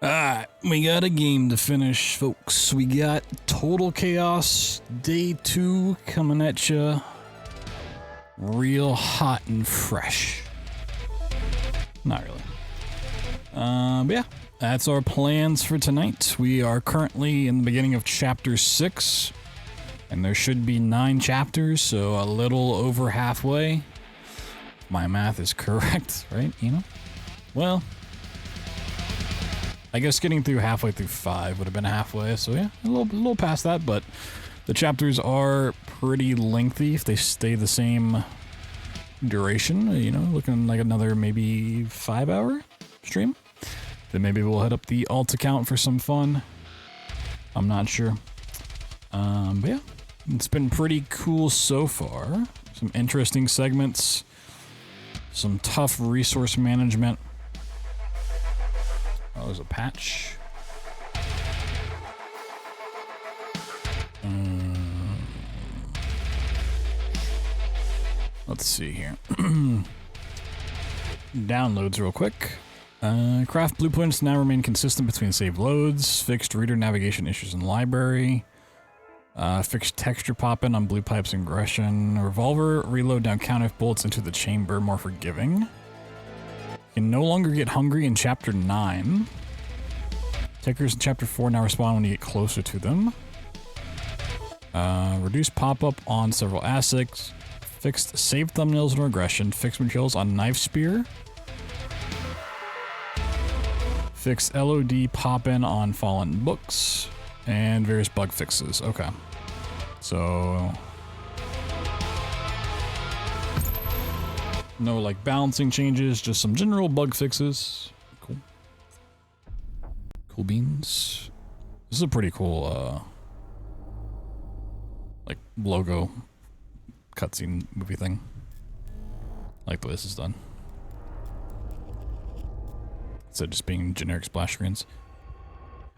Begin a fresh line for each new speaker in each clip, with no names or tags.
Alright, we got a game to finish, folks. We got Total Chaos Day 2 coming at ya real hot and fresh. Not really. But yeah, that's our plans for tonight. We are currently in the beginning of Chapter 6, and there should be 9 chapters, so a little over halfway. My math is correct, right? You know? Well, I guess getting through halfway through 5 would have been halfway, so yeah, a little past that, but the chapters are pretty lengthy if they stay the same duration, you know, looking like another maybe 5-hour stream. Then maybe we'll head up the alt account for some fun. I'm not sure. But yeah, it's been pretty cool so far. Some interesting segments, some tough resource management. Oh, there's a patch. Let's see here. Downloads real quick. Craft blueprints now remain consistent between saved loads. Fixed reader navigation issues in library. Fixed texture pop-in on blue pipes and Gresham. Revolver reload down counter bullets into the chamber, more forgiving. You can no longer get hungry in Chapter 9. Tickers in Chapter 4 now respawn when you get closer to them. Reduce pop-up on several assets. Fixed save thumbnails and regression. Fixed materials on knife spear. Fixed LOD pop-in on fallen books. And various bug fixes. Okay. So no like balancing changes, just some general bug fixes. Cool. Cool beans. This is a pretty cool like logo cutscene movie thing. I like the way this is done. Instead of just being generic splash screens.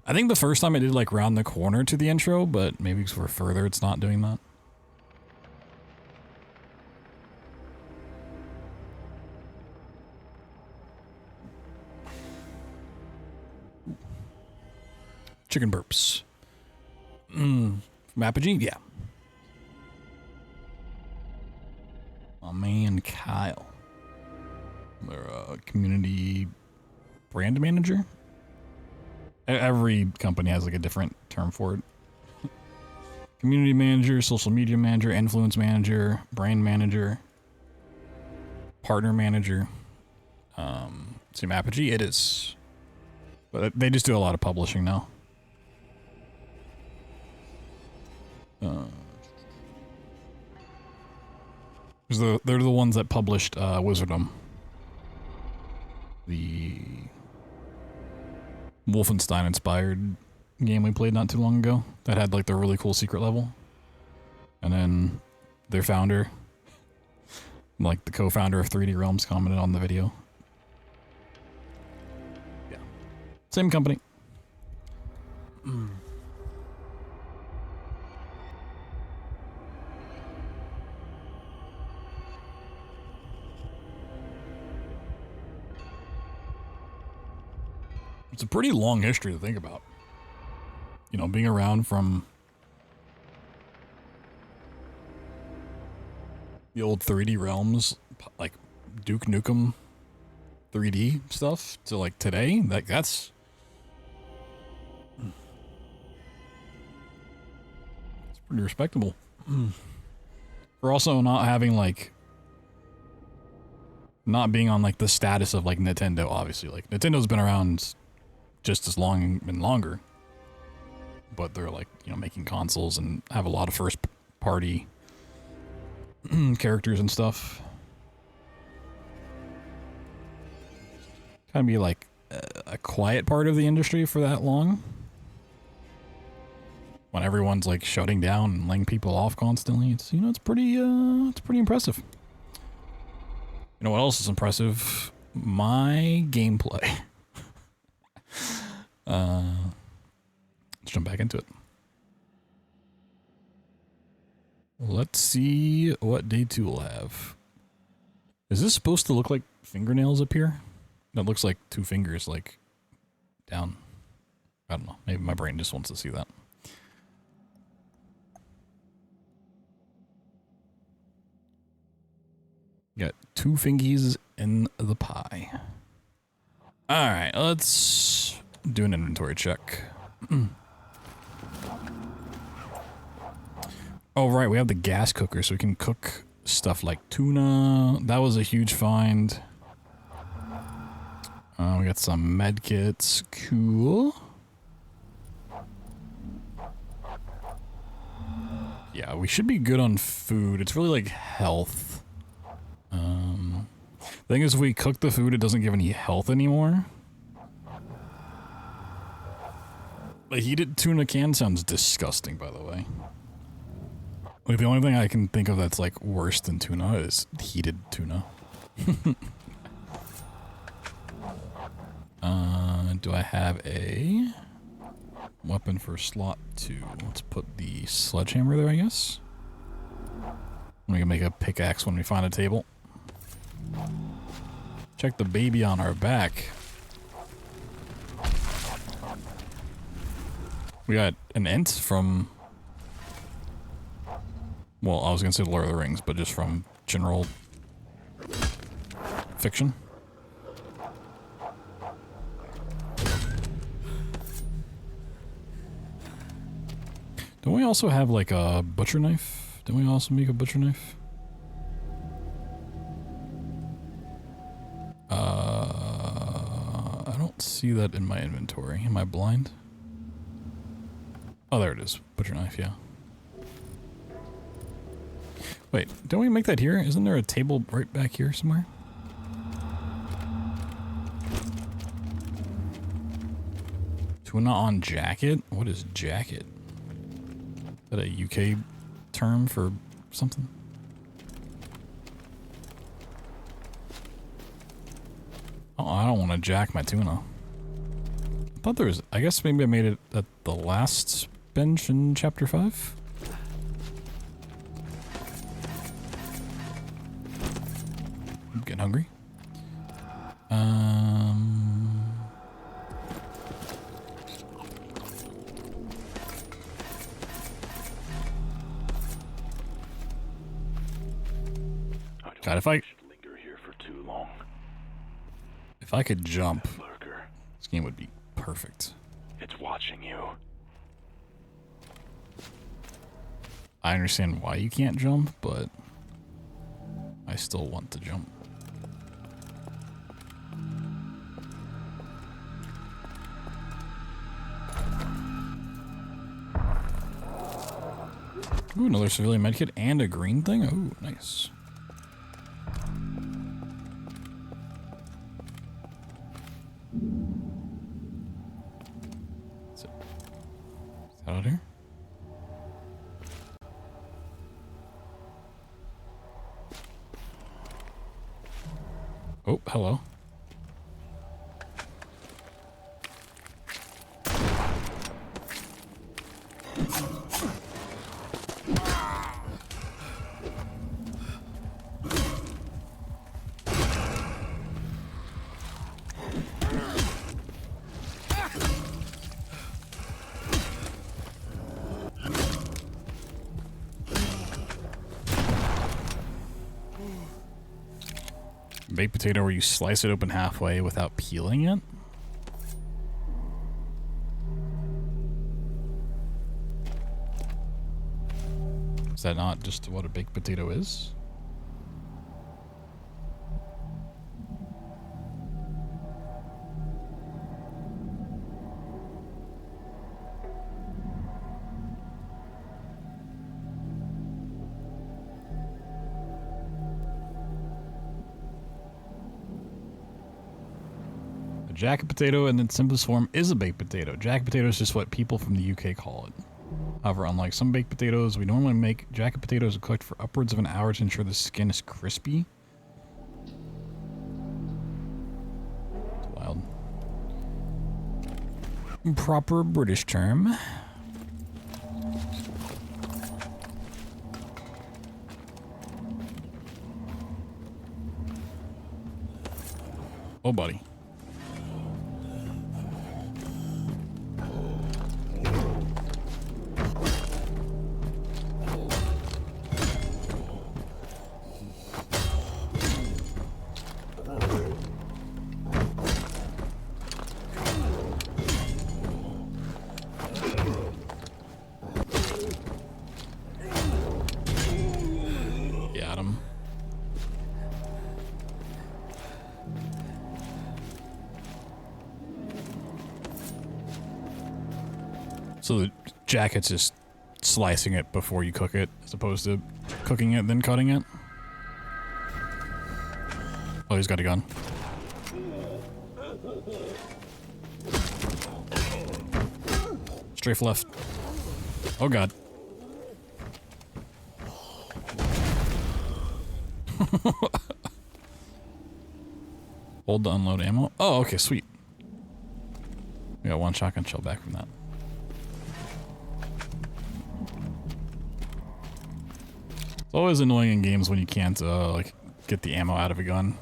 I think the first time I did like round the corner to the intro, but maybe because we're further it's not doing that. Chicken burps. From Apogee? Yeah. My man Kyle. They're a community brand manager. Every company has like a different term for it. Community manager, social media manager, influence manager, brand manager, partner manager. Same Apogee, it is. But they just do a lot of publishing now. They're the ones that published Wizardom. The Wolfenstein-inspired game we played not too long ago that had like the really cool secret level. And then their founder, like the co-founder of 3D Realms, commented on the video. Yeah. Same company. It's a pretty long history to think about. You know, being around from the old 3D Realms, like Duke Nukem 3D stuff, to like today, that's pretty respectable. We're also not having like, not being on like the status of like Nintendo, obviously. Like Nintendo's been around just as long and longer, but they're like, you know, making consoles and have a lot of first party characters and stuff. Kind of be like a quiet part of the industry for that long, when everyone's like shutting down and laying people off constantly. It's, you know, it's pretty impressive. You know what else is impressive? My gameplay. Let's jump back into it. Let's see what day 2 will have. Is this supposed to look like fingernails up here? That looks like two fingers, like, down. I don't know. Maybe my brain just wants to see that. Got two fingies in the pie. Alright, let's do an inventory check. Oh, right, we have the gas cooker, so we can cook stuff like tuna. That was a huge find. We got some med kits. Cool. Yeah, we should be good on food. It's really like health. The thing is, if we cook the food, it doesn't give any health anymore. The heated tuna can sounds disgusting, by the way. Like, the only thing I can think of that's like worse than tuna is heated tuna. Do I have a weapon for slot 2? Let's put the sledgehammer there, I guess. We can make a pickaxe when we find a table. Check the baby on our back. We got an int from... Well, I was gonna say Lord of the Rings, but just from general fiction. Don't we also have like a butcher knife? Didn't we also make a butcher knife? I don't see that in my inventory. Am I blind? Oh, there it is. Butcher knife, yeah. Wait, don't we make that here? Isn't there a table right back here somewhere? Tuna on jacket? What is jacket? Is that a UK term for something? Oh, I don't want to jack my tuna. I thought there was... I guess maybe I made it at the last bench in chapter 5? I'm getting hungry. God, if I linger here for too long. If I could jump, this game would be perfect. It's watching you. I understand why you can't jump, but I still want to jump. Ooh, another civilian medkit and a green thing. Ooh, nice. Is that out here? Oh, hello. Baked potato where you slice it open halfway without peeling it? Is that not just what a baked potato is? Jacket potato in its simplest form is a baked potato. Jacket potato is just what people from the UK call it. However, unlike some baked potatoes, we normally make jacket potatoes cooked for upwards of an hour to ensure the skin is crispy. It's wild. Proper British term. Oh, buddy. Got him. So the jacket's just slicing it before you cook it, as opposed to cooking it, then cutting it. Oh, he's got a gun. Strafe left. Oh, God. Hold to unload ammo. Oh, okay, sweet. We got one shotgun shell back from that. It's always annoying in games when you can't, like, get the ammo out of a gun.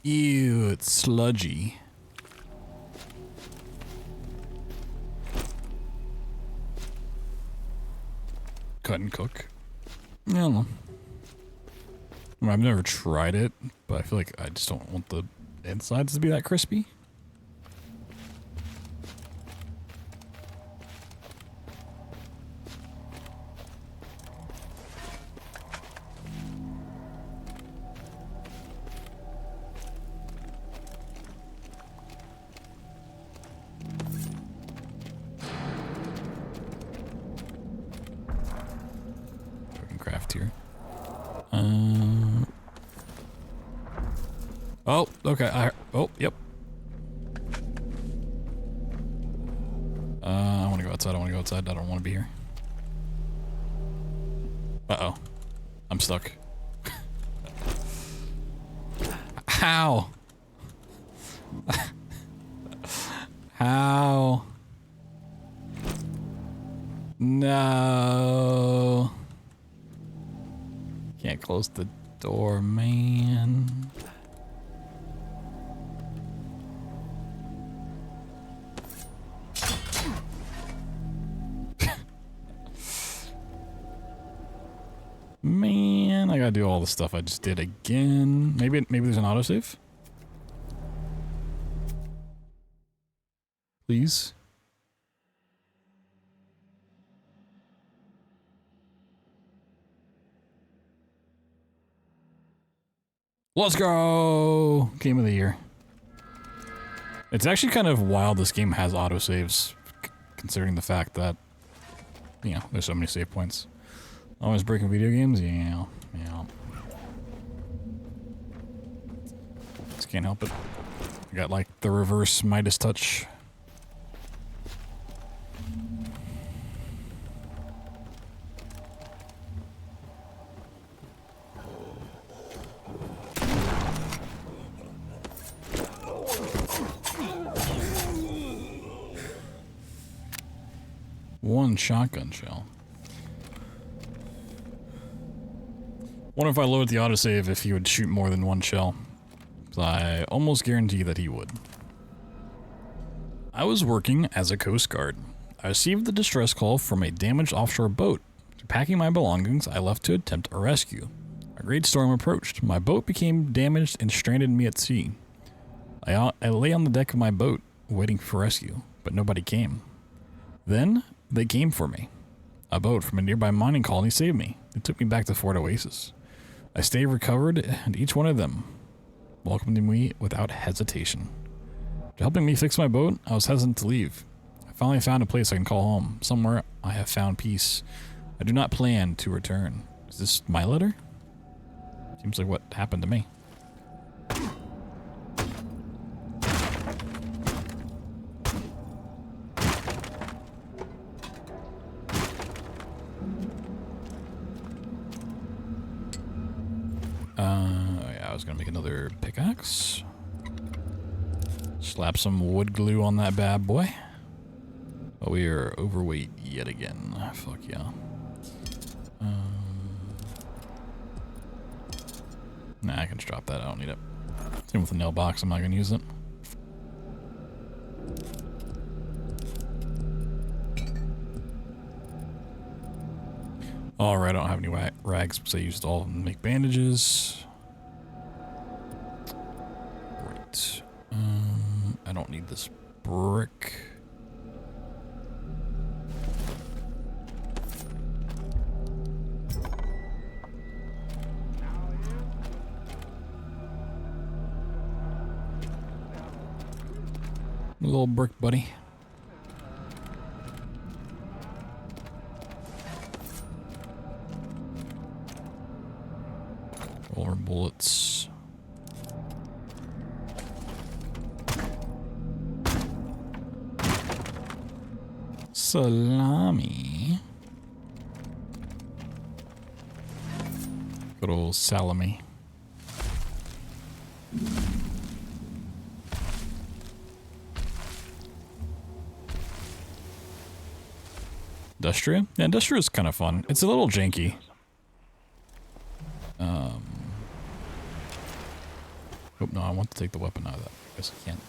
Ew, it's sludgy. Cut and cook. I don't know. I mean, I've never tried it, but I feel like I just don't want the insides to be that crispy. Here. Oh, okay. Oh, yep. I want to go outside. I want to go outside. I don't want to be here. Uh-oh. I'm stuck. How? How? No. Can't close the door, man. Man, I gotta do all the stuff I just did again. Maybe there's an autosave? Please? Let's go! Game of the year. It's actually kind of wild this game has autosaves, considering the fact that, you know, there's so many save points. Always breaking video games? Yeah. Just can't help it. I got like the reverse Midas touch. One shotgun shell. Wonder if I lowered the autosave if he would shoot more than one shell. So I almost guarantee that he would. I was working as a Coast Guard. I received the distress call from a damaged offshore boat. Packing my belongings, I left to attempt a rescue. A great storm approached. My boat became damaged and stranded me at sea. I lay on the deck of my boat, waiting for rescue, but nobody came. Then, they came for me. A boat from a nearby mining colony saved me. It took me back to Fort Oasis. I stayed recovered, and each one of them welcomed me without hesitation. After helping me fix my boat, I was hesitant to leave. I finally found a place I can call home. Somewhere I have found peace. I do not plan to return. Is this my letter? Seems like what happened to me. Yeah, I was gonna make another pickaxe. Slap some wood glue on that bad boy. Oh, we are overweight yet again. Fuck yeah. Nah, I can just drop that. I don't need it. Same with the nail box. I'm not gonna use it. Alright, I don't have any rags because I used all of them to make bandages. Right. I don't need this brick. Little brick buddy. Roll our bullets. Salami. Good old salami. Industria? Yeah, Industria is kind of fun. It's a little janky. Oh, no, I want to take the weapon out of that. I guess I can't.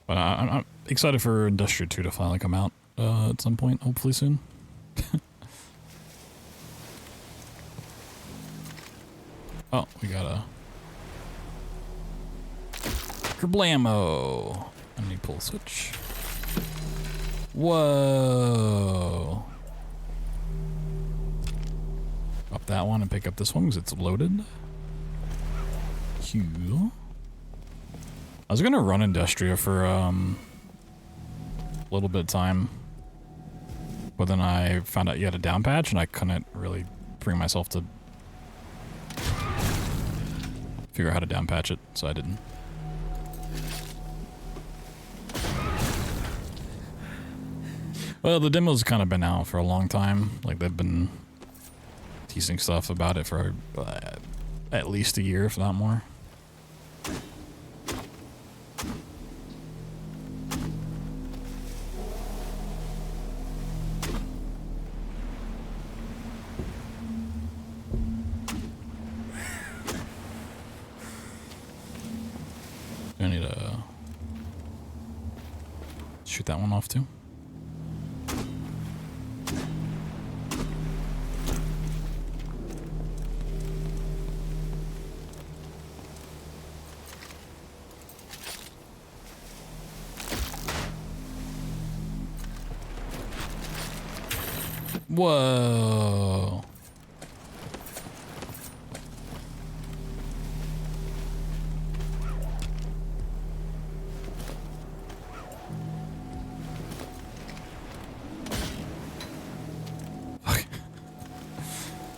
But I'm excited for Industria 2 to finally come out at some point, hopefully soon. Oh, we got a Kerblammo. I need to pull the switch. Whoa. Drop that one and pick up this one because it's loaded. Cool. I was gonna run Industria for a little bit of time, but then I found out you had a down patch and I couldn't really bring myself to figure out how to down patch it, so I didn't. Well, the demo's kind of been out for a long time. Like, they've been teasing stuff about it for at least a year, if not more. I need to shoot that one off too. Whoa.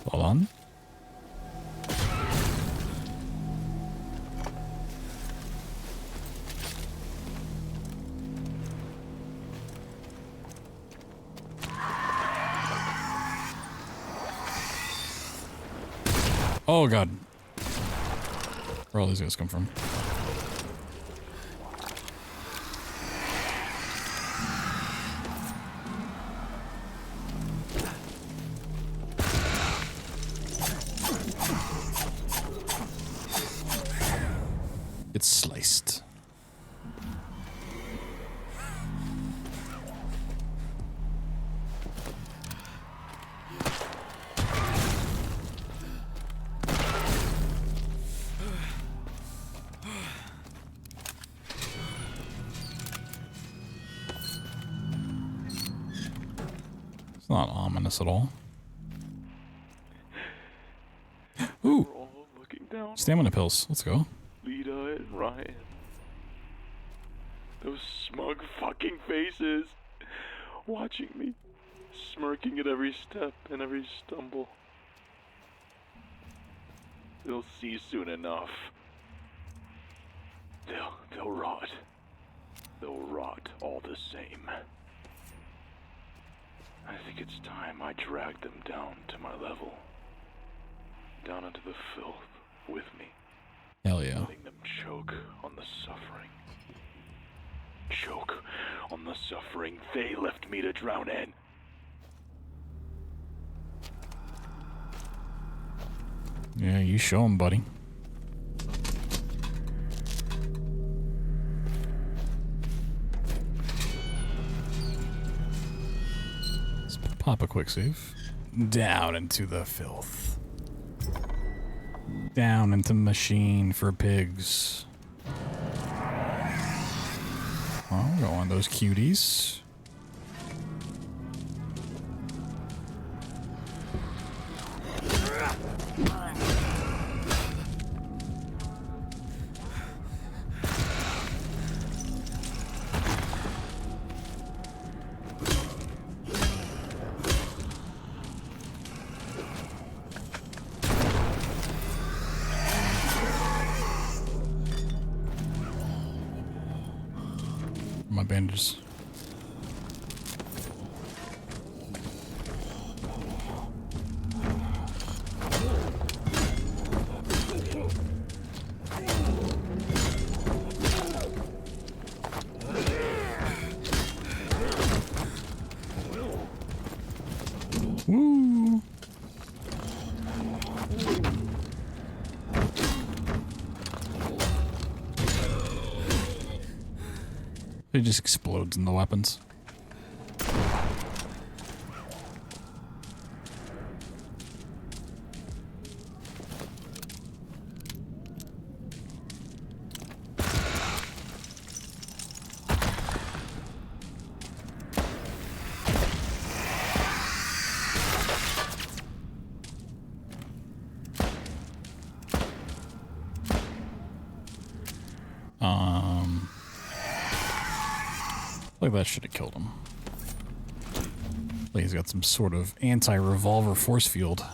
Hold on. Oh god. Where are all these guys come from? It's sliced. It's not ominous at all. Ooh! Stamina pills. Let's go.
Lita and Ryan. Those smug fucking faces. Watching me. Smirking at every step and every stumble. They'll see soon enough. They'll rot. they'll rot all the same. I think it's time I drag them down to my level. Down into the filth with me.
Hell yeah.
Letting them choke on the suffering. Choke on the suffering they left me to drown in.
Yeah, you show them, buddy. Let's pop a quick save. Down into the filth. Down into machine for pigs. Oh, go on those cuties. My bandages. Woo! It just explodes in the weapons. Like that should have killed him. Like he's got some sort of anti-revolver force field.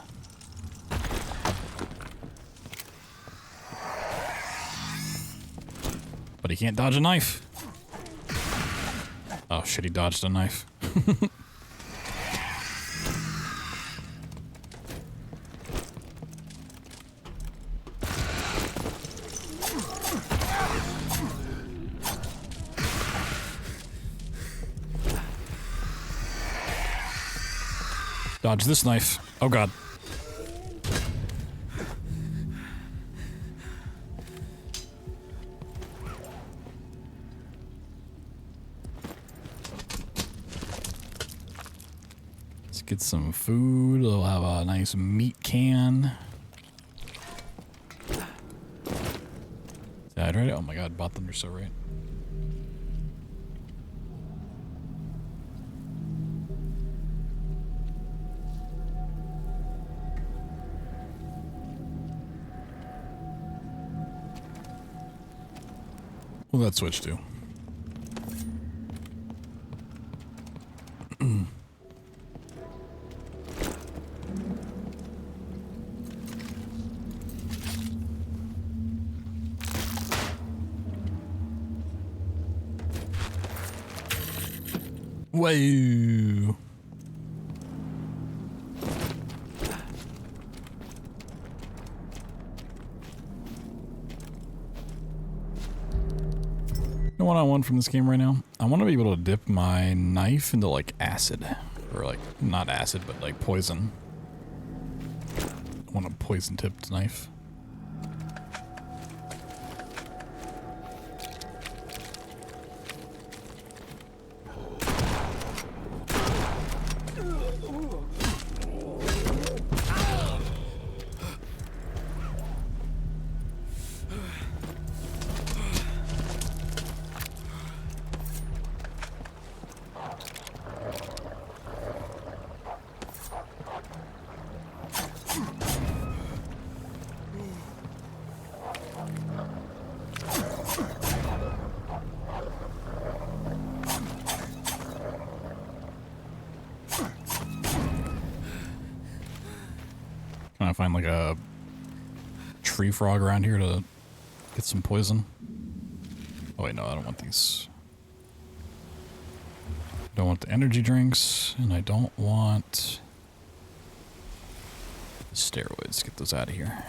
But he can't dodge a knife. Oh shit, he dodged a knife. Dodge this knife. Oh god. Let's get some food. We'll have a nice meat can. Is that right? Oh my god, BloodThunder's so right. Well, that switch too. Whoa. You know what I want from this game right now? I want to be able to dip my knife into like acid. Or like, not acid, but like poison. I want a poison tipped knife. Can I find like a tree frog around here to get some poison? Oh wait, no, I don't want these. Don't want the energy drinks, and I don't want the steroids. Get those out of here.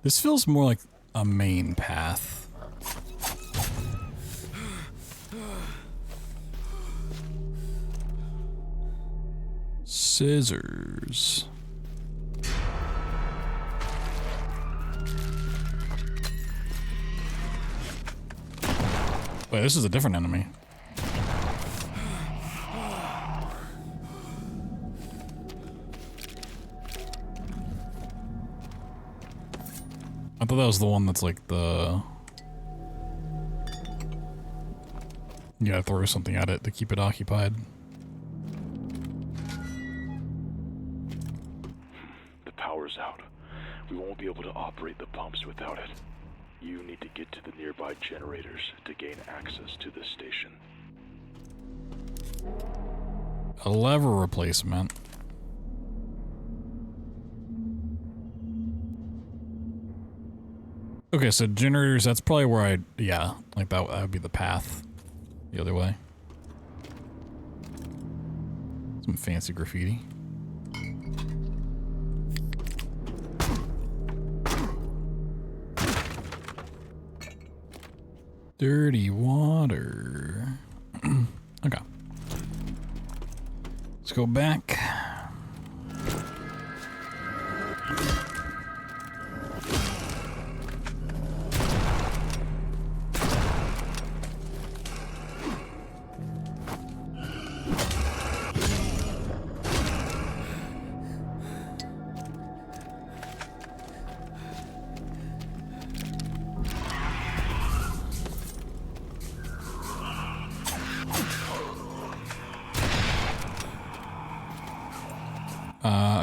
This feels more like a main path. Scissors. Wait, this is a different enemy. I thought that was the one that's like the... You gotta throw something at it to keep it occupied.
The power's out. We won't be able to operate the pumps without it. You need to get to the nearby generators to gain access to this station.
A lever replacement. Okay, so generators, that's probably where I, yeah, like that would be the path the other way. Some fancy graffiti. Dirty water. Okay. Let's go back.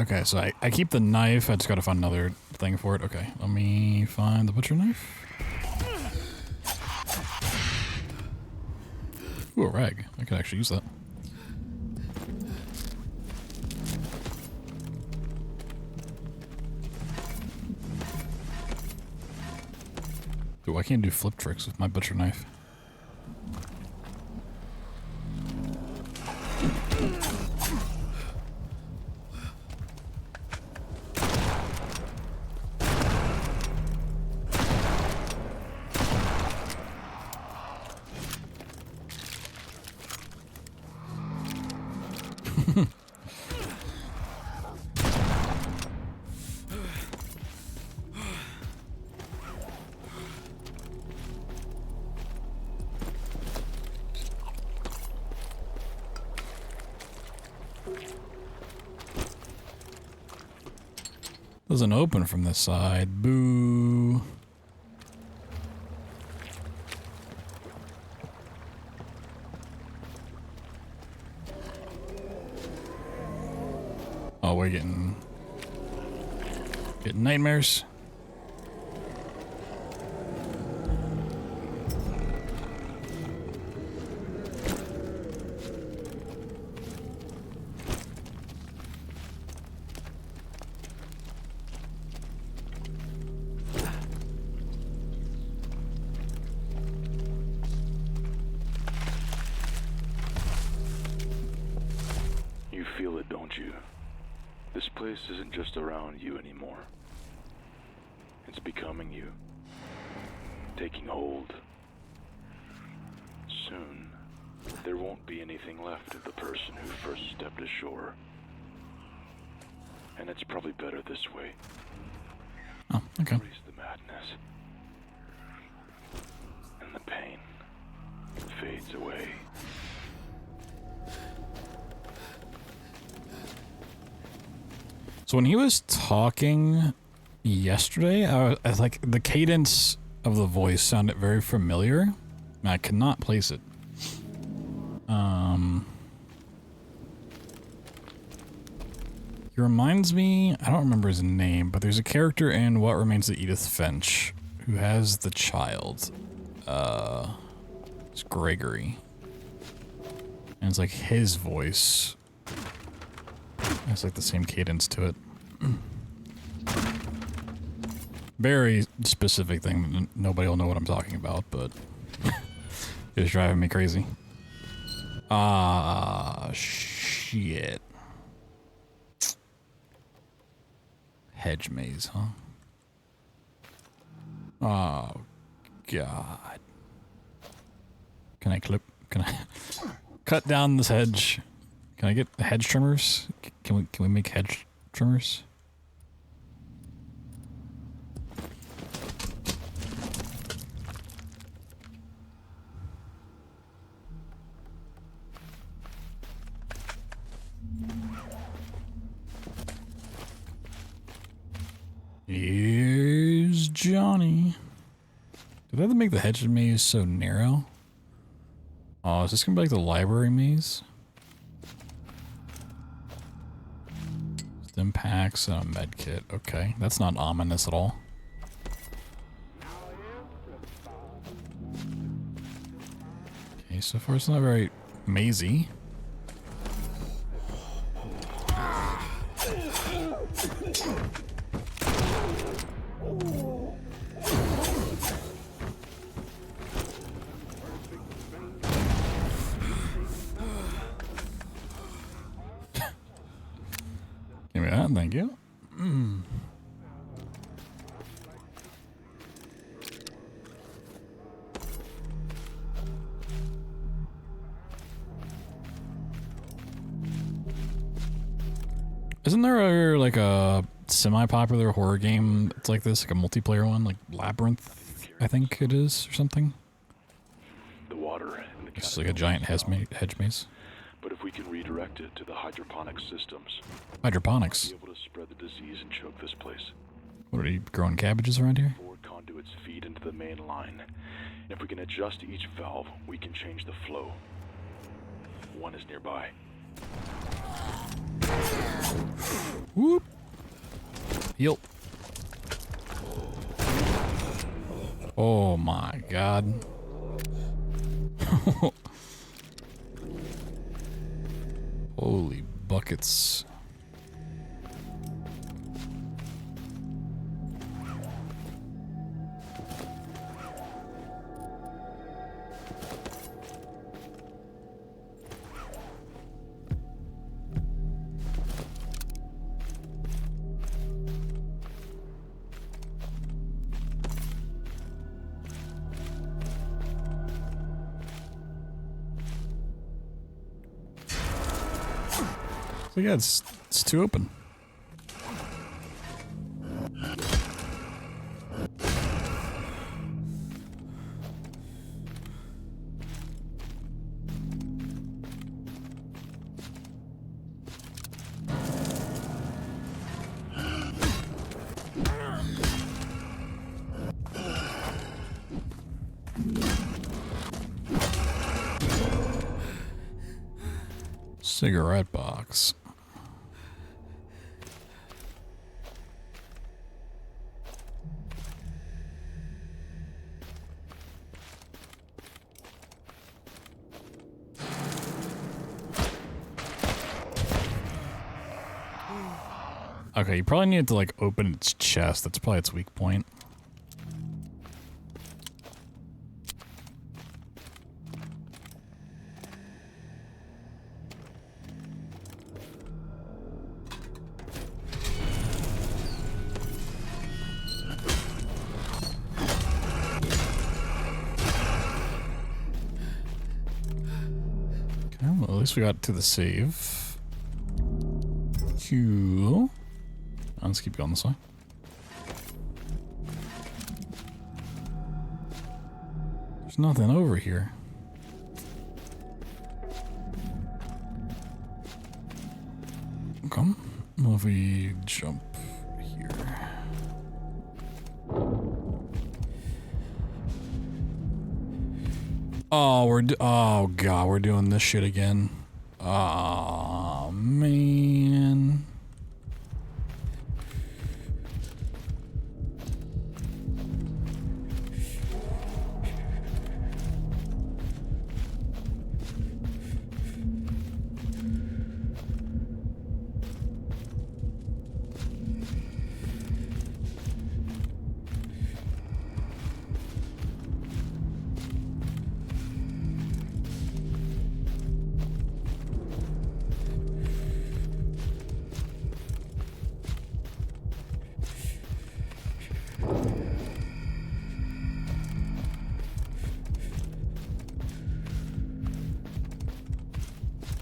Okay, so I keep the knife. I just gotta find another thing for it. Okay, let me find the butcher knife. Ooh, a rag. I could actually use that. Ooh, I can't do flip tricks with my butcher knife. Doesn't open from this side. Boo. Oh, we're getting nightmares.
You feel it, don't you? This place isn't just around you anymore. It's becoming you. Taking hold. Soon, there won't be anything left of the person who first stepped ashore. And it's probably better this way.
Oh, okay.
Erase the madness. And the pain fades away.
So when he was talking yesterday, I like the cadence of the voice sounded very familiar. I cannot place it. He reminds me, I don't remember his name, but there's a character in What Remains of Edith Finch who has the child. It's Gregory. And it's like his voice. It's like the same cadence to it. Very specific thing that nobody will know what I'm talking about, but it's driving me crazy. Ah, shit. Hedge maze, huh? Oh, God. Can I cut down this hedge? Can I get the hedge trimmers? Can we make hedge trimmers? Here's Johnny. Did I have to make the hedge maze so narrow? Oh, is this gonna be like the library maze? Stim packs and a med kit. Okay, that's not ominous at all. Okay, so far it's not very mazy. Give me that, thank you. Isn't there like a semi-popular horror game that's like this, like a multiplayer one, like Labyrinth, I think it is, or something?
The water in the
It's like a giant hedge maze.
But if we can redirect it to the hydroponic systems,
Hydroponics?
we'll be able to spread the disease and choke this place.
What, are you growing cabbages around here?
Four conduits feed into the main line. And if we can adjust each valve, we can change the flow. One is nearby.
Whoop! Heal. Oh my god. Holy buckets. So yeah, it's too open. Cigarette box. Okay, you probably need to like open its chest. That's probably its weak point. Okay, well, at least we got to the save. Cool. Let's keep going this way. There's nothing over here. Okay. Well, if we jump here. Oh, oh god, we're doing this shit again. Oh man.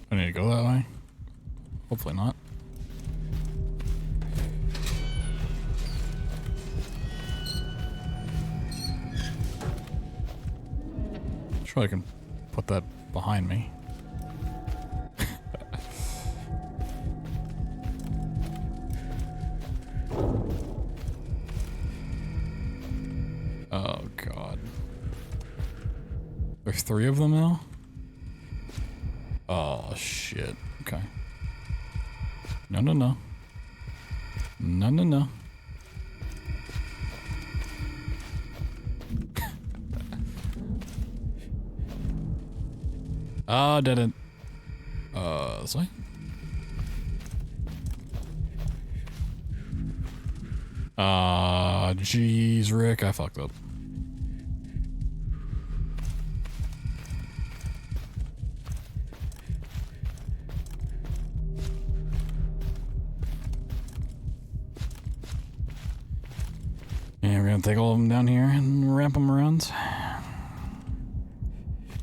I need to go that way? Hopefully not. Sure, I can put that behind me. Oh, God. There's 3 of them now? Oh, shit. Okay. No, no, no. No, no, no. Ah, didn't. This way? Jeez, Rick, I fucked up. Yeah, we're gonna take all of them down here and wrap them around.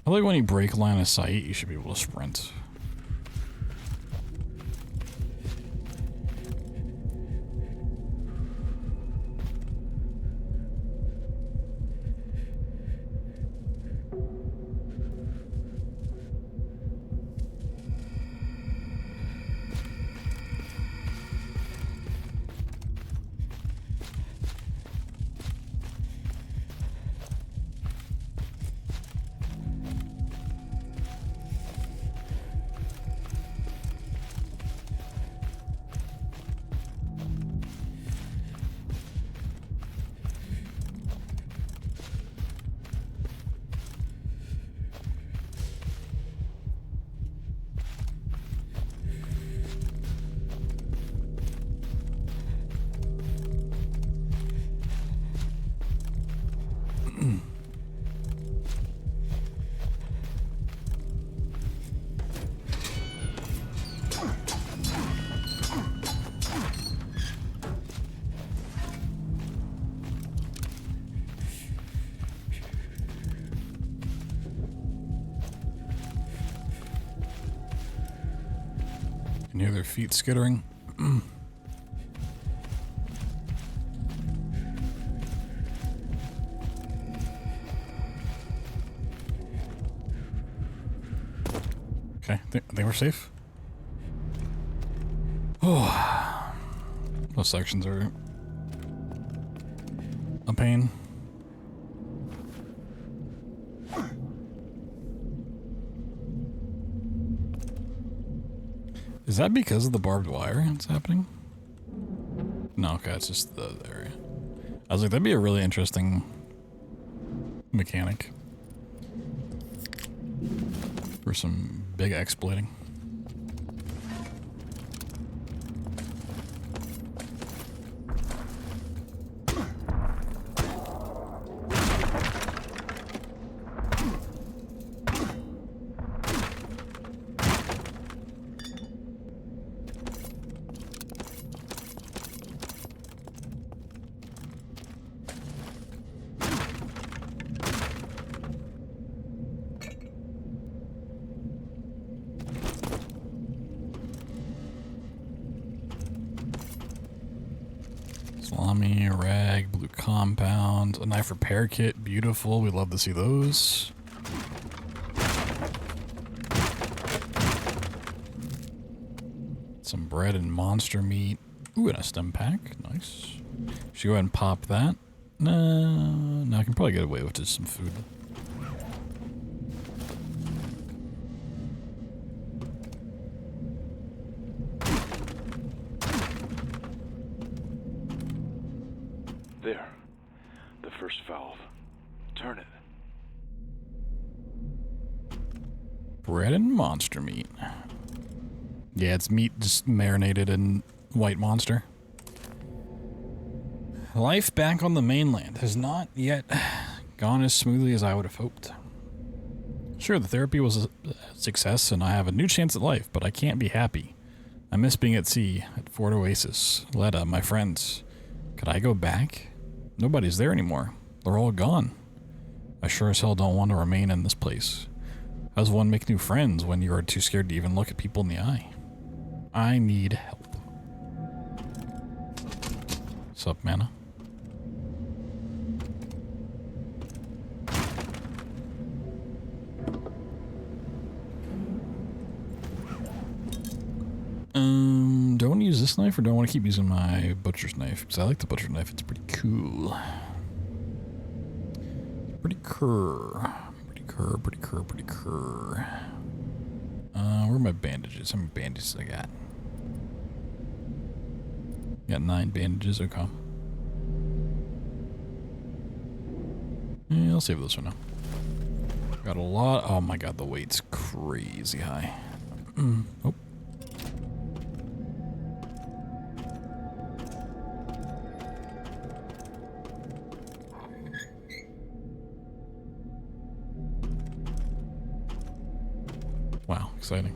I like when you break line of sight, you should be able to sprint. Can hear their feet skittering. Okay, I think we're safe. Oh, those sections are a pain. Is that because of the barbed wire that's happening? No, okay, it's just the area. I was like, that'd be a really interesting mechanic for some big exploiting. Salami, a rag, blue compound, a knife repair kit, beautiful. We'd love to see those. Some bread and monster meat. Ooh, and a stem pack. Nice. Should go ahead and pop that. No, I can probably get away with just some food.
There. The first valve. Turn it.
Bread and monster meat. Yeah, it's meat just marinated in white monster. Life back on the mainland has not yet gone as smoothly as I would have hoped. Sure, the therapy was a success and I have a new chance at life, but I can't be happy. I miss being at sea, at Fort Oasis, Letta, my friends. Could I go back? Nobody's there anymore. They're all gone. I sure as hell don't want to remain in this place. How does one make new friends when you are too scared to even look at people in the eye? I need help. Sup, Mana? Do I want to use this knife or do I want to keep using my butcher's knife? Because I like the butcher's knife, it's pretty cool. Pretty cur. Where are my bandages? How many bandages I got? Got 9 bandages, okay. Yeah, I'll save this one now. Got a lot. Oh my god, the weight's crazy high. Oh. Wow, exciting.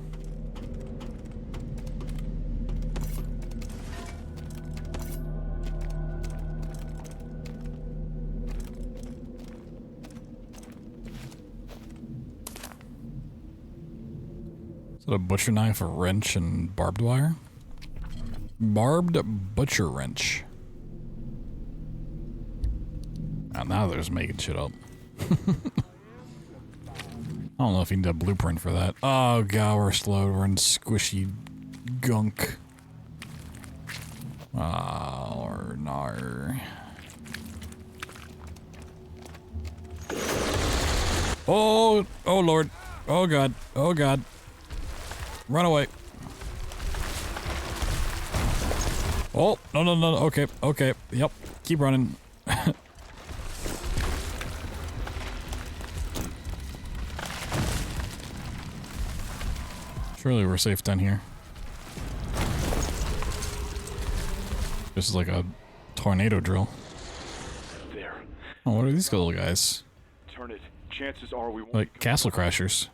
Is that a butcher knife, a wrench, and barbed wire? Barbed butcher wrench. Oh, now they're just making shit up. I don't know if you need a blueprint for that. Oh god, we're slow. We're in squishy gunk. Oh, no. Oh, oh lord. Oh god. Oh god. Run away. Oh, no, no, no. Okay, okay. Yep. Keep running. Surely we're safe down here. This is like a tornado drill.
There.
Oh, what are these little guys?
Turn it. Chances are we won't.
Like castle crashers.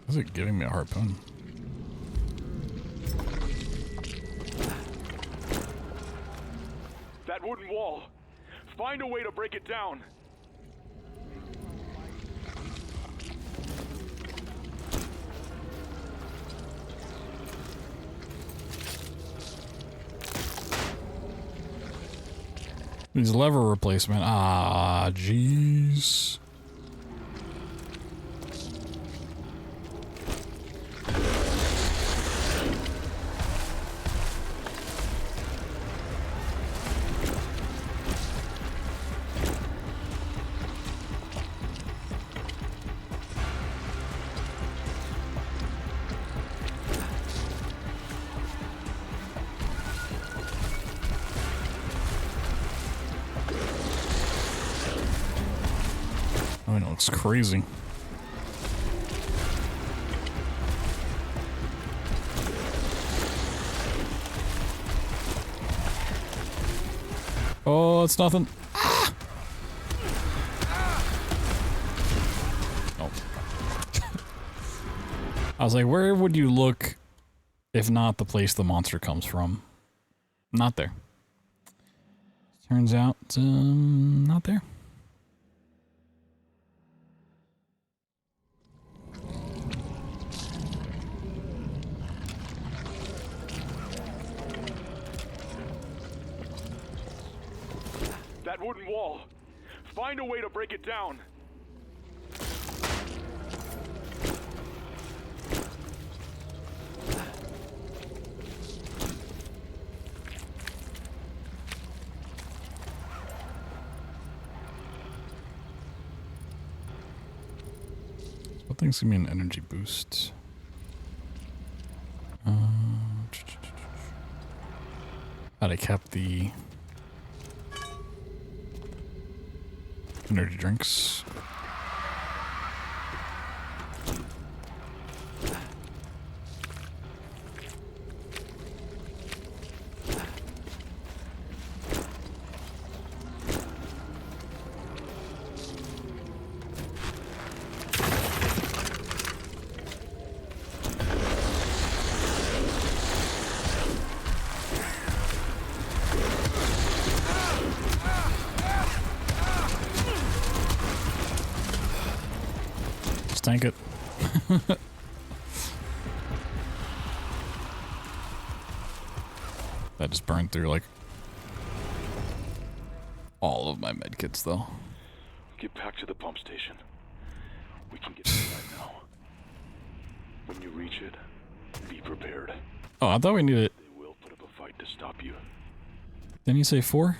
Is it giving me a harpoon?
That wooden wall. Find a way to break it down.
Needs lever replacement. Ah, jeez. I mean, it looks crazy. Oh, it's nothing. Ah! Oh. I was like, where would you look if not the place the monster comes from? Not there. Turns out, not there.
That wooden wall. Find a way to break it down.
What thing's gonna be an energy boost? I kept the energy drinks. tank it. That just burned through like all of my medkits though.
Get back to the pump station. We can get inside now. When you reach it, be prepared.
Oh, I thought we needed.
They will put up a fight to stop you.
Didn't you say 4?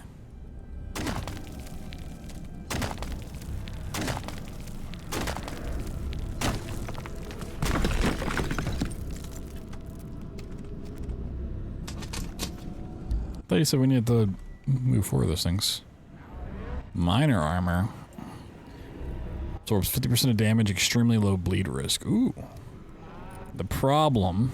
I thought you said we needed to move forward those things. Minor armor. Absorbs 50% of damage, extremely low bleed risk. Ooh. The problem...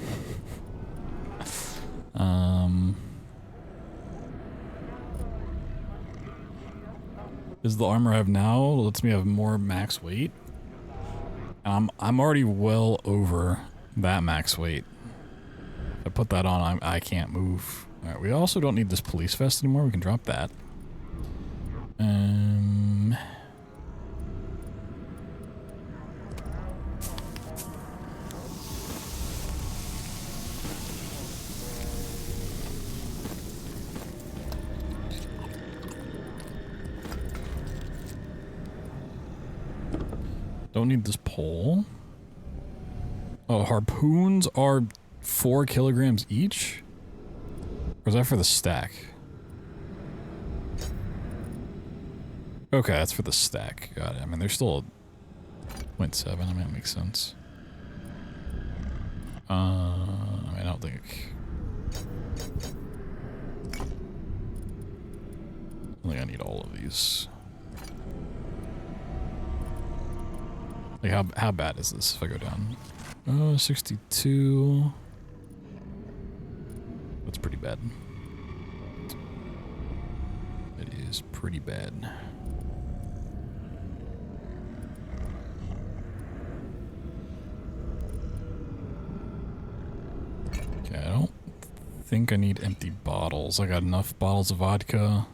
is the armor I have now lets me have more max weight. I'm already well over that max weight. If I put that on, I can't move. Alright, we also don't need this police vest anymore. We can drop that. Don't need this pole. Oh, harpoons are 4 kilograms each? Or is that for the stack? Okay, that's for the stack. Got it. I mean, they're still 0.7. I mean, that makes sense. I mean, I don't think I need all of these. Like, how bad is this if I go down? Oh, 62. That's pretty bad. It is pretty bad. Okay, I don't think I need empty bottles. I got enough bottles of vodka.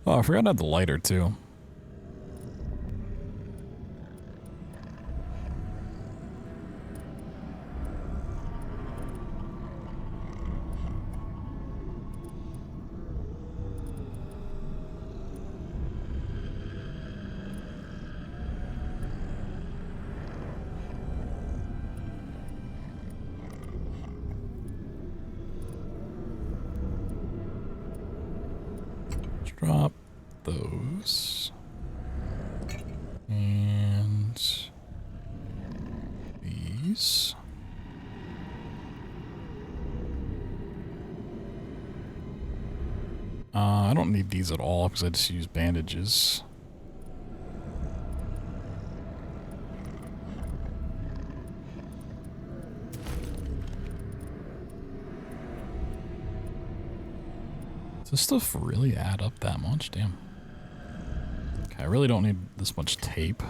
Oh, I forgot to have the lighter, too. Drop those. And these. I don't need these at all because I just use bandages. Does this stuff really add up that much? Damn. Okay, I really don't need this much tape.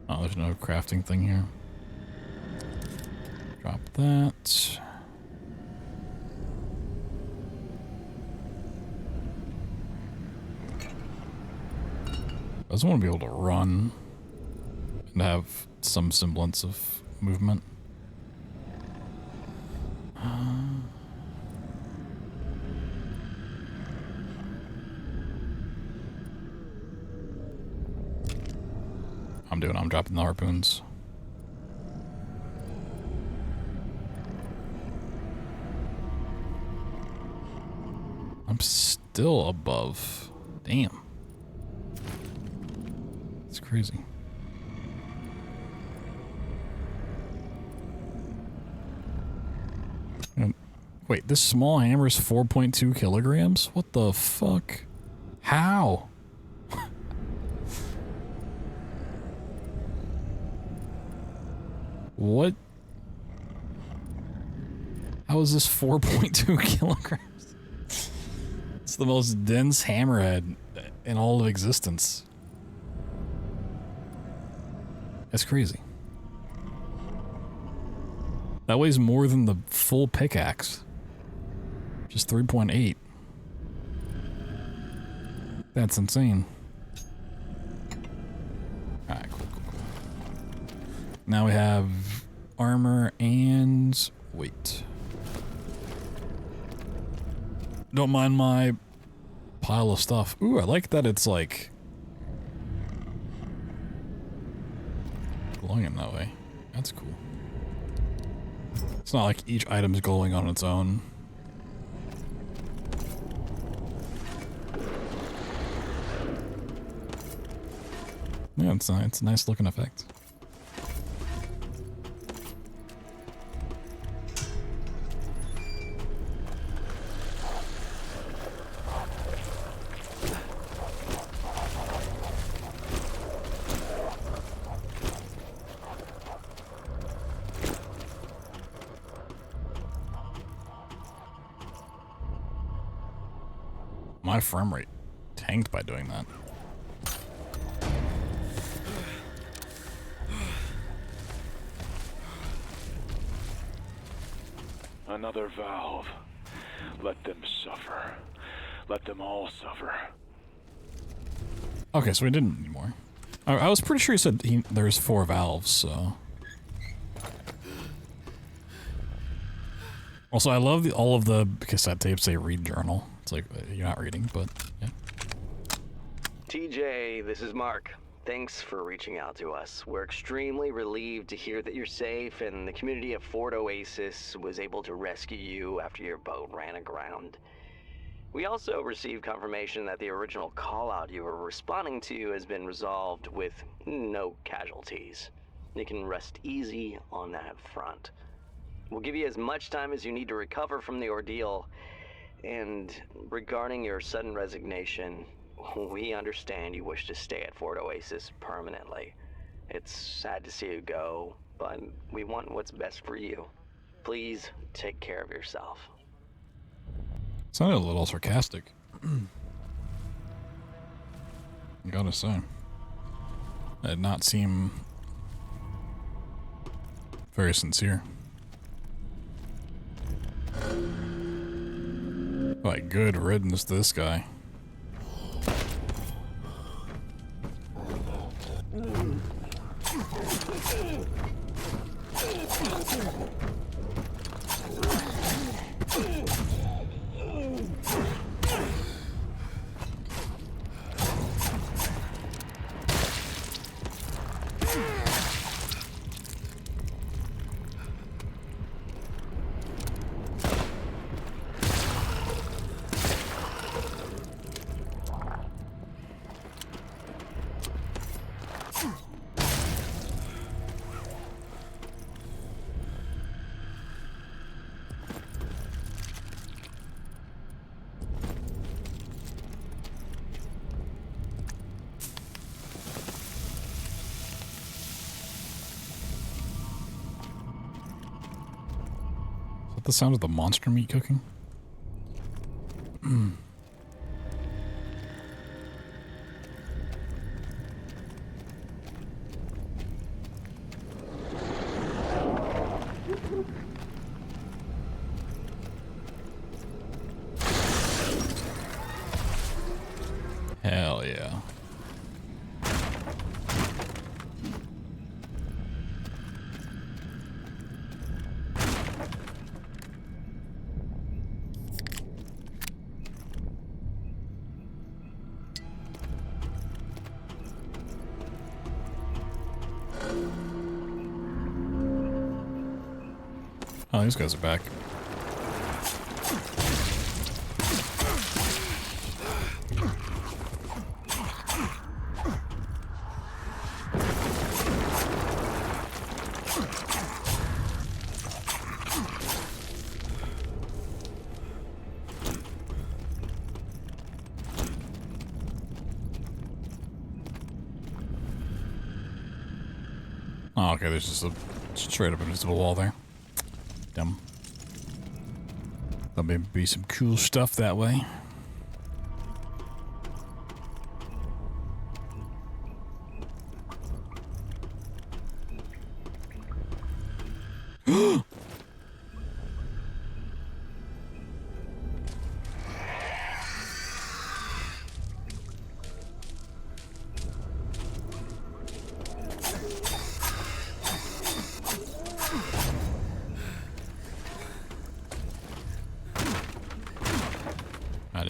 Oh, there's no crafting thing here. Drop that. I just want to be able to run and have some semblance of movement. I'm dropping the harpoons. I'm still above. Damn. It's crazy. And wait, this small hammer is 4.2 kilograms? What the fuck? How? What? How is this 4.2 kilograms? It's the most dense hammerhead in all of existence. That's crazy. That weighs more than the full pickaxe. Just 3.8. That's insane. Alright, cool. Now we have armor and weight. Don't mind my pile of stuff. Ooh, I like that it's like glowing in that way. That's cool. It's not like each item's glowing on its own. Yeah, it's a nice looking effect. My frame rate tanked by doing that.
Another valve. Let them suffer. Let them all suffer.
Okay, so we didn't need more. I was pretty sure he said there's 4 valves, so. Also, I love all of the cassette tapes say read journal. It's like, you're not reading, but yeah.
TJ, this is Mark. Thanks for reaching out to us. We're extremely relieved to hear that you're safe and the community of Fort Oasis was able to rescue you after your boat ran aground. We also received confirmation that the original call-out you were responding to has been resolved with no casualties. You can rest easy on that front. We'll give you as much time as you need to recover from the ordeal. And regarding your sudden resignation, we understand you wish to stay at Fort Oasis permanently. It's sad to see you go, but we want what's best for you. Please take care of yourself.
Sounded a little sarcastic. I gotta say. That did not seem very sincere. Like, good riddance to this guy. The sound of the monster meat cooking. Hell yeah. Oh, these guys are back. Oh, okay, there's just a straight up invisible wall there. Dumb. There'll maybe be some cool stuff that way.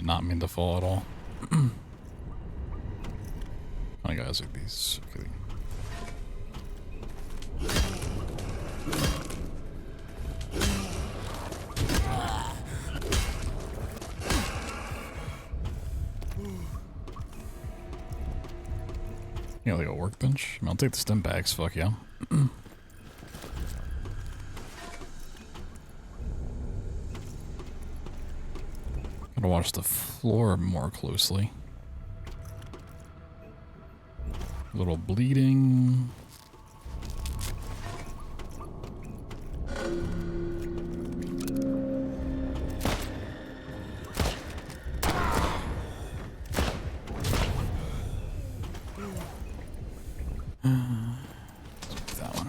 did not mean to fall at all. My guys like these. Okay. Yeah, like a workbench. I mean, I'll take the stim bags. Fuck yeah. Gotta watch the floor more closely. A little bleeding. That one.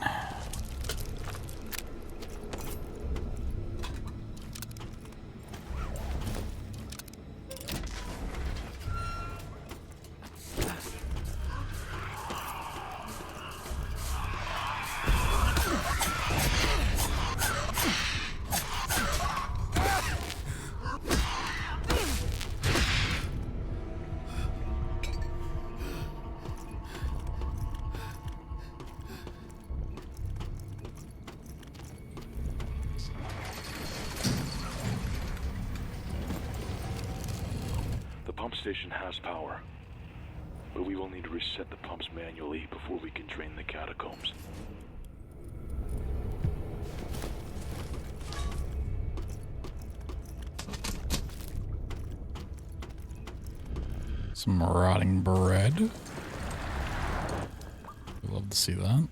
The pump station has power, but we will need to reset the pumps manually before we can drain the catacombs.
Some rotting bread. We'd love to see that.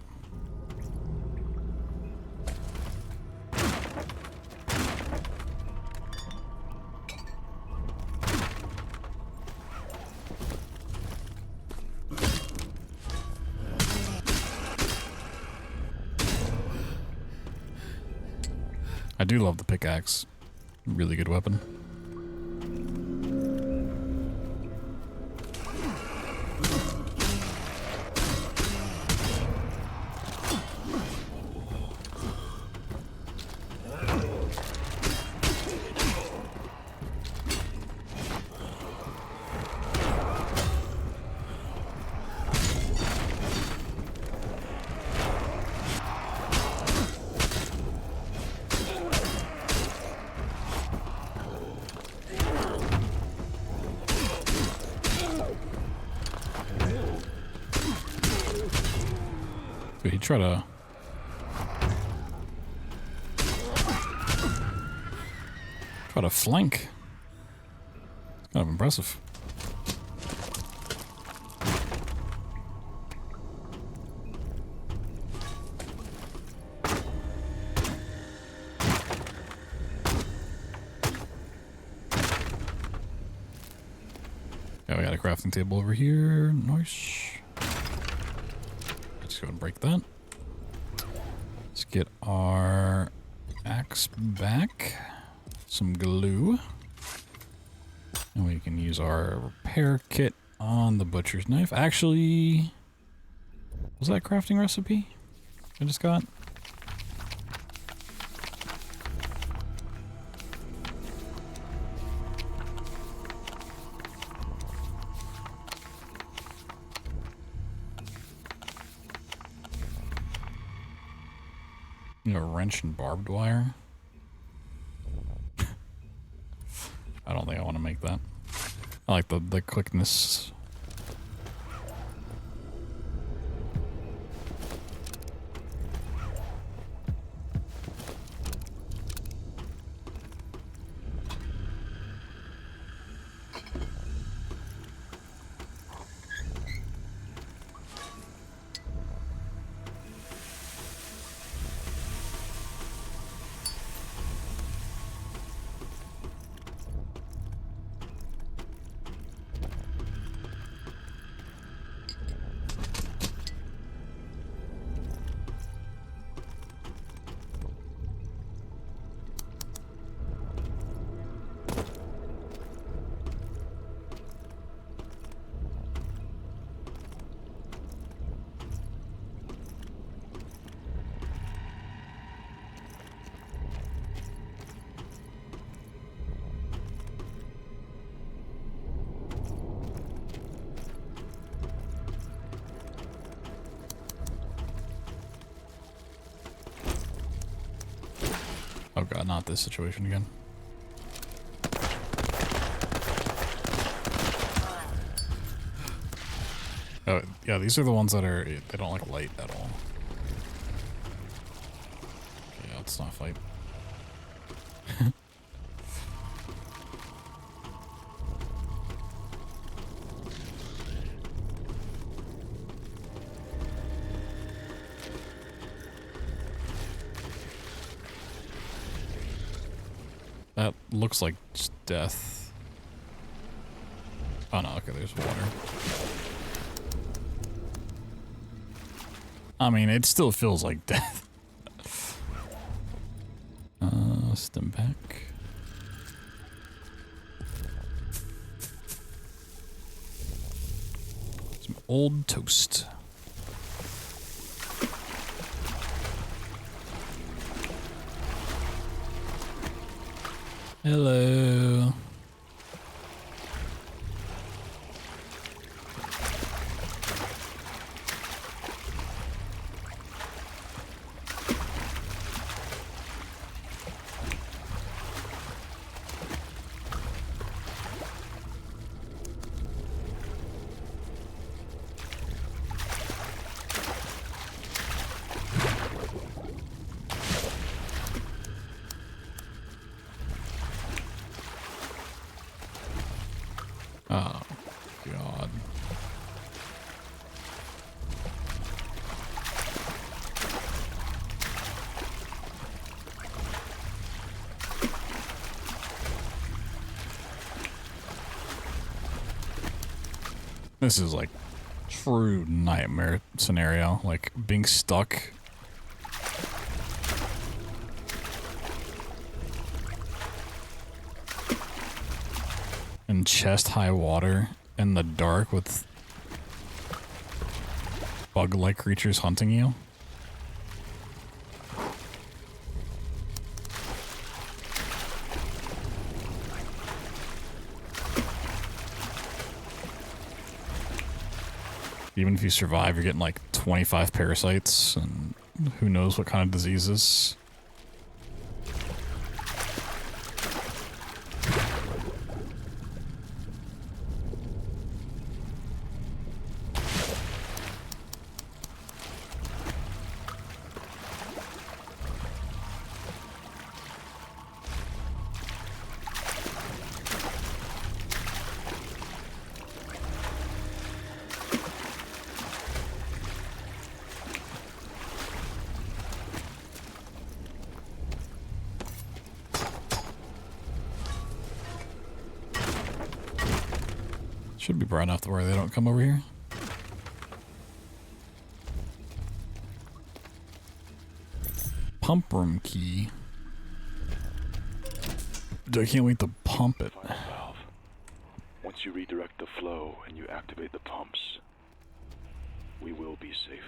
I do love the pickaxe. Really good weapon. He tried to flank. It's kind of impressive. Yeah, we got a crafting table over here. Nice. Let's go and break that. Let's get our axe back. Some glue. And we can use our repair kit on the butcher's knife. Actually, was that a crafting recipe I just got? You know, wrench and barbed wire. I don't think I want to make that. I like the quickness. god, not this situation again. Oh, yeah, these are the ones that are, they don't like light at all. Okay, let's not fight. That looks like just death. Oh no, okay, there's water. I mean, it still feels like death. Stem back. Some old toast. Hello. Oh, God. This is like true nightmare scenario, like being stuck. In chest high water in the dark with bug-like creatures hunting you. Even if you survive, you're getting like 25 parasites and who knows what kind of diseases. Should be bright enough to where they don't come over here. Pump room key. I can't wait to pump it.
Final valve. Once you redirect the flow and you activate the pumps, we will be safe.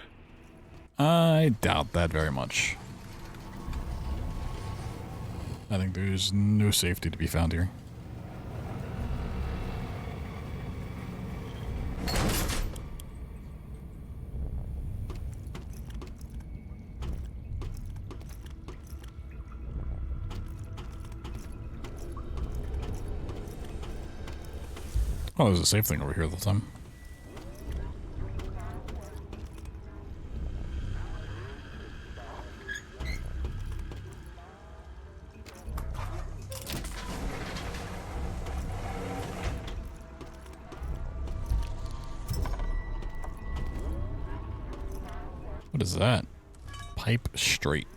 I doubt that very much. I think there's no safety to be found here. Oh, there's a safe thing over here the whole time. What is that? Pipe straight.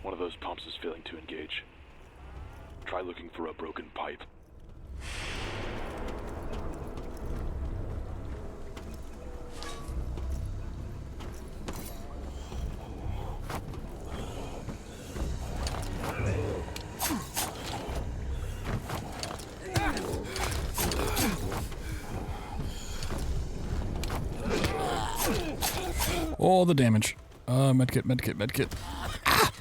One of those pumps is failing to engage. Try looking for a broken pipe.
All the damage. Medkit, medkit, medkit. Ah!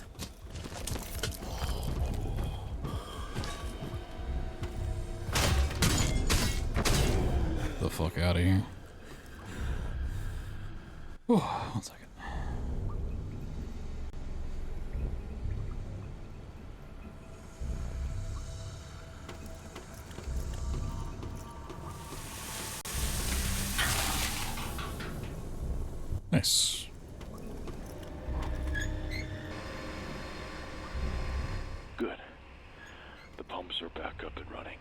The fuck out of here. Oh, 1 second. Nice.
Good. The pumps are back up and running.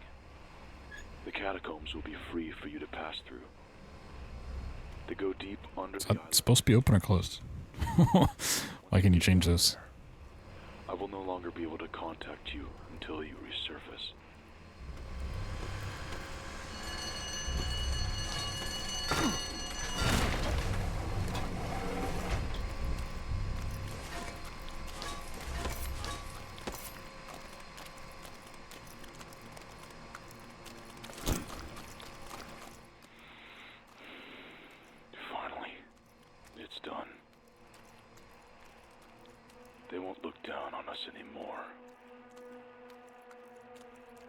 The catacombs will be free for you to pass through. They go deep under
Is
the
that
island.
supposed to be open or closed? Why can you change this?
I will no longer be able to contact you until you resurface. Finally, it's done. They won't look down on us anymore.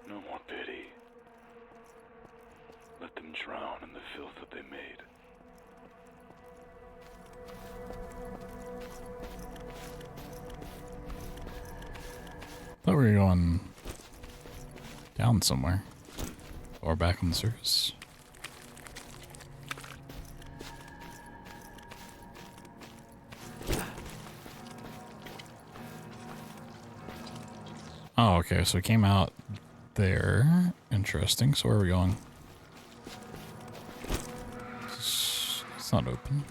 No more pity. Let them drown in the filth that they made.
Thought we were going down somewhere. Or back on the surface. Oh, okay, so it came out there. Interesting. So where are we going? It's not open.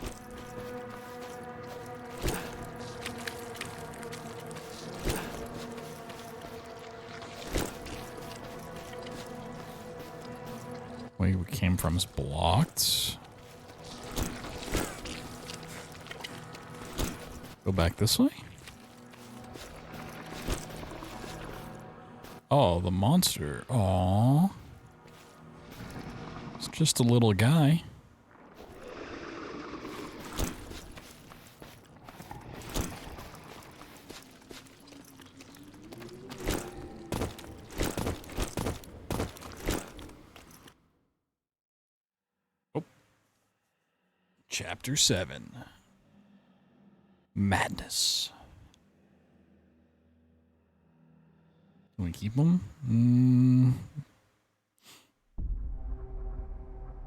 Where we came from is blocked. Go back this way? Oh, the monster. Aww. It's just a little guy. Oh. Chapter 7. Madness. Can we keep them?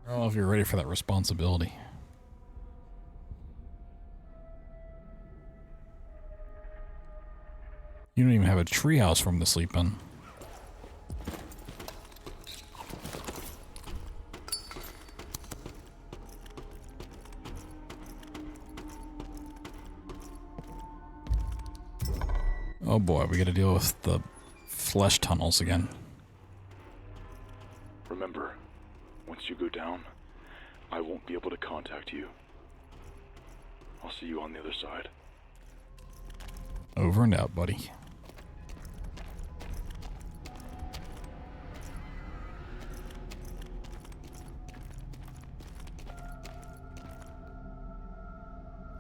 I don't know if you're ready for that responsibility. You don't even have a treehouse for him to sleep in. Oh boy, we gotta deal with the flesh tunnels again.
Remember, once you go down, I won't be able to contact you. I'll see you on the other side.
Over and out, buddy.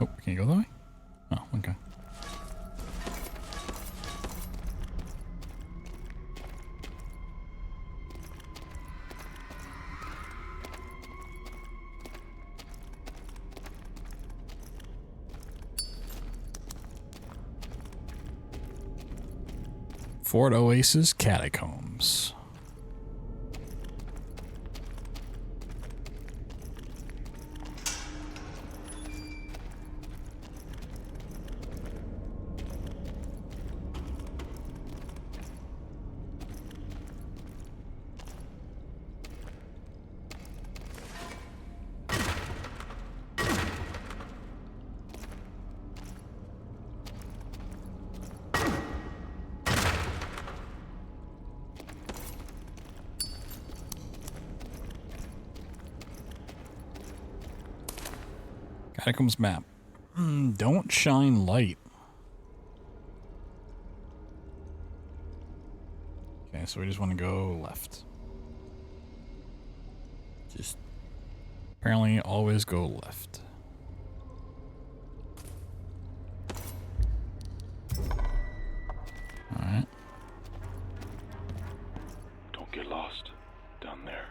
Oh, can you go that way? Oh, okay. Fort Oasis Catacombs. Catacombs map. Don't shine light. Okay, so we just want to go left. Just apparently always go left. Alright.
Don't get lost down there.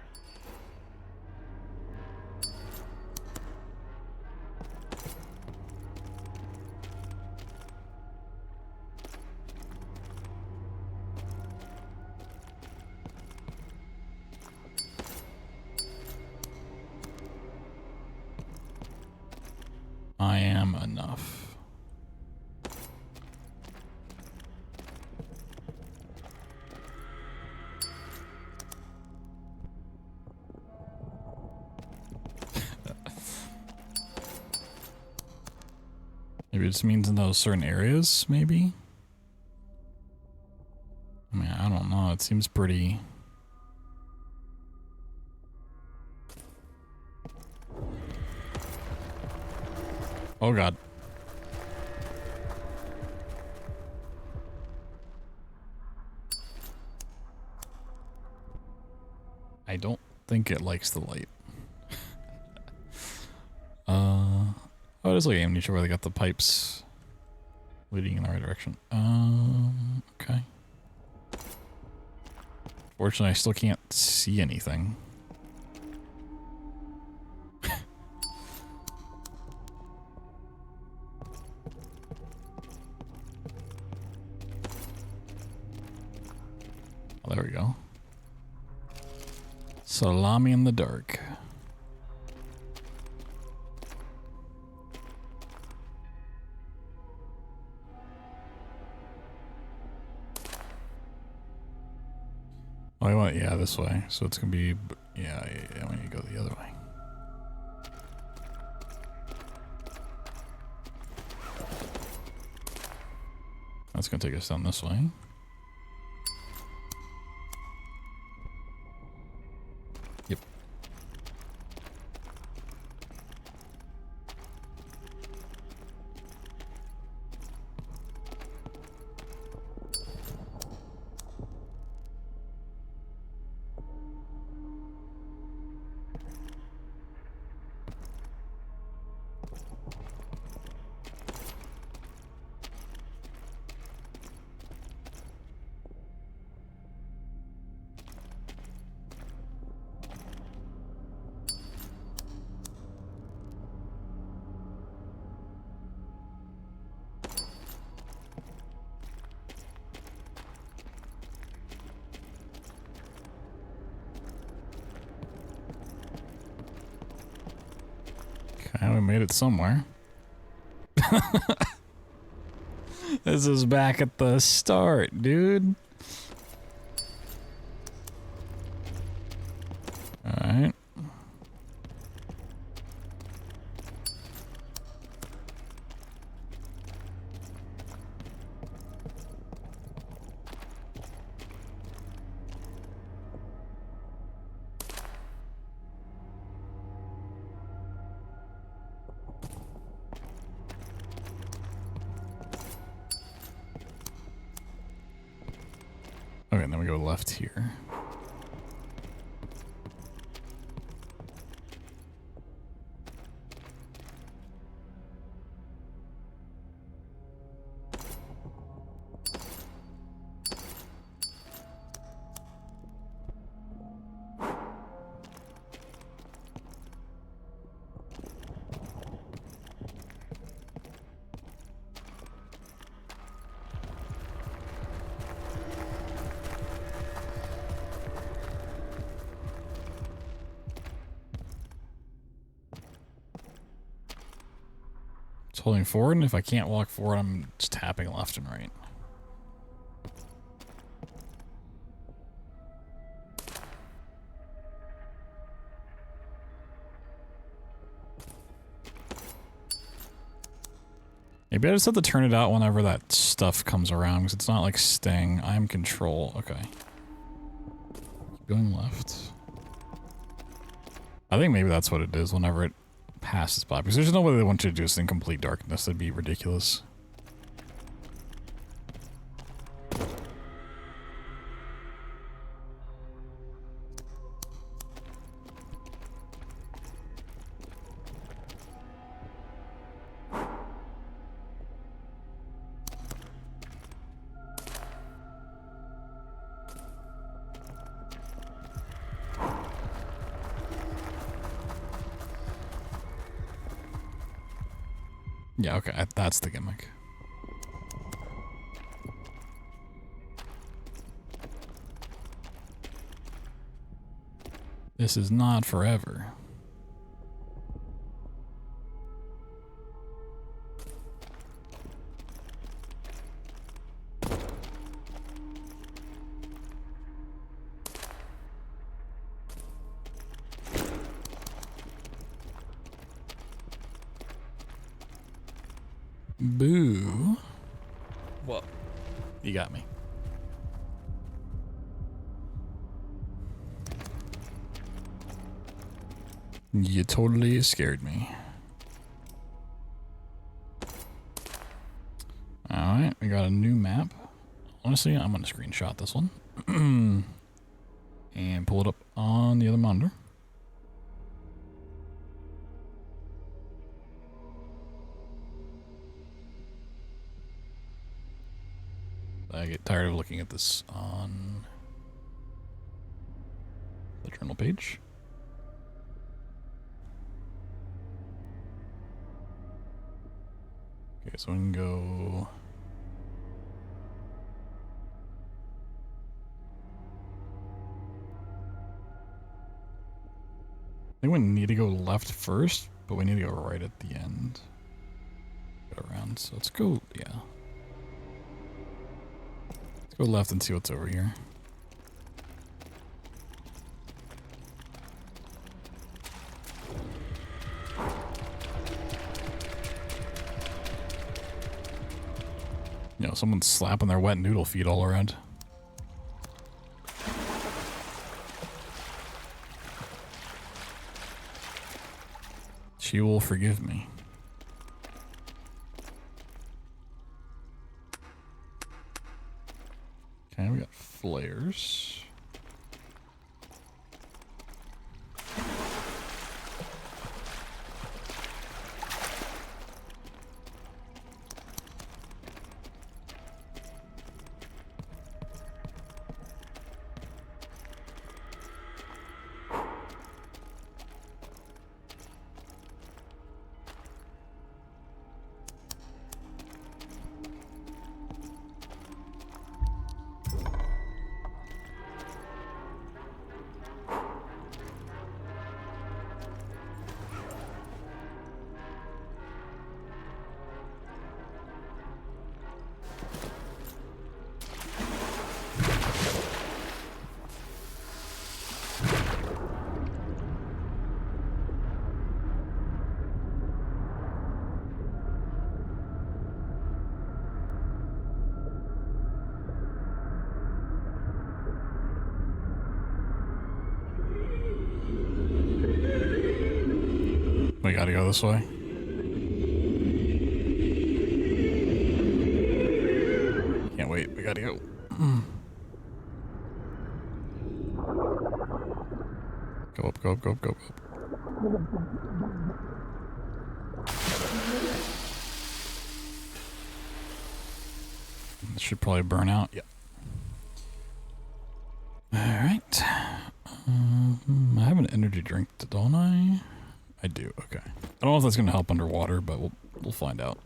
enough. Maybe it just means in those certain areas, maybe? I mean, I don't know. It seems pretty... Oh god. I don't think it likes the light. Oh, it is like amnesia where they got the pipes leading in the right direction. Okay. Fortunately, I still can't see anything. Oh, there we go. Salami in the dark. Oh, I want, yeah, this way. So it's gonna be, yeah, we need to go the other way. That's gonna take us down this way. Yep. Okay, we made it somewhere. This is back at the start, dude. Alright. Okay, and then we go left here. It's holding forward, and if I can't walk forward, I'm just tapping left and right. Maybe I just have to turn it out whenever that stuff comes around, because it's not like staying. I'm control. Okay. Going left. I think maybe that's what it is whenever it passes by, because there's no way they want you to do this in complete darkness. That'd be ridiculous. Yeah, okay, that's the gimmick. This is not forever. Boo. What? You got me. You totally scared me. Alright, we got a new map. Honestly, I'm going to screenshot this one. And pull it up on the other monitor. I get tired of looking at this on the journal page. Okay, so we can go... I think we need to go left first, but we need to go right at the end. Go around, so let's go, yeah. Let's go left and see what's over here. You know, someone's slapping their wet noodle feet all around. She will forgive me. Okay, we got flares. We gotta go this way. Can't wait, we gotta go. Go up, go up, go up, go up. This should probably burn out. Yep. Alright. I have an energy drink, don't I? I do, okay. I don't know if that's gonna help underwater, but we'll find out.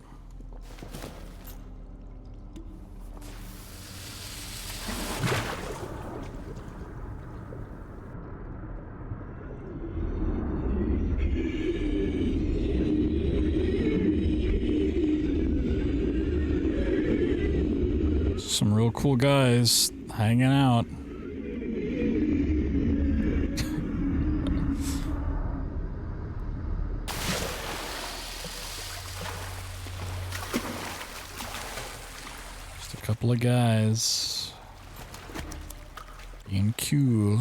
Some real cool guys hanging out. Couple of guys being cool.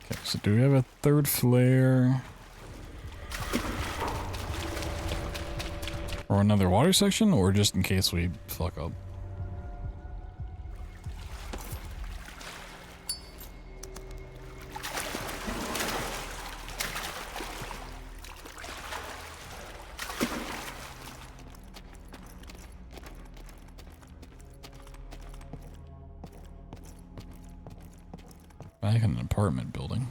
Okay, so do we have a third flare? Or another water section, or just in case we fuck up? Back in an apartment building.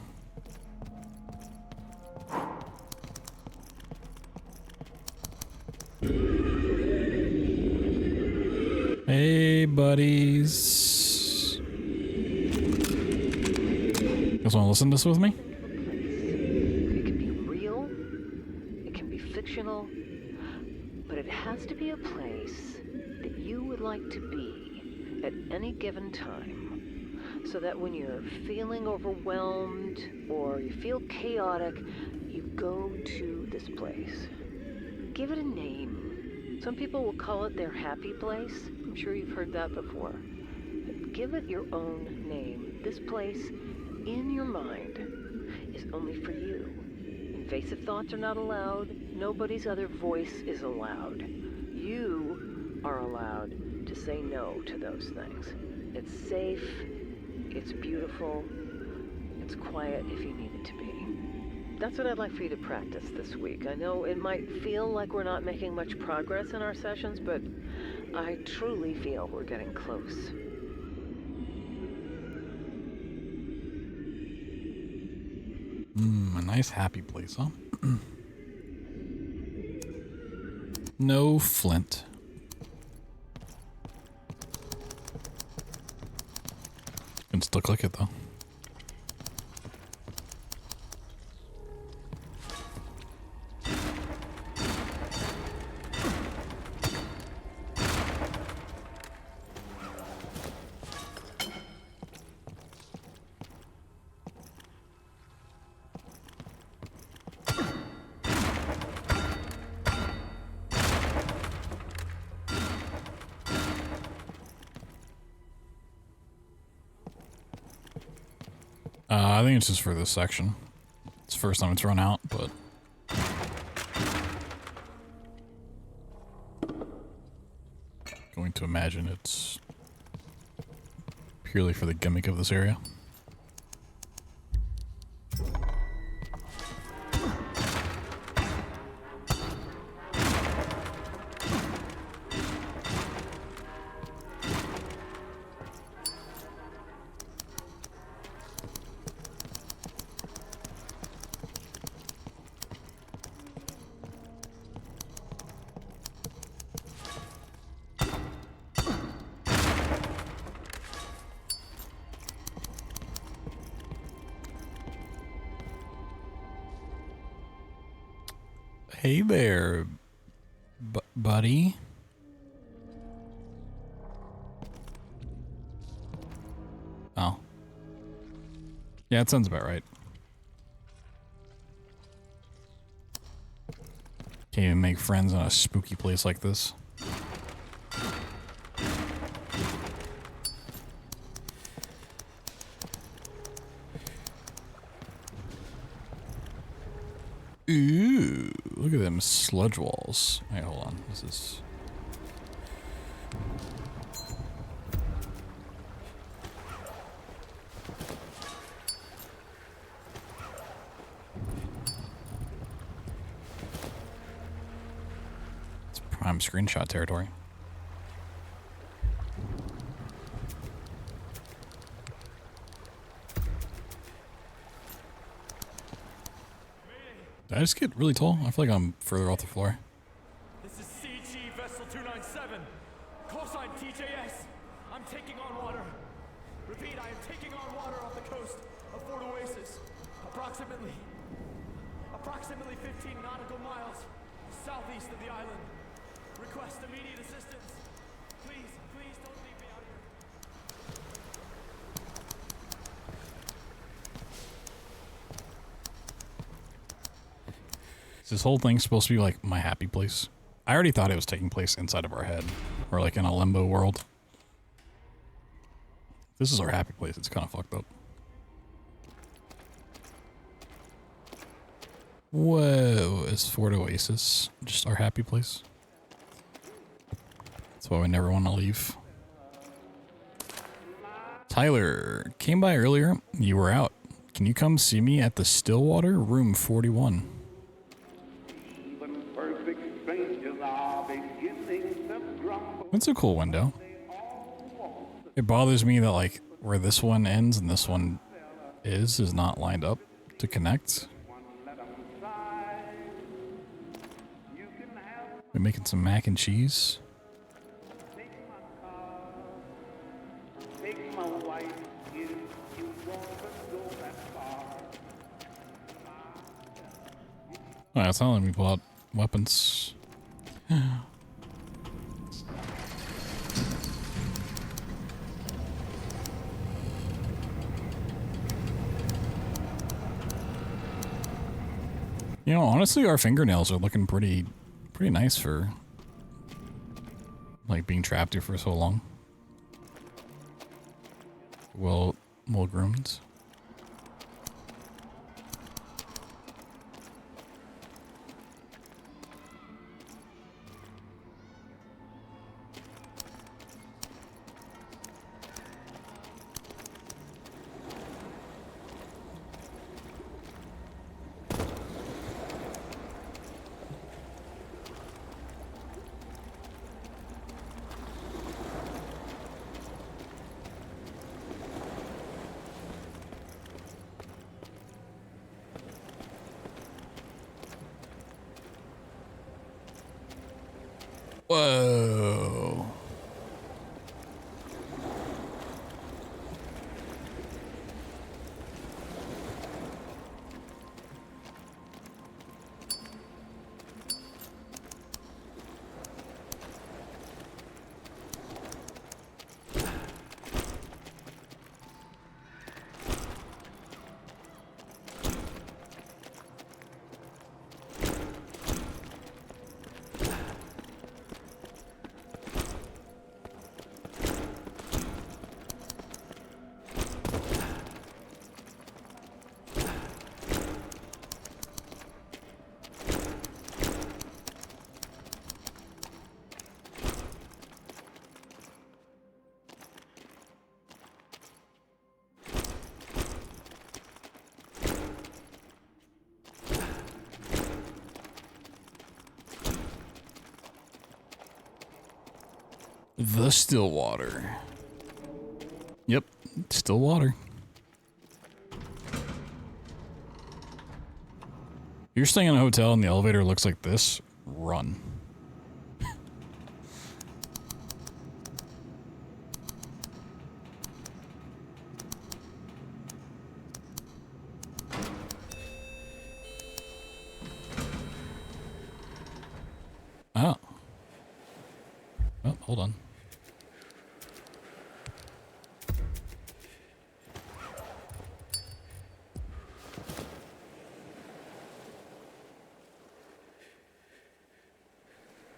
Hey, buddies. You guys want to listen to this with me?
It can be real, it can be fictional, but it has to be a place that you would like to be at any given time. so that when you're feeling overwhelmed or you feel chaotic, you go to this place. Give it a name. Some people will call it their happy place. I'm sure you've heard that before. But give it your own name. This place, in your mind, is only for you. Invasive thoughts are not allowed. Nobody's other voice is allowed. You are allowed to say no to those things. It's safe, it's beautiful, it's quiet if you need it to be. That's what I'd like for you to practice this week. I know it might feel like we're not making much progress in our sessions, but I truly feel we're getting close.
A nice happy place, huh? No flint. Can still click it though. I think it's just for this section. It's the first time it's run out, but... going to imagine it's purely for the gimmick of this area. Hey there, buddy. Oh. Yeah, it sounds about right. Can't even make friends in a spooky place like this. Ooh, look at them sludge walls. Hey, hold on. This is... it's prime screenshot territory. Did I just get really tall? I feel like I'm further off the floor.
This is CG Vessel 297. Callsign TJS. I'm taking on water. Repeat, I am taking on water off the coast of Fort Oasis. Approximately 15 nautical miles southeast of the island. Request immediate assistance. Please don't leave me out here.
Is this whole thing supposed to be like my happy place? I already thought it was taking place inside of our head. Or like in a limbo world. This is our happy place. It's kind of fucked up. Whoa, is Fort Oasis just our happy place? That's why we never want to leave. Tyler, came by earlier. You were out. Can you come see me at the Stillwater, room 41? That's a cool window. It bothers me that like where this one ends and this one is not lined up to connect. We're making some mac and cheese. Oh, it's not letting me pull out weapons. You know, honestly, our fingernails are looking pretty nice for, like, being trapped here for so long. Well groomed. Whoa. The still water. Yep, still water. You're staying in a hotel and the elevator looks like this, run. Oh. Oh, hold on.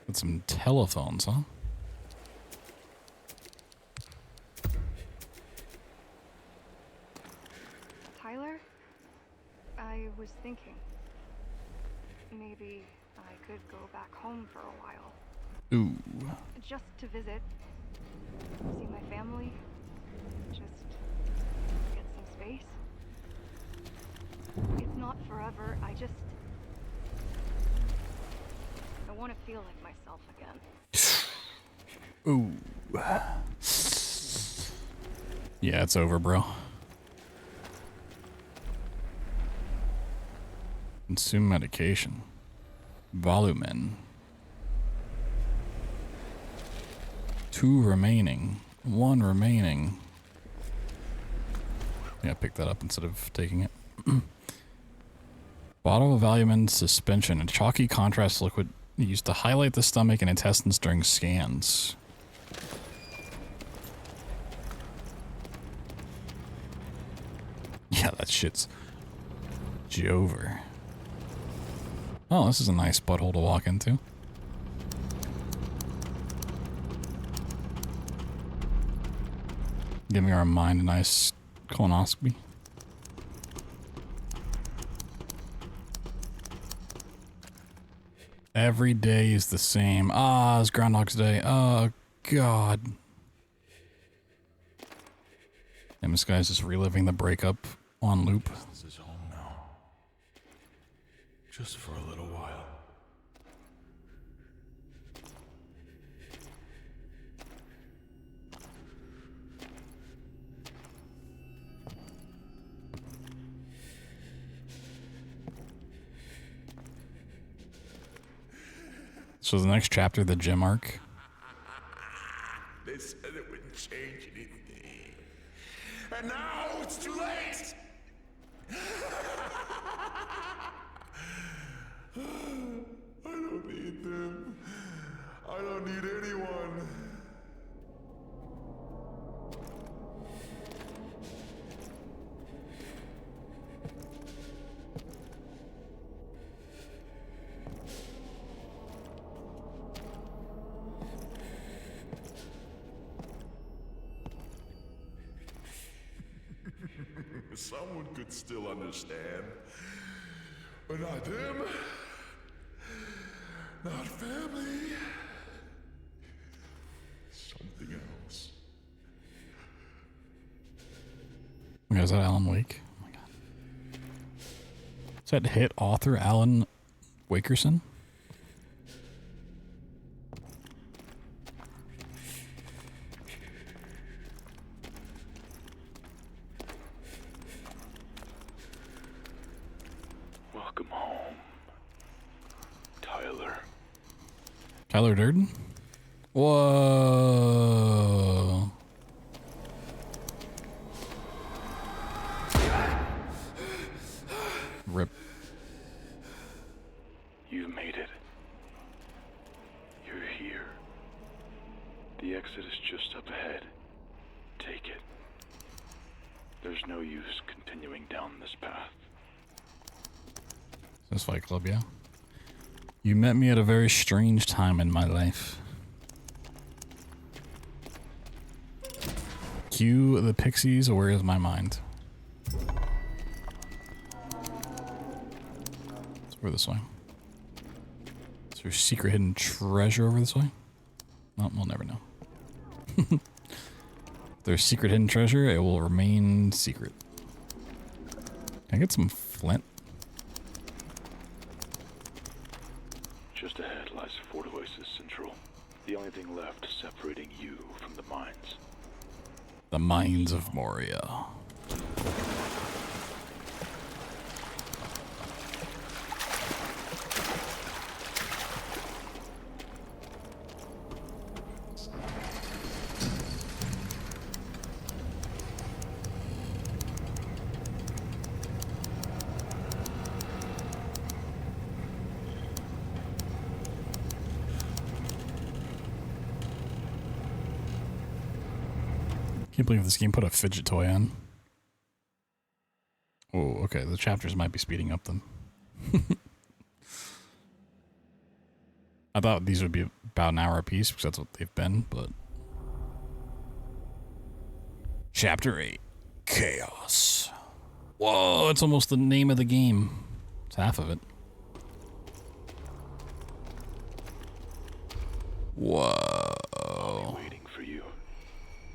Got some telephones, huh?
Tyler? I was thinking maybe I could go back home for a while.
Ooh.
Just to visit, see my family, just get some space. It's not forever, I want to feel like myself again.
Ooh. Yeah, it's over, bro. Consume medication. Volumen. 2 remaining. 1 remaining. Yeah, pick that up instead of taking it. Bottle of Volumen suspension, a chalky contrast liquid used to highlight the stomach and intestines during scans. Yeah, that shit's Jover. Oh, this is a nice butthole to walk into. Giving our mind a nice colonoscopy. Every day is the same. Ah, it's Groundhog's Day. Oh, God. And this guy's just reliving the breakup on loop.
This is home now. Just for a little while.
So the next chapter, the gym arc.
They said it wouldn't change anything. And now it's too late! I don't need them. I don't need anyone. someone could still understand. But not them. Not family. Something else.
Okay, is that Alan Wake? Oh my god. Is that hit author Alan Wakerson?
Welcome home, Tyler.
Tyler Durden? Whoa. Rip.
You've made it. You're here. The exit is just up ahead. Take it. There's no use continuing down this path.
This Fight Club, yeah. You met me at a very strange time in my life. Cue the Pixies, Where Is My Mind? It's over this way. Is there a secret hidden treasure over this way? Well, we'll never know. If there's secret hidden treasure, it will remain secret. Can I get some flint?
Just ahead lies Fort Oasis Central. The only thing left separating you from the mines.
The Mines of Moria. Can't believe this game put a fidget toy on. Oh, okay. The chapters might be speeding up then. I thought these would be about an hour apiece because that's what they've been, but... Chapter 8. Chaos. Whoa, it's almost the name of the game. It's half of it. Whoa.
I'll be waiting for you.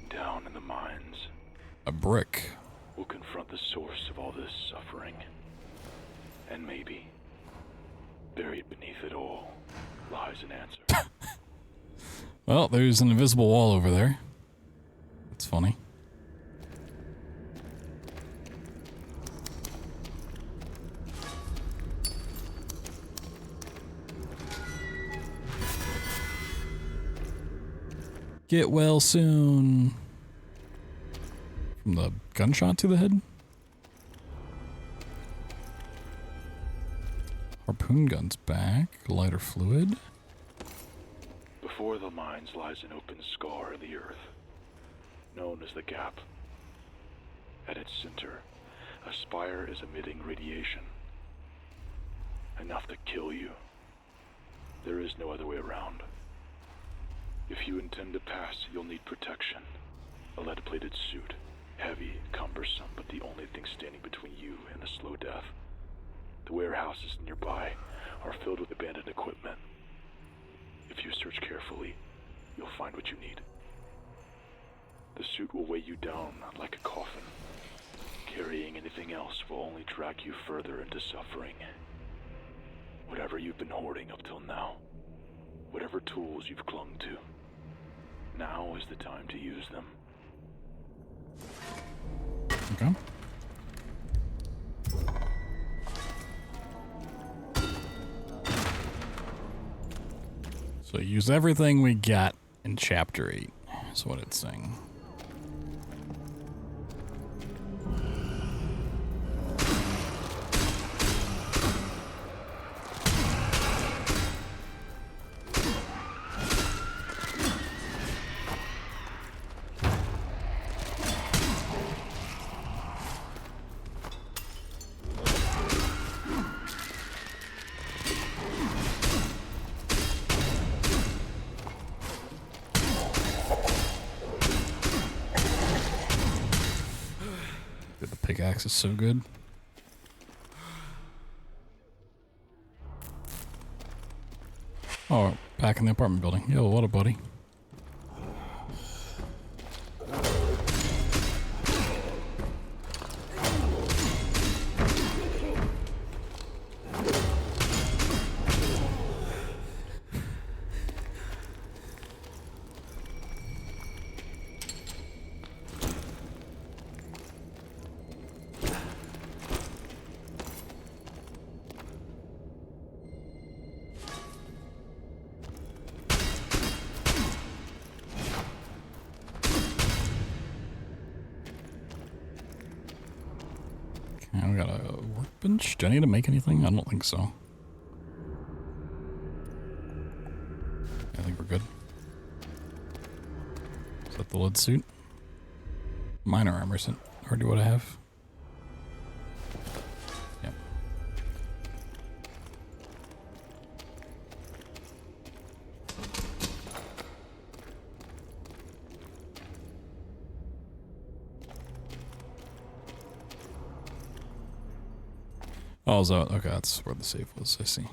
Down in the mines.
A brick.
We'll confront the source of all this suffering. And maybe, buried beneath it all, lies an answer.
Well, there's an invisible wall over there. That's funny. Get well soon. From the gunshot to the head? Harpoon gun's back. Lighter fluid.
Before the mines lies an open scar in the earth, known as the Gap. At its center, a spire is emitting radiation. Enough to kill you. There is no other way around. If you intend to pass, you'll need protection. A lead-plated suit. Heavy, cumbersome, but the only thing standing between you and a slow death. The warehouses nearby are filled with abandoned equipment. If you search carefully, you'll find what you need. The suit will weigh you down like a coffin. Carrying anything else will only drag you further into suffering. Whatever you've been hoarding up till now, whatever tools you've clung to, now is the time to use them.
Okay. So use everything we got in Chapter 8, is what it's saying. pickaxe is so good. Oh, back in the apartment building. Yo, what up, buddy? Okay, we got a workbench. Do I need to make anything? I don't think so. I think we're good. Is that the lead suit? Minor armor set. Already what I have. Yep. Oh, is that, okay, that's where the safe was, I see.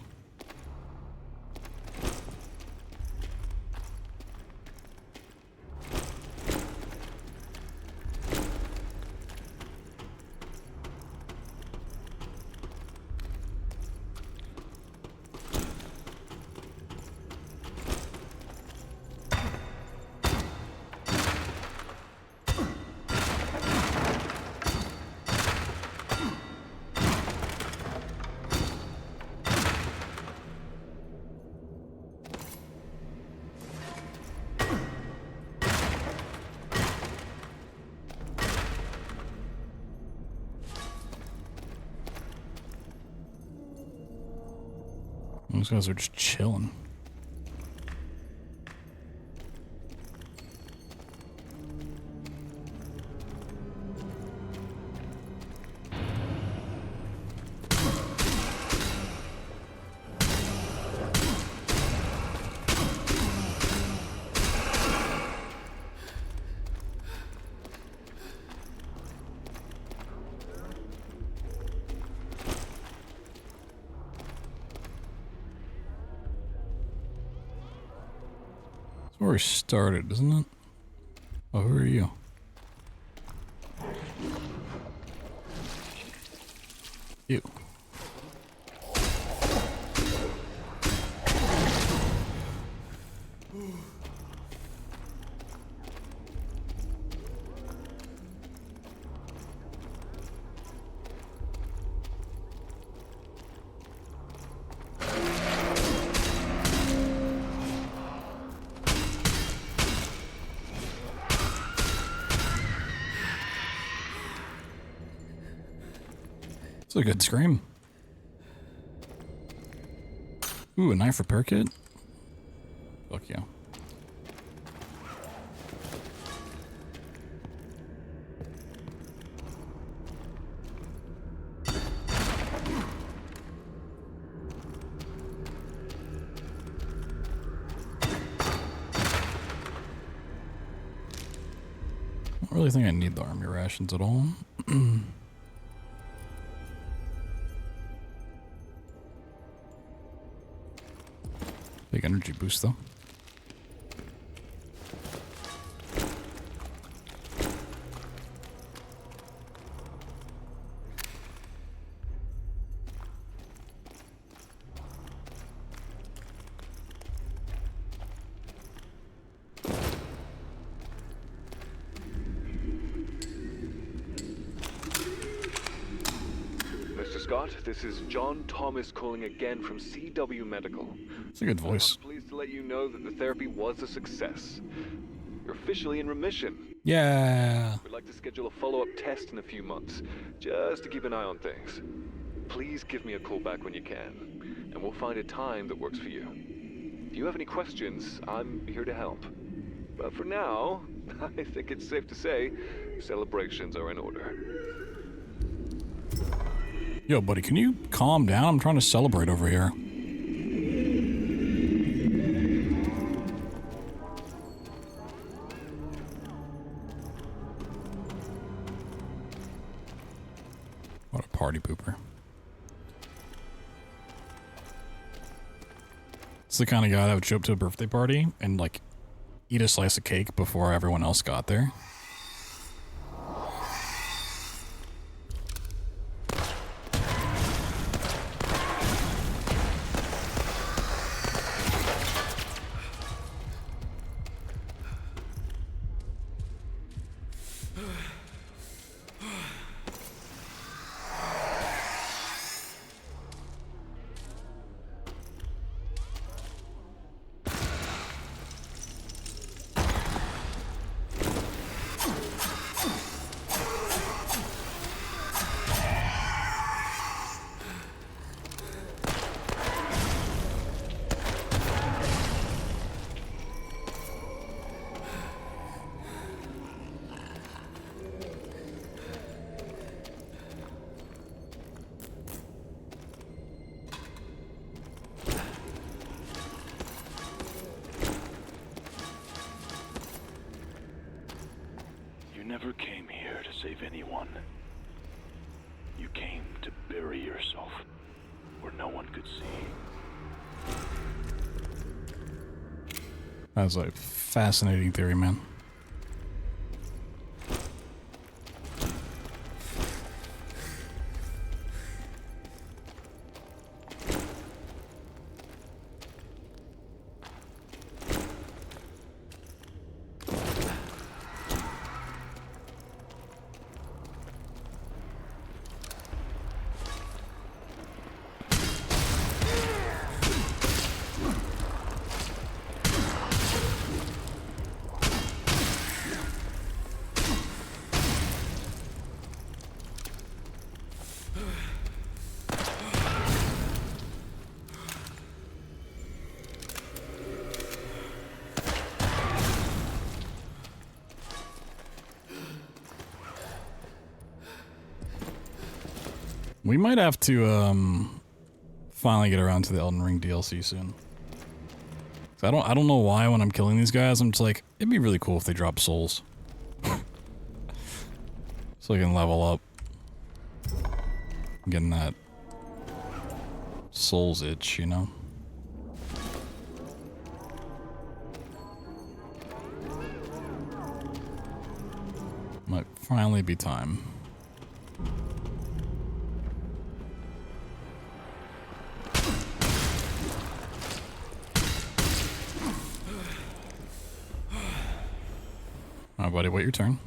Those guys are just chilling. Where we started, isn't it? Oh, who are you? You. It's a good scream. Ooh, a knife repair kit? Fuck yeah. I don't really think I need the army rations at all. Big energy boost though.
Mr. Scott, this is John Thomas calling again from CW Medical.
It's a good voice.
I'm pleased to let you know that the therapy was a success. You're officially in remission.
Yeah.
We'd like to schedule a follow-up test in a few months, just to keep an eye on things. Please give me a call back when you can, and we'll find a time that works for you. If you have any questions, I'm here to help. But for now, I think it's safe to say celebrations are in order.
Yo, buddy, can you calm down? I'm trying to celebrate over here. party pooper. It's the kind of guy that would show up to a birthday party and, like, eat a slice of cake before everyone else got there.
You never came here to save anyone. You came to bury yourself where no one could see.
That's a fascinating theory, man. We might have to finally get around to the Elden Ring DLC soon. I don't know why when I'm killing these guys I'm just like, it'd be really cool if they drop souls. So I can level up. I'm getting that souls itch, you know? Might finally be time. Alright, buddy, wait your turn.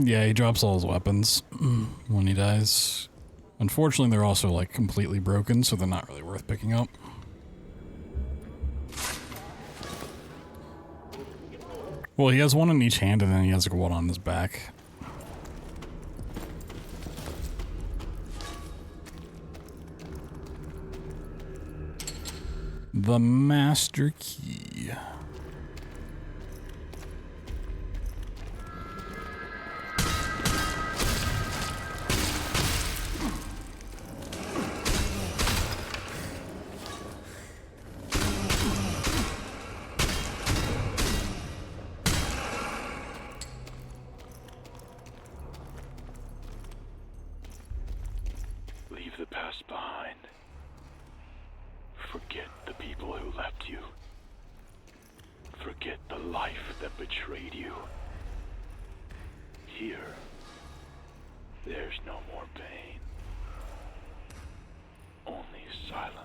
Yeah, he drops all his weapons when he dies. Unfortunately, they're also, like, completely broken, so they're not really worth picking up. Well, he has one in each hand, and then he has, like, one on his back. The Master Key.
Leave the past behind. Forget the people who left you. Forget the life that betrayed you. Here, there's no more pain. Only silence.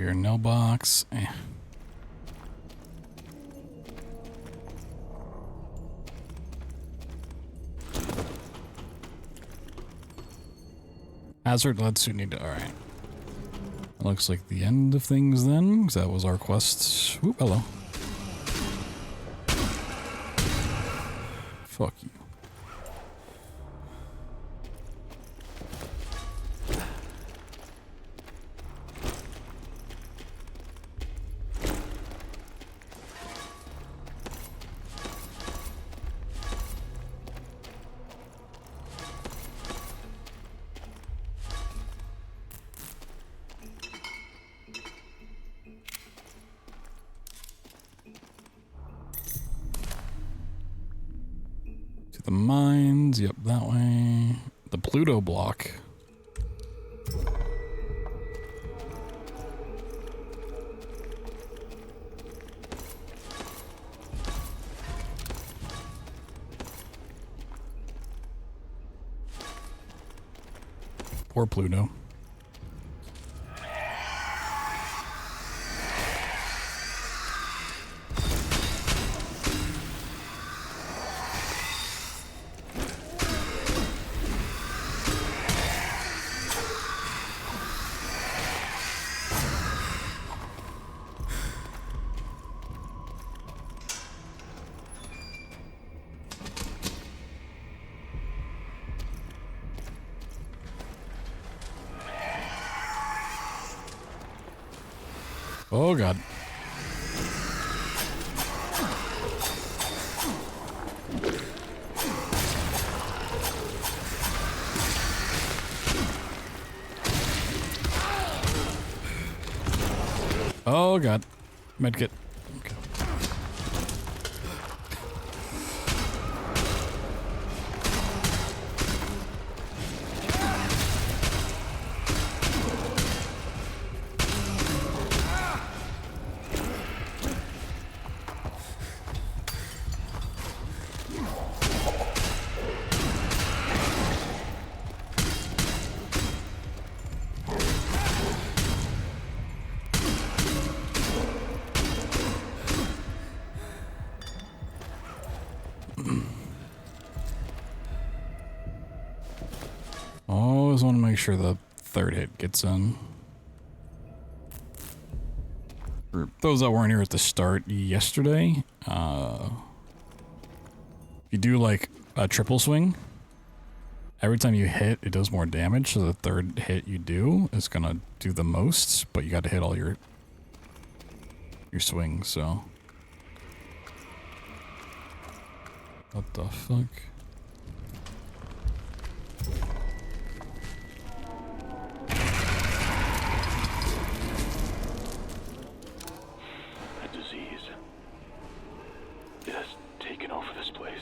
here? No box. Hazard lead suit need to. Alright. Looks like the end of things then, because that was our quest. Oop, hello. Fuck you. To the mines, yep, that way. The Pluto block. Poor Pluto. Oh god. Oh god. Medkit. Okay. Always want to make sure the third hit gets in. For those that weren't here at the start yesterday, you do like a triple swing. Every time you hit, it does more damage, so the third hit you do is gonna do the most, but you gotta hit all your swings, so. What the fuck?
A disease. It has taken over this place.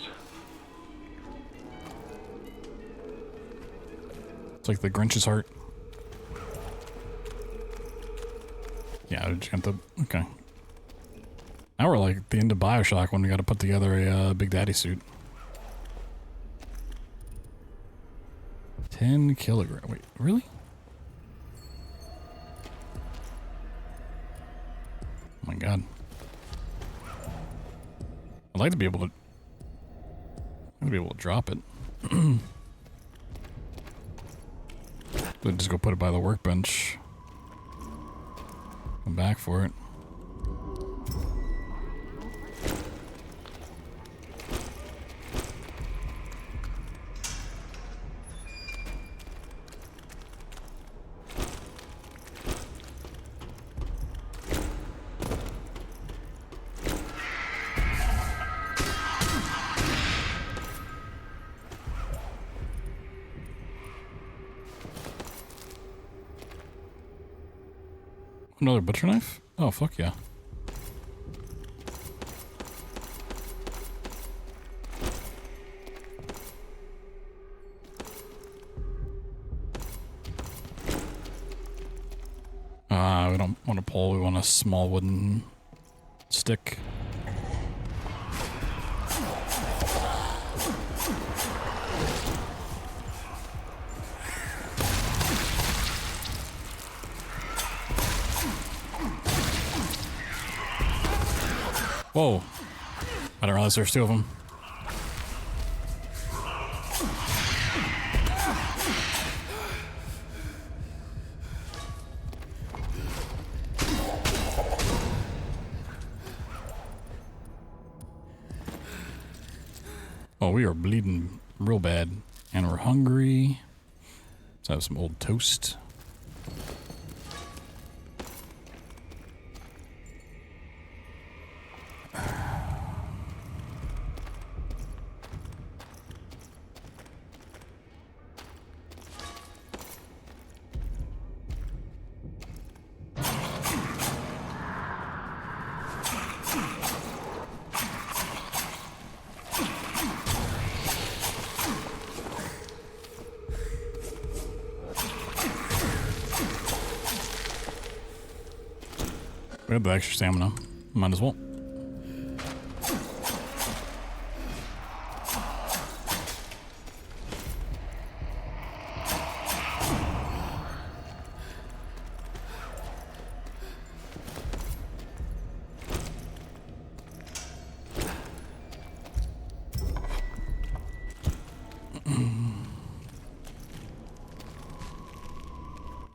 It's like the Grinch's heart. Yeah, I just got the... Okay. Now we're like at the end of Bioshock when we gotta put together a Big Daddy suit. 10 kilograms. Wait, really? Oh my god. I'd like to be able to... drop it. But just go put it by the workbench. Come back for it. Another butcher knife? Oh, fuck yeah. We don't want a pole, we want a small wooden stick. Whoa. I didn't realize there's two of them. Oh, we are bleeding real bad. And we're hungry. Let's have some old toast. We have the extra stamina. Might as well.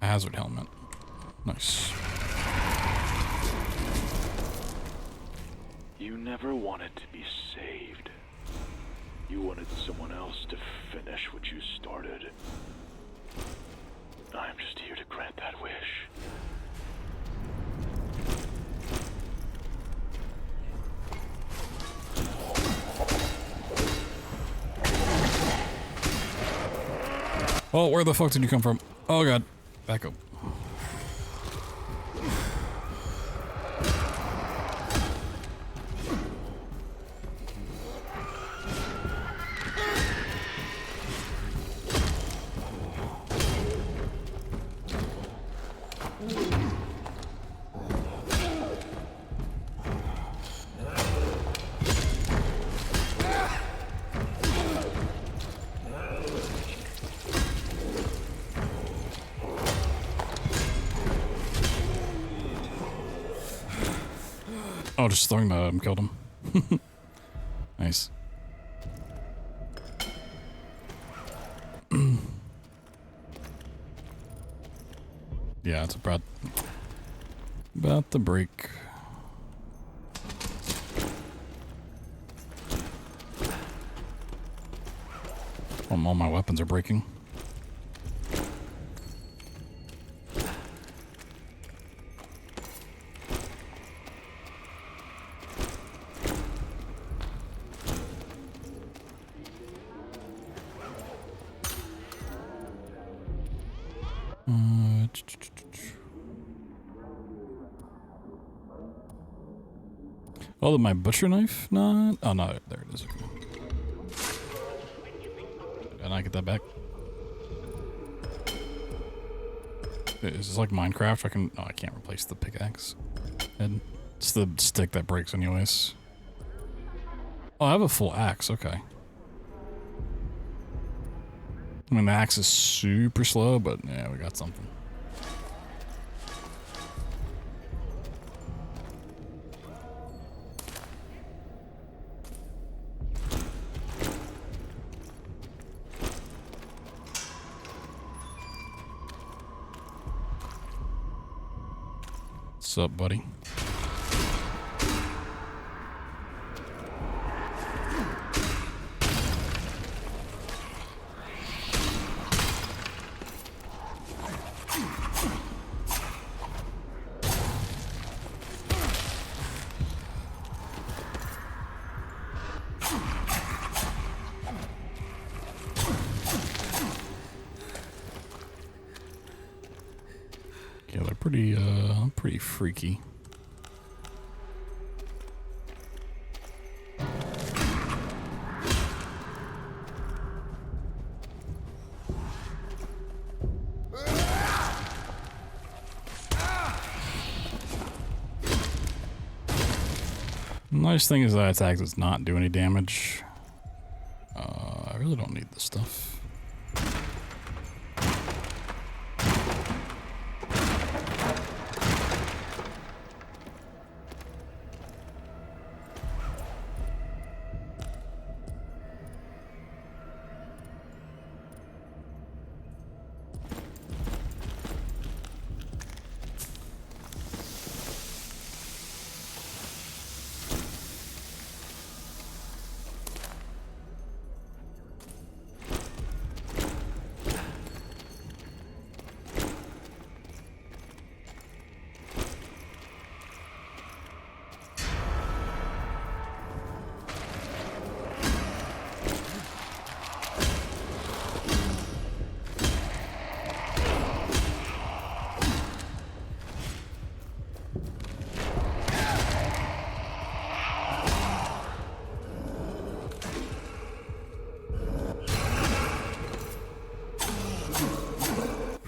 A hazard helmet. Nice.
You never wanted to be saved. You wanted someone else to finish what you started. I'm just here to grant that wish.
Oh, where the fuck did you come from? Oh god. Back up. Oh, just throwing that at him killed him. Nice. Yeah, it's about the break. All my weapons are breaking. Oh, my butcher knife? Not. Oh, no. There it is. Can I get that back? Is this like Minecraft? I can. Oh, I can't replace the pickaxe. And it's the stick that breaks, anyways. Oh, I have a full axe. Okay. I mean, the axe is super slow, but yeah, we got something. What's up, buddy? Yeah, they're pretty freaky. Nice thing is that attack does not do any damage. I really don't need this stuff.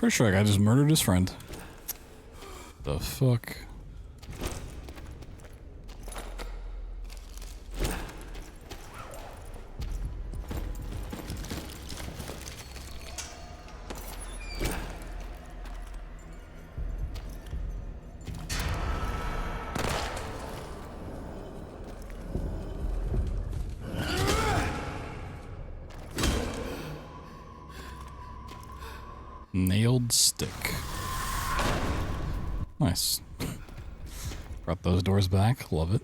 Pretty sure that guy just murdered his friend. The fuck? Nailed stick. Nice. Brought those doors back. Love it.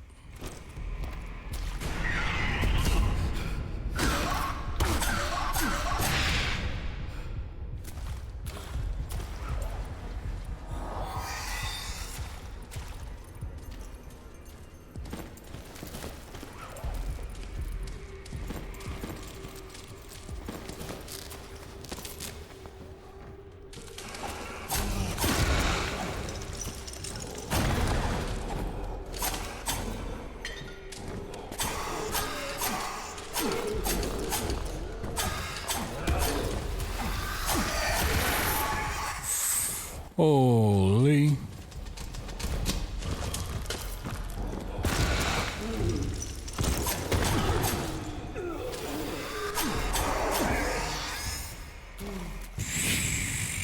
Holy.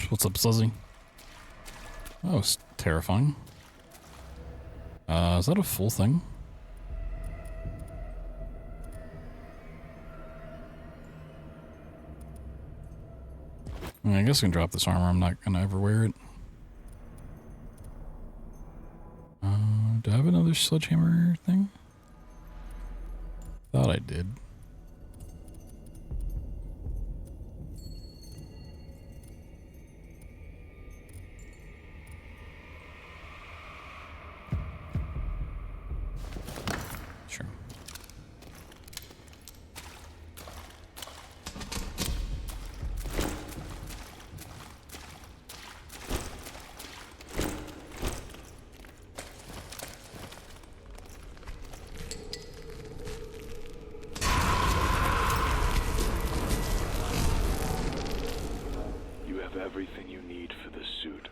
What's up, Sluzzy? Oh, it's terrifying. Is that a full thing? I guess I can drop this armor. I'm not gonna ever wear it. Do I have another sledgehammer thing? Thought I did. Sure.
Everything you need for this suit.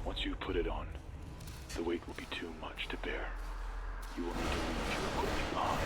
Once you put it on, the weight will be too much to bear. You will need to leave your equipment behind.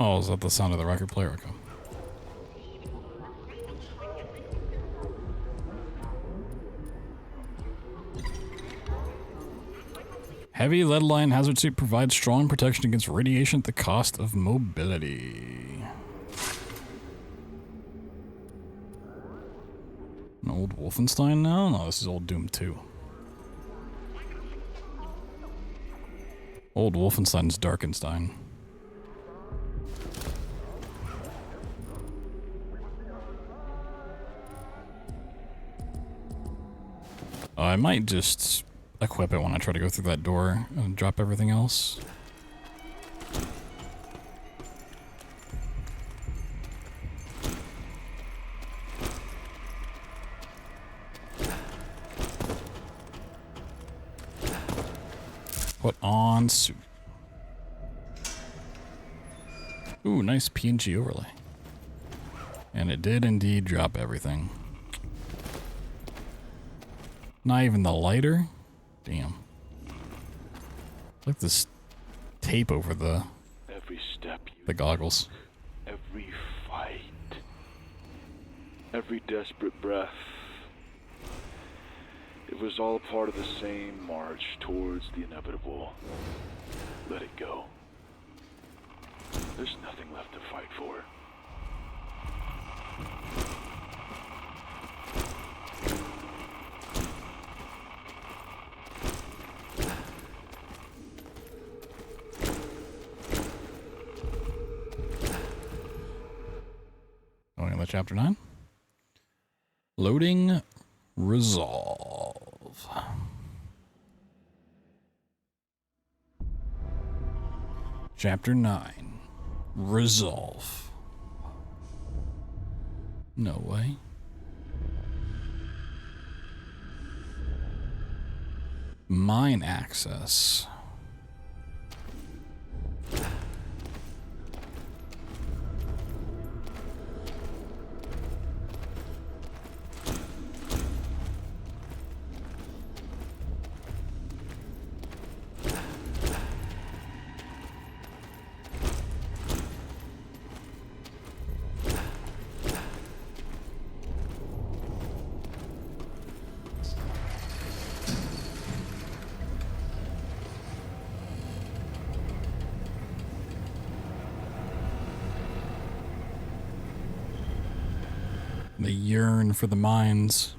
Oh, is that the sound of the record player? Okay. Heavy lead-lined hazard suit provides strong protection against radiation at the cost of mobility. An old Wolfenstein now? No, this is old Doom 2. Old Wolfenstein's Darkenstein. I might just equip it when I try to go through that door and drop everything else. Put on suit. Ooh, nice PNG overlay. And it did indeed drop everything. Not even the lighter? Damn. Like this tape over the
Every step
the goggles.
Every fight. Every desperate breath. It was all part of the same march towards the inevitable. Let it go. There's nothing left to fight for.
Going into chapter 9. Loading Resolve. Chapter 9. Resolve. No way. Mine access. They yearn for the mines.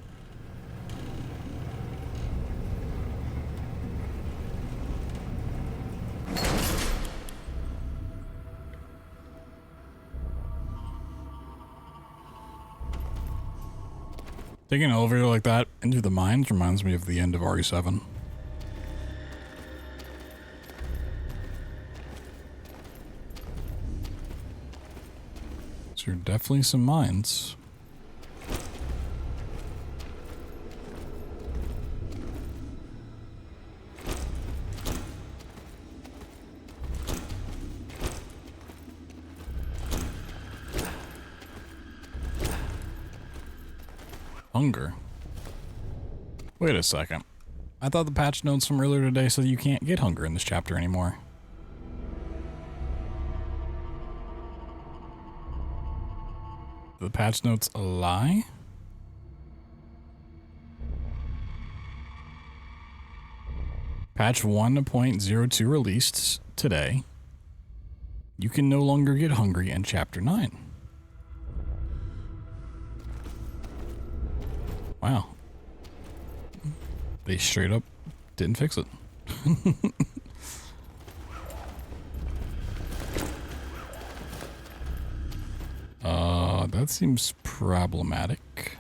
Taking an elevator like that into the mines reminds me of the end of RE7. So definitely some mines. Hunger. Wait a second. I thought the patch notes from earlier today said you can't get hunger in this chapter anymore. The patch notes a lie? Patch 1.02 released today. You can no longer get hungry in chapter 9. Wow. They straight up didn't fix it. That seems problematic.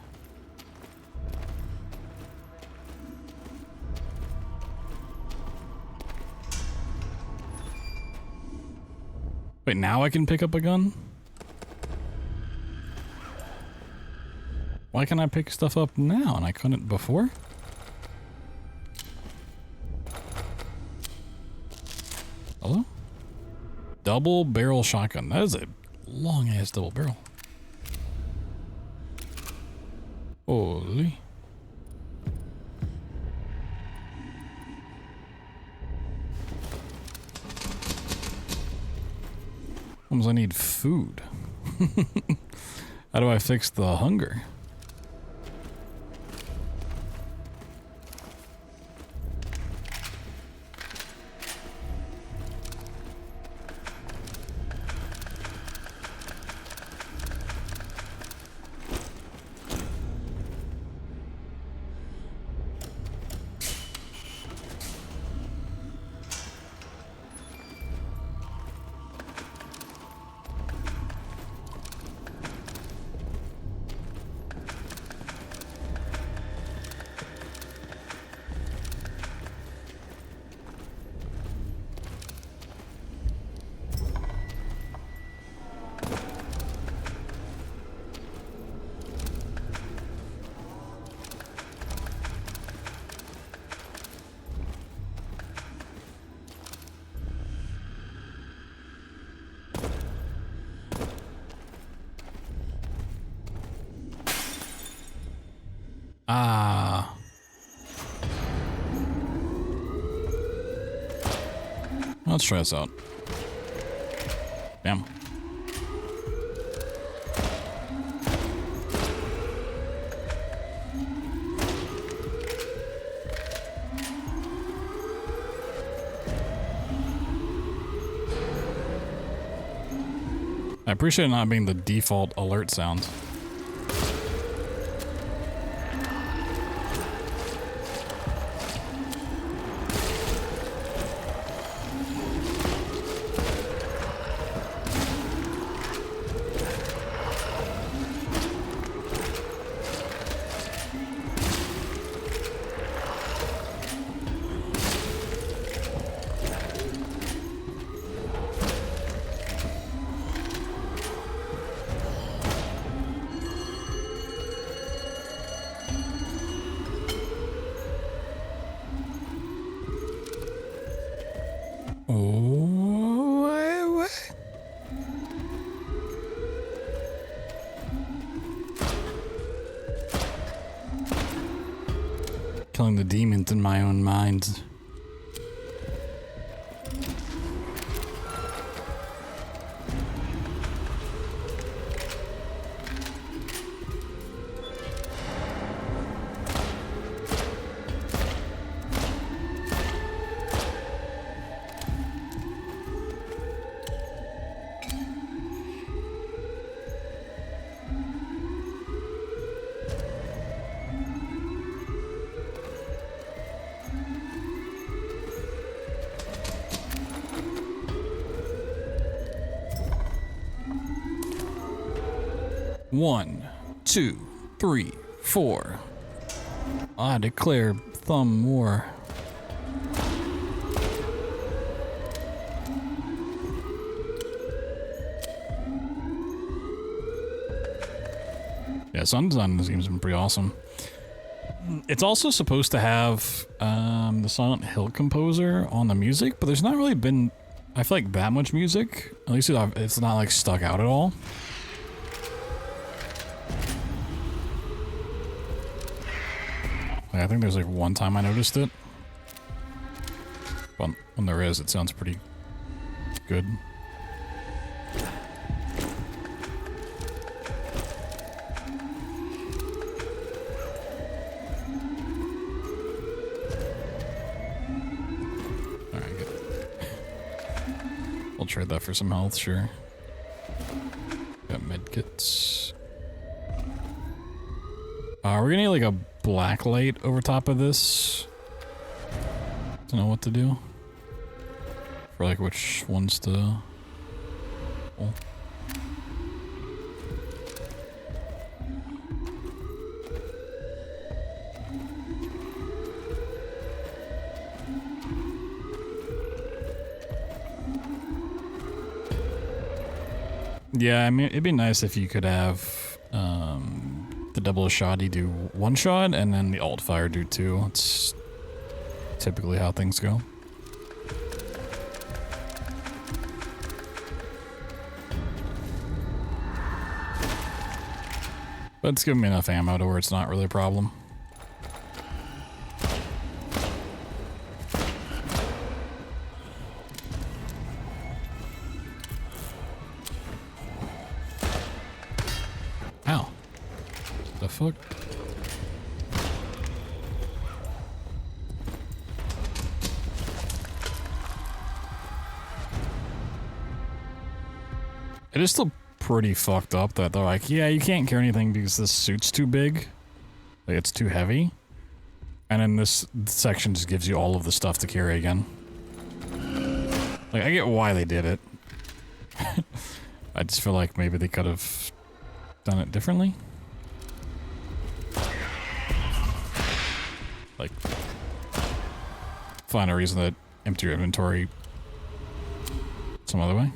Wait, now I can pick up a gun? Why can I pick stuff up now and I couldn't before? Hello? Double barrel shotgun. That is a long ass double barrel. Holy. I need food. How do I fix the hunger? Ah. Let's try this out. Damn. I appreciate it not being the default alert sound. killing the demons in my own mind. One, 2, 3, 4. I declare thumb war. Yeah, sound design in this game's been pretty awesome. It's also supposed to have the Silent Hill composer on the music, but there's not really been, I feel like, that much music. At least it's not like stuck out at all. I think there's like one time I noticed it. But when there is, it sounds pretty good. Alright, good. I'll trade that for some health, sure. Got medkits. We're gonna need like a black light over top of this. Don't know what to do. For like which ones to pull. Yeah, I mean, it'd be nice if you could have the double shotty do one shot and then the alt fire do two. It's typically how things go. But it's giving me enough ammo to where it's not really a problem. Ow. The fuck? It is still pretty fucked up that they're like, yeah, you can't carry anything because this suit's too big. Like, it's too heavy. And then this section just gives you all of the stuff to carry again. Like, I get why they did it. I just feel like maybe they could have done it differently. Like, find a reason to empty your inventory some other way.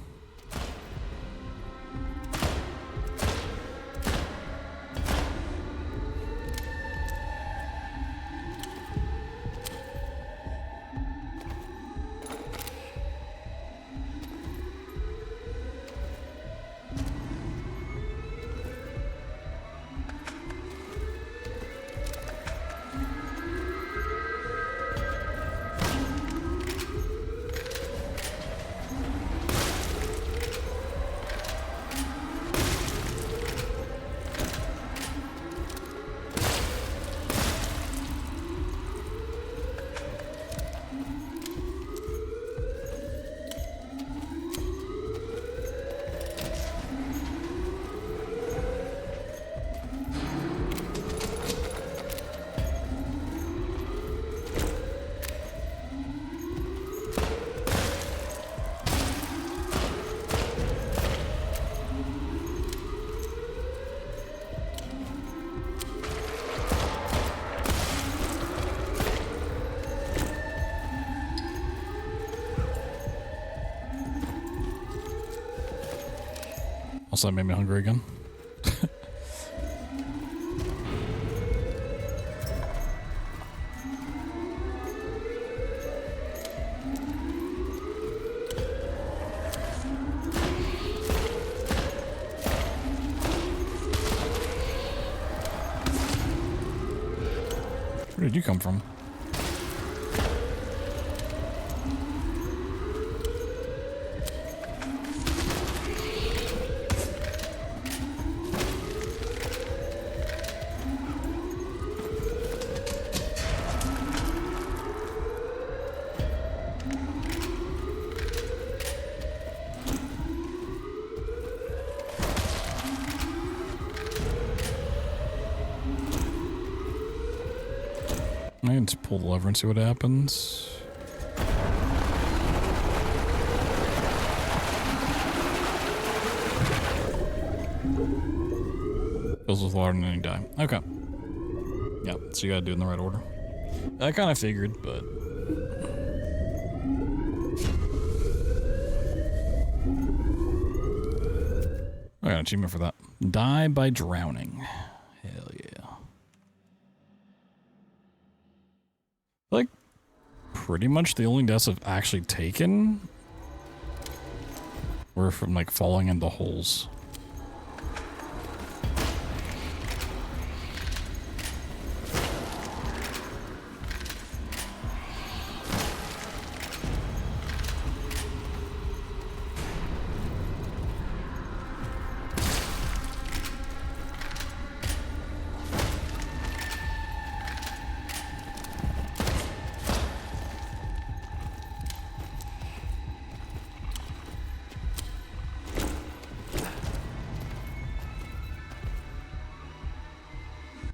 Also, that made me hungry again. Where did you come from? I can just pull the lever and see what happens. Fills with water and then you die. Okay. Yeah, so you gotta do it in the right order. I kind of figured, but... I got an achievement for that. Die by drowning. Hell yeah. Like, pretty much the only deaths I've actually taken were from, like, falling into holes.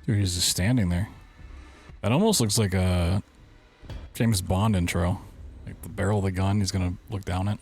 Dude, he's just standing there. That almost looks like a James Bond intro. Like the barrel of the gun, he's gonna look down it.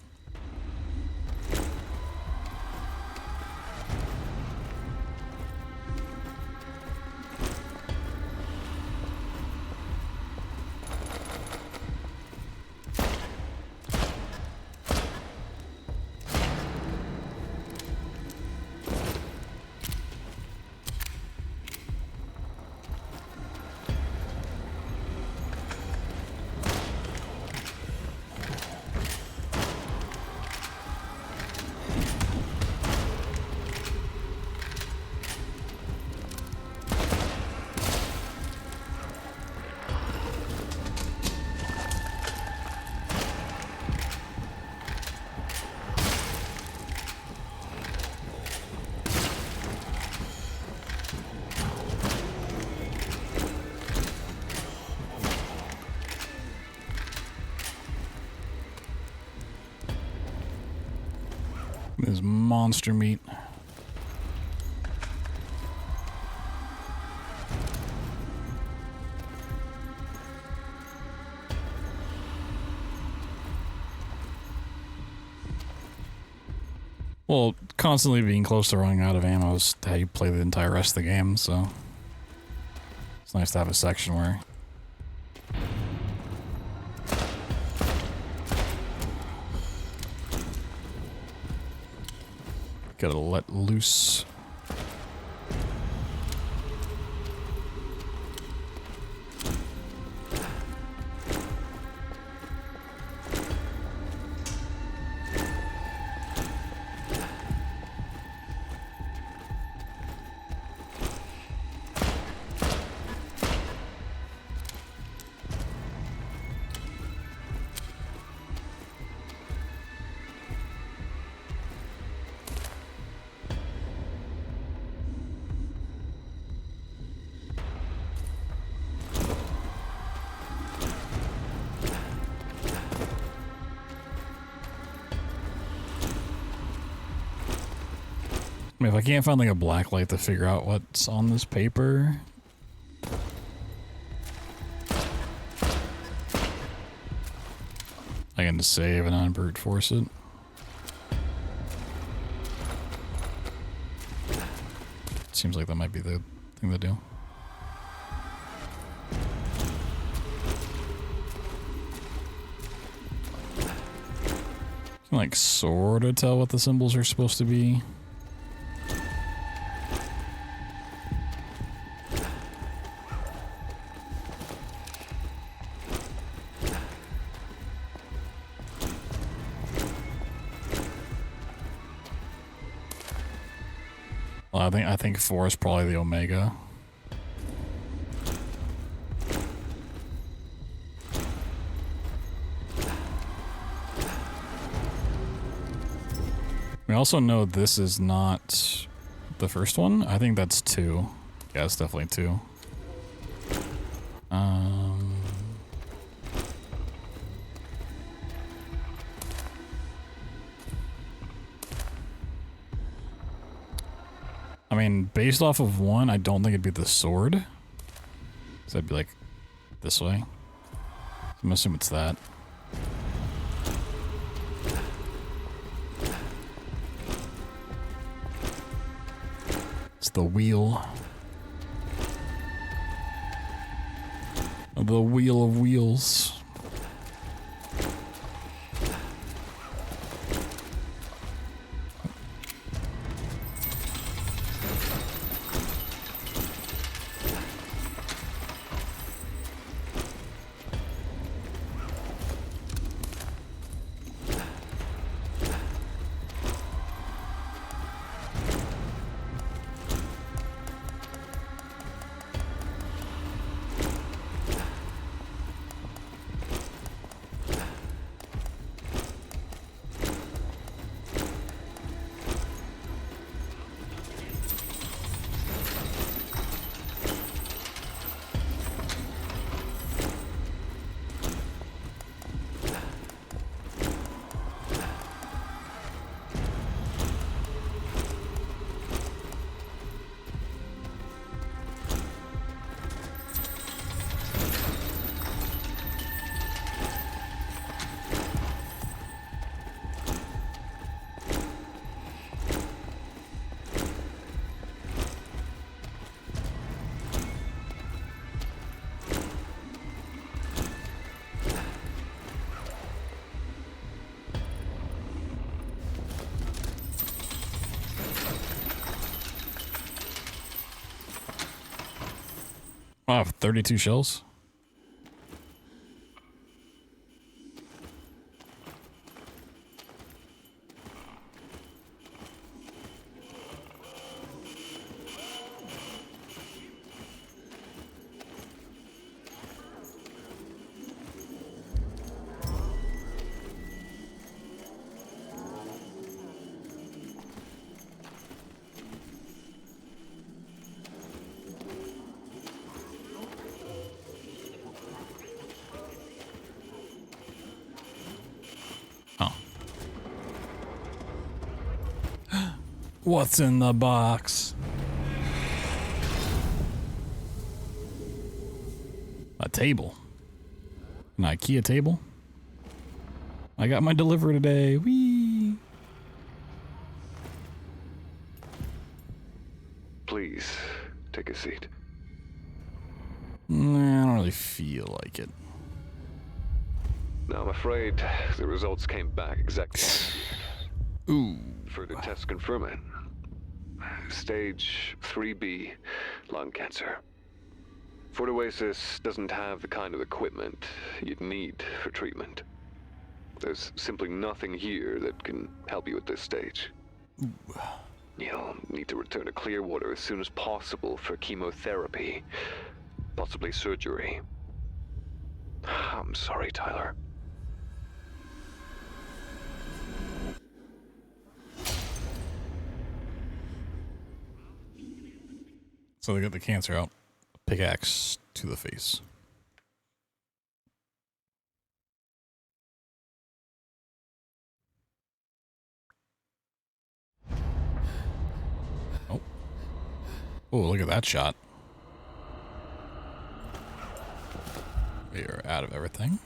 This monster meat. Well, constantly being close to running out of ammo is how you play the entire rest of the game, so it's nice to have a section where gotta let loose. I mean, if I can't find like a black light to figure out what's on this paper, I can just save and not brute force it. Seems like that might be the thing to do. I can like sort of tell what the symbols are supposed to be. Well, I think 4 is probably the Omega. We also know this is not the first one. I think that's 2. Yeah, it's definitely 2. I mean, based off of 1, I don't think it'd be the sword. So that'd be like This way. I'm assuming it's that. It's the wheel. The wheel of wheels. Wow, 32 shells? What's in the box? A table. An IKEA table. I got my delivery today. Whee!
Please, take a seat.
Nah, I don't really feel like it.
Now, I'm afraid the results came back exactly.
Ooh.
Further tests confirm it. Stage 3B, lung cancer. Fort Oasis doesn't have the kind of equipment you'd need for treatment. There's simply nothing here that can help you at this stage.
Ooh.
You'll need to return to Clearwater as soon as possible for chemotherapy, possibly surgery. I'm sorry, Tyler.
So they got the cancer out. Pickaxe to the face. Oh. Oh, look at that shot. We are out of everything.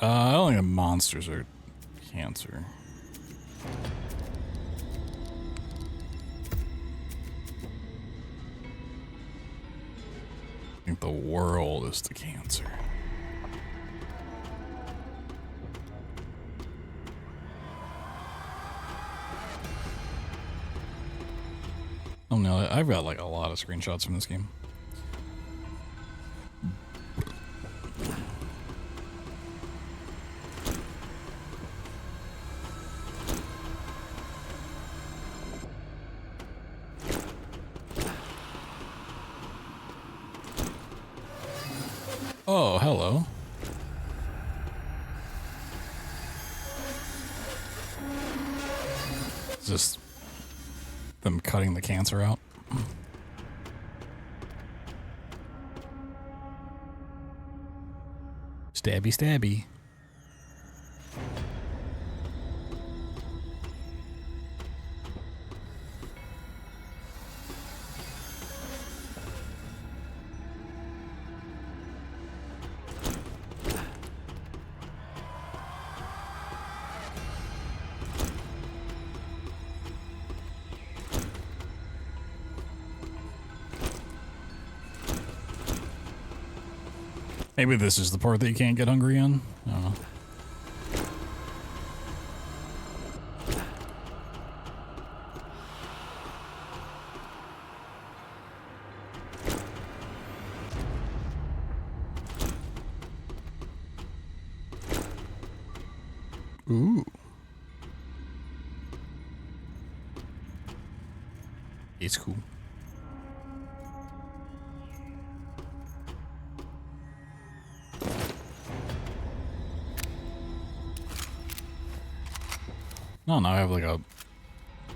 I don't think the monsters are cancer. I think the world is the cancer. Oh no, I've got like a lot of screenshots from this game. Oh, hello. Is this them cutting the cancer out? Stabby, stabby. Maybe this is the part that you can't get hungry on. I don't know. Ooh. It's cool. Oh, now I have like a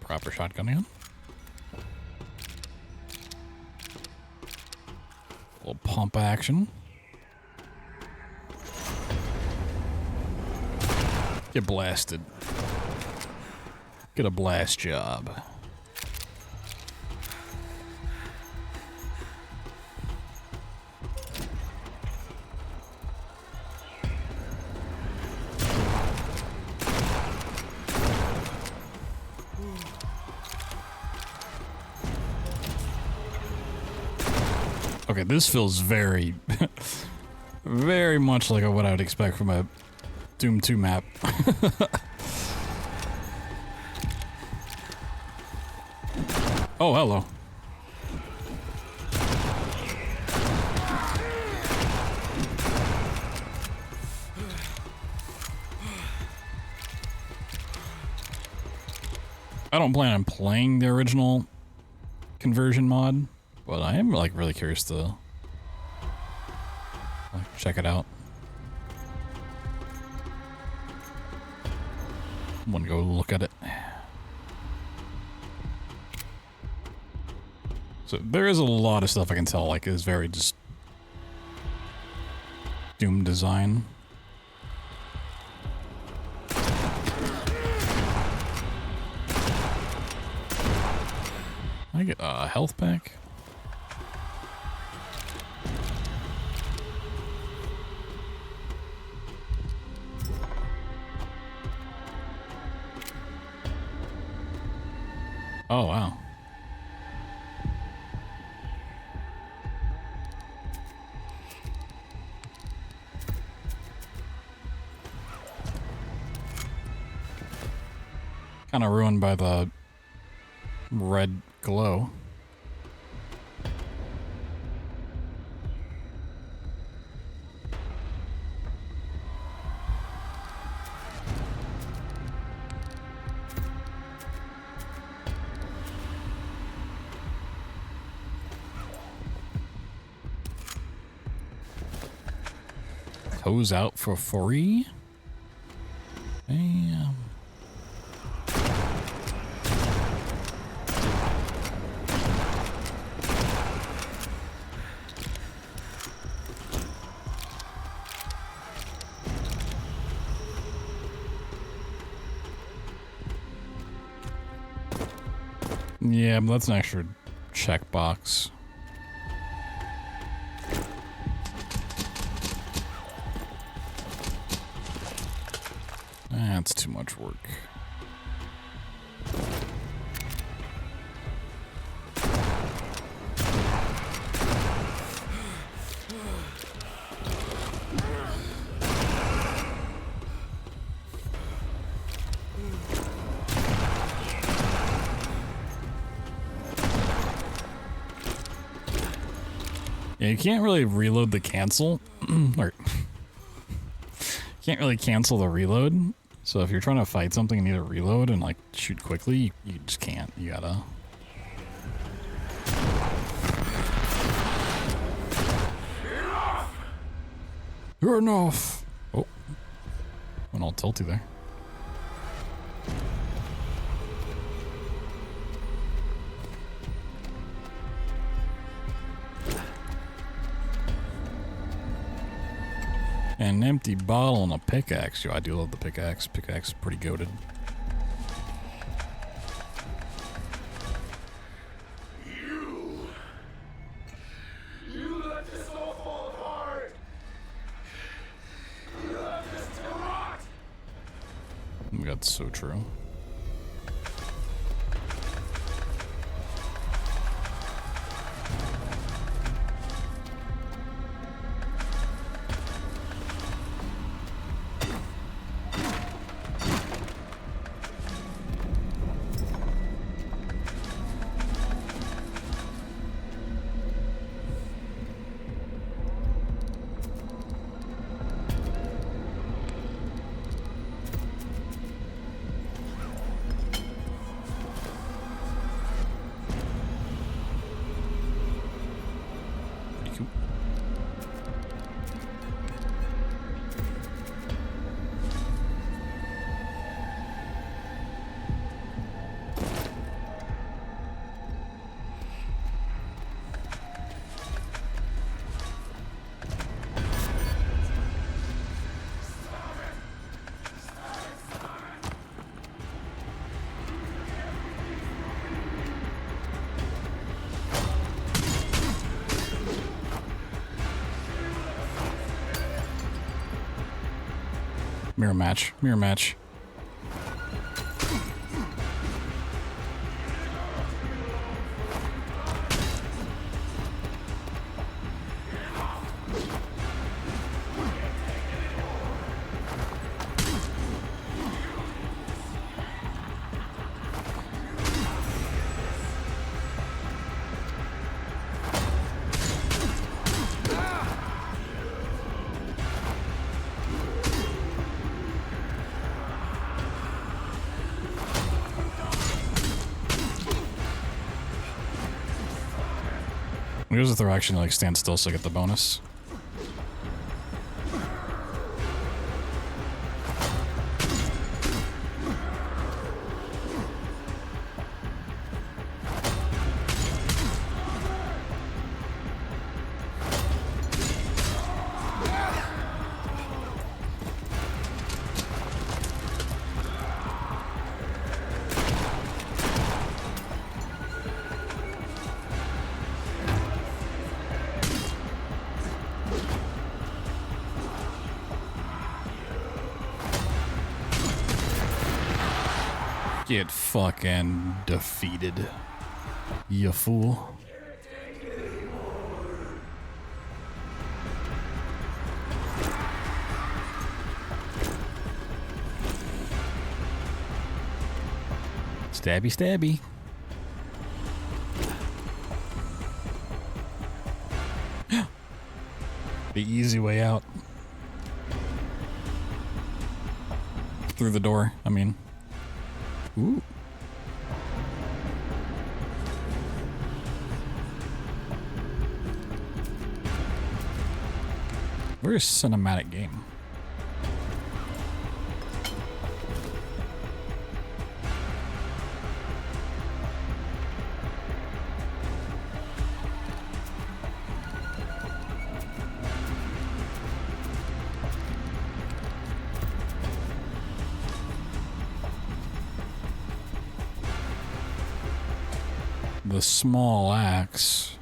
proper shotgun again. A little pump action. Get blasted. Get a blast job. Okay, this feels very, very much like what I would expect from a Doom 2 map. Oh, hello. I don't plan on playing the original conversion mod, but I am like really curious to check it out. I'm gonna go look at it. So there is a lot of stuff I can tell like is very just Doom design. I get a health pack. Oh, wow. Kind of ruined by the red glow. Hose out for free? Damn. Yeah, but that's an extra checkbox. That's too much work. Yeah, you can't really reload the cancel, or can't really cancel the reload. So if you're trying to fight something and need to reload and like shoot quickly, you just can't. You gotta. You're enough. Oh, went all tilty there. An empty bottle and a pickaxe. Yo, I do love the pickaxe. Pickaxe is pretty goated.
You let this all fall apart. You let this to rot.
Oh my god, that's so true. Mirror match. Mirror match. Here's if they're actually like stand still so I get the bonus. Get fucking defeated, you fool. Stabby, stabby. The easy way out. Through the door, I mean. Ooh. Very cinematic game. The small axe.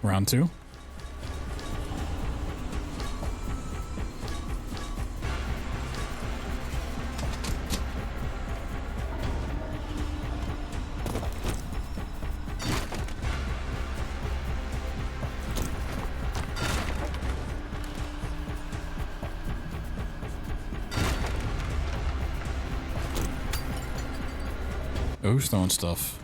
Round two. Oh, who's throwing stuff?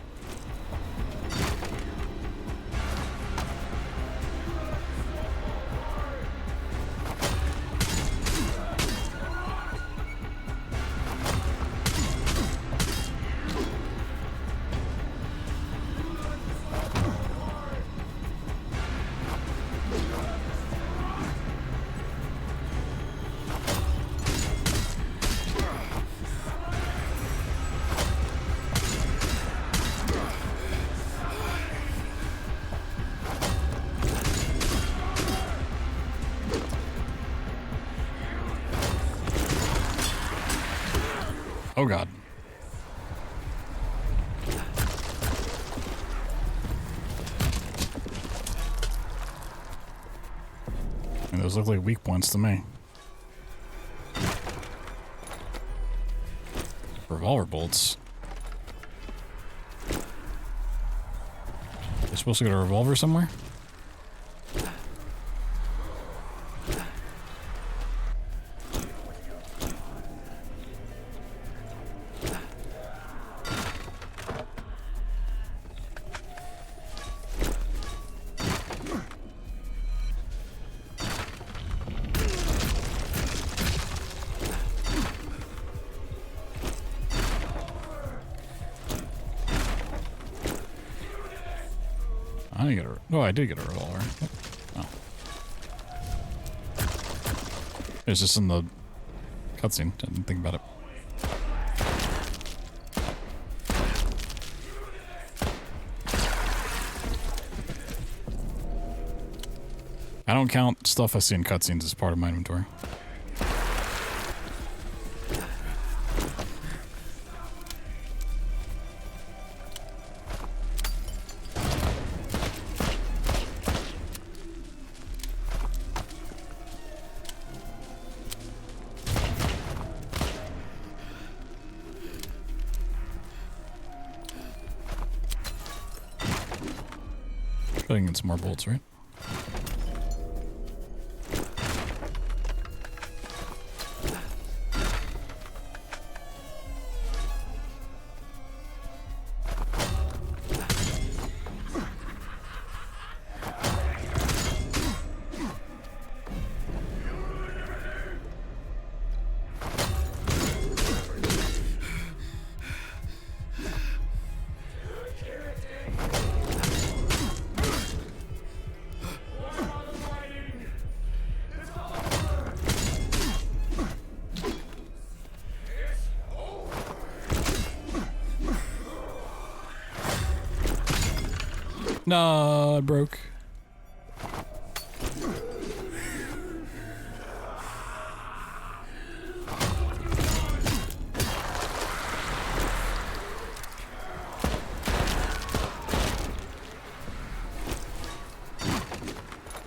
Oh god. And those look like weak points to me. Revolver bolts. You're supposed to get a revolver somewhere? I didn't get a... No, I did get a revolver. Oh. It's just in the cutscene. I didn't think about it. I don't count stuff I see in cutscenes as part of my inventory. I can get some more bolts, right? No, it broke.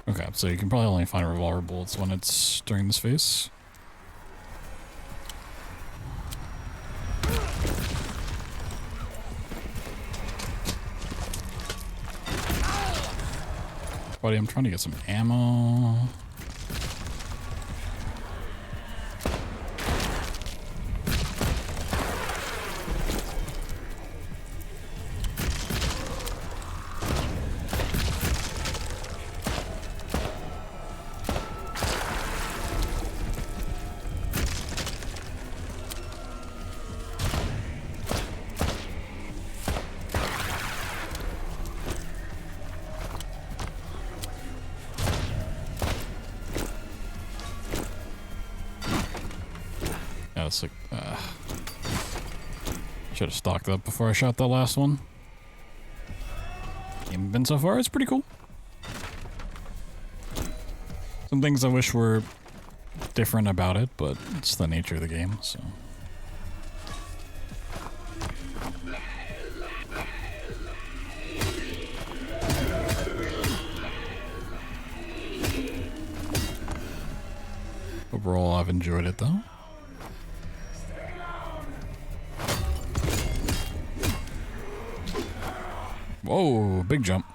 Okay, so you can probably only find revolver bullets when it's during this phase. Buddy, I'm trying to get some ammo. Like, should have stocked up before I shot that last one. Game been so far, it's pretty cool. Some things I wish were different about it, but it's the nature of the game, so. Overall, I've enjoyed it though. Whoa, big jump.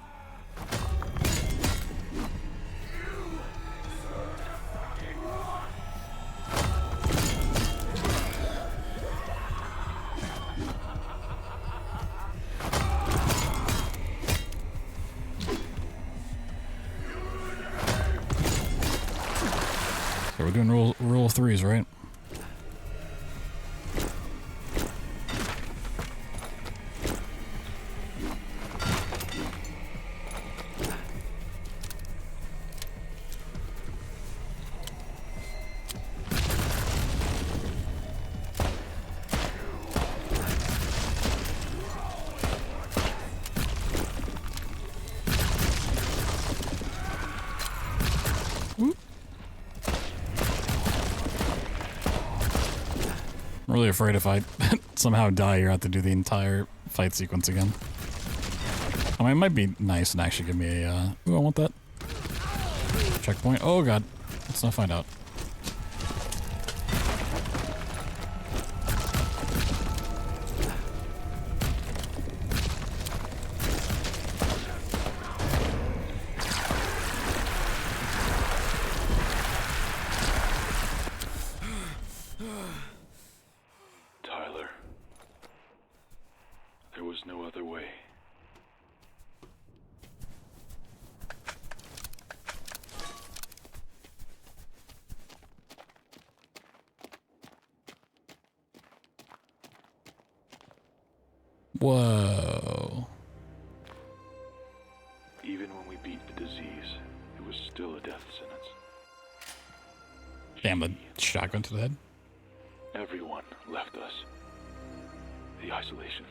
So we're doing rule of threes, right? I'm really afraid if I somehow die, you're have to do the entire fight sequence again. I mean, it might be nice and actually give me a, ooh, I want that. Checkpoint. Oh god. Let's not find out.
Tyler, there was no other way.
Whoa.
Even when we beat the disease, it was still a death sentence.
Damn, the shotgun to the head.
Everyone left us. The isolation.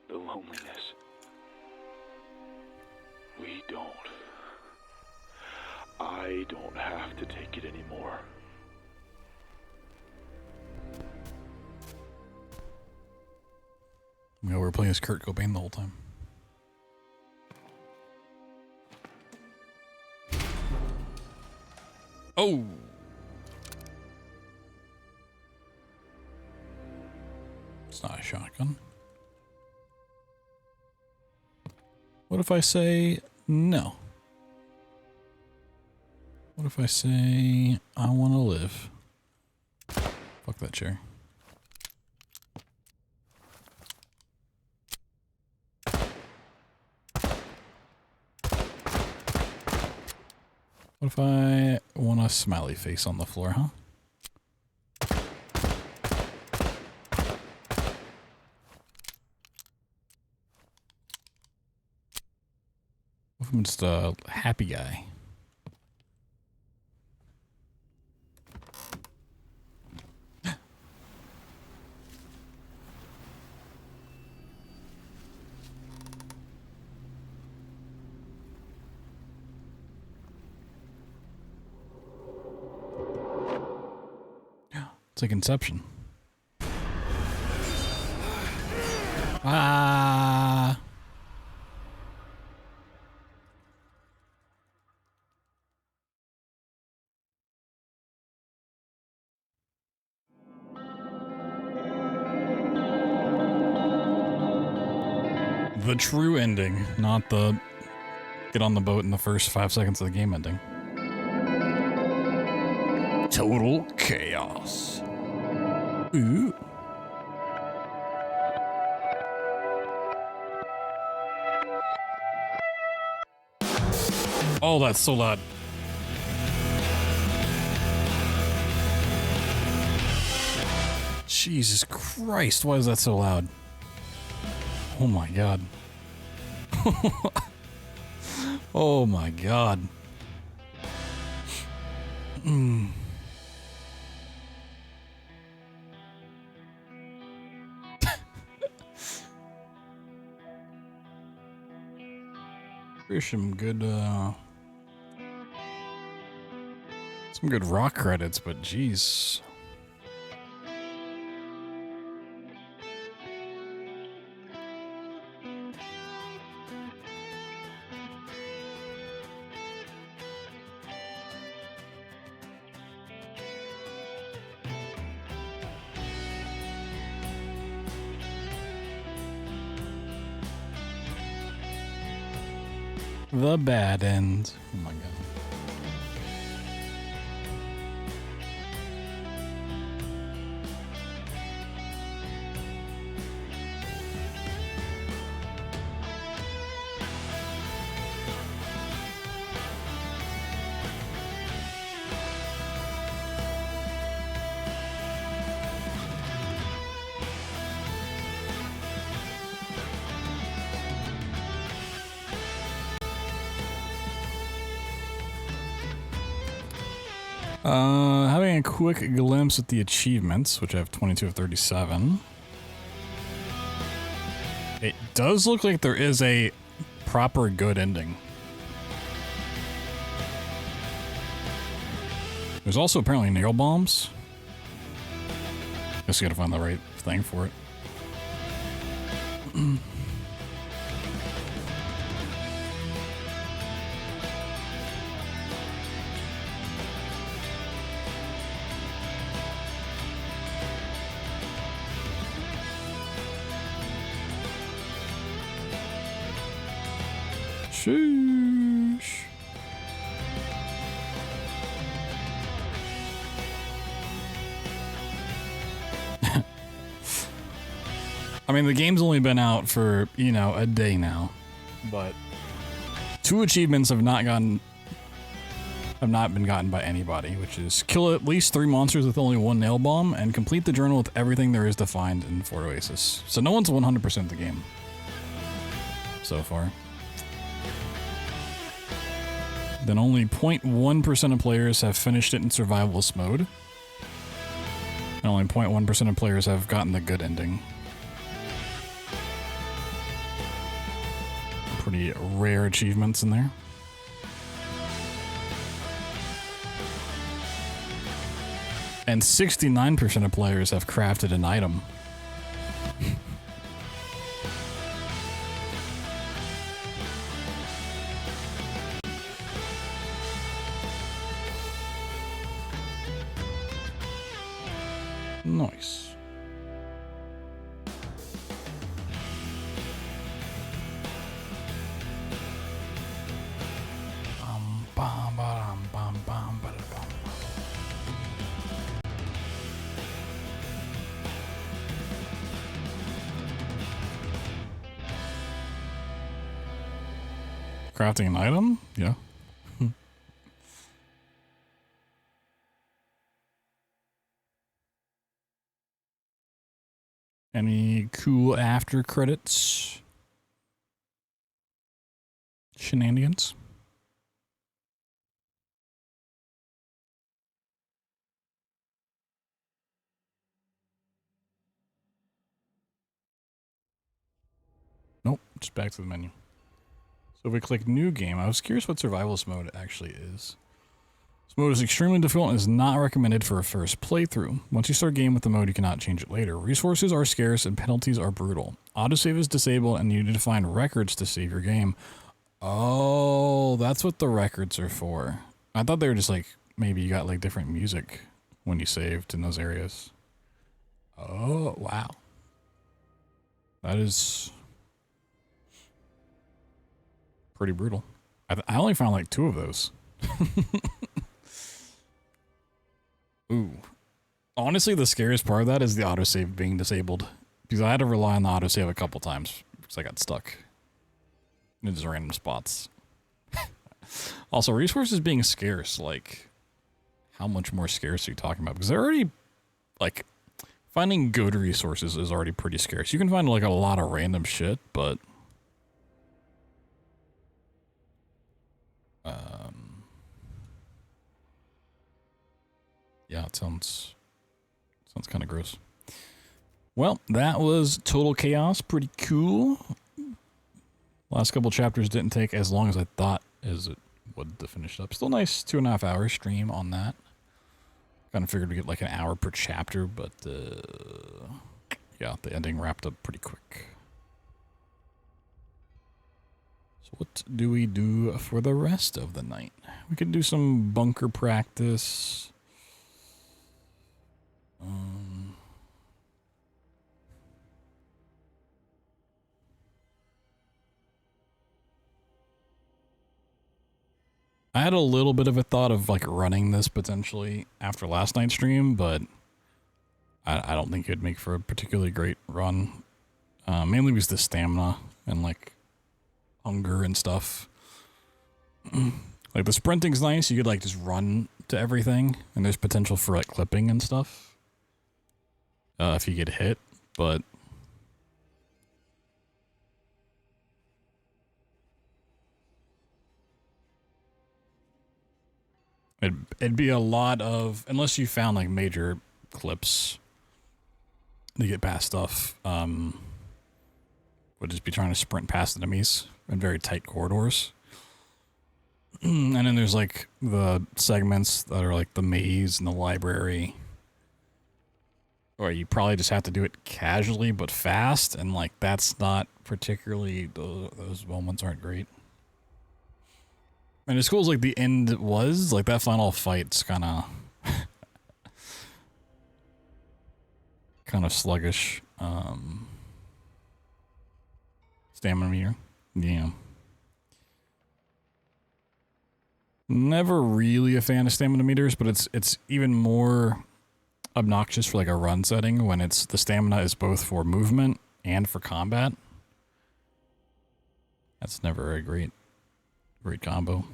The loneliness. We don't. I don't have to take it anymore.
You know, we were playing as Kurt Cobain the whole time. Oh! It's not a shotgun. What if I say no? What if I say I want to live? Fuck that chair. What if I want a smiley face on the floor, huh? What if I'm just a happy guy? It's like Inception. Ah. The true ending, not the get on the boat in the first 5 seconds of the game ending. Total chaos. Ooh. Oh, that's so loud. Jesus Christ, why is that so loud? Oh my god. Oh my god. There's some good rock credits, but geez. The bad end. Oh my god. Having a quick glimpse at the achievements, which I have 22 of 37. It does look like there is a proper good ending. There's also apparently nail bombs. Guess you gotta find the right thing for it. Sheesh. I mean, the game's only been out for, you know, a day now, but 2 achievements have not been gotten by anybody, which is kill at least 3 monsters with only 1 nail bomb and complete the journal with everything there is to find in Fort Oasis. So no one's 100% the game so far. Then only 0.1% of players have finished it in survivalist mode. And only 0.1% of players have gotten the good ending. Pretty rare achievements in there. And 69% of players have crafted an item. Nice. Crafting an item? Yeah. Any cool after credits? Shenanigans? Nope, just back to the menu. So if we click new game, I was curious what survivalist mode actually is. This mode is extremely difficult and is not recommended for a first playthrough. Once you start a game with the mode, you cannot change it later. Resources are scarce and penalties are brutal. Autosave is disabled and you need to find records to save your game. Oh, that's what the records are for. I thought they were just like, maybe you got like different music when you saved in those areas. Oh, wow. That is pretty brutal. I only found like 2 of those. Ooh. Honestly, the scariest part of that is the autosave being disabled. Because I had to rely on the autosave a couple times because I got stuck in just random spots. Also, resources being scarce, like, how much more scarce are you talking about? Because they're already, like, finding good resources is already pretty scarce. You can find, like, a lot of random shit, but yeah, it sounds kind of gross. Well, that was Total Chaos. Pretty cool. Last couple chapters didn't take as long as I thought as it would to finish up. Still nice 2.5 hour stream on that. Kind of figured we get like an hour per chapter, but yeah, the ending wrapped up pretty quick. So what do we do for the rest of the night? We could do some bunker practice. I had a little bit of a thought of like running this potentially after last night's stream, but I don't think it'd make for a particularly great run. Mainly because the stamina and like hunger and stuff. Like the sprinting's nice. You could like just run to everything, and there's potential for like clipping and stuff if you get hit, but it'd be a lot of, unless you found like major clips to get past stuff, would just be trying to sprint past enemies in very tight corridors. And then there's like the segments that are like the maze and the library, or you probably just have to do it casually but fast, and like that's not particularly, those moments aren't great. And as cool as like the end was, like that final fight's kind of sluggish. Stamina meter, yeah. Never really a fan of stamina meters, but it's even more obnoxious for like a run setting when it's the stamina is both for movement and for combat. That's never a great combo.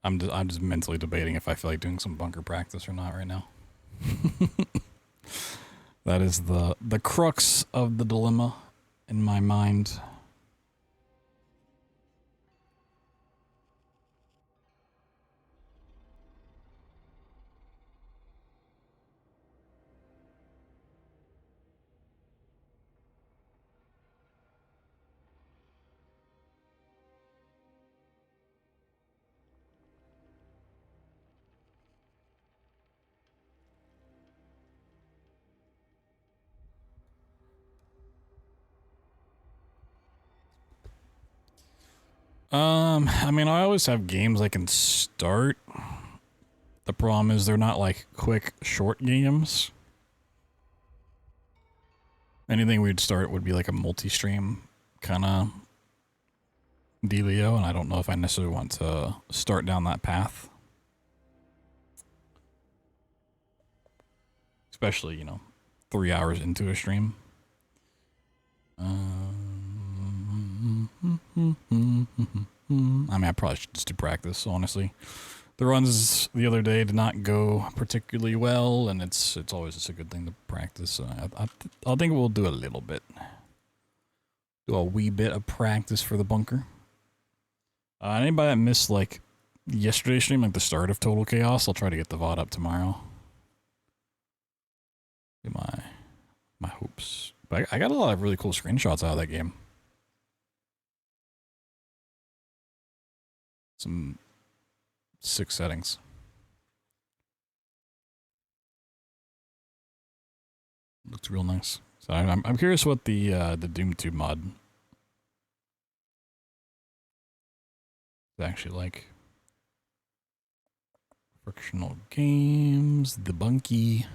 I'm just mentally debating if I feel like doing some bunker practice or not right now. That is the crux of the dilemma in my mind. I mean, I always have games I can start. The problem is they're not like quick, short games. Anything we'd start would be like a multi-stream kind of dealio, and I don't know if I necessarily want to start down that path. Especially, you know, 3 hours into a stream. I mean, I probably should just do practice, honestly. The runs the other day did not go particularly well, and it's always just a good thing to practice. So I think we'll do a little bit. Do a wee bit of practice for the bunker. Anybody that missed, like, yesterday's stream, like the start of Total Chaos, I'll try to get the VOD up tomorrow. My hopes. But I got a lot of really cool screenshots out of that game. Some sick settings. Looks real nice. So I'm curious what the DoomTube mod is actually like. Frictional games, the bunkie.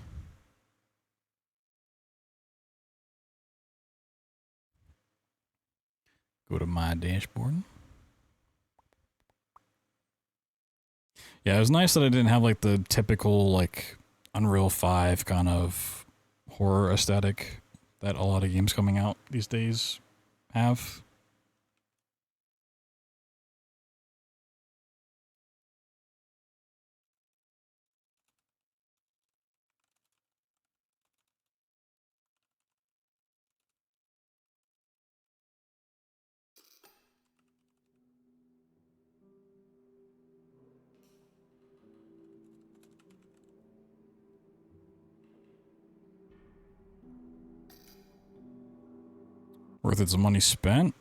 Go to my dashboard. Yeah, it was nice that I didn't have like the typical like Unreal 5 kind of horror aesthetic that a lot of games coming out these days have. Worth it some money spent?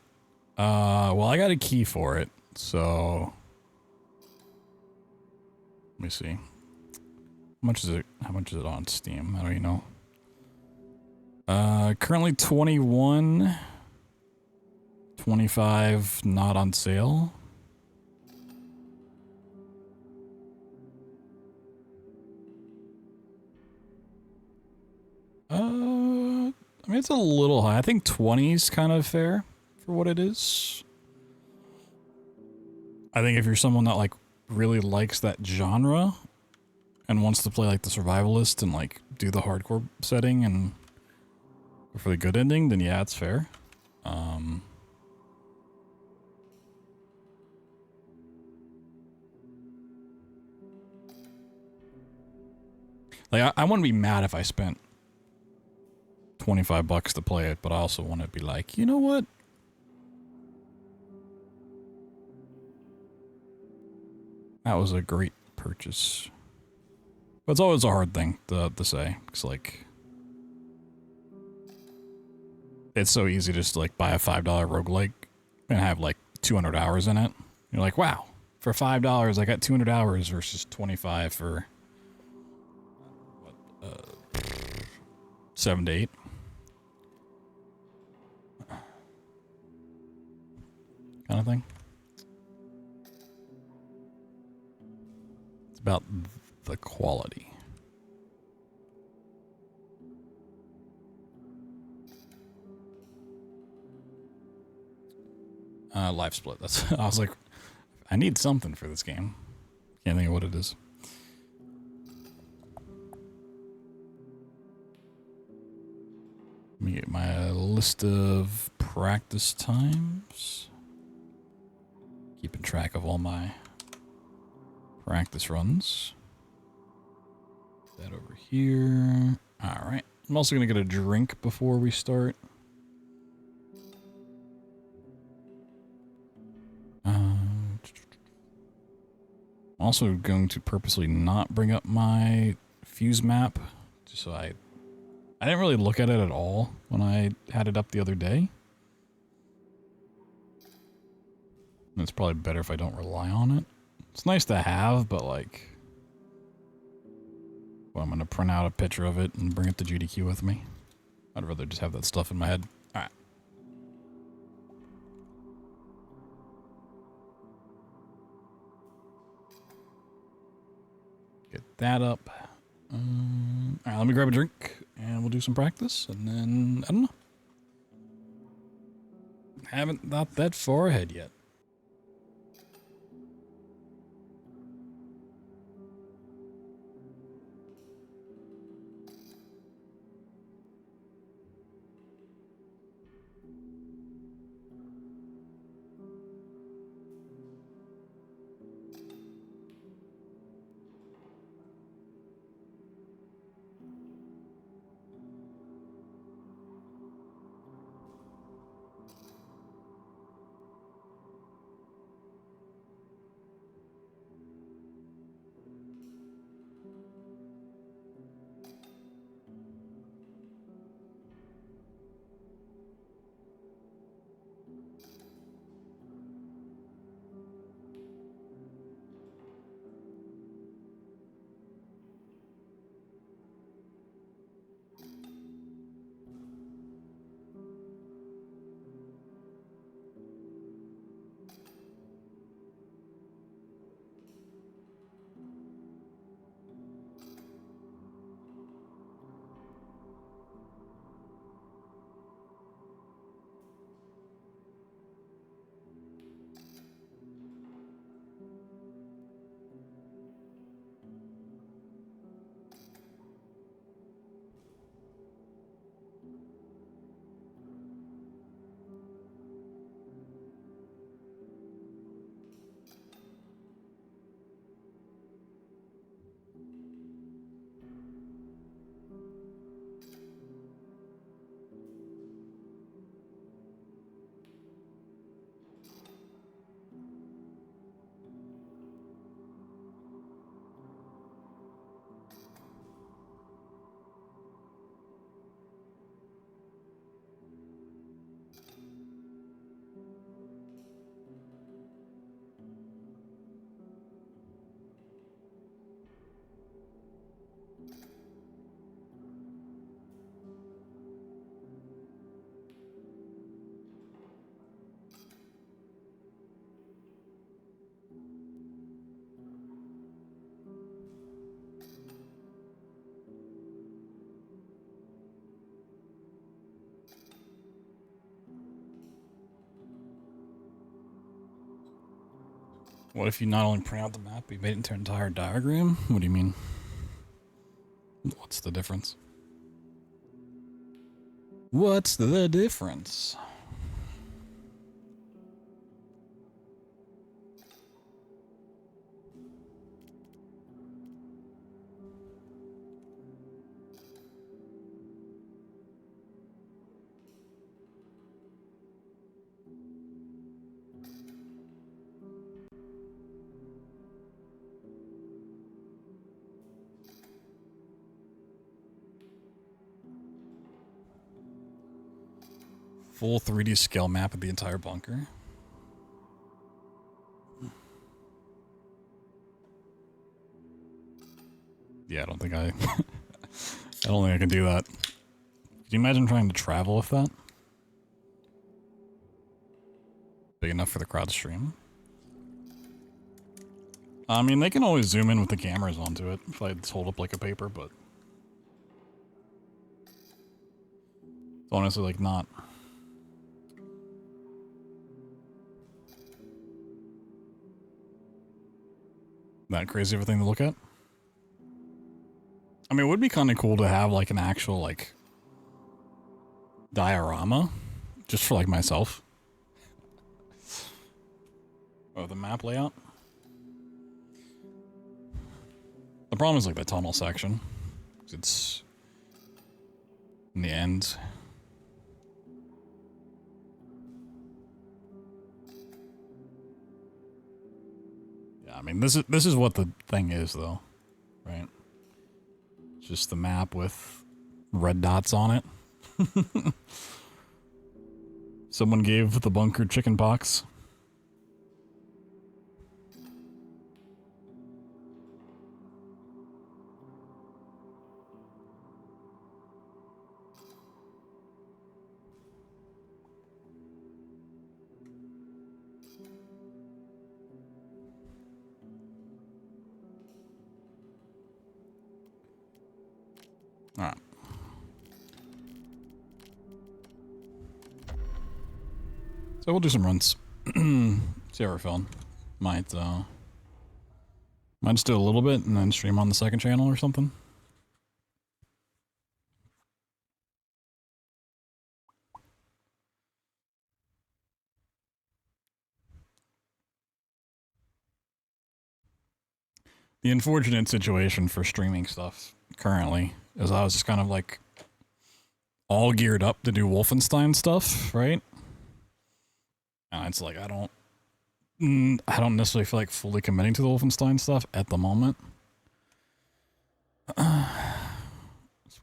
Well, I got a key for it, so let me see. How much is it? How much is it on Steam? How do you know? Currently 21, 25 not on sale. I mean, it's a little high. I think 20 is kind of fair for what it is. I think if you're someone that like really likes that genre and wants to play like the survivalist and like do the hardcore setting and go for the good ending, then yeah, it's fair. Like I wouldn't be mad if I spent $25 to play it, but I also want to be like, you know what? That was a great purchase. But it's always a hard thing to say. It's like, it's so easy to just like buy a $5 roguelike and have like 200 hours in it. You're like, wow, for $5 I got 200 hours versus 25 for what, 7 to 8. Kind of thing. It's about the quality. Live split. That's. I was like, I need something for this game. Can't think of what it is. Let me get my list of practice times. Keeping track of all my practice runs. That over here. All right. I'm also going to get a drink before we start. I'm also going to purposely not bring up my fuse map, just so I didn't really look at it at all when I had it up the other day. And it's probably better if I don't rely on it. It's nice to have, but like, well, I'm going to print out a picture of it and bring it to GDQ with me. I'd rather just have that stuff in my head. All right. Get that up. All right, let me grab a drink and we'll do some practice, and then I don't know. Haven't got that far ahead yet. What if you not only print out the map, but you made it into an entire diagram? What do you mean? What's the difference? What's the difference? Full 3D scale map of the entire bunker. Yeah, I don't think I don't think I can do that. Could you imagine trying to travel with that? Big enough for the crowd to stream? I mean, they can always zoom in with the cameras onto it if I just hold up like a paper, but it's honestly like not. That crazy of a thing to look at. I mean, it would be kind of cool to have like an actual like diorama just for like myself. Oh, the map layout. The problem is like the tunnel section. It's in the end. I mean, this is what the thing is, though, right? It's just the map with red dots on it. Someone gave the bunker chicken pox. Alright. So we'll do some runs. See how we're feeling. Might just do a little bit and then stream on the second channel or something. The unfortunate situation for streaming stuff currently is I was just kind of like all geared up to do Wolfenstein stuff, right? And it's like I don't necessarily feel like fully committing to the Wolfenstein stuff at the moment.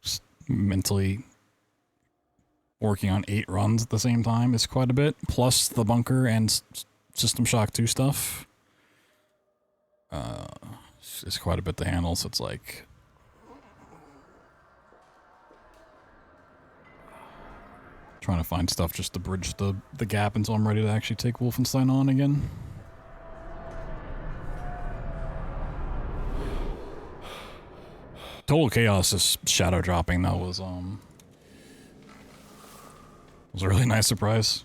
Just mentally working on 8 runs at the same time is quite a bit, plus the bunker and System Shock 2 stuff. It's quite a bit to handle, so it's like trying to find stuff just to bridge the gap until I'm ready to actually take Wolfenstein on again. Total Chaos is shadow dropping. That was a really nice surprise.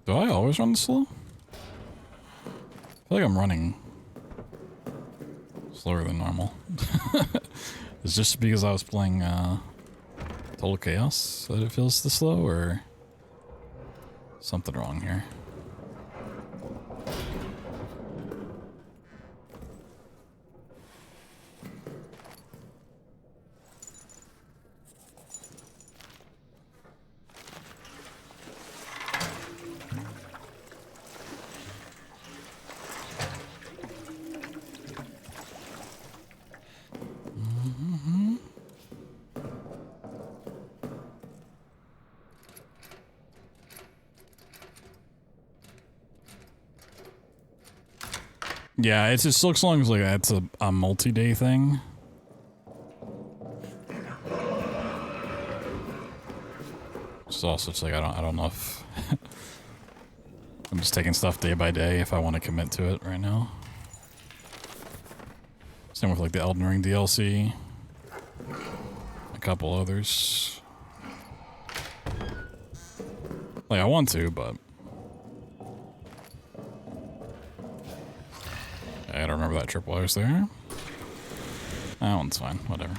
Do I always run slow? I feel like I'm running slower than normal. Is this because I was playing Total Chaos that it feels this slow, or something wrong here? Yeah, it just looks long as like it's a multi-day thing. It's also it's like I don't know if I'm just taking stuff day by day if I want to commit to it right now. Same with like the Elden Ring DLC. A couple others. Like I want to, but I don't remember that tripwire's there. That one's fine, whatever.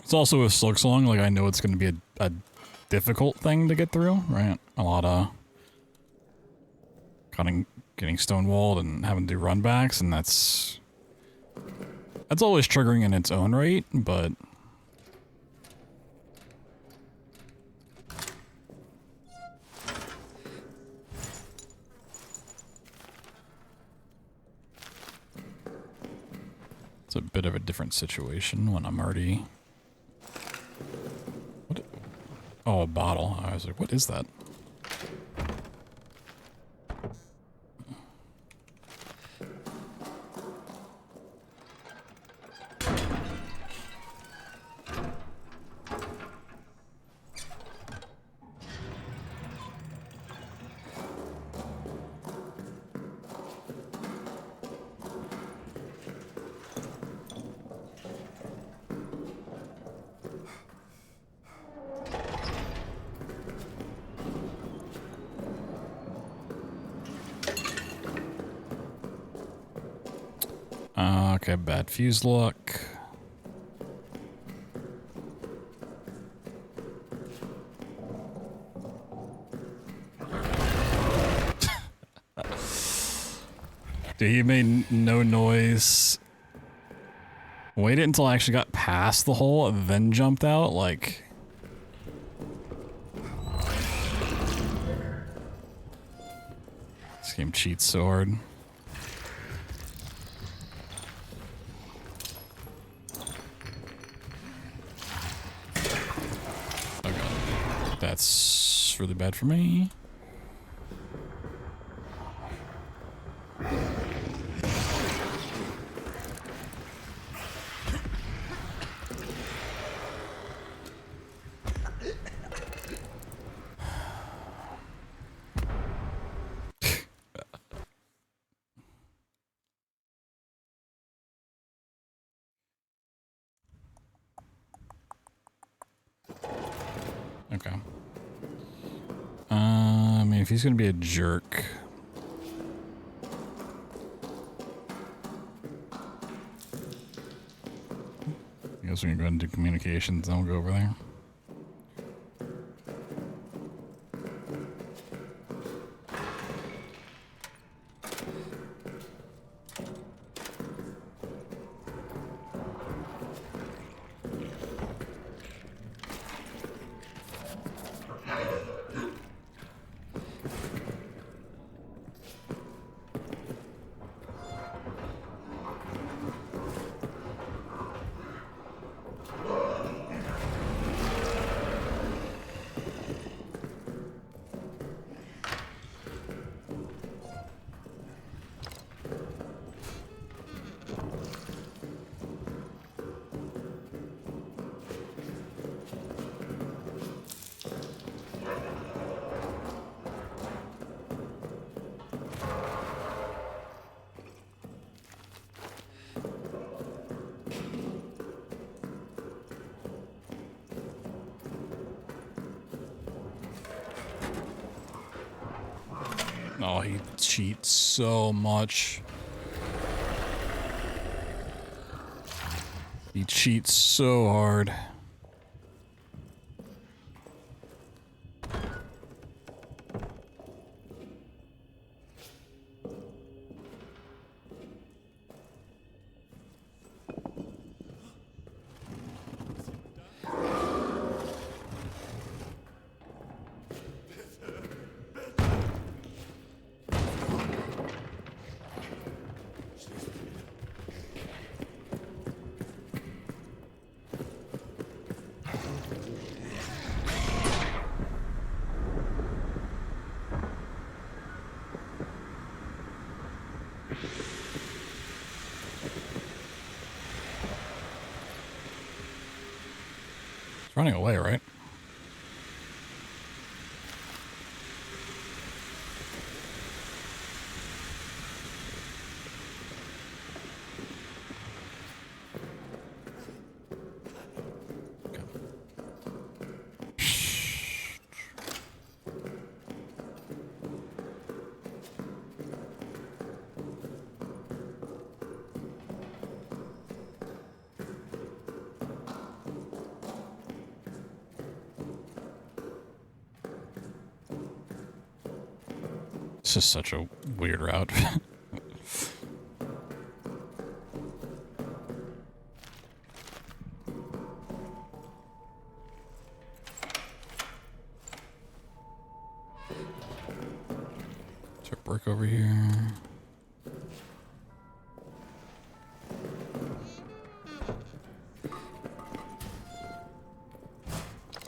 It's also with Silksong, like I know it's going to be a difficult thing to get through, right? A lot of getting stonewalled and having to do runbacks, and that's always triggering in its own right, but it's a bit of a different situation when I'm already... What? Oh, a bottle. I was like, what is that? Okay, bad fuse luck. Dude, he made no noise. Waited until I actually got past the hole and then jumped out, like... This game cheats so hard. That's really bad for me. Okay. I mean, if he's gonna be a jerk. I guess we can go ahead and do communications and I'll go over there. Oh, he cheats so much. He cheats so hard. running away, right? This is such a weird route. Is there a brick over here?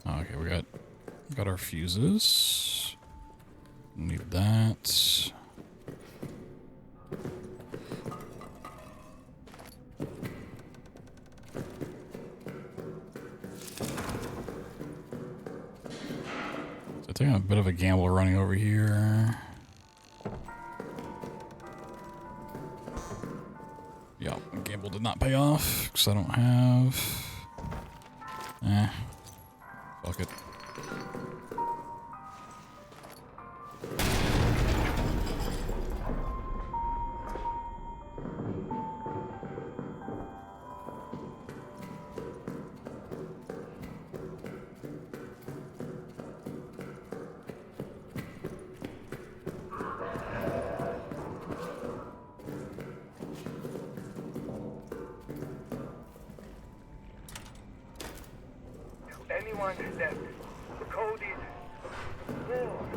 Oh, okay, we got our fuses. Need that. So taking a bit of a gamble running over here. Yeah, gamble did not pay off because I don't have. Fuck it.
Anyone left? The code is 4.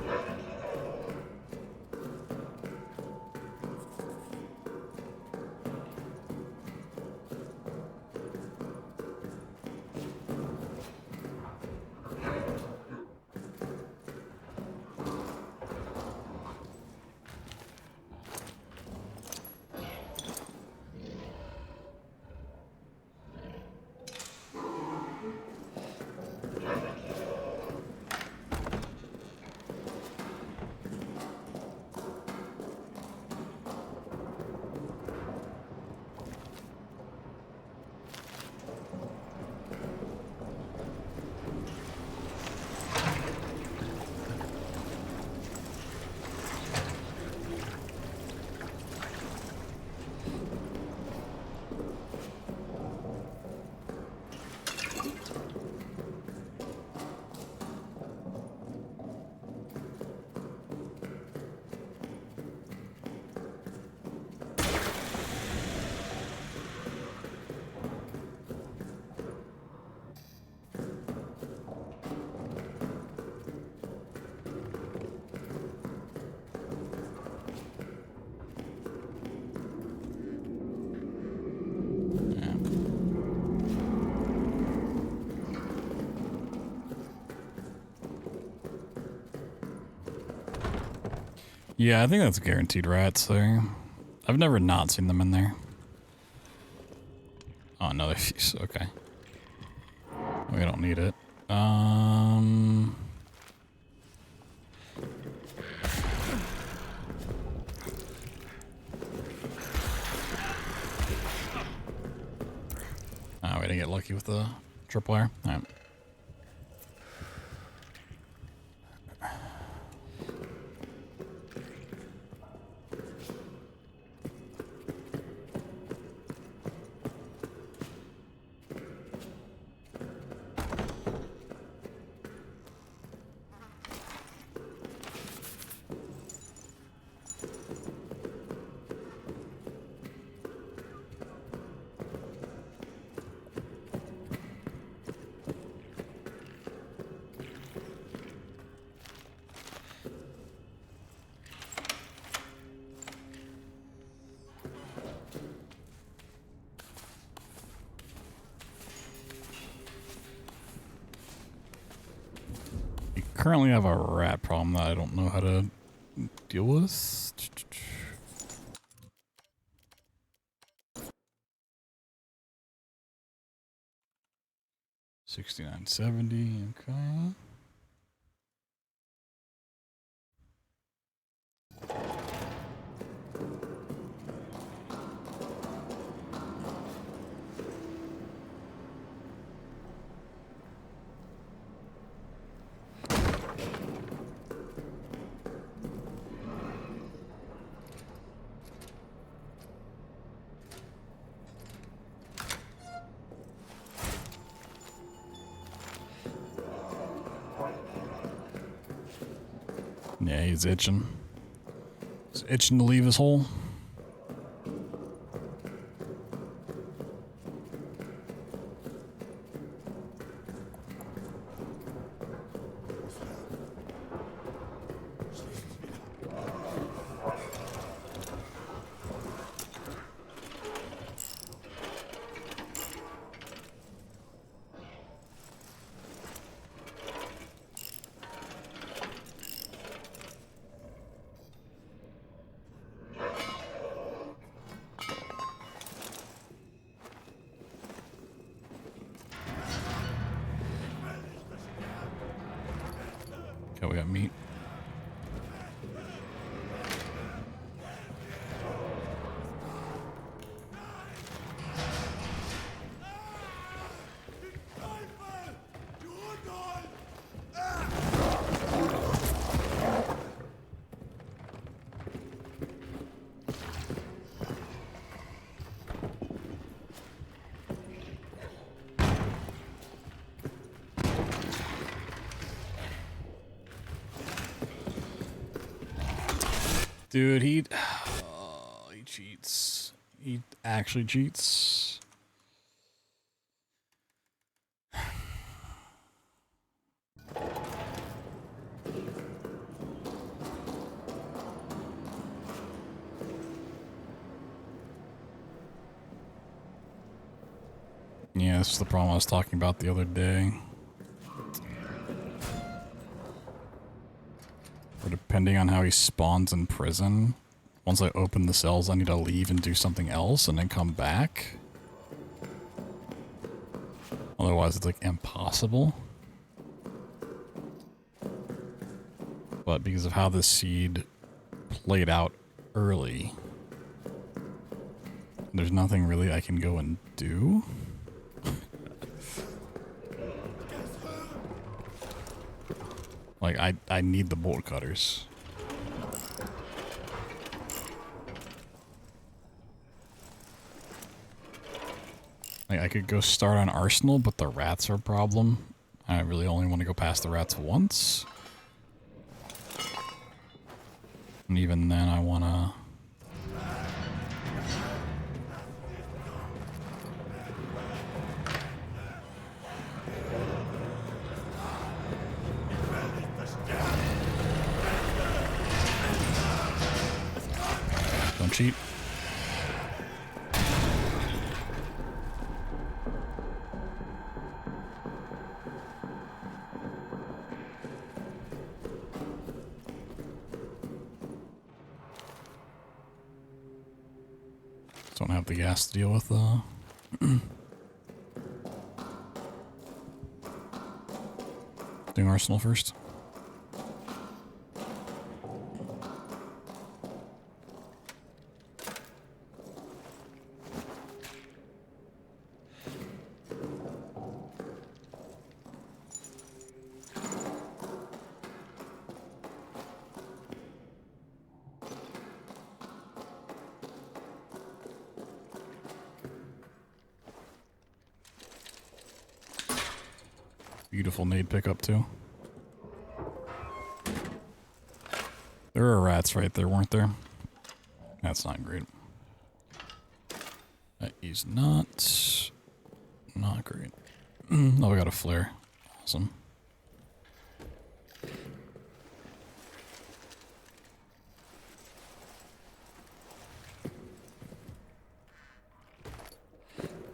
Yeah, I think that's guaranteed rats there. I've never not seen them in there. Oh, another fuse. Okay. We don't need it. Oh, we didn't get lucky with the tripwire. All right. Currently have a rat problem that I don't know how to deal with. 6970, okay. Yeah, he's itching. He's itching to leave his hole. Okay, we got meat. Dude, he cheats. He actually cheats. Yeah, this is the problem I was talking about the other day. Or depending on how he spawns in prison, once I open the cells, I need to leave and do something else and then come back. Otherwise, it's like impossible. But because of how the seed played out early, there's nothing really I can go and do. Like, I need the bolt cutters. Like, I could go start on Arsenal, but the rats are a problem. I really only want to go past the rats once. And even then, I want to... Don't cheat. Don't have the gas to deal with doing Arsenal first. Beautiful nade pickup too. There are rats right there, weren't there? That's not great. That is not great. Oh, we got a flare. Awesome.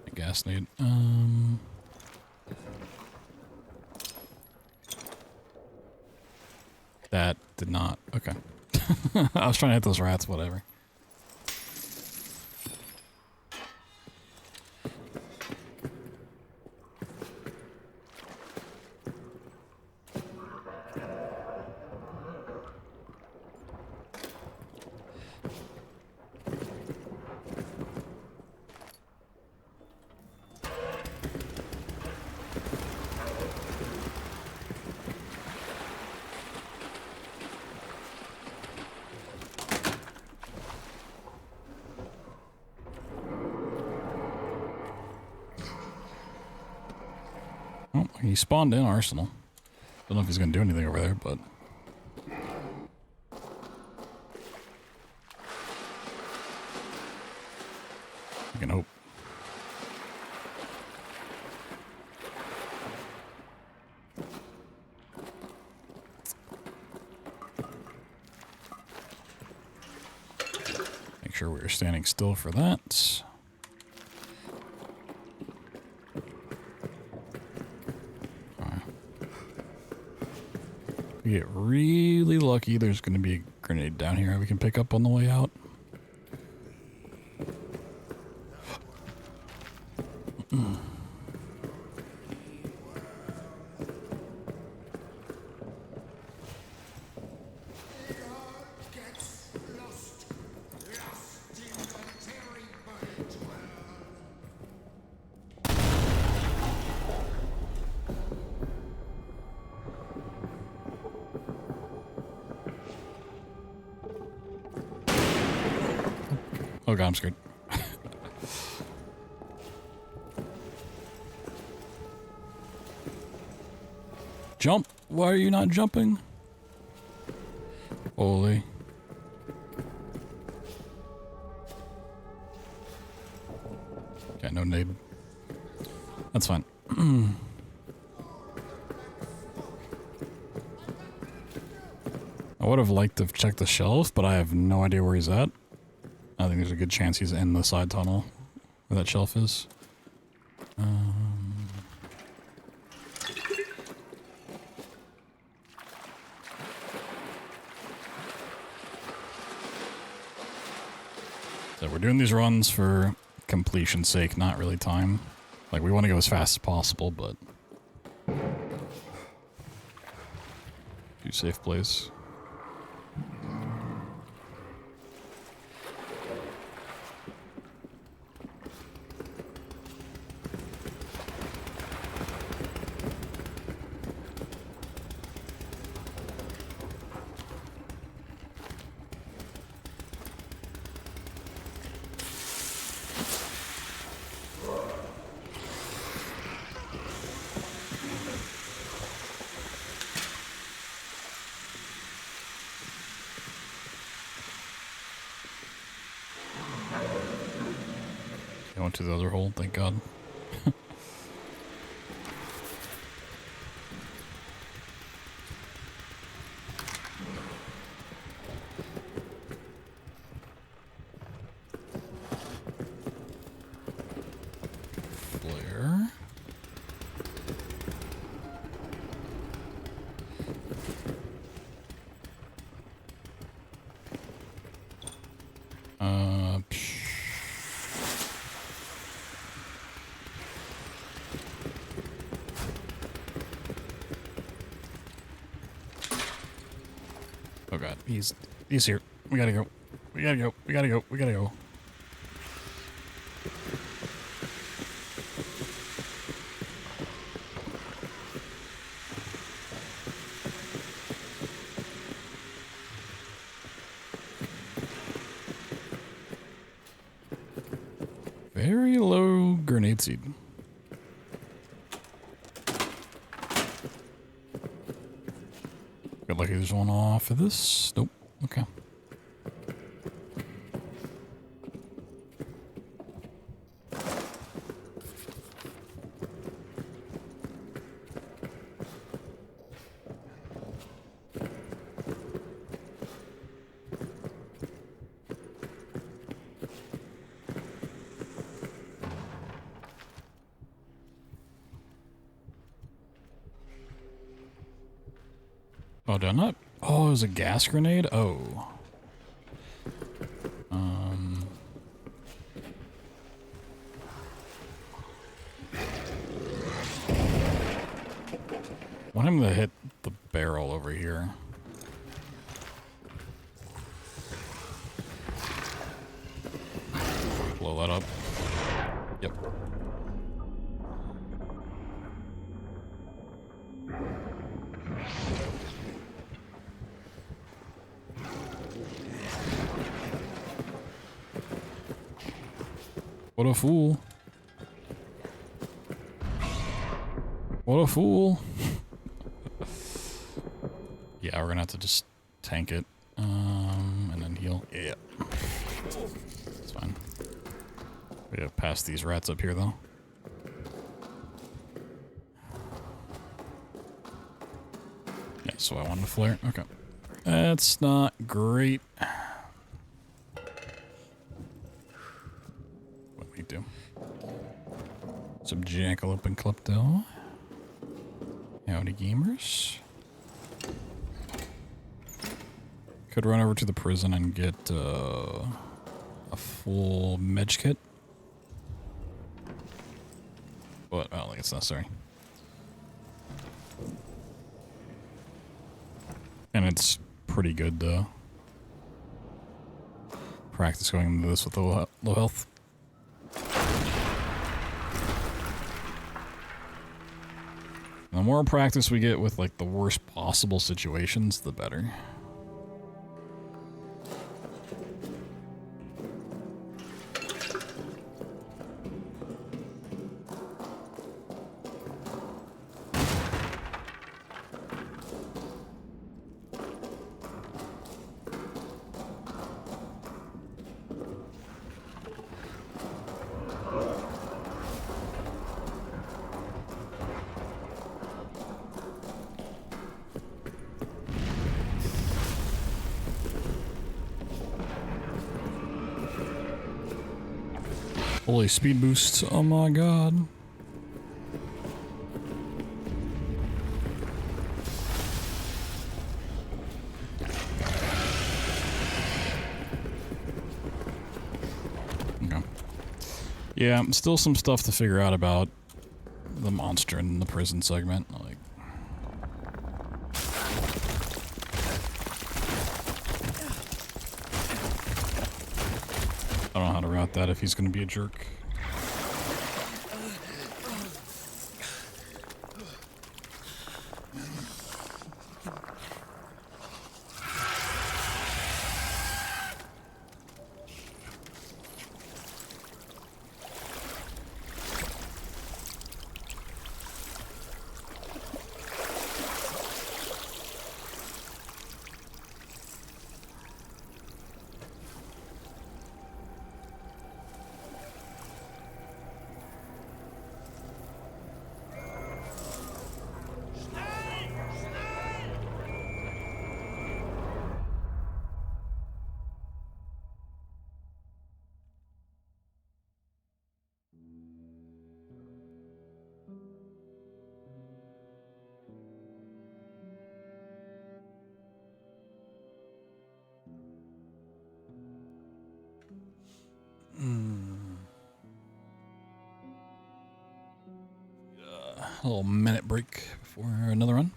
A gas nade. That did not. Okay. I was trying to hit those rats, whatever. Oh, he spawned in Arsenal. Don't know if he's gonna do anything over there, but... I can hope. Make sure we're standing still for that. If we get really lucky, there's going to be a grenade down here we can pick up on the way out. Oh god, I'm scared. Jump! Why are you not jumping? Holy. Okay, no nade. That's fine. I would have liked to have checked the shelf, but I have no idea where he's at. I think there's a good chance he's in the side tunnel where that shelf is. So we're doing these runs for completion's sake, not really time. Like, we want to go as fast as possible, but... Few safe plays. I went to the other hole, thank God. Flare. Oh god, he's here. We gotta go. We gotta go. We gotta go. We gotta go. Very low grenade seed. Got lucky there's one off of this. Nope. Okay. Oh, did I not? Oh, it was a gas grenade? Oh. I want him to hit the barrel over here. Blow that up. Yep. What a fool. What a fool. Yeah, we're gonna have to just tank it. And then heal. Yeah. It's fine. We gotta pass these rats up here, though. Yeah, so I wanted to flare. Okay. That's not great. What we do? Some jackalope and klepto. Howdy, gamers. Could run over to the prison and get a full med kit. But I don't think it's necessary. And it's pretty good to practice going into this with low health. The more practice we get with like the worst possible situations, the better. Holy speed boost, oh my god. Okay. Yeah, still some stuff to figure out about the monster in the prison segment. Like, I don't know how to route that if he's going to be a jerk. A little minute break before another run.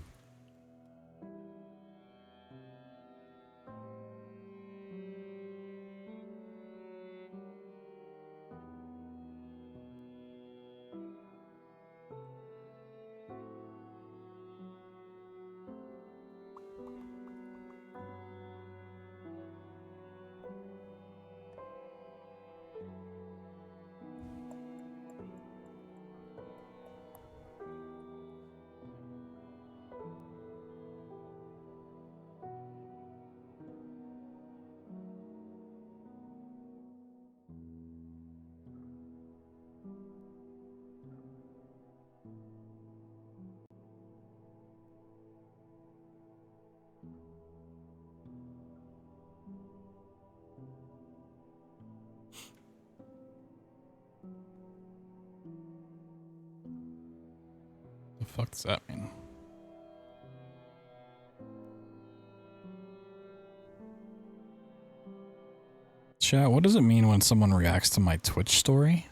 The fuck does that mean? Chat, what does it mean when someone reacts to my Twitch story?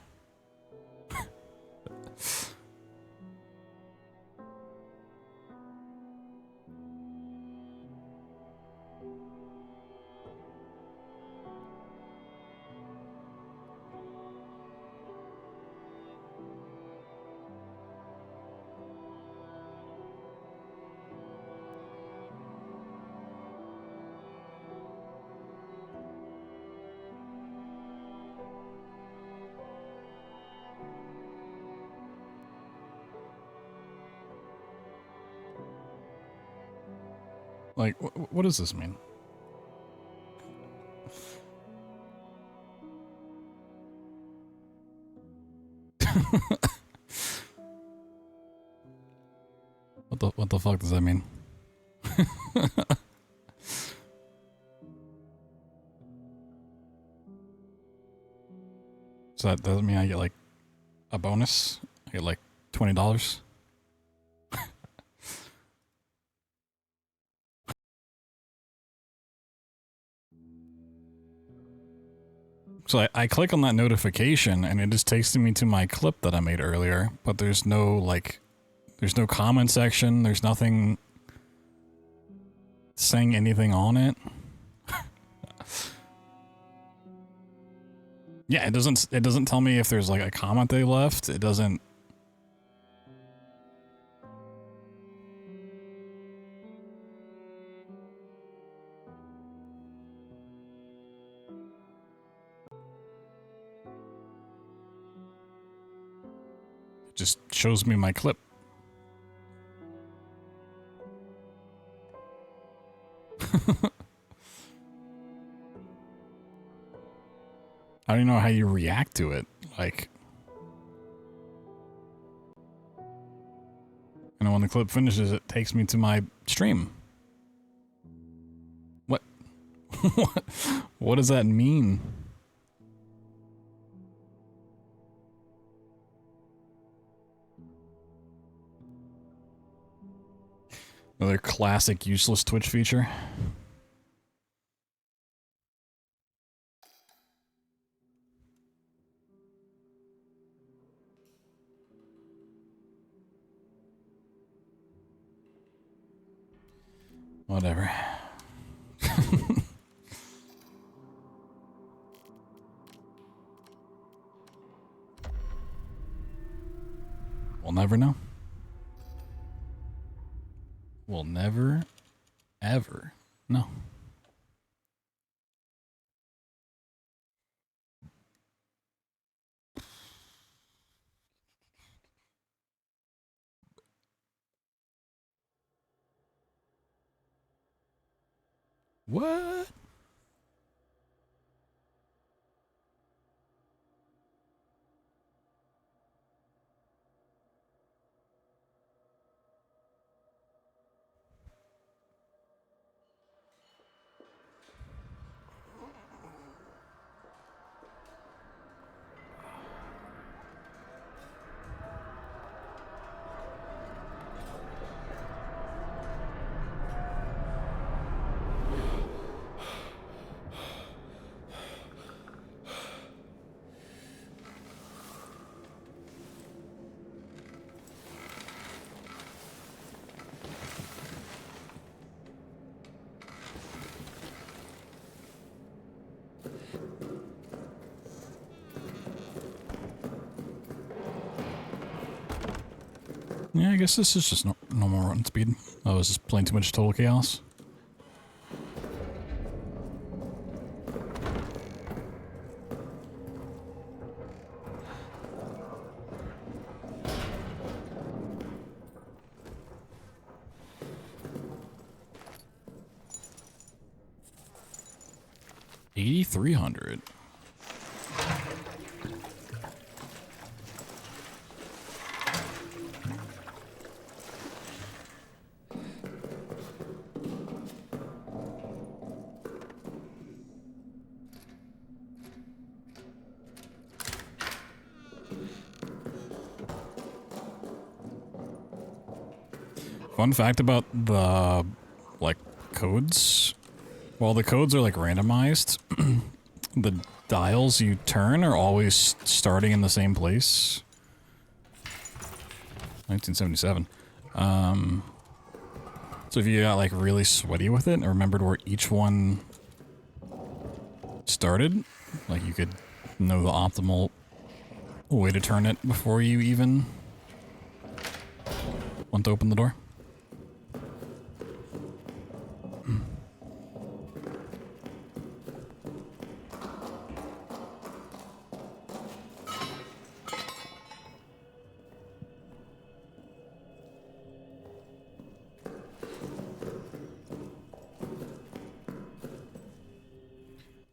Like, what does this mean? What the fuck does that mean? So that doesn't mean I get like a bonus? I get like $20? So I click on that notification and it just takes me to my clip that I made earlier, but there's no like, there's no comment section, there's nothing saying anything on it. Yeah, it doesn't tell me if there's like a comment they left. It doesn't. It just shows me my clip. I don't know how you react to it. Like, and when the clip finishes, it takes me to my stream. What? What does that mean? Another classic useless Twitch feature. Whatever. We'll never know. We'll never, ever know. What? Yeah, I guess this is just normal run speed. I was just playing too much Total Chaos. $8,300. Fun fact about the, like, codes. While the codes are, like, randomized, the dials you turn are always starting in the same place. 1977. So if you got, like, really sweaty with it and remembered where each one started, like, you could know the optimal way to turn it before you even want to open the door.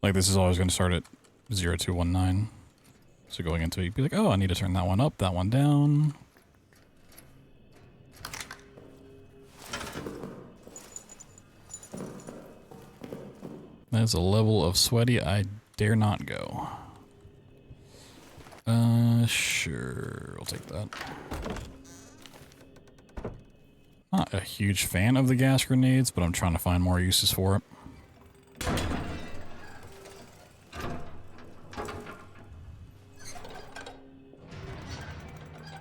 Like, this is always going to start at 0219. So going into it, you'd be like, oh, I need to turn that one up, that one down. That's a level of sweaty I dare not go. Sure, I'll take that. Not a huge fan of the gas grenades, but I'm trying to find more uses for it.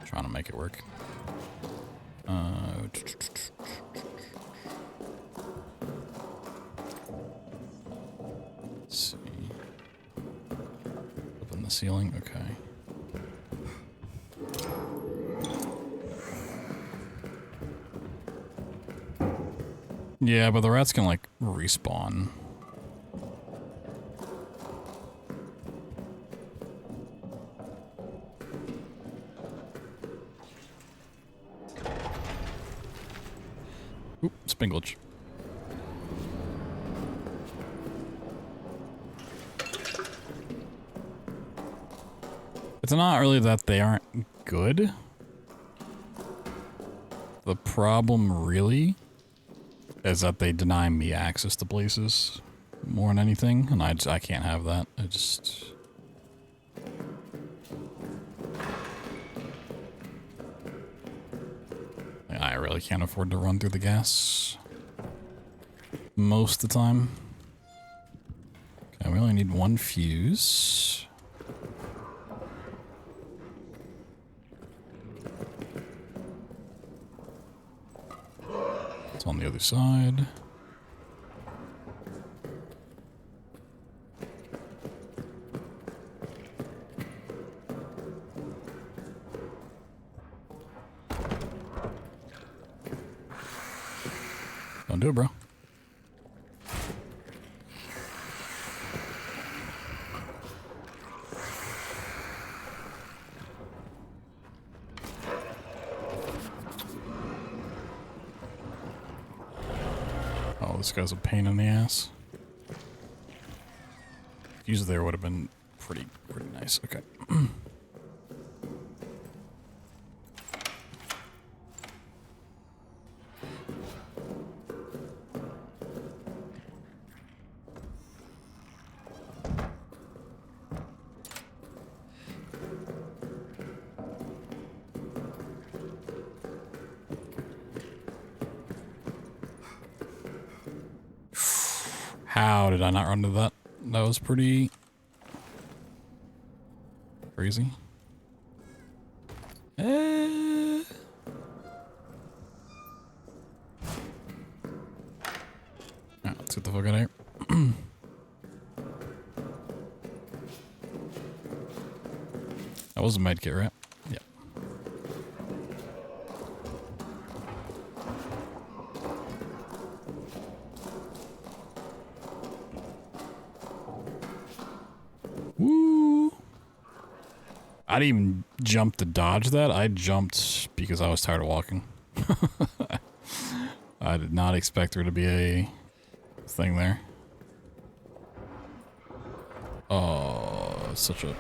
Trying to make it work. Let's see. Up in the ceiling, okay. Yeah, but the rats can, like, respawn. Oop, spin glitch. It's not really that they aren't good. The problem, really, is that they deny me access to places more than anything, and I can't have that. I really can't afford to run through the gas most of the time. Okay, we only need one fuse. It's on the other side. Don't do it, bro. Oh, this guy's a pain in the ass. Fuse there would have been pretty nice. Okay. How did I not run to that? That was pretty crazy. Oh, let's get the fuck out of here. That was a med kit, right? Yeah. Woo! I didn't even jump to dodge that. I jumped because I was tired of walking. I did not expect there to be a thing there. Oh, such a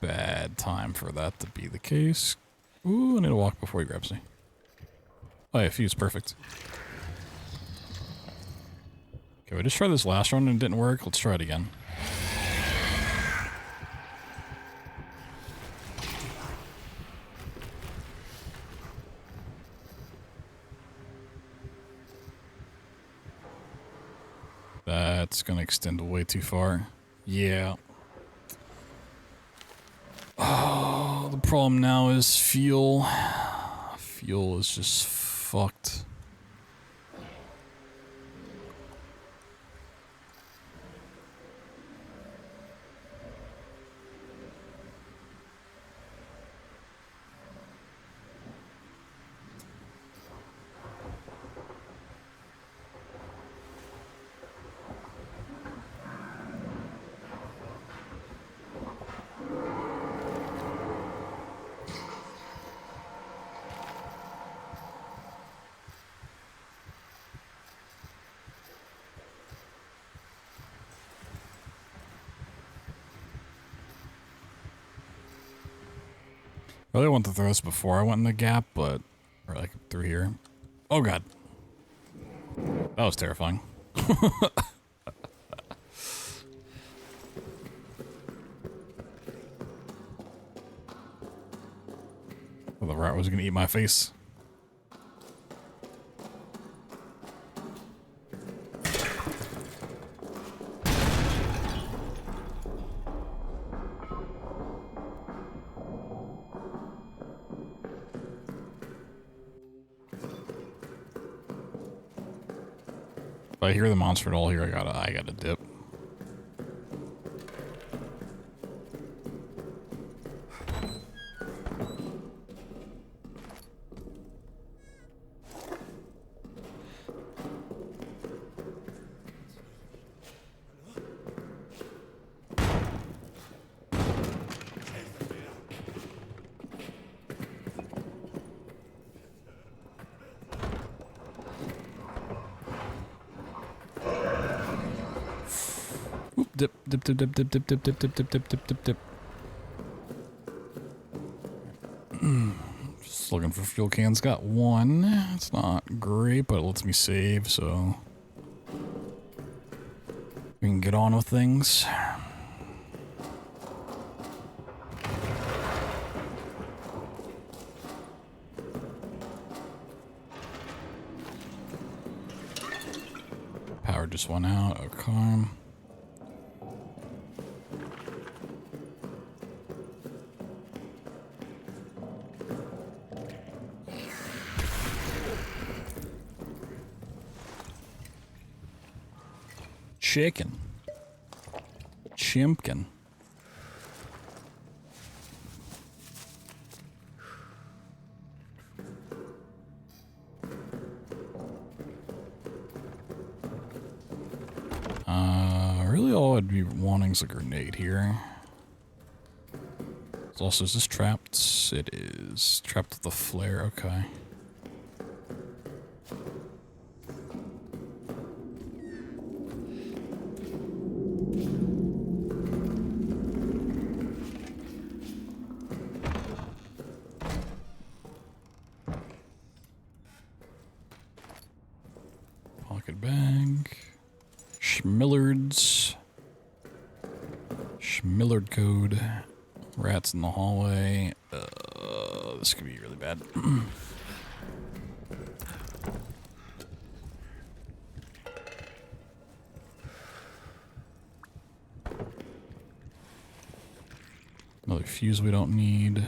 bad time for that to be the case. Ooh, I need to walk before he grabs me. Oh yeah, fuse, perfect. Okay, we just tried this last run and it didn't work. Let's try it again. That's gonna extend way too far. Yeah. Oh, the problem now is fuel. Fuel is just fucked. Really went through this before I went in the gap, but or like through here. Oh god, that was terrifying. Well, the rat was gonna eat my face. If I hear the monster at all here, I gotta dip. Dip, dip, dip, dip, dip, dip, dip, dip, dip, dip, dip, dip, dip, dip. Just looking for fuel cans. Got one. It's not great, but it lets me save, so we can get on with things. Power just went out. Okay. Chicken. Chimpkin. Really all I'd be wanting is a grenade here. Also, is this trapped? It is. Trapped with the flare, okay. Pocket bag. Schmillards. Schmillard code. Rats in the hallway. This could be really bad. Another fuse we don't need.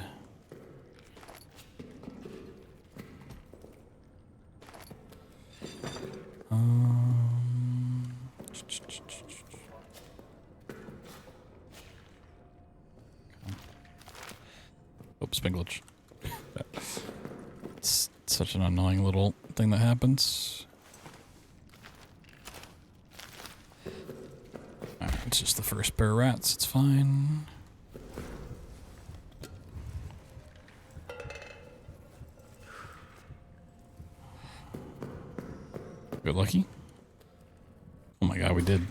Oops, spin glitch. It's such an annoying little thing that happens. Alright, it's just the first pair of rats, it's fine. Good lucky. Oh my god, we did.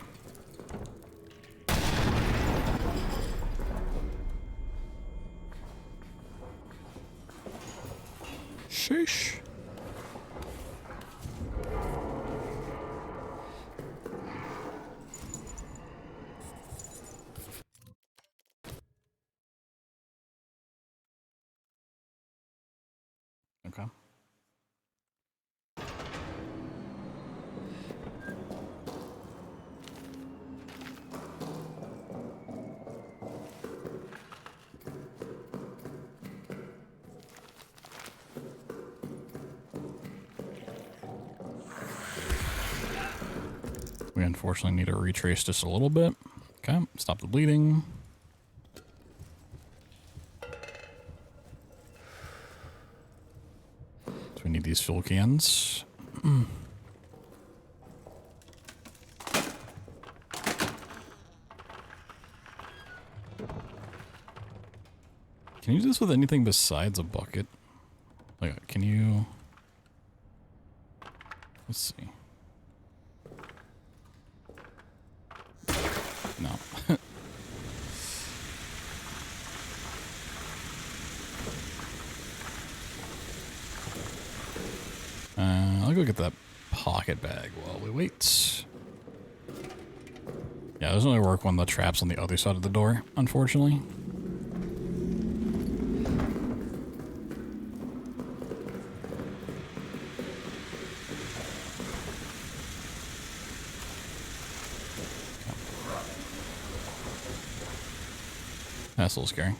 Sheesh. Okay. We unfortunately need to retrace just a little bit. Okay, stop the bleeding. So we need these fuel cans. Can you use this with anything besides a bucket? Like, can you... Let's see. No. get that pocket bag while we wait. Yeah, it doesn't really work when the trap's on the other side of the door, unfortunately. That's a little scary.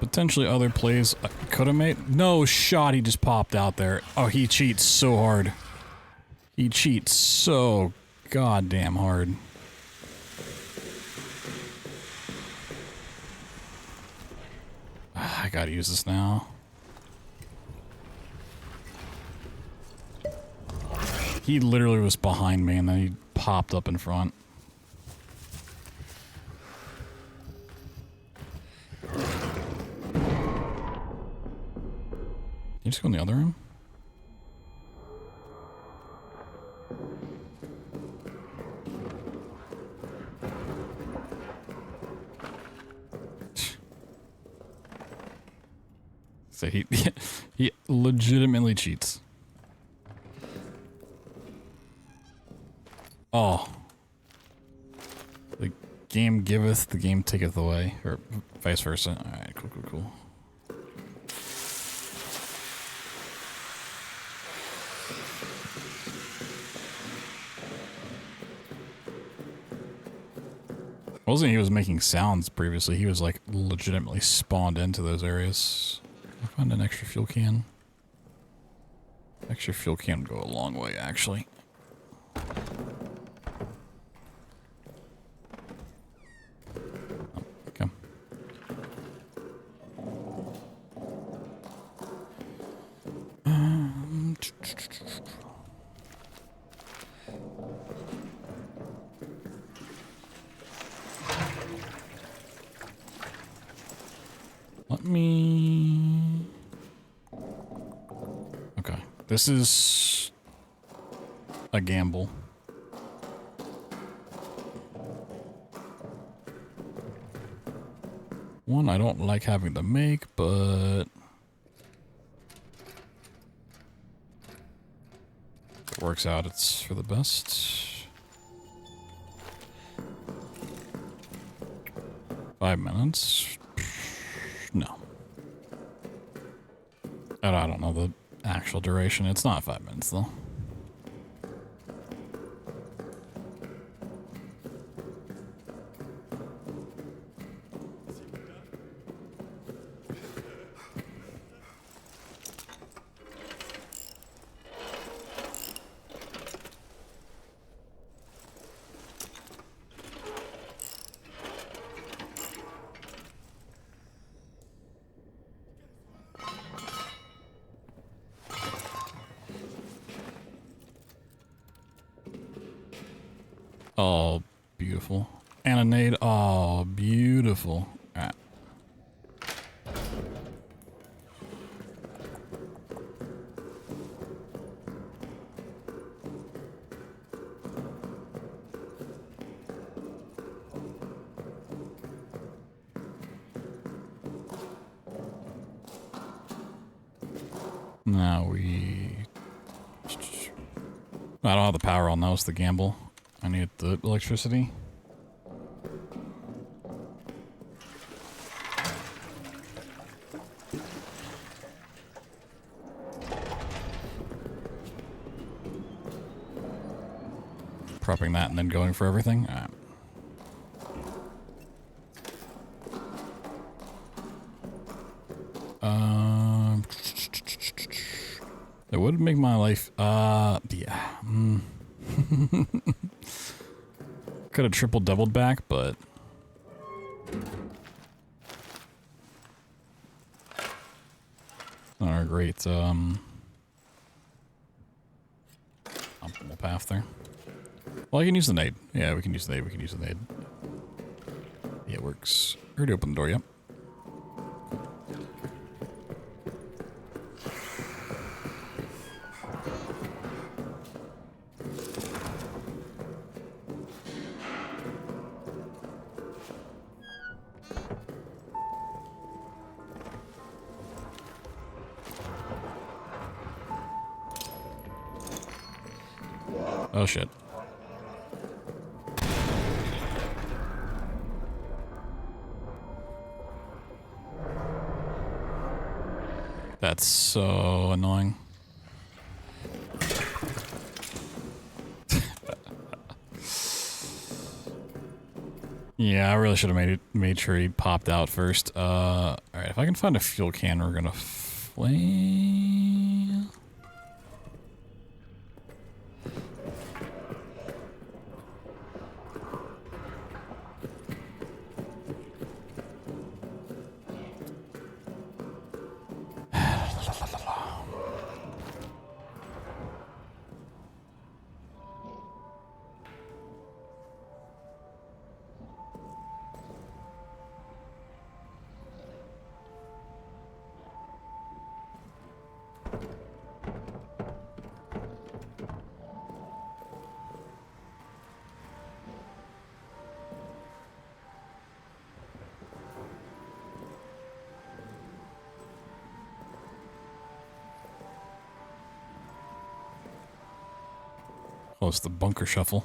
Potentially other plays I could have made. No shot, he just popped out there. Oh, he cheats so hard. He cheats so goddamn hard. I gotta use this now. He literally was behind me and then he popped up in front. You just go in the other room? So he legitimately cheats. Oh. The game giveth, the game taketh away. Or vice versa. Alright, cool, cool, cool. It wasn't he was making sounds previously, he was like legitimately spawned into those areas. I'll find an extra fuel can. Extra fuel can would go a long way, actually. Okay. Let me... Okay. This is a gamble. One I don't like having to make, but... if it works out, it's for the best. 5 minutes. No. I don't know the actual duration. It's not 5 minutes, though. Oh, beautiful. And a nade. Oh, beautiful. All right. Now we... I don't have the power on. That was the gamble. I need the electricity. Prepping that and then going for everything. All right. It would make my life, yeah. Could have triple doubled back, but not a great optimal path there. Well, I can use the nade. Yeah, we can use the nade. We can use the nade. Yeah, it works. Already opened the door. Yep. Oh shit. That's so annoying. Yeah, I really should have made sure he popped out first. Alright, if I can find a fuel can, we're gonna flame. Oh, it's the bunker shuffle.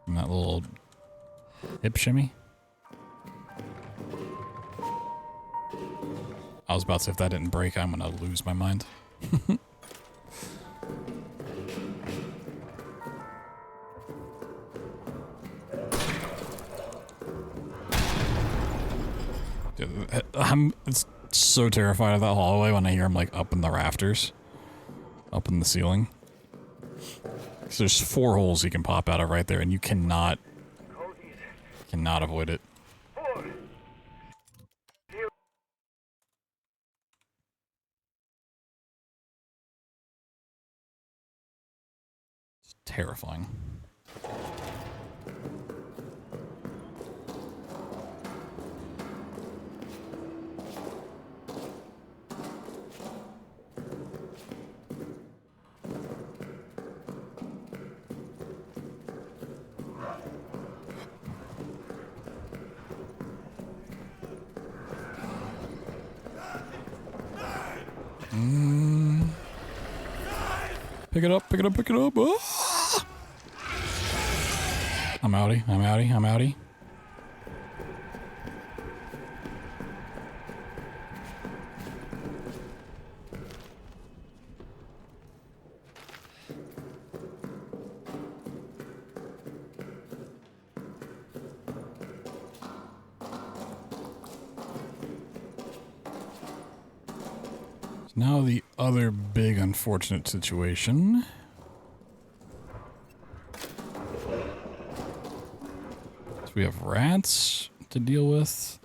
And that little hip shimmy. I was about to say if that didn't break, I'm gonna lose my mind. Dude, I'm so terrified of that hallway when I hear him like up in the rafters, up in the ceiling. Because there's 4 holes he can pop out of right there, and you cannot avoid it. It's terrifying. Pick it up, pick it up, pick it up. Ah! I'm outie, I'm outie, I'm outie. Now the other big unfortunate situation. So we have rats to deal with.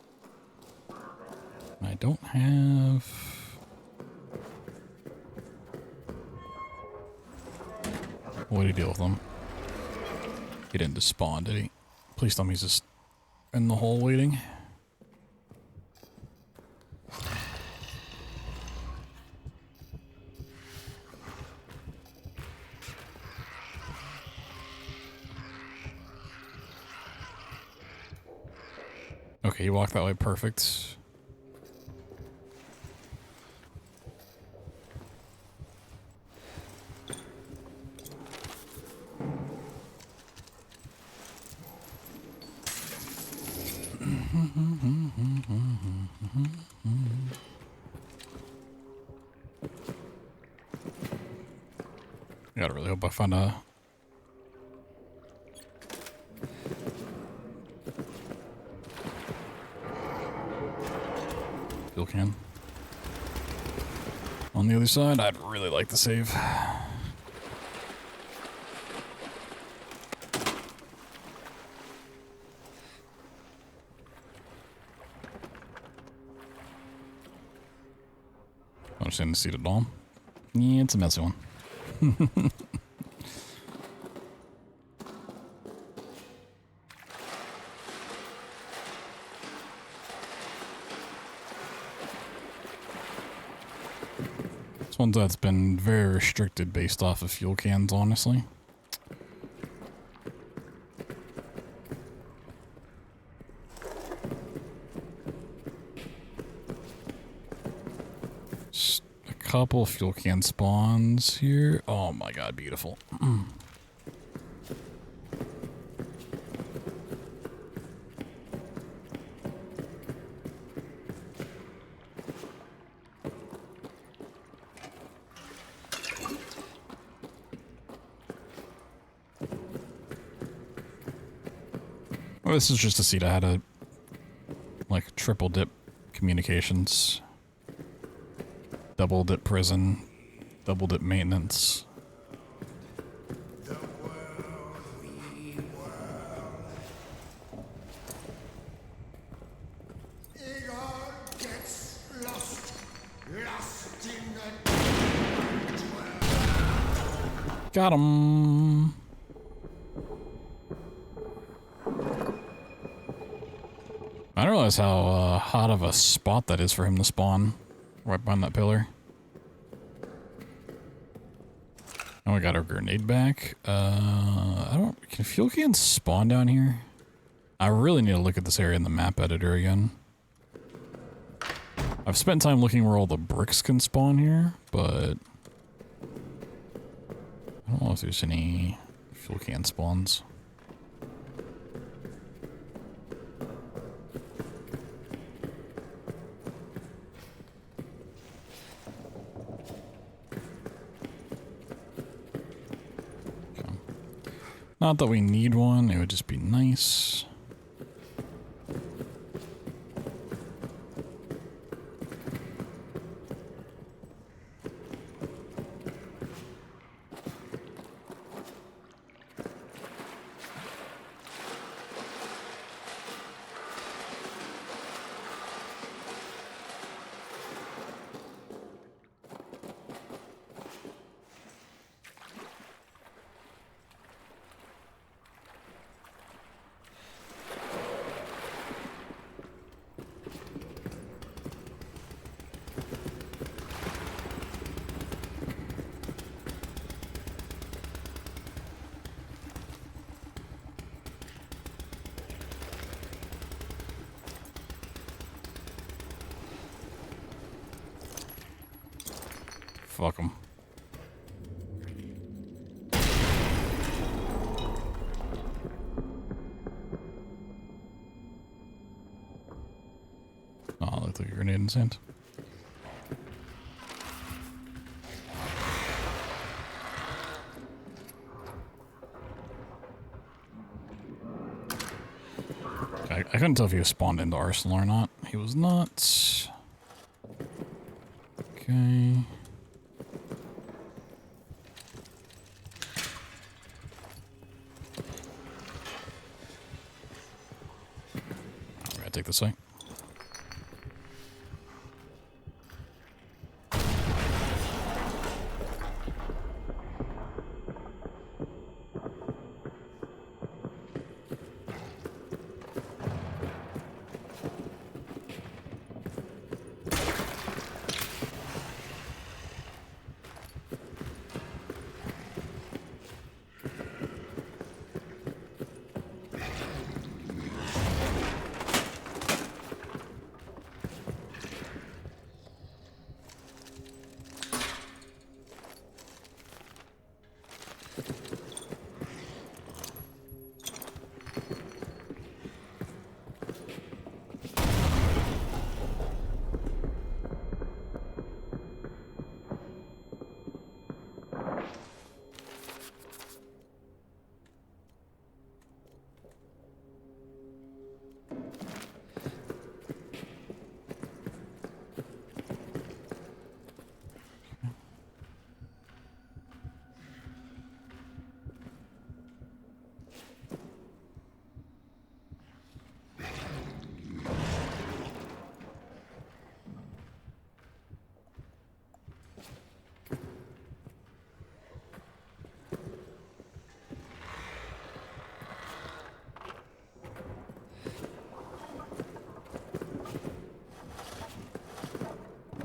I don't have... What do you deal with them? He didn't just spawn, did he? Please tell me he's just in the hole waiting. Okay, you walked that way, perfect. I gotta really hope I find a... fuel can. On the other side, I'd really like to save. I'm just in the seat at all. Yeah, it's a messy one. This one's that's been very restricted based off of fuel cans, honestly. Just a couple fuel can spawns here. Oh my god, beautiful. Well, this is just to see how to, like, triple dip communications, double dip prison, double dip maintenance. Got him. I don't realize how hot of a spot that is for him to spawn right behind that pillar. Oh, we got our grenade back. Can fuel cans spawn down here? I really need to look at this area in the map editor again. I've spent time looking where all the bricks can spawn here, but I don't know if there's any fuel can spawns. Not that we need one, it would just be nice. Fuck them. Oh, looked like a grenade in sand. I couldn't tell if he was spawned into Arsenal or not. He was not. Okay. Take this way.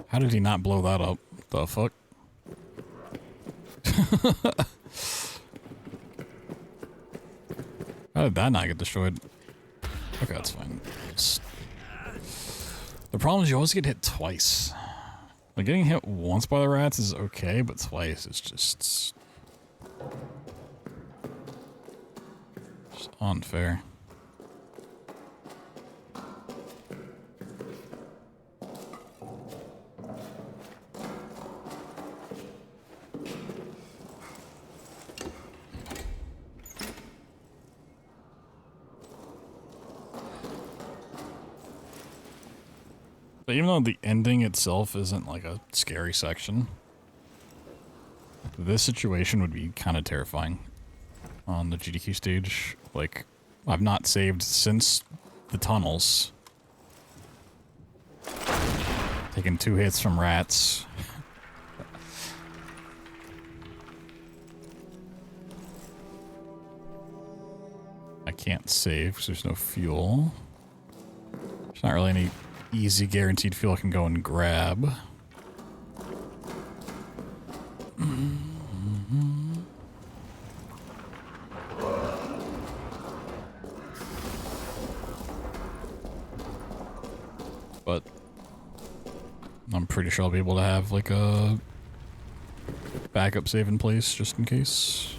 How did he not blow that up? The fuck? How did that not get destroyed? Okay, that's fine. The problem is you always get hit twice. Like, getting hit once by the rats is okay, but twice is just unfair. But even though the ending itself isn't like a scary section, this situation would be kind of terrifying on the GDQ stage. Like, I've not saved since the tunnels. Taking 2 hits from rats. I can't save because there's no fuel. There's not really any easy guaranteed fuel I can go and grab. But I'm pretty sure I'll be able to have like a backup save in place just in case.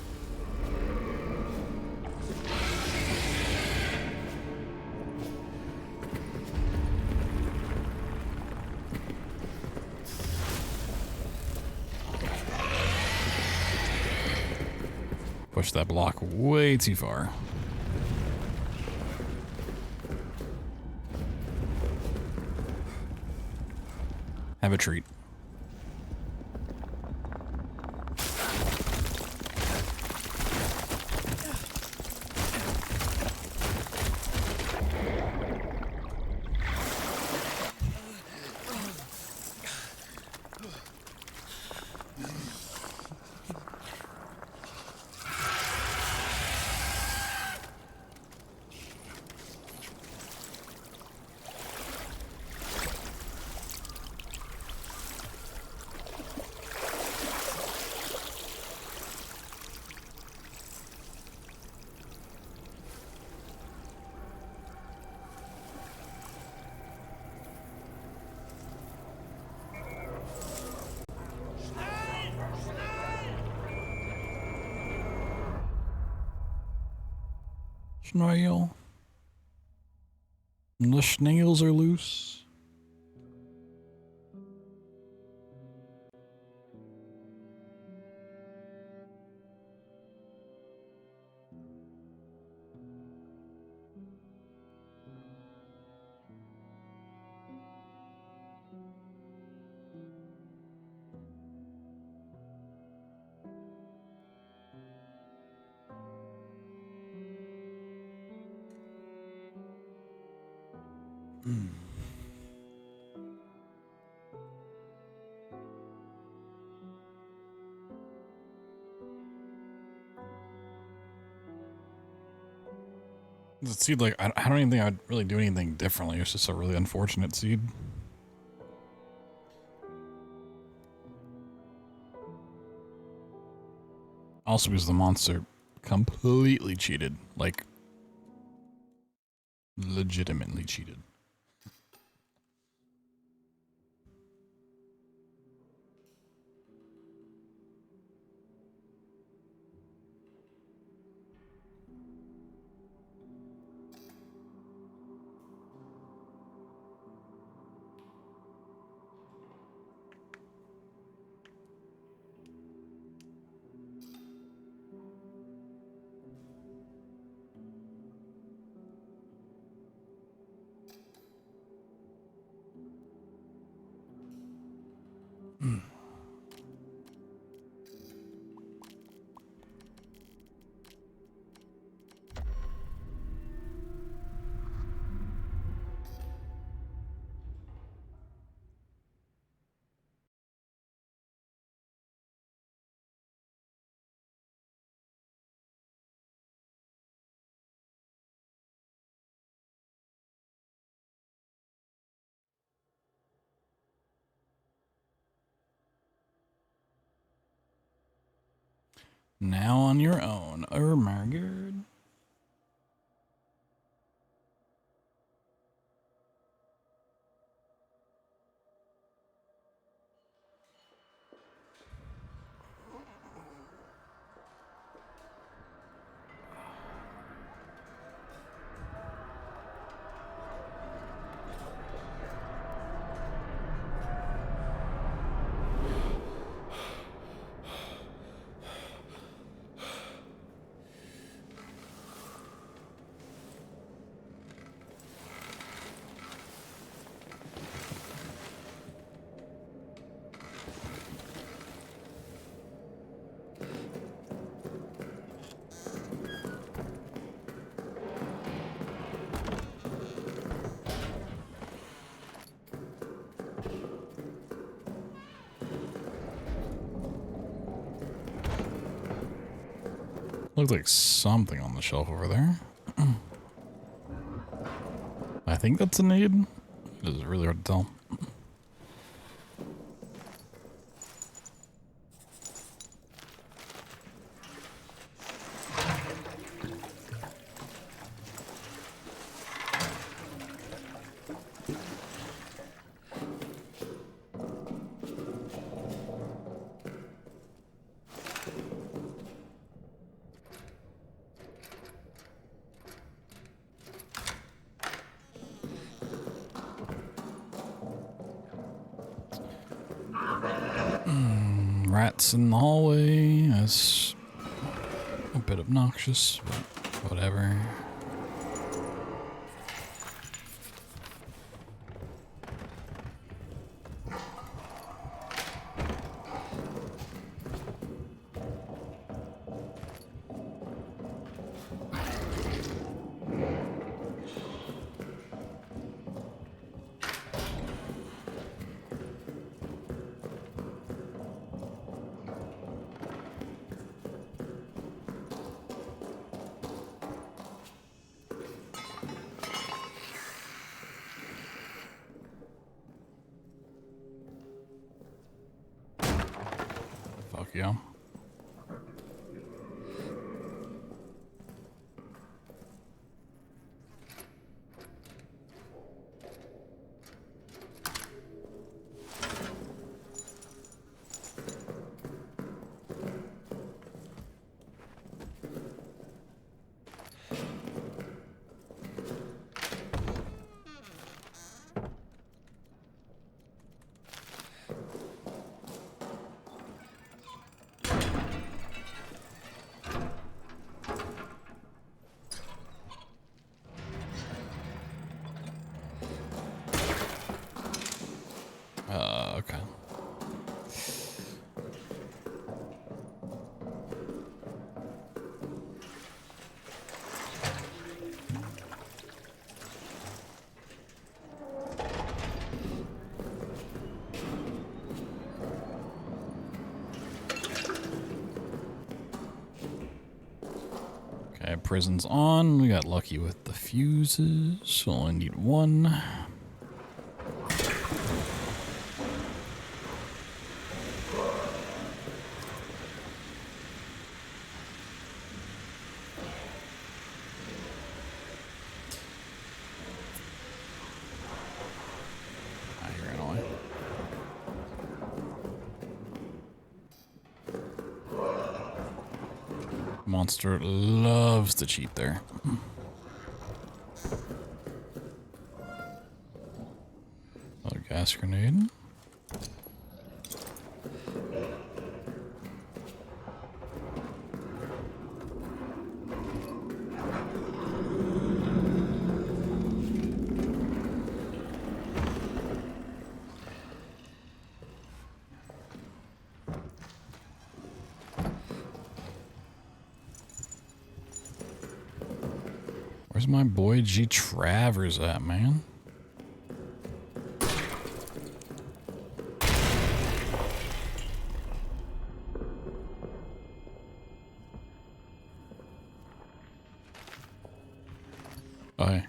Push that block way too far. Have a treat. Snail. The snails are loose. The seed, like, I don't even think I'd really do anything differently. It's just a really unfortunate seed. Also because the monster completely cheated. Like, legitimately cheated. Now on your own. Oh my god. looks like something on the shelf over there. I think that's a nade. It is really hard to tell. Rats in the hallway. That's a bit obnoxious, but whatever. Fuck yeah. Okay. Okay, prison's on. We got lucky with the fuses, so only need one. Monster loves to cheat there. Another gas grenade. Where's my boy G. Travers at, man? Oh, hey.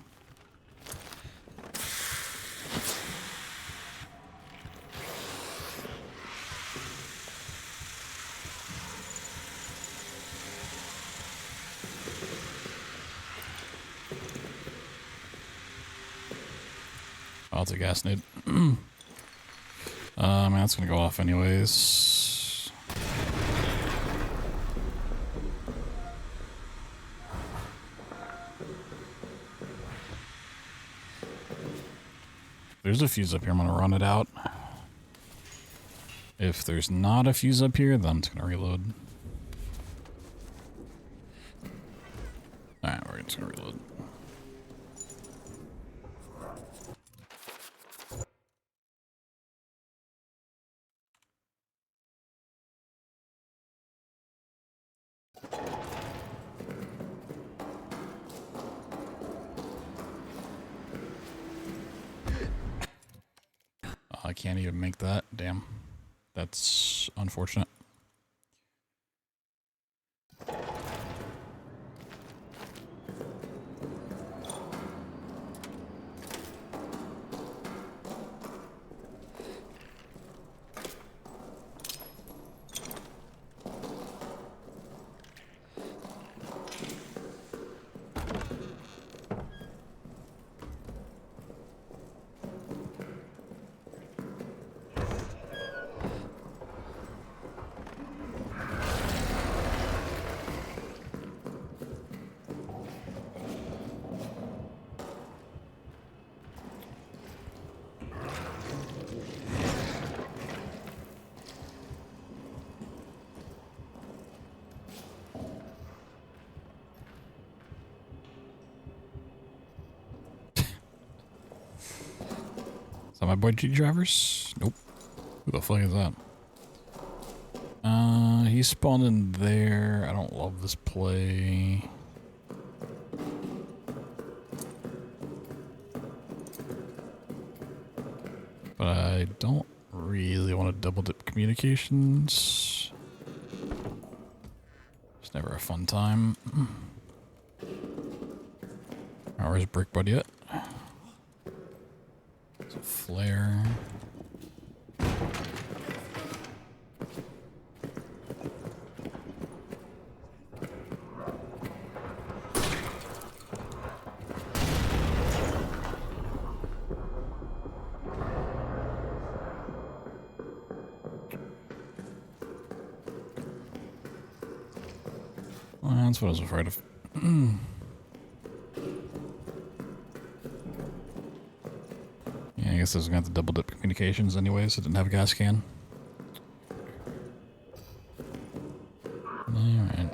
Oh, it's a gas nade. Man, that's gonna go off anyways. There's a fuse up here. I'm gonna run it out. If there's not a fuse up here, then I'm just gonna reload. Alright, we're just gonna reload. I can't even make that. Damn. That's unfortunate. Is that my boy G Drivers? Nope. Who the fuck is that? He spawned in there. I don't love this play. But I don't really want to double dip communications. It's never a fun time. Oh, where's Brick Bud yet? There's a flare. Well, that's what I was afraid of. Yeah, I guess I was gonna have to double dip communications anyway, so I didn't have a gas can. Alright.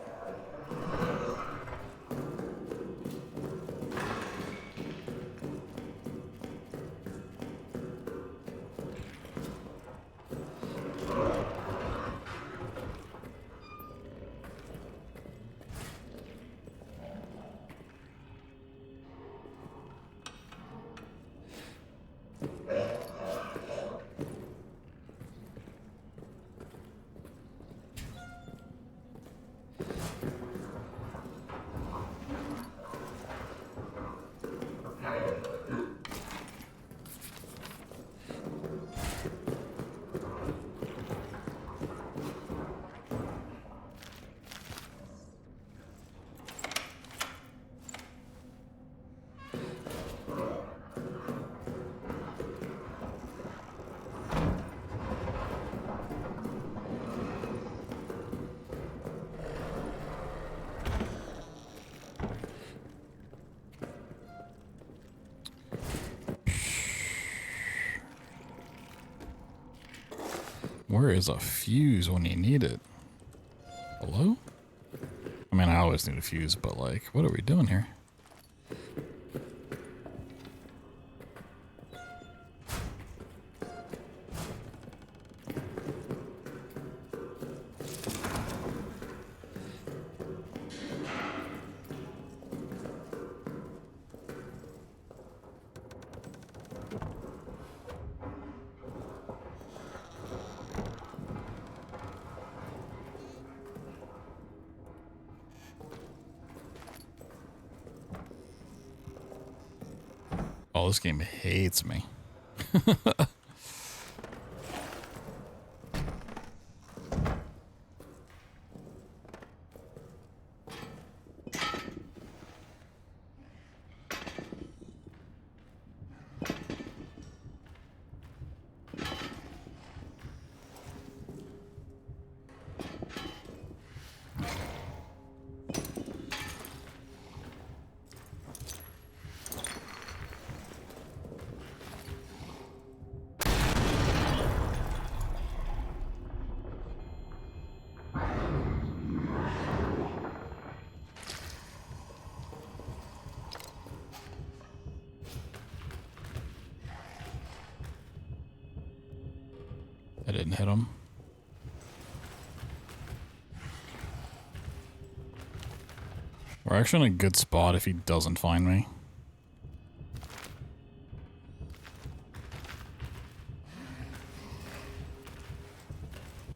Where is a fuse when you need it? Hello? I mean, I always need a fuse, but like, what are we doing here? Oh, this game hates me. I didn't hit him. We're actually in a good spot if he doesn't find me.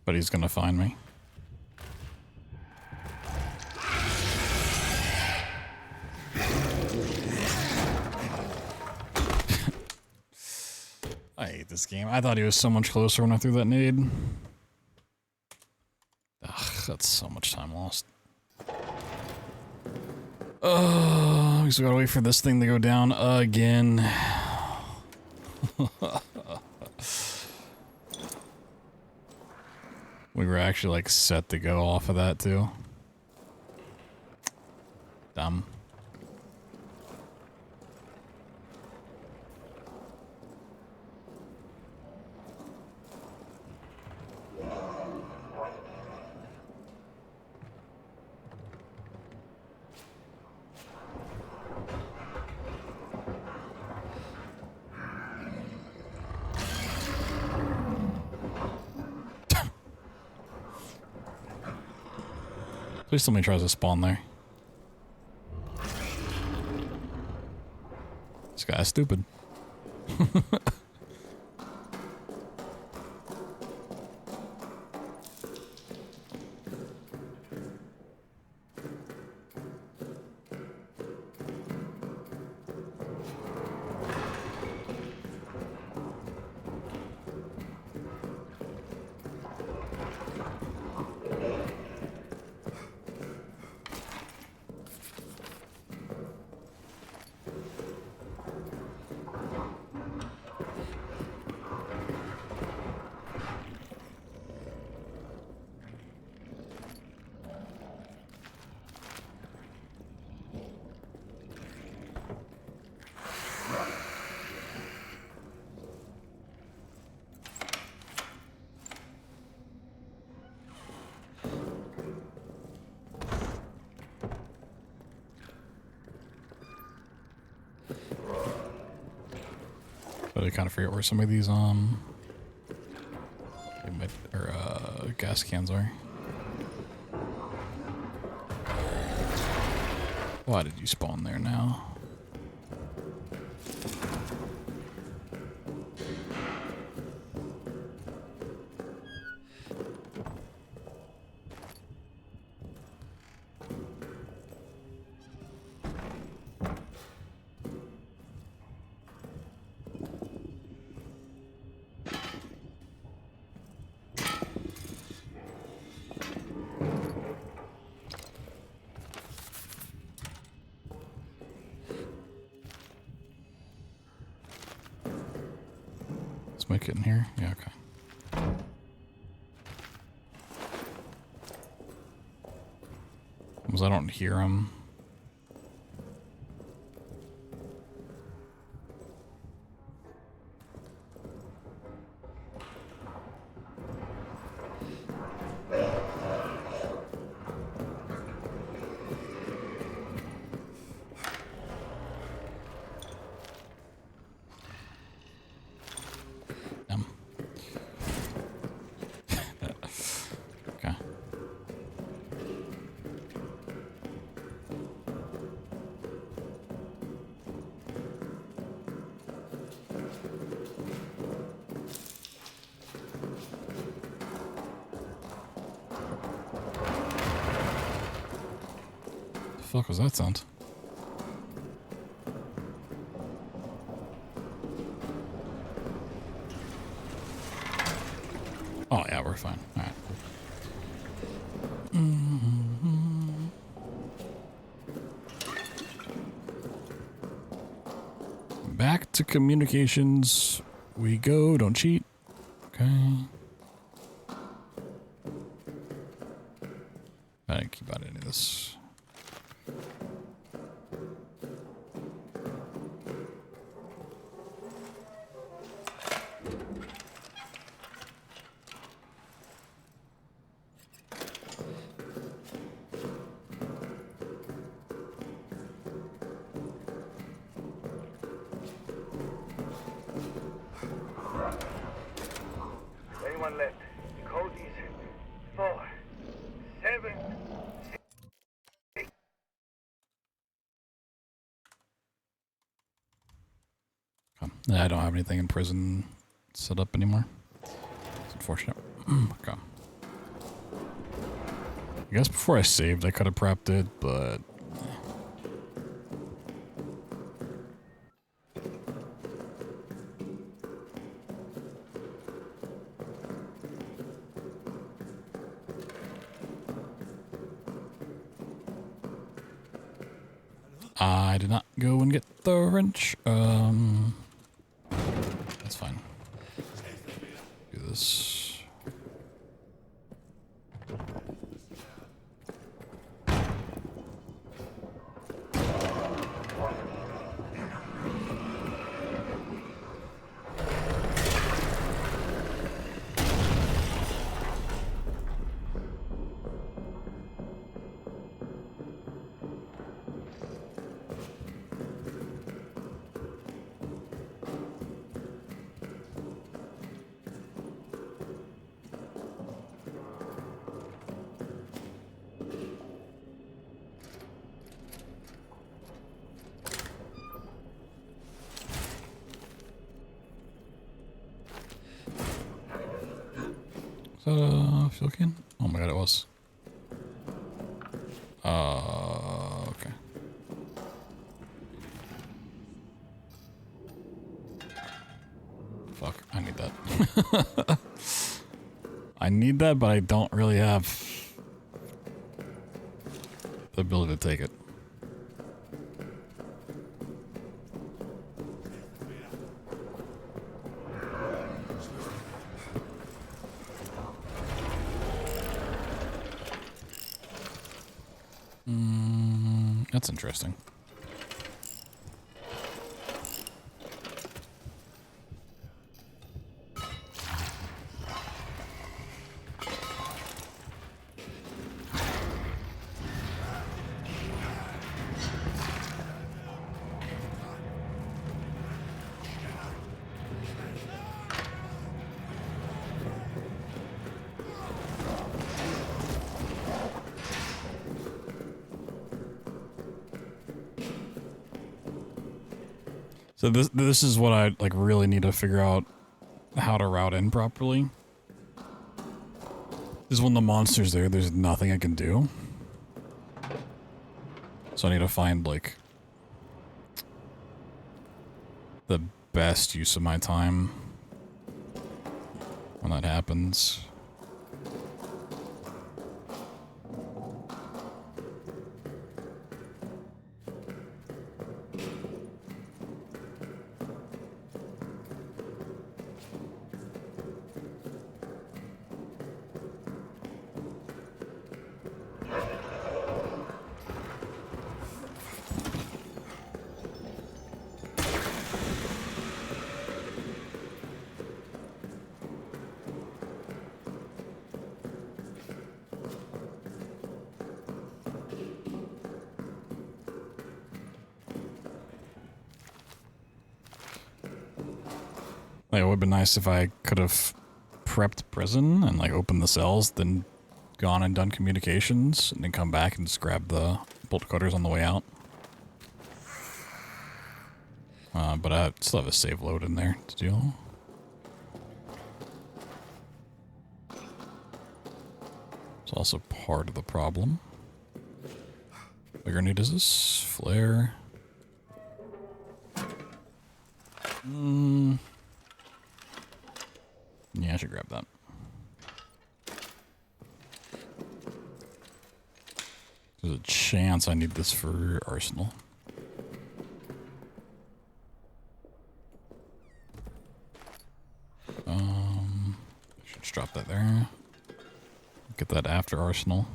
But he's gonna find me. I hate this game. I thought he was so much closer when I threw that nade. Ugh, that's so much time lost. Oh, we still gotta wait for this thing to go down again. We were actually like set to go off of that too. Dumb. Please somebody tries to spawn there. This guy's stupid. But I kind of forget where some of these gas cans are. Why did you spawn there now? Let's make it in here. Yeah, okay. Because I don't hear him. The fuck was that sound? Oh yeah, we're fine. All right. Back to communications we go. Don't cheat. Okay. I didn't keep out any of this.
Anyone left? Code is 4, 7, 6.
I don't have anything in prison set up anymore. It's unfortunate. Okay. I guess before I saved, I could have prepped it, but... I did not go and get the wrench. That's fine. Do this. that a fuel can? Oh my god, it was. Okay. Fuck, I need that. I need that, but I don't really have the ability to take it. That's interesting. So this is what I like really need to figure out how to route in properly. Is when the monster's there, there's nothing I can do. So I need to find like the best use of my time when that happens. Like, it would have been nice if I could have prepped prison and like opened the cells, then gone and done communications, and then come back and just grab the bolt cutters on the way out. But I still have a save load in there to do. It's also part of the problem. What grenade is this? Flare. Yeah, I should grab that. There's a chance I need this for Arsenal. I should just drop that there. Get that after Arsenal.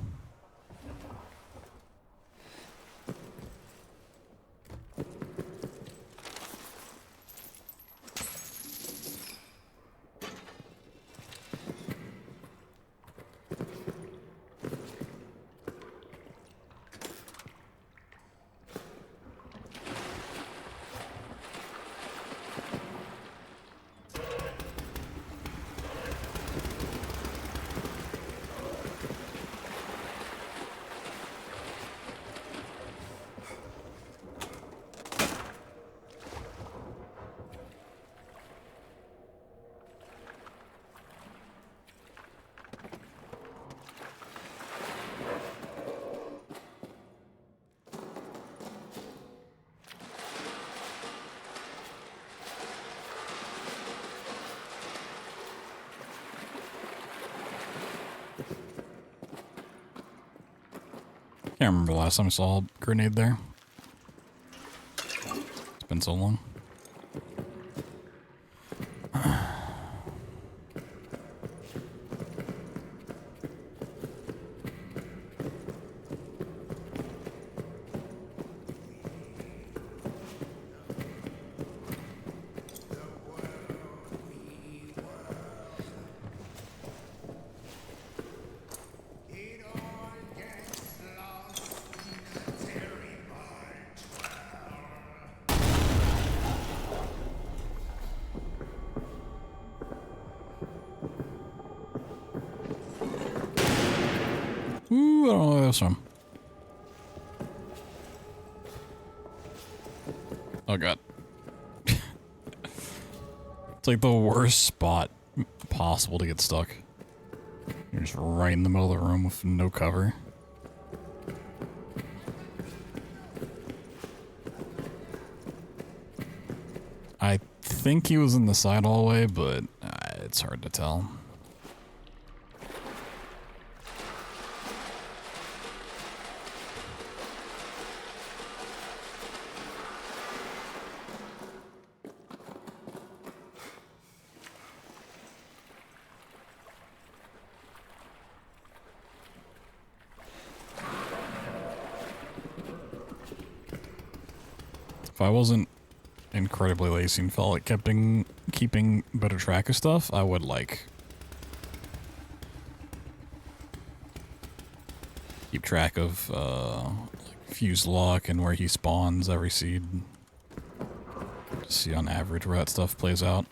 Can't remember the last time I saw a grenade there. It's been so long. Ooh, I don't know where that's from. Oh god. It's like the worst spot possible to get stuck. You're just right in the middle of the room with no cover. I think he was in the side hallway, but it's hard to tell. If I wasn't incredibly lazy and felt like keeping better track of stuff, I would like keep track of like fuse lock and where he spawns every seed. Just see on average where that stuff plays out.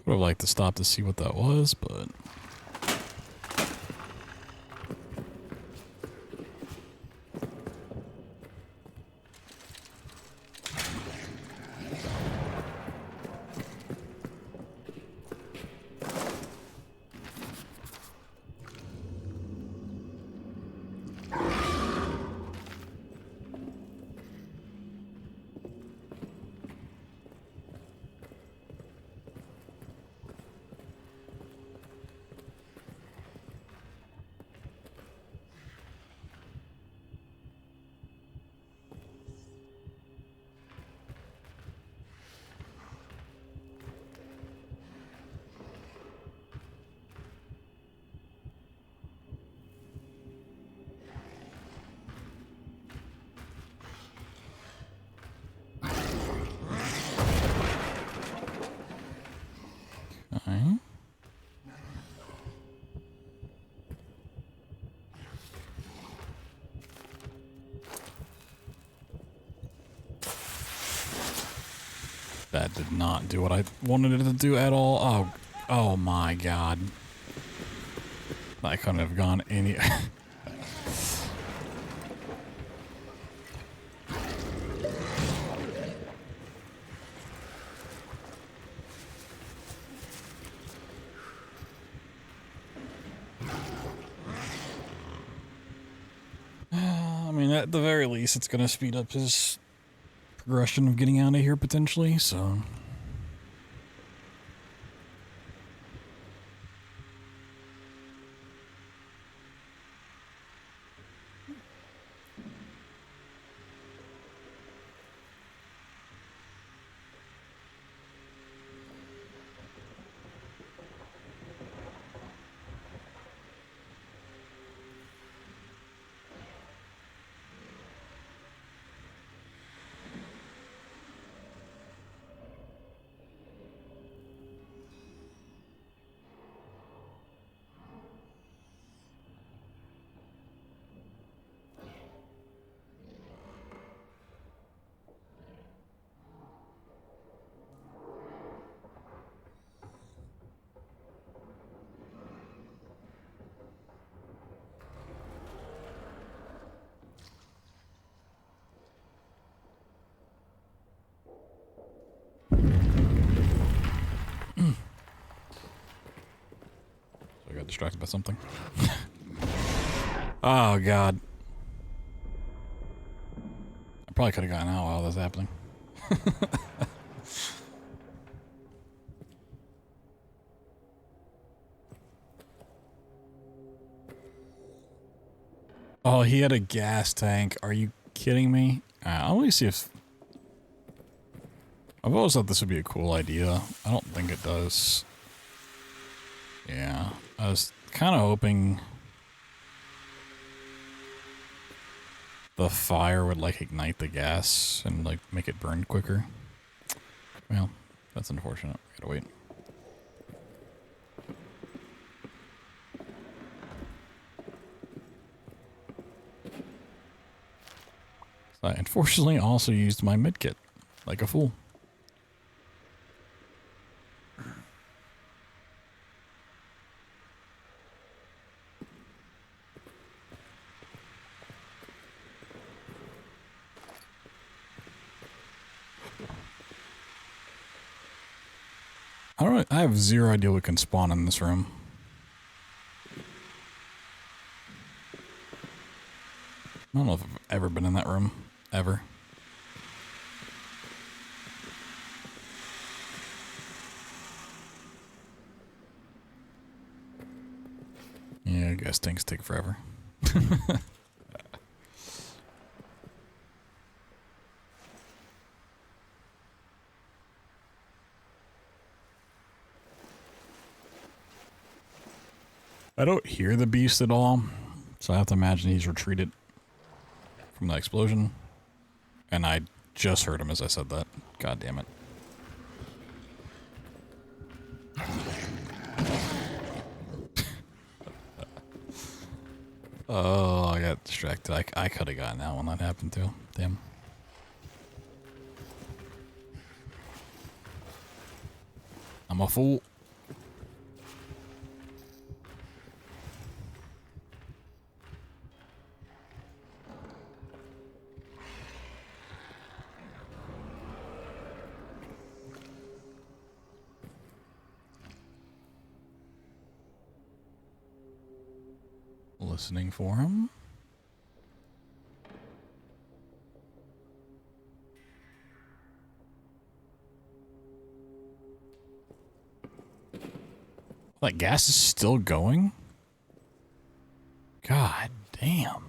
Would have liked to stop to see what that was, but... Okay. That did not do what I wanted it to do at all. Oh my god. I couldn't have gone any... I mean, at the very least, it's gonna speed up his progression of getting out of here, potentially, so... I got distracted by something. Oh god. I probably could have gotten out while this was happening. Oh, he had a gas tank. Are you kidding me? Let me see if... I've always thought this would be a cool idea. I don't think it does. Yeah, I was kind of hoping the fire would like ignite the gas and like make it burn quicker. Well, that's unfortunate. We gotta wait. I unfortunately also used my medkit like a fool. I have zero idea what can spawn in this room. I don't know if I've ever been in that room. Ever. Yeah, I guess things take forever. I don't hear the beast at all, so I have to imagine he's retreated from the explosion. And I just heard him as I said that. God damn it. Oh, I got distracted. I could have gotten that when that happened too. Damn. I'm a fool. Listening for him. That gas is still going? God damn.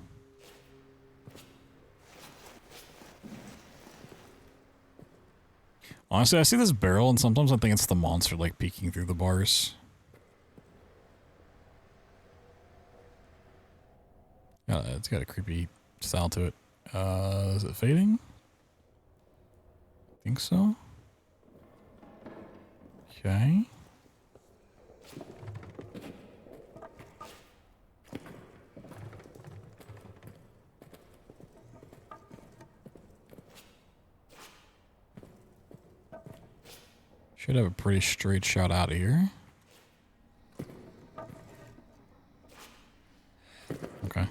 Honestly, I see this barrel and sometimes I think it's the monster like peeking through the bars. Yeah, it's got a creepy style to it. Is it fading? I think so. Okay. Should have a pretty straight shot out of here. Okay.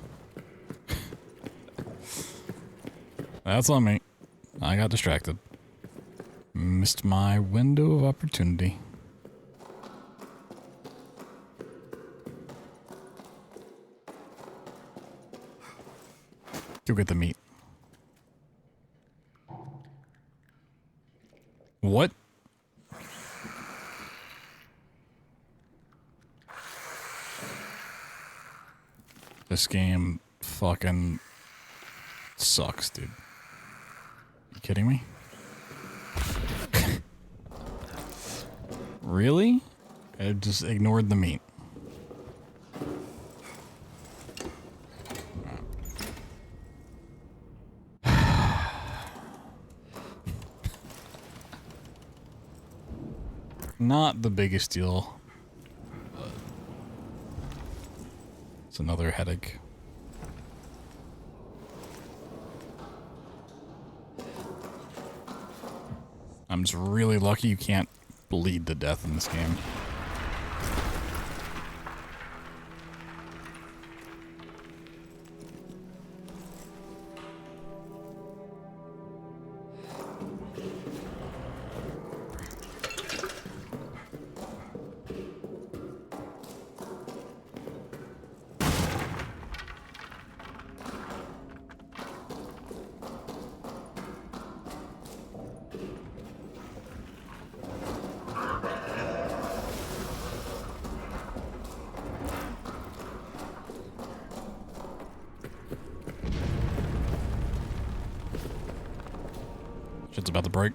That's on me. I got distracted. Missed my window of opportunity. Go get the meat. What? This game fucking sucks, dude. You kidding me? Really? I just ignored the meat. Not the biggest deal. But it's another headache. I'm just really lucky you can't bleed to death in this game. Shit's about to break.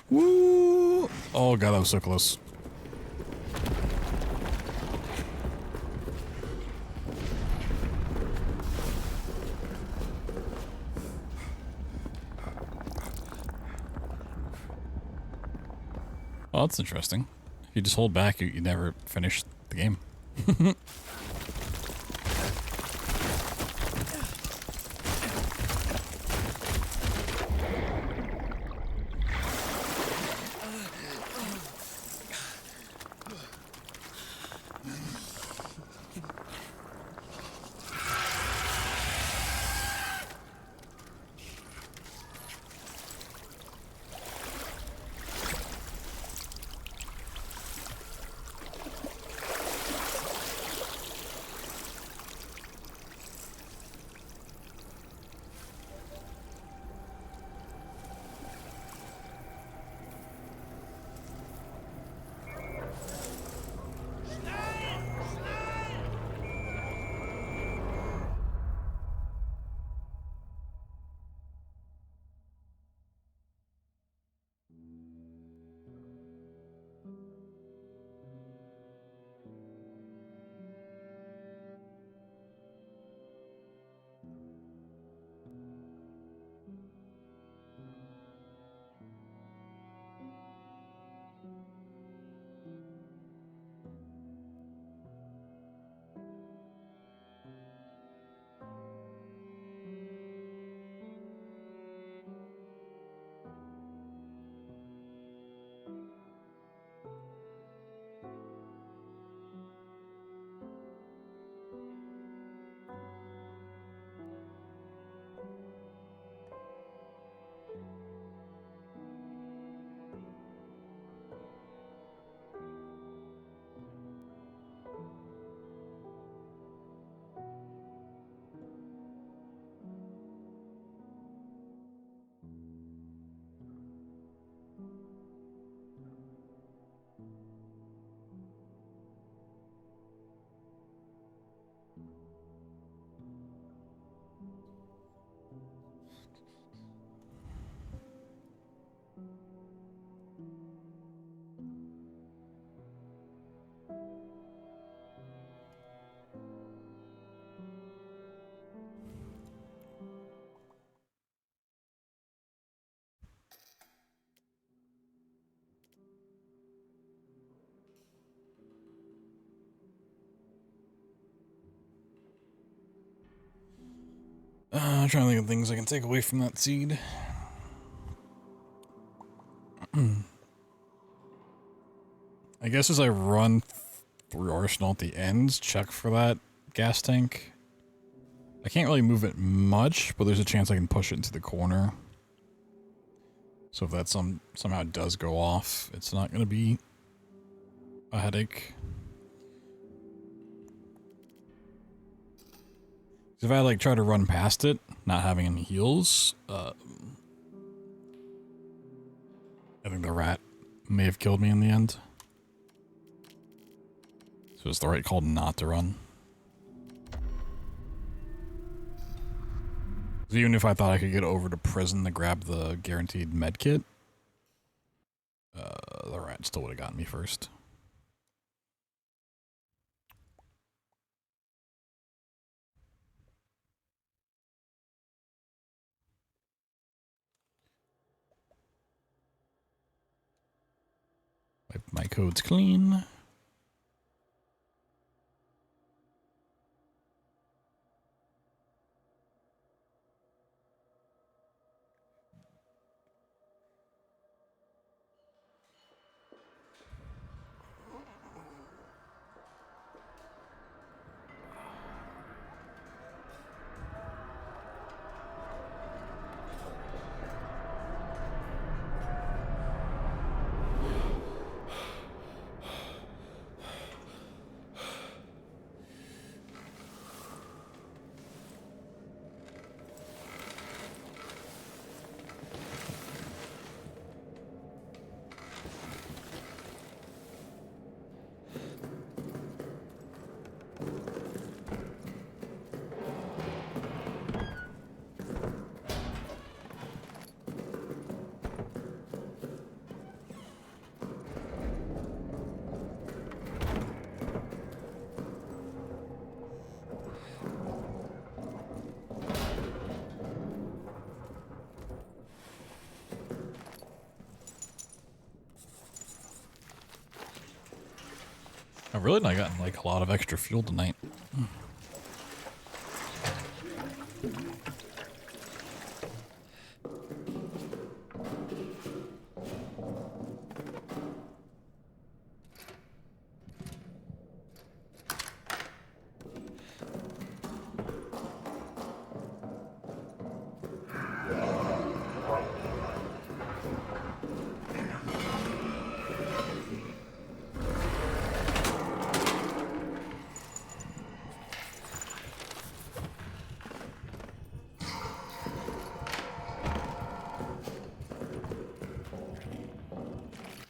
Woo! Oh god, that was so close. Oh, that's interesting. If you just hold back, you never finish the game. I'm trying to think of things I can take away from that seed. I guess as I run through Arsenal at the ends, check for that gas tank. I can't really move it much, but there's a chance I can push it into the corner. So if that somehow does go off, it's not going to be a headache. If I like try to run past it, not having any heals, I think the rat may have killed me in the end. So it's the right call not to run. Even if I thought I could get over to prison to grab the guaranteed med kit, the rat still would have gotten me first. My code's clean. I've really not gotten like a lot of extra fuel tonight.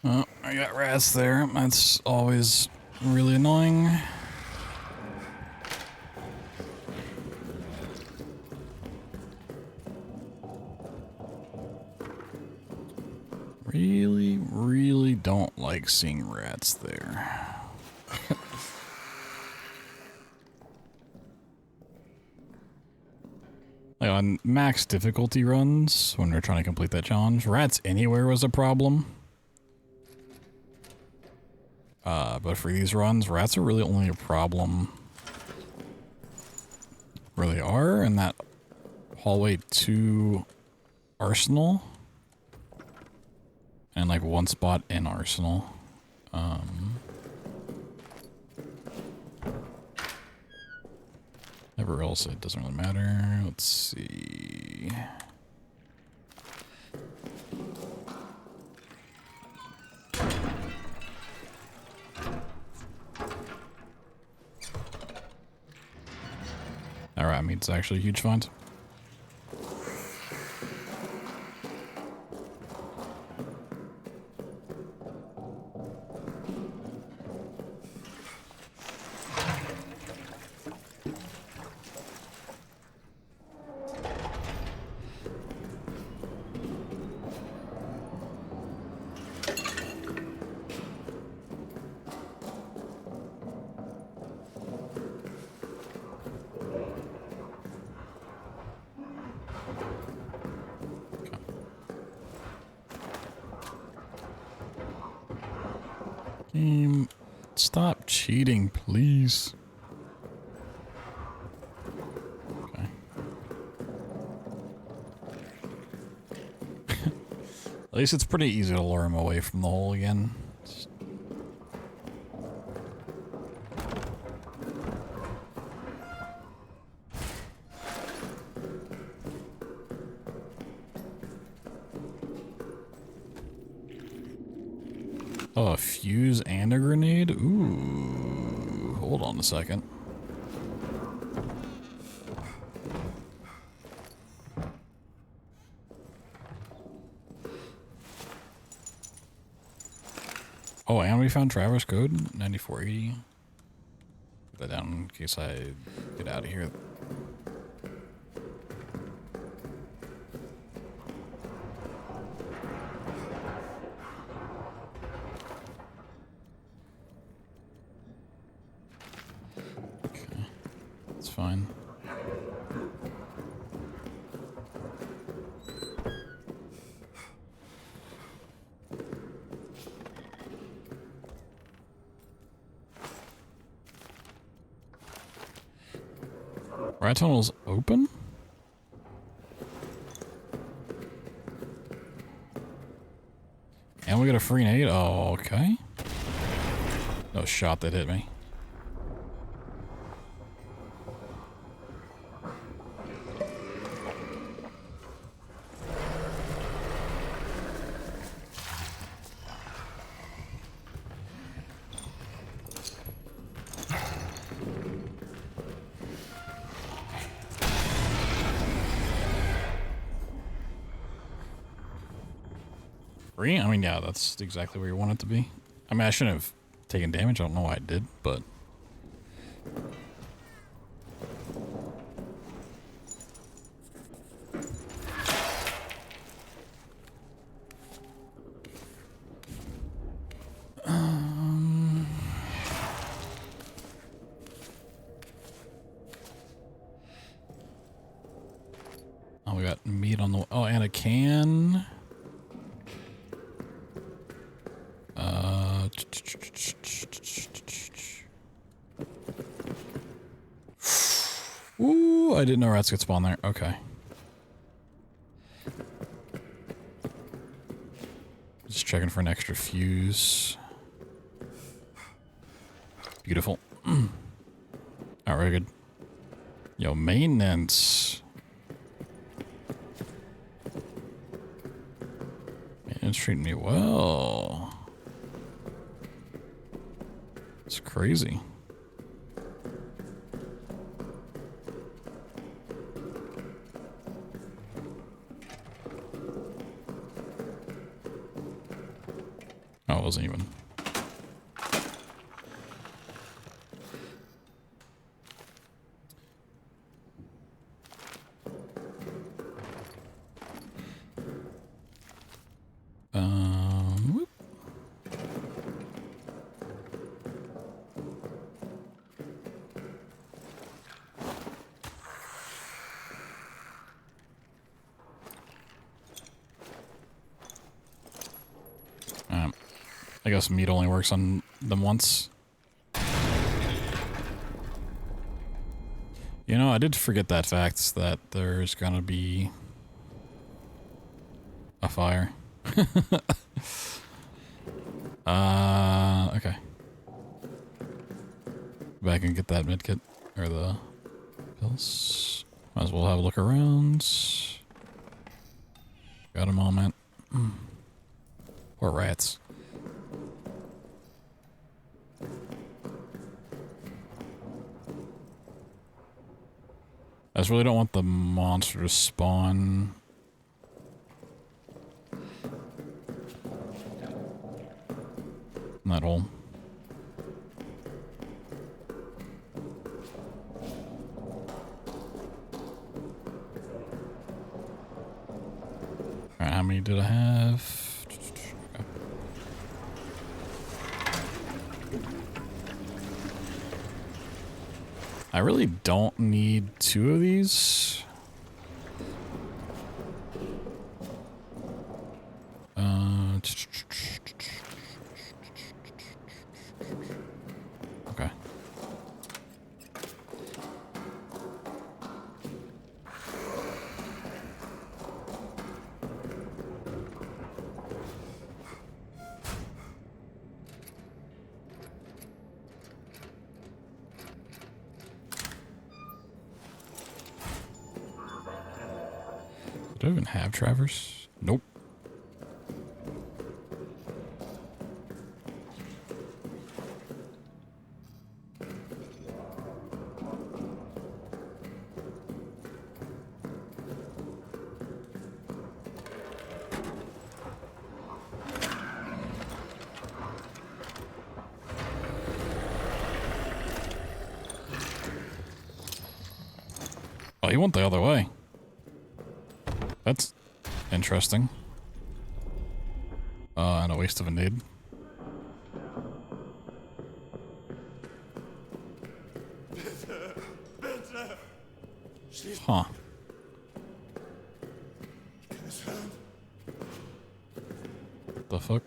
Oh, I got rats there. That's always really annoying. Really don't like seeing rats there. Like on max difficulty runs, when we're trying to complete that challenge, rats anywhere was a problem. But for these runs, rats are really only a problem where they are in that hallway to Arsenal. And like one spot in Arsenal. Everywhere else it doesn't really matter. Let's see. Alright, I mean it's actually a huge find. Game, stop cheating, please. Okay. At least it's pretty easy to lure him away from the hole again. Oh, a fuse and a grenade? Ooh, hold on a second. Oh, and we found Traverse code 9480. Put that down in case I get out of here. Fine. Rat tunnel's open? And we got a free nade? Oh, okay. No shot that hit me. I mean, yeah, that's exactly where you want it to be. I mean, I shouldn't have taken damage. I don't know why I did, but... Oh, we got meat on the... Oh, and a can... I didn't know rats could spawn there. Okay. Just checking for an extra fuse. Beautiful. Alright, very good. Yo, maintenance. Maintenance treating me well. It's crazy. Oh, it wasn't even. Whoop. I guess meat only works on them once. You know, I did forget that fact that there's gonna be a fire. Okay. Back and get that medkit or the pills. Might as well have a look around. Got a moment. Poor rats. I just really don't want the monster to spawn. In that hole. Alright, how many did I have? I really don't need 2 of these. Okay. Do I even have Traverse? Nope. Oh, he went the other way. That's interesting. And a waste of a nade. Huh. The fuck?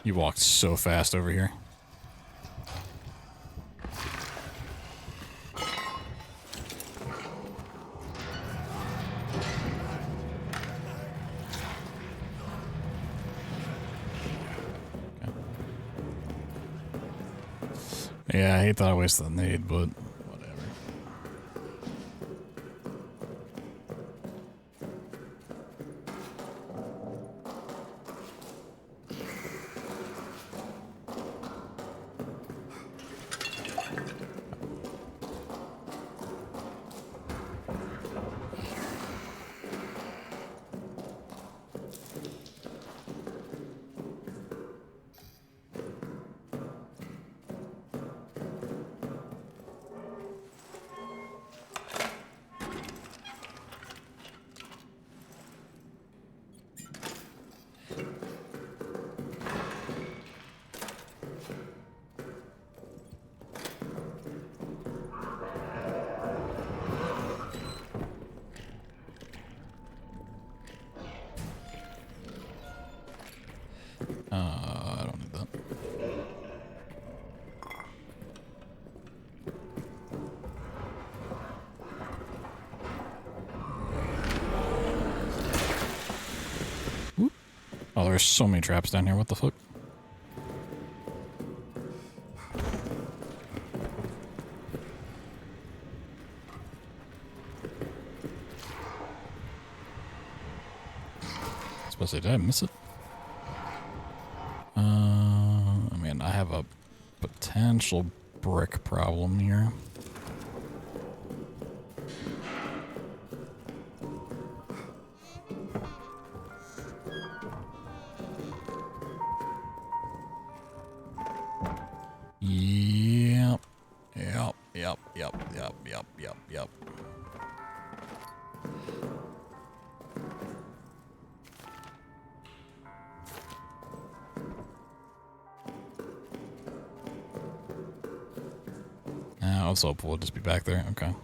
You walked so fast over here. Okay. Yeah, I hate that I wasted the nade, but whatever. Oh, there's so many traps down here. What the fuck? Supposed to, did I miss it? I mean, I have a potential brick problem here. Yep. Let's hope we'll just be back there. Okay.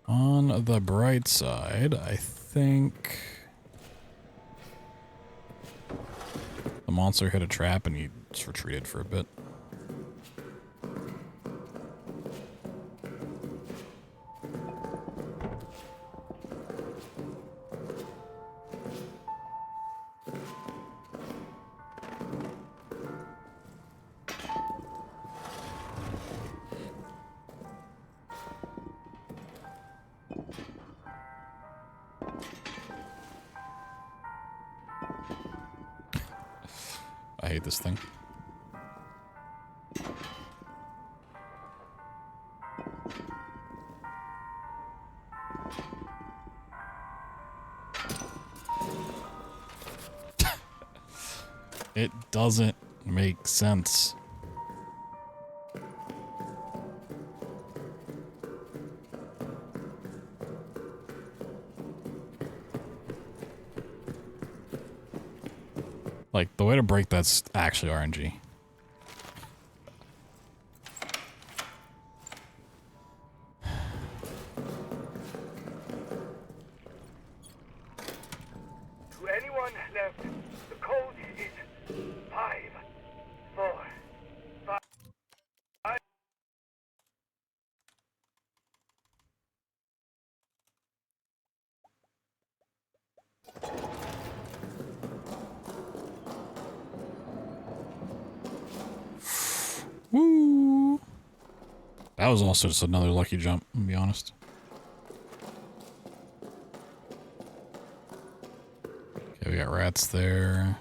On the bright side, I think the monster hit a trap and he just retreated for a bit. I hate this thing. It doesn't make sense. Like, the way to break that's actually RNG.
To anyone left, the code is 5, 4, 5.
Woo! That was also just another lucky jump, to be honest. Okay, we got rats there.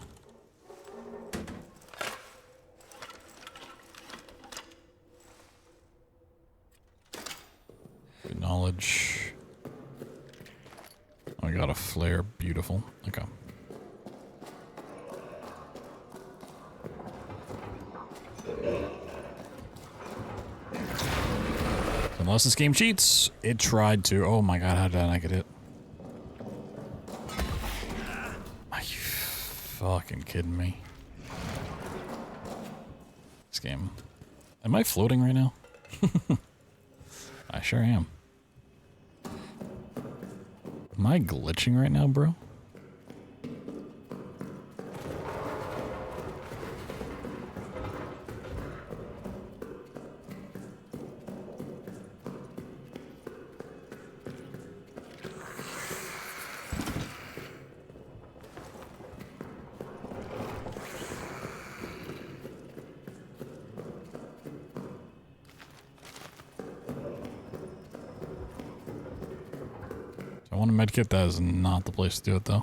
Good knowledge. Oh, I got a flare. Beautiful. Okay. Unless this game cheats, it tried to. Oh my god, how did I get hit? Are you fucking kidding me? This game. Am I floating right now? I sure am. Am I glitching right now, bro? I want a medkit. That is not the place to do it, though.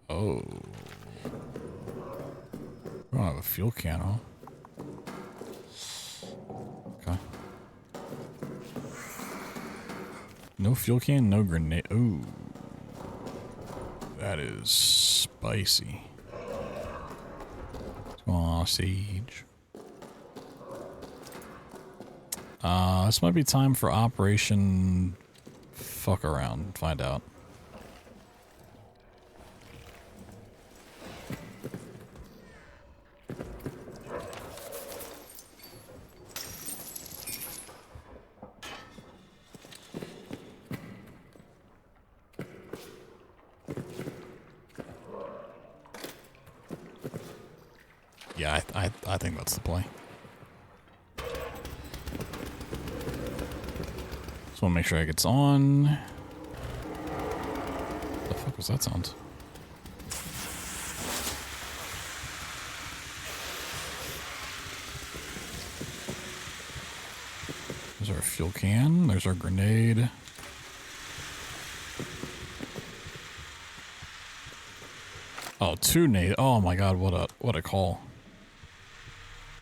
Oh. We don't have a fuel can, huh? Okay. No fuel can, no grenade. Ooh. That is spicy. Aw, Siege. This might be time for Operation Fuck Around. Find out. Yeah, I think that's the play. Just want to make sure it's on. What the fuck was that sound? There's our fuel can. There's our grenade. Oh, 2 nade. Oh my god, what a call.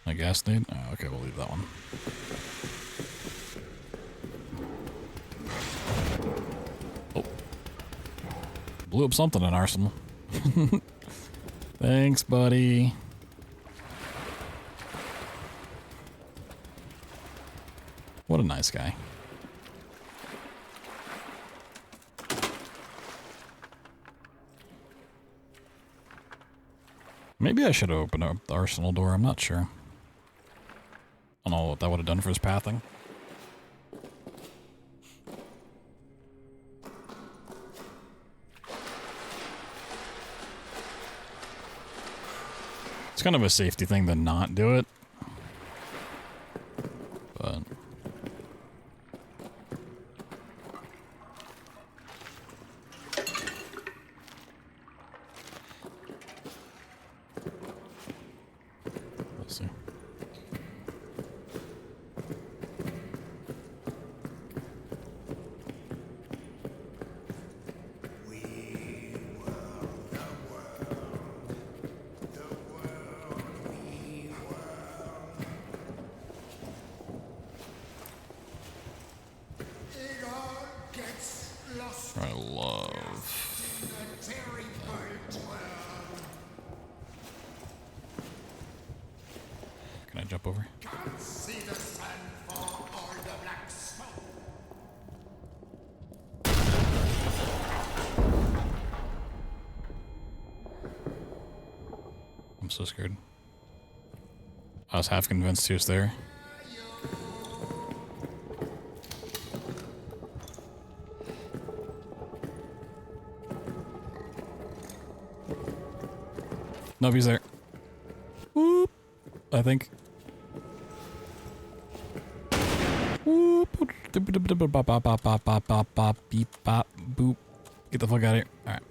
A gas nade? Oh, okay, we'll leave that one. Oh. Blew up something in Arsenal. Thanks, buddy. What a nice guy. Maybe I should have opened up the arsenal door, I'm not sure. I don't know what that would have done for his pathing. It's kind of a safety thing to not do it. But... we'll see. I love... Can I jump over? I'm so scared. I was half convinced he was there. Nope, he's there. Whoop, I think. Whoop. Beep, bop, boop. Get the fuck out of here. Alright.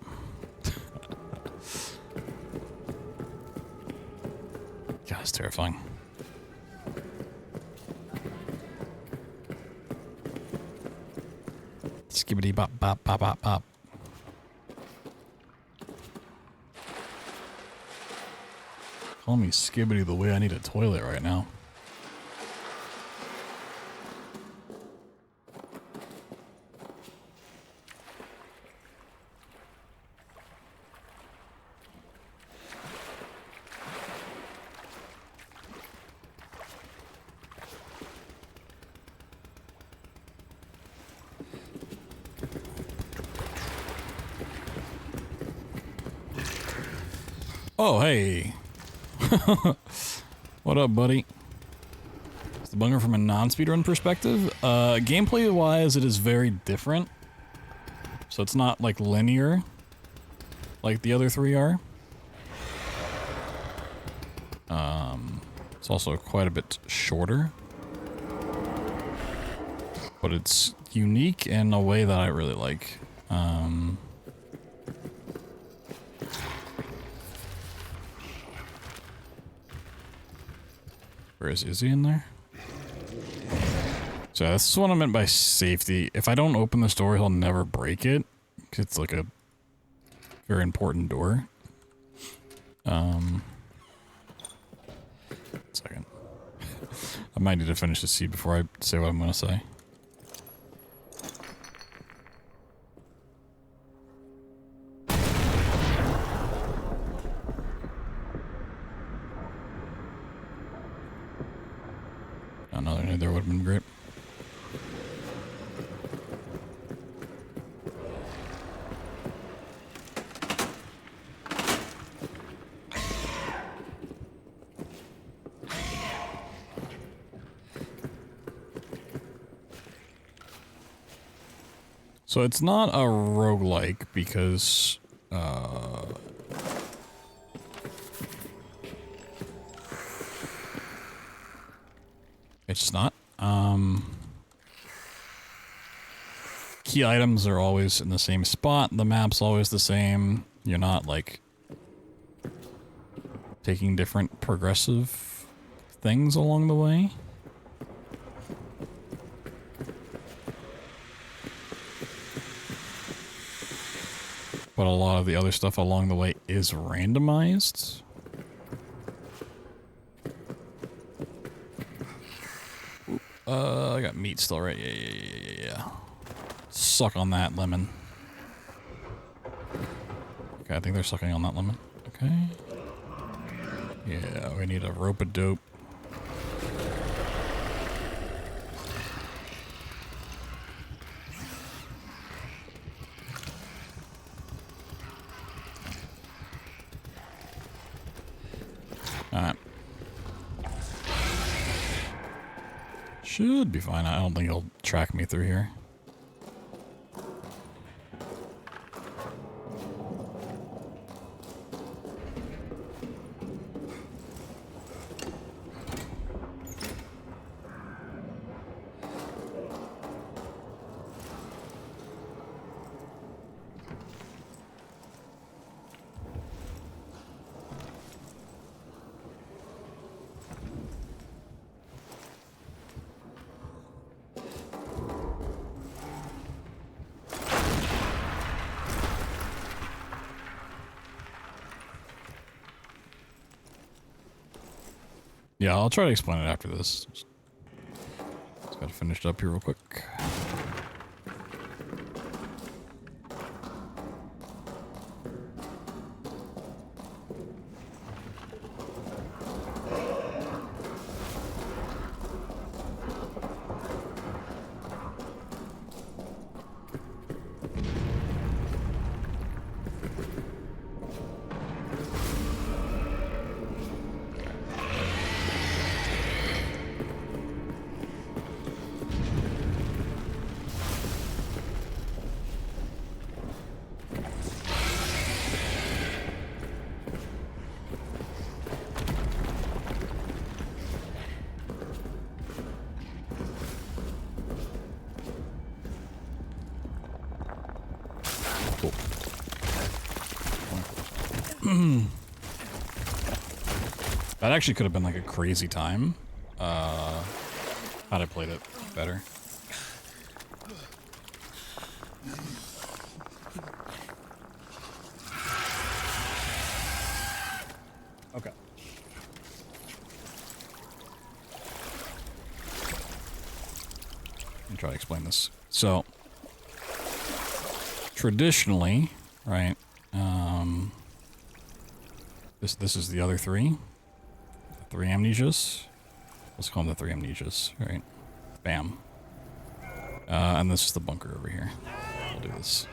God, it's terrifying. Skibbity bop, bop, bop, bop, bop. Call me Skibbity the way I need a toilet right now. Oh, hey. What up, buddy? It's the bunger from a non-speedrun perspective. Gameplay-wise, it is very different. So it's not, like, linear, like the other three are. It's also quite a bit shorter. But it's unique in a way that I really like. Where is he in there? So this is what I meant by safety. If I don't open this door, he'll never break it. It's like a very important door. Second. I might need to finish the seed before I say what I'm gonna say. Another nade there would have been great. So it's not a roguelike because It's not. Key items are always in the same spot. The map's always the same. You're not, like, taking different progressive things along the way. But a lot of the other stuff along the way is randomized. I got meat still, right? Yeah. Suck on that lemon. Okay, I think they're sucking on that lemon. Okay. Yeah, we need a rope-a-dope. Alright. Should be fine. I don't think he'll track me through here. Yeah, I'll try to explain it after this. Just gotta finish it up here real quick. That actually could have been like a crazy time. Had I played it better. Okay. Let me try to explain this. So, traditionally, right, this is the other three. The 3 amnesias. Let's call them the 3 amnesias, right? Bam. And this is the bunker over here. We'll do this.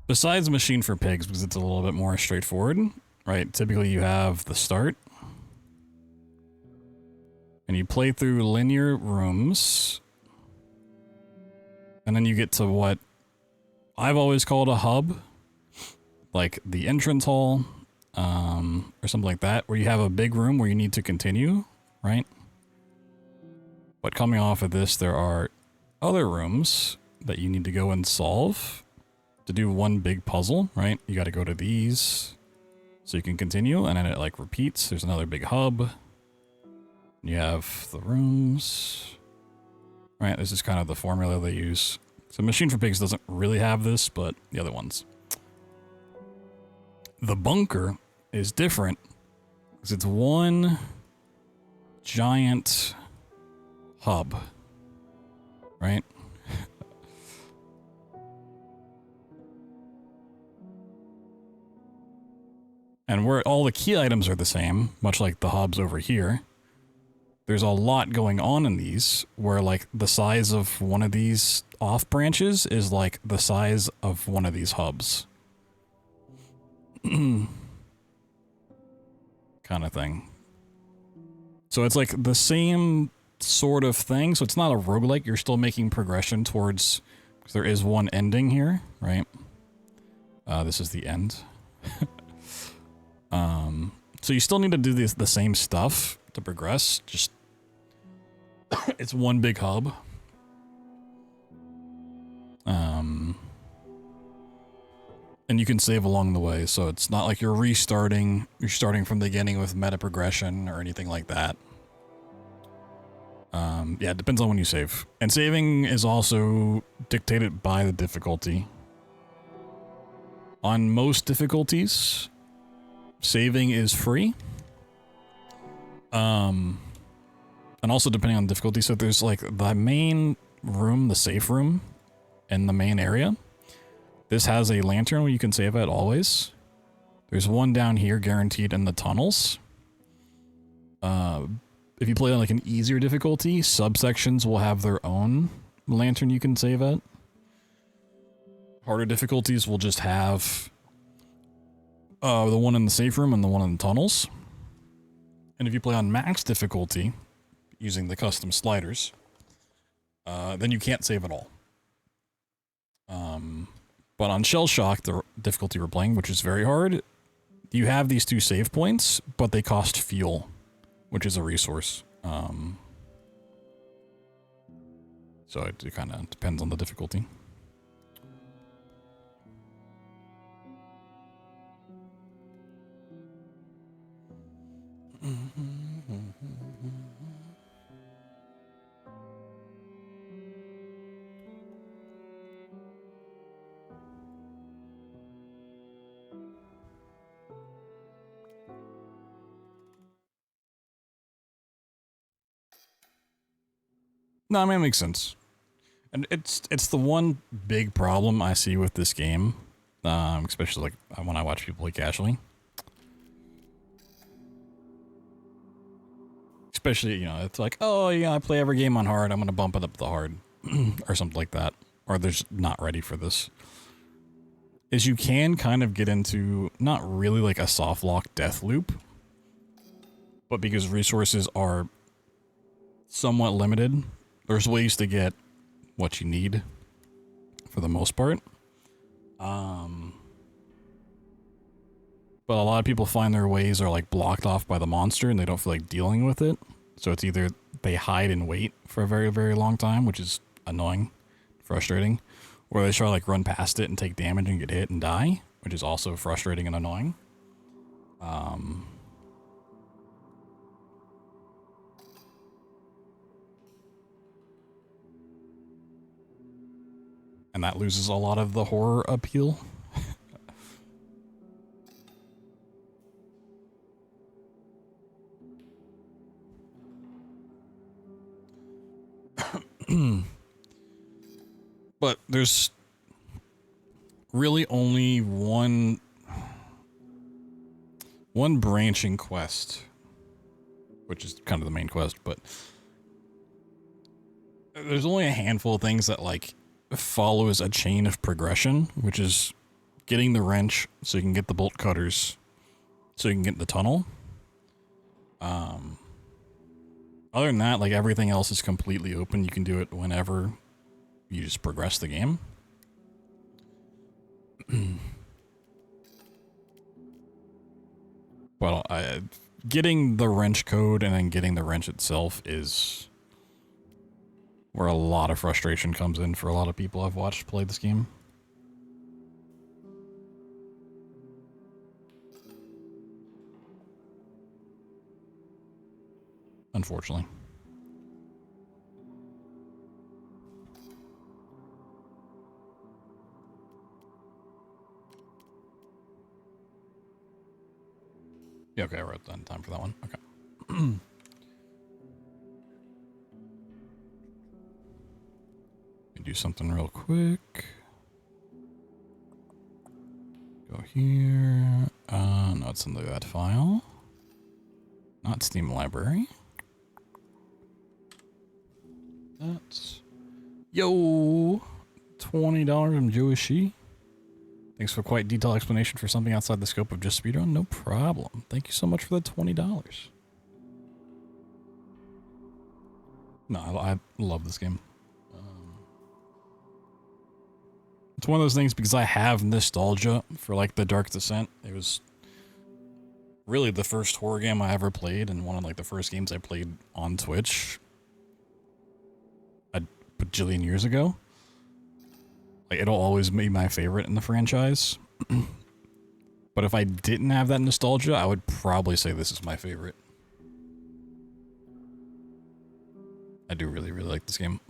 Besides Machine for Pigs, because it's a little bit more straightforward, right? Typically you have the start. And you play through linear rooms. And then you get to what I've always called a hub. Like the entrance hall, or something like that, where you have a big room where you need to continue, right? But coming off of this, there are other rooms that you need to go and solve to do one big puzzle, right? You got to go to these so you can continue, and then it like repeats. There's another big hub. You have the rooms, right? This is kind of the formula they use. So Machine for Pigs doesn't really have this, but the other ones. The bunker is different because it's one giant hub, right? And where all the key items are the same, much like the hubs over here, there's a lot going on in these where like the size of one of these off branches is like the size of one of these hubs. Kind of thing. So it's like the same sort of thing. So it's not a roguelike. You're still making progression towards, because there is one ending here, right? This is the end. So you still need to do the same stuff to progress, just it's one big hub. And you can save along the way, so it's not like you're starting from the beginning with meta progression or anything like that. Yeah, it depends on when you save. And saving is also dictated by the difficulty. On most difficulties, saving is free. And also depending on difficulty, so there's like the main room, the safe room in the main area. This has a lantern where you can save at always. There's one down here guaranteed in the tunnels. If you play on like an easier difficulty, subsections will have their own lantern you can save at. Harder difficulties will just have the one in the safe room and the one in the tunnels. And if you play on max difficulty, using the custom sliders, then you can't save at all. But on Shell Shock, the difficulty we're playing, which is very hard, you have these 2 save points, but they cost fuel, which is a resource. So it kind of depends on the difficulty. No, I mean, it makes sense. And it's the one big problem I see with this game, especially like when I watch people play casually. Especially, you know, it's like, oh yeah, I play every game on hard, I'm gonna bump it up to hard, or something like that. Or they're just not ready for this. Is you can kind of get into, not really like a soft lock death loop, but because resources are somewhat limited, there's ways to get what you need for the most part. But a lot of people find their ways are like blocked off by the monster and they don't feel like dealing with it. So it's either they hide and wait for a very, very long time, which is annoying, frustrating, or they try to like run past it and take damage and get hit and die, which is also frustrating and annoying. And that loses a lot of the horror appeal. But there's really only one branching quest, which is kind of the main quest, but there's only a handful of things that like follows a chain of progression, which is getting the wrench so you can get the bolt cutters so you can get in the tunnel. Other than that, like everything else is completely open. You can do it whenever you just progress the game. Well, getting the wrench code and then getting the wrench itself is where a lot of frustration comes in for a lot of people I've watched play this game. Unfortunately. Yeah, okay, I wrote that in time for that one. Okay. Do something real quick. Go here. No, it's in that file. Not Steam library. That's yo $20 from Joishi. Thanks for quite detailed explanation for something outside the scope of just speedrun. No problem. Thank you so much for the $20. No, I love this game. It's one of those things because I have nostalgia for like the Dark Descent. It was really the first horror game I ever played, and one of like the first games I played on Twitch a bajillion years ago. Like, it'll always be my favorite in the franchise. But if I didn't have that nostalgia, I would probably say this is my favorite. I do really, really like this game.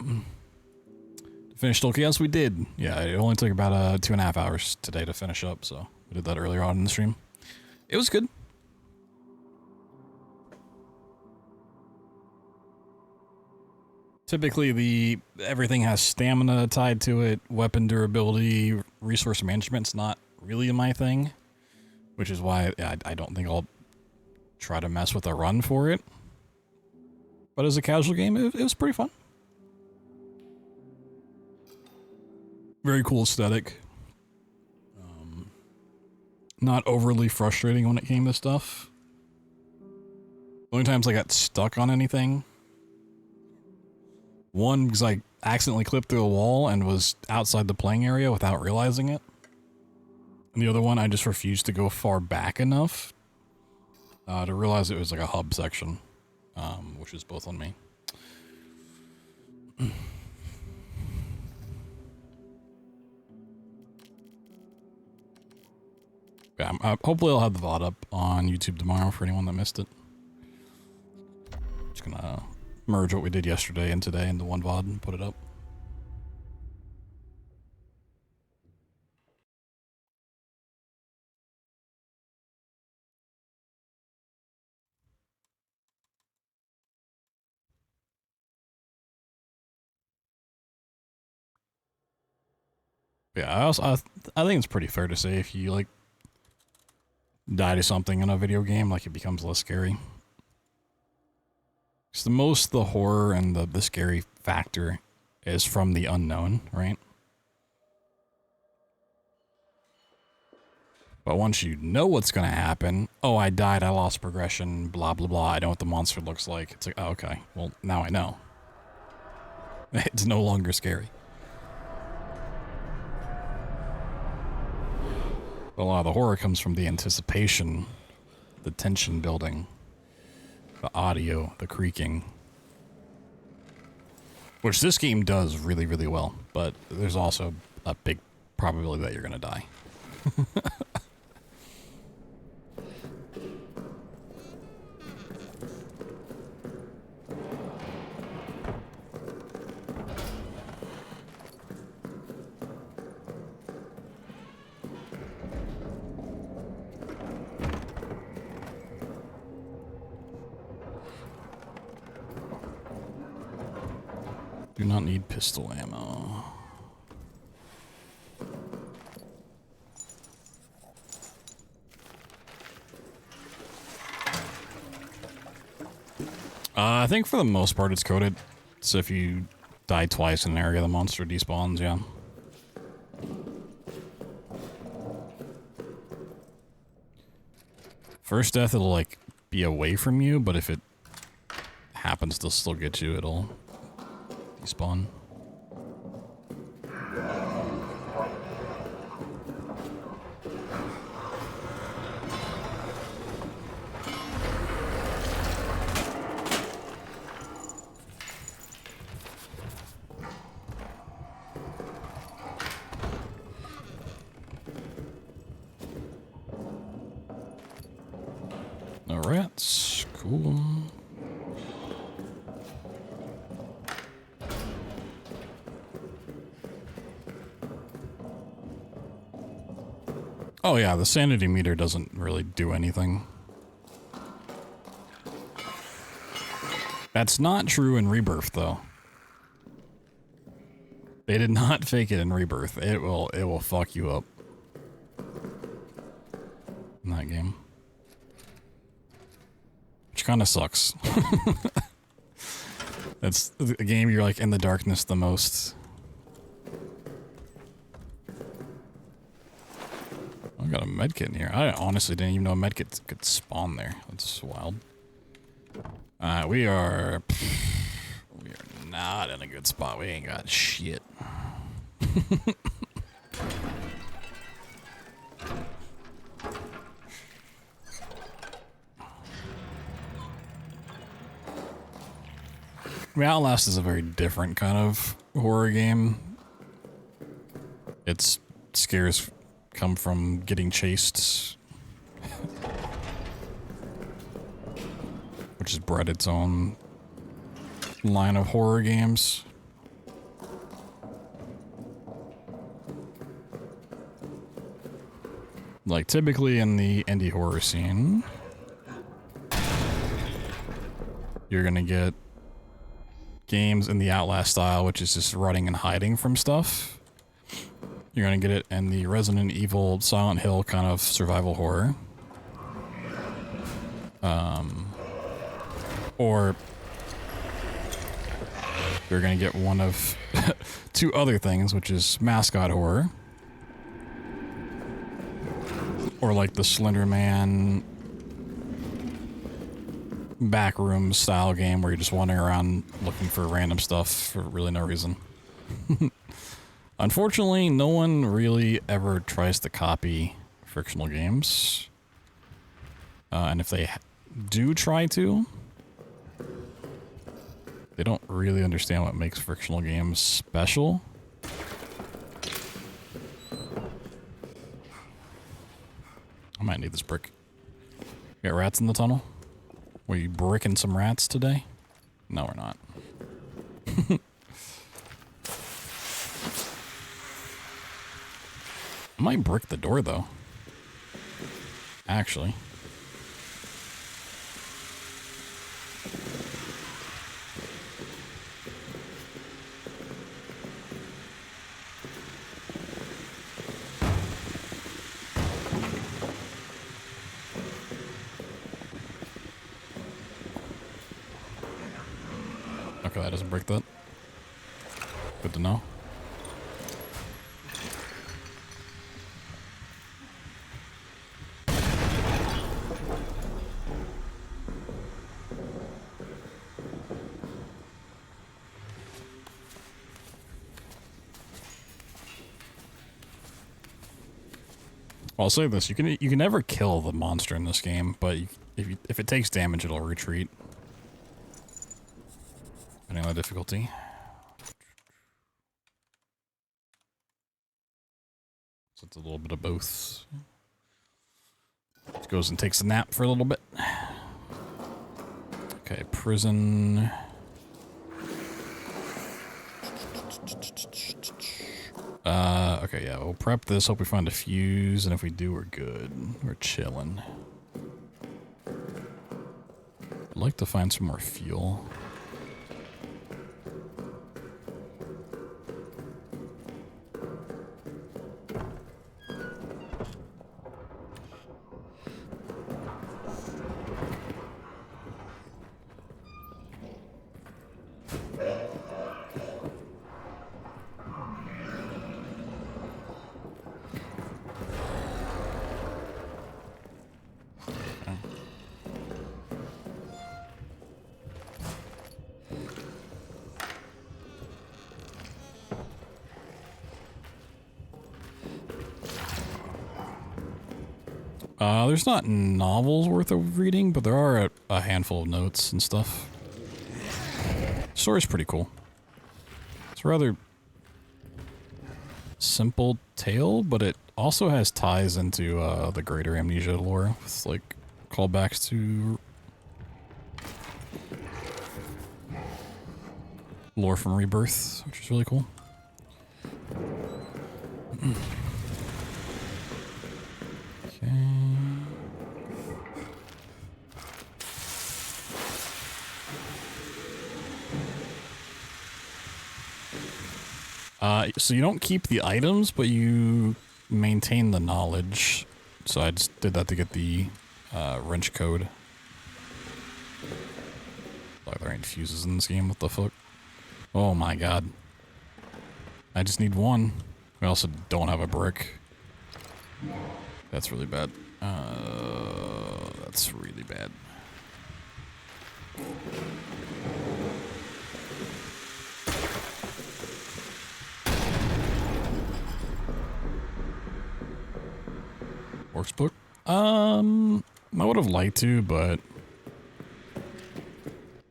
Finished Total Chaos? We did. Yeah, it only took about 2.5 hours today to finish up, so we did that earlier on in the stream. It was good. Typically, everything has stamina tied to it, weapon durability, resource management's not really my thing, which is why I don't think I'll try to mess with a run for it. But as a casual game, it was pretty fun. Very cool aesthetic. Not overly frustrating when it came to stuff. The only times I got stuck on anything, one, because I accidentally clipped through a wall and was outside the playing area without realizing it. And the other one, I just refused to go far back enough to realize it was like a hub section, which is both on me. Yeah, hopefully I'll have the VOD up on YouTube tomorrow for anyone that missed it. Just gonna merge what we did yesterday and today into one VOD and put it up. Yeah, I think it's pretty fair to say if you like die to something in a video game, like, it becomes less scary. Because the horror and the scary factor is from the unknown, right? But once you know what's going to happen, oh, I died, I lost progression, blah, blah, blah, I know what the monster looks like. It's like, oh, okay, well, now I know. It's no longer scary. But a lot of the horror comes from the anticipation, the tension building, the audio, the creaking. Which this game does really, really well, but there's also a big probability that you're going to die. Do not need pistol ammo. I think for the most part it's coded. So if you die twice in an area, the monster despawns, yeah. First death, it'll like be away from you, but if it happens to still get you, it'll despawn. No rats, cool. Oh yeah, the sanity meter doesn't really do anything. That's not true in Rebirth, though. They did not fake it in Rebirth. It will fuck you up in that game. Which kind of sucks. That's the game you're like in the darkness the most. I got a medkit in here. I honestly didn't even know a medkit could spawn there. That's wild. We are not in a good spot. We ain't got shit. I mean, Outlast is a very different kind of horror game. Its scares come from getting chased, which has bred its own line of horror games. Like, typically in the indie horror scene, you're gonna get games in the Outlast style, which is just running and hiding from stuff. You're gonna get it in the Resident Evil, Silent Hill kind of survival horror. Or you're gonna get one of two other things, which is mascot horror. Or like the Slender Man backroom style game where you're just wandering around looking for random stuff for really no reason. Unfortunately, no one really ever tries to copy fictional games. And if they do try to, they don't really understand what makes fictional games special. I might need this brick. Got rats in the tunnel? Were you bricking some rats today? No, we're not. I might brick the door, though. Actually. Okay, that doesn't break that. Good to know. Well, I'll say this: you can never kill the monster in this game, but if it takes damage, it'll retreat. Depending on the difficulty. So it's a little bit of both. Just goes and takes a nap for a little bit. Okay, prison. Okay, yeah, we'll prep this, hope we find a fuse, and if we do, we're good. We're chilling. I'd like to find some more fuel. There's not novels worth of reading, but there are a handful of notes and stuff. The story's pretty cool. It's a rather simple tale, but it also has ties into the greater Amnesia lore, with like callbacks to lore from Rebirth, which is really cool. Okay. So you don't keep the items, but you maintain the knowledge. So I just did that to get the wrench code. Like there ain't fuses in this game, what the fuck? Oh my god. I just need one. We also don't have a brick. That's really bad. That's really bad. Workbook? I would have liked to, but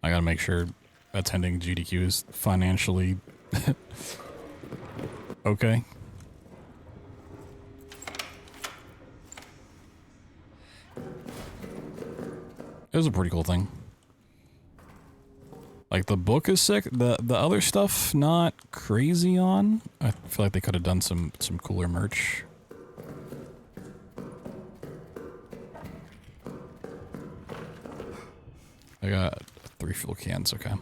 I gotta make sure attending GDQ is financially okay. It was a pretty cool thing. Like, the book is sick. The other stuff, not crazy on. I feel like they could have done some cooler merch. I got 3 fuel cans, okay.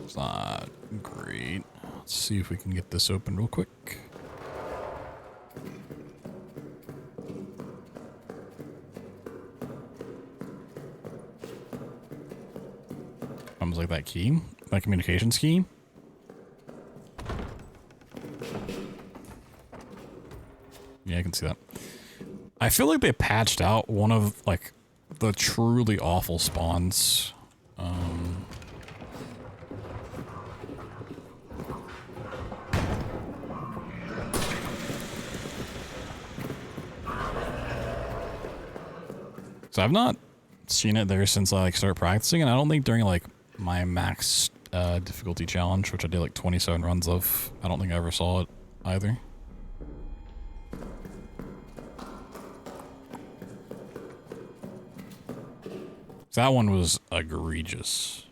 It's not great. Let's see if we can get this open real quick. Comes like that key, that communications key. Yeah, I can see that. I feel like they patched out one of, like, the truly awful spawns. So I've not seen it there since I, like, started practicing, and I don't think during, like, my max difficulty challenge, which I did, like, 27 runs of, I don't think I ever saw it either. That one was egregious.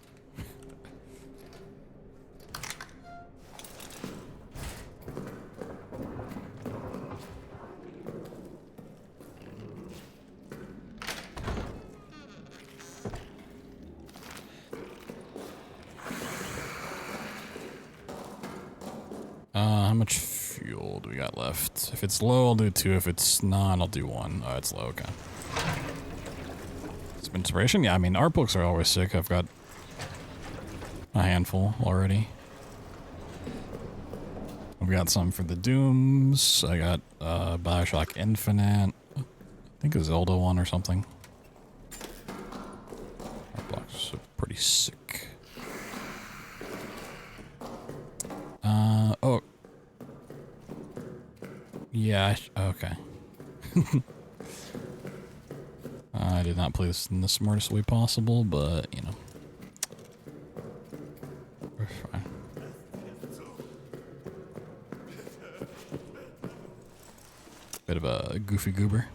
How much fuel do we got left? If it's low, I'll do 2. If it's not, I'll do 1. Oh, it's low, okay. Some inspiration? Yeah, I mean, art books are always sick. I've got a handful already. I've got some for the Dooms. I got Bioshock Infinite. I think a Zelda one or something. Art blocks are pretty sick. Oh. Yeah, okay. I did not play this in the smartest way possible, but, you know. We're fine. Bit of a goofy goober.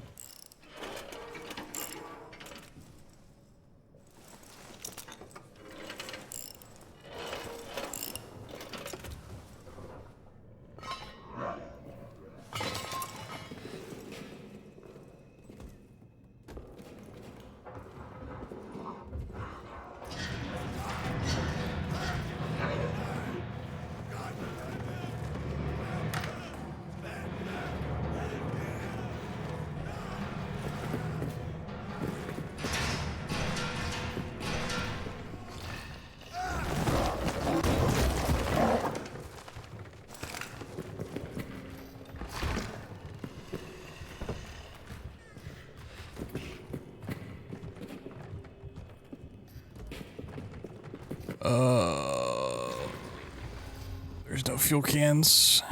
There's no fuel cans.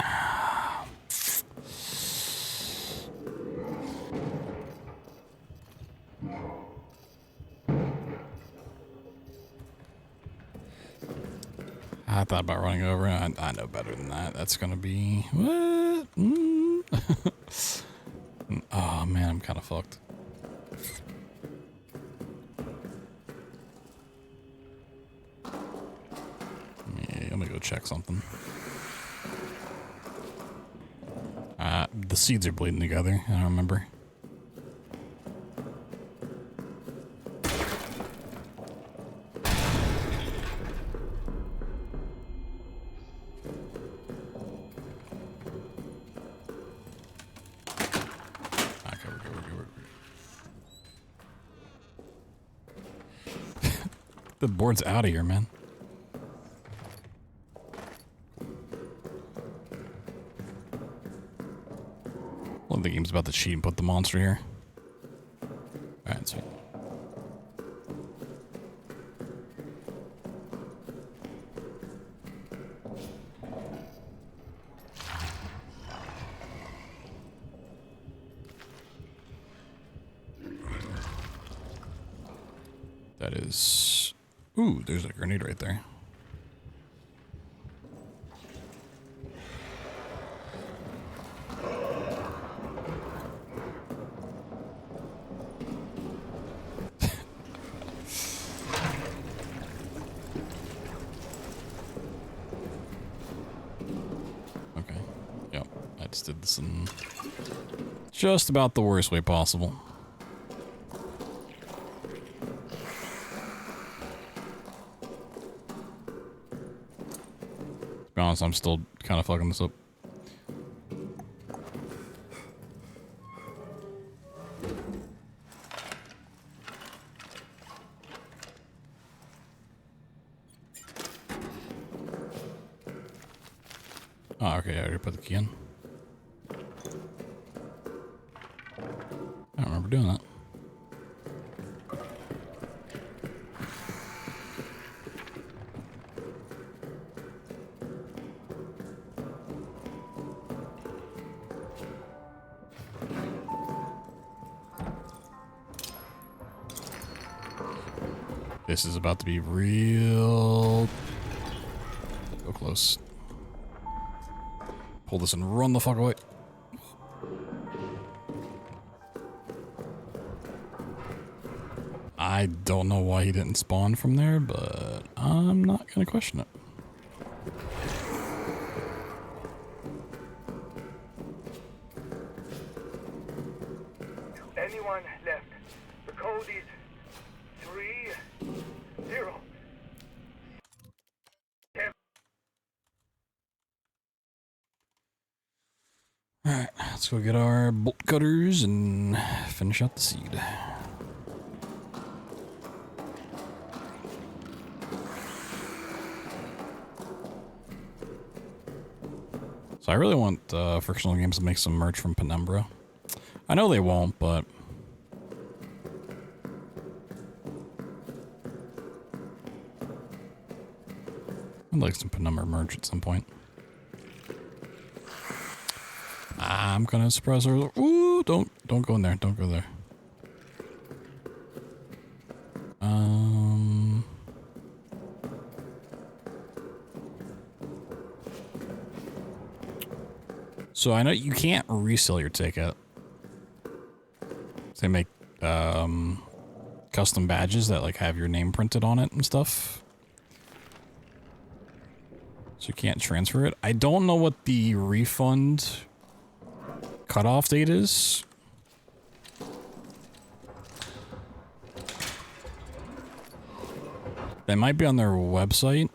I thought about running over. I know better than that. That's gonna be what? Oh man, I'm kind of fucked. Let me go check something. The seeds are bleeding together. I don't remember. The board's out of here, man. Well, the game's about to cheat and put the monster here. Alright, sweet. That is... Ooh, there's a grenade right there. Okay. Yep. I just did this in just about the worst way possible. To be honest, I'm still kind of fucking this up. Oh, okay, I already put the key in. I don't remember doing that. This is about to be real... So close. Pull this and run the fuck away. I don't know why he didn't spawn from there, but I'm not gonna question it.
Anyone left? The code is 30.
Alright, let's go get our bolt cutters and finish out the seed. So I really want Frictional Games to make some merch from Penumbra. I know they won't, but... I'd like some Penumbra merch at some point. I'm gonna surprise her. Ooh, don't go in there. Don't go there. So I know you can't resell your ticket. They make custom badges that like have your name printed on it and stuff. So you can't transfer it. I don't know what the refund cutoff date is. That might be on their website.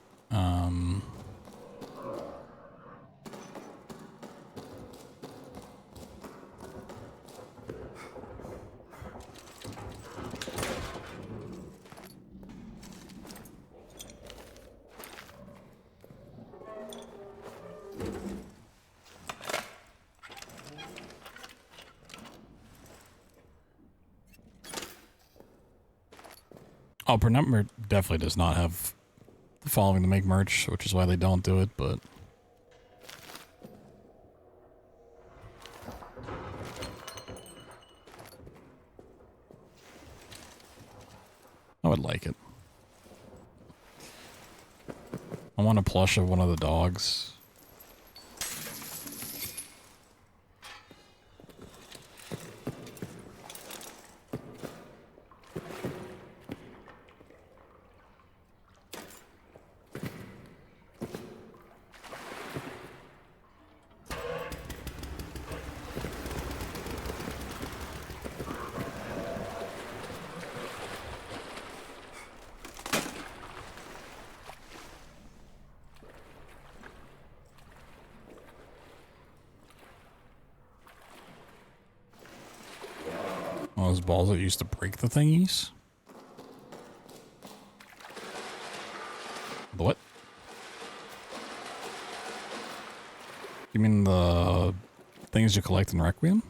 Oh, Penumbra definitely does not have the following to make merch, which is why they don't do it, but... I would like it. I want a plush of one of the dogs. Those balls that used to break the thingies. The what? You mean the things you collect in Requiem?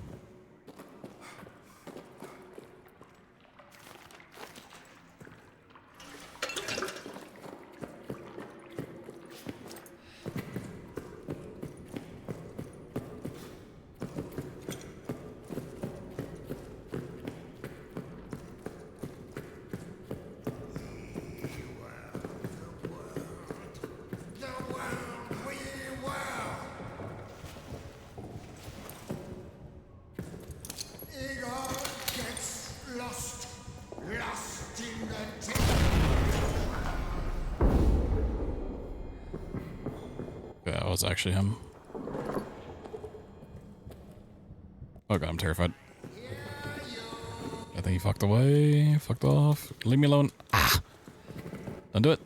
Lost in the
That was actually him. Oh god, I'm terrified. I think he fucked away, fucked off. Leave me alone. Ah! Don't do it.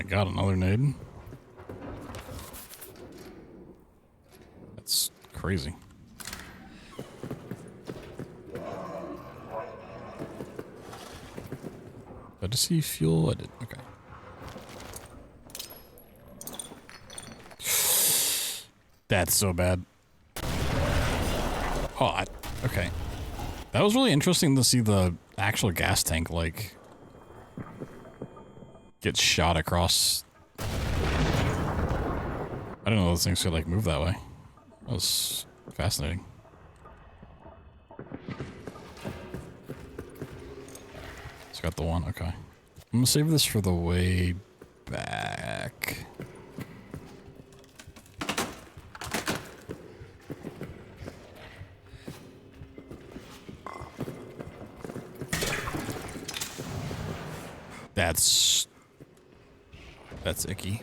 Got another nade. That's crazy. Did I just see fuel? I did. Okay. That's so bad. Oh, okay. That was really interesting to see the actual gas tank, like, get shot across. I didn't know those things could like move that way. That was fascinating. It's got the one, okay. I'm gonna save this for the way back. That's icky.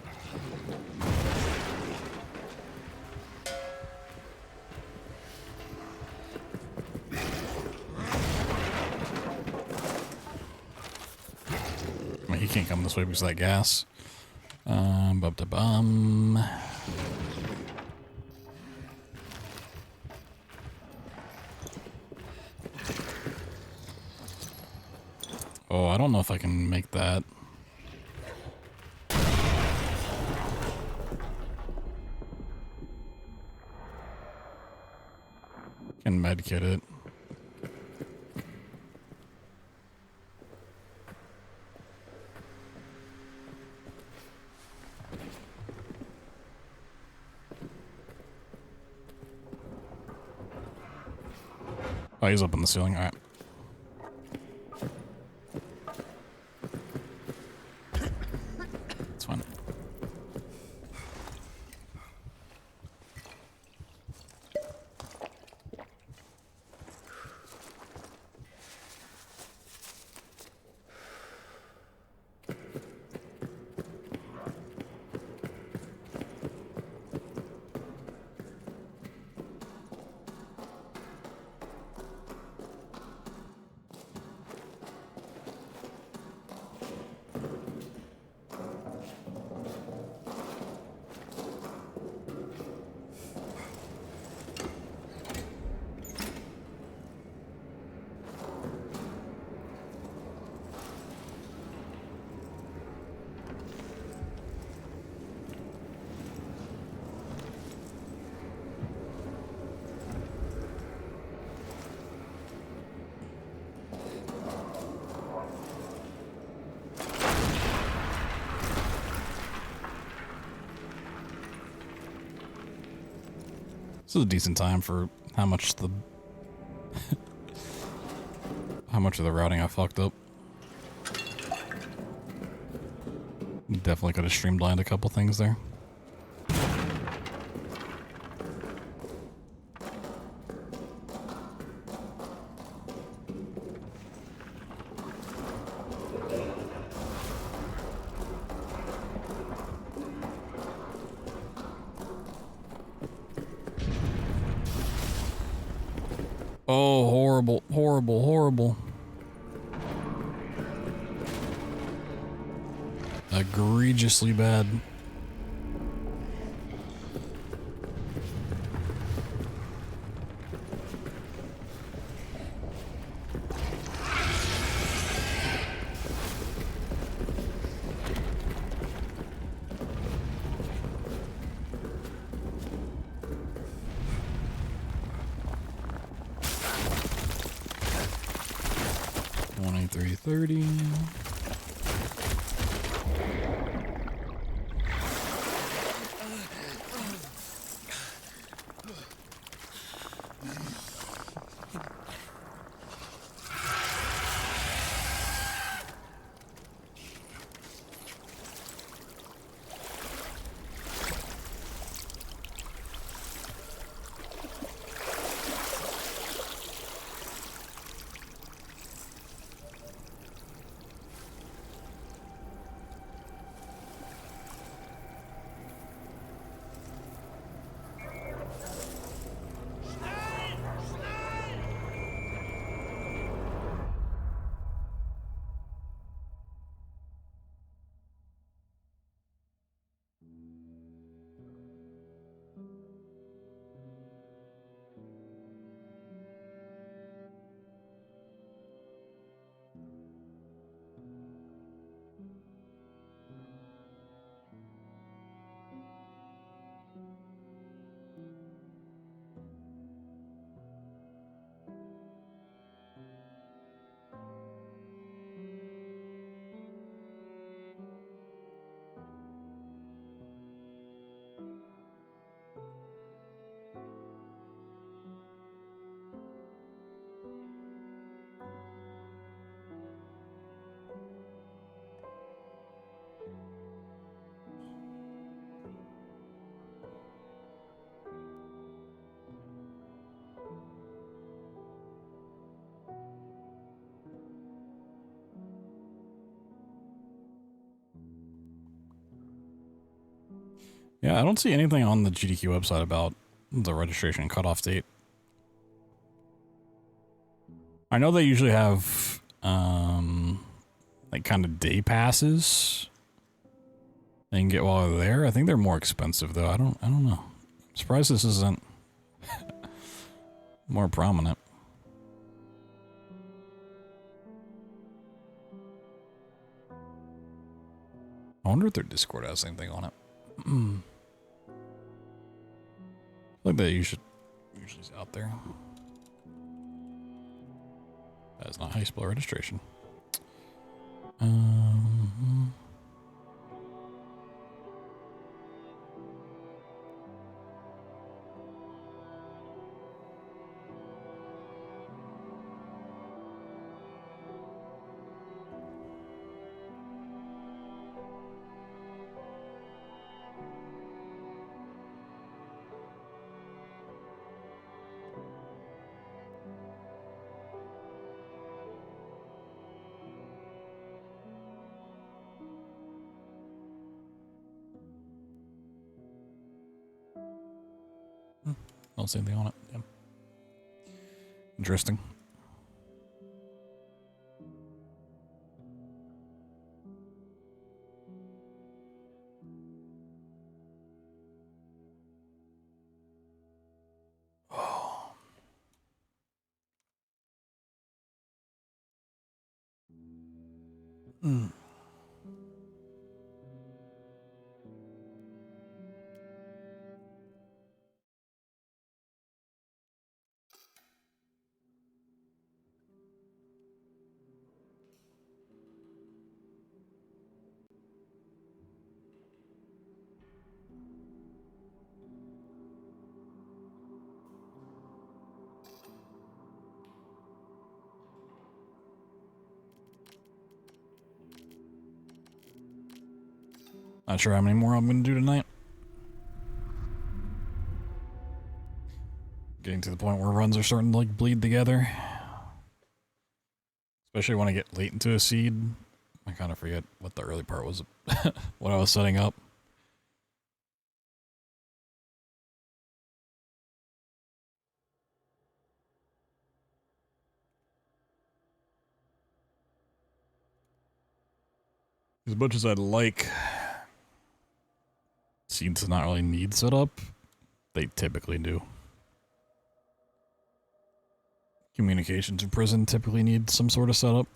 I mean, he can't come this way because of that gas. Bum. Oh, I don't know if I can make that. Can medkit it. Oh, he's up in the ceiling. All right. It's fine. This is a decent time for how much the how much of the routing I fucked up. Definitely could have streamlined a couple things there. Oh, horrible, horrible, horrible. egregiously bad. $23.30. Yeah, I don't see anything on the GDQ website about the registration cutoff date. I know they usually have, like kind of day passes they can get while they're there. I think they're more expensive though. I don't know. I'm surprised this isn't more prominent. I wonder if their Discord has anything on it. Like that usually is out there. That is not high school registration. Don't see anything on it. Yeah. Interesting. Oh. Not sure how many more I'm going to do tonight. Getting to the point where runs are starting to like bleed together. Especially when I get late into a seed. I kind of forget what the early part was, what I was setting up. As much as I'd like scenes to not really need setup, they typically do. Communications in prison typically need some sort of setup.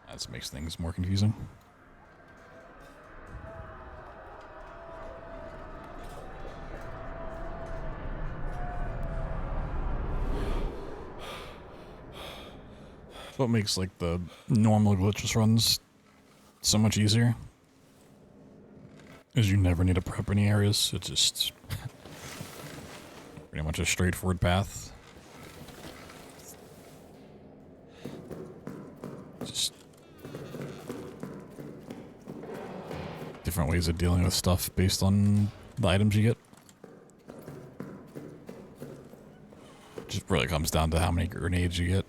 That just makes things more confusing. What makes like the normal glitchless runs so much easier is you never need to prep any areas. It's just pretty much a straightforward path. Just different ways of dealing with stuff based on the items you get. Just really comes down to how many grenades you get.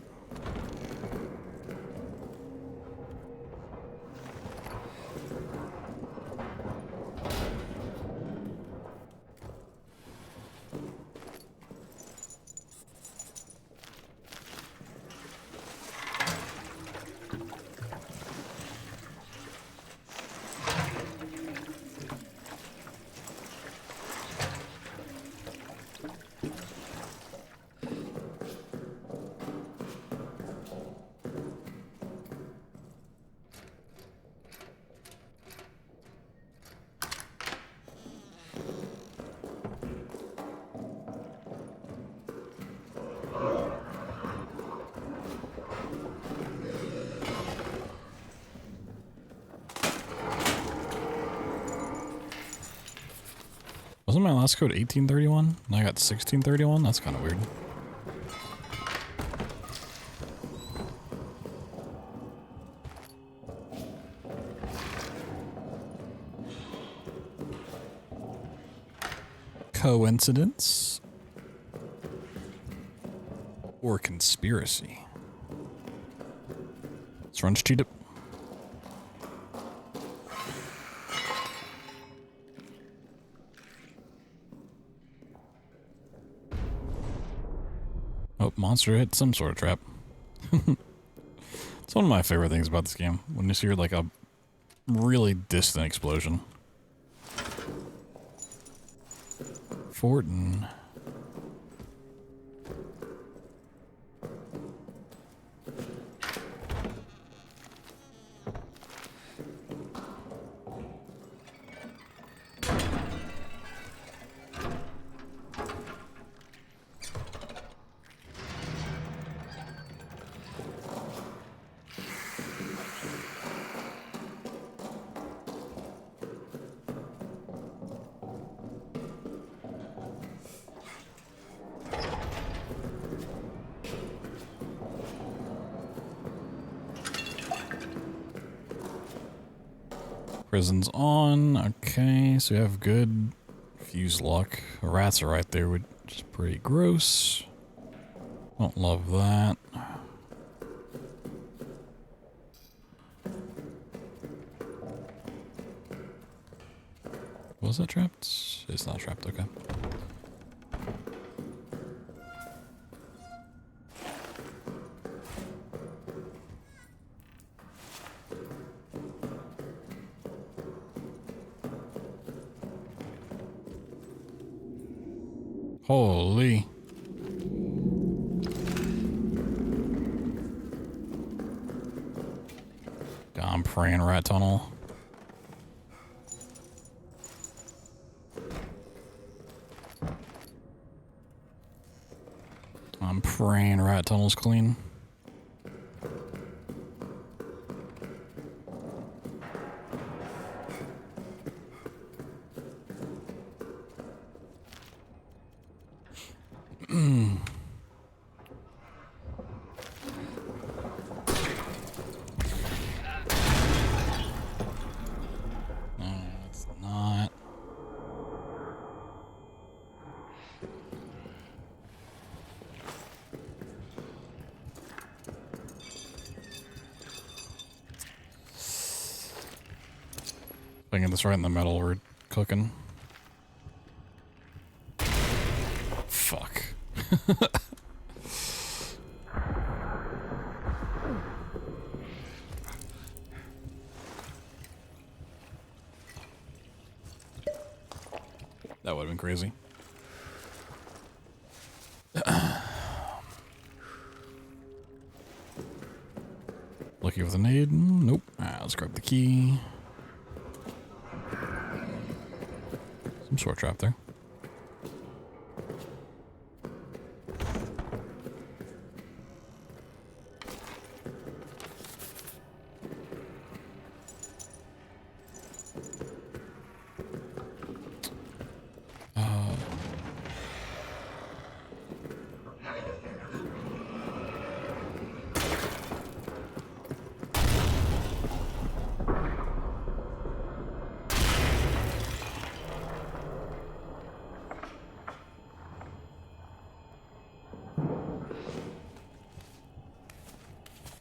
Wasn't my last code 1831? And I got 1631? That's kind of weird. Coincidence? Or conspiracy? Let's run cheat it. Oh, monster hit some sort of trap. It's one of my favorite things about this game. When you hear like a really distant explosion. Fortin. Prison's on. Okay, so we have good fuse luck. The rats are right there, which is pretty gross. Don't love that. Was that trapped? It's not trapped, okay. Holy. God, I'm praying rat tunnel. I'm praying rat tunnel's clean. If I can get this right in the middle, we're cooking. Fuck. That would have been crazy. Lucky with a nade? Nope. Alright, let's grab the key. Some short trap there.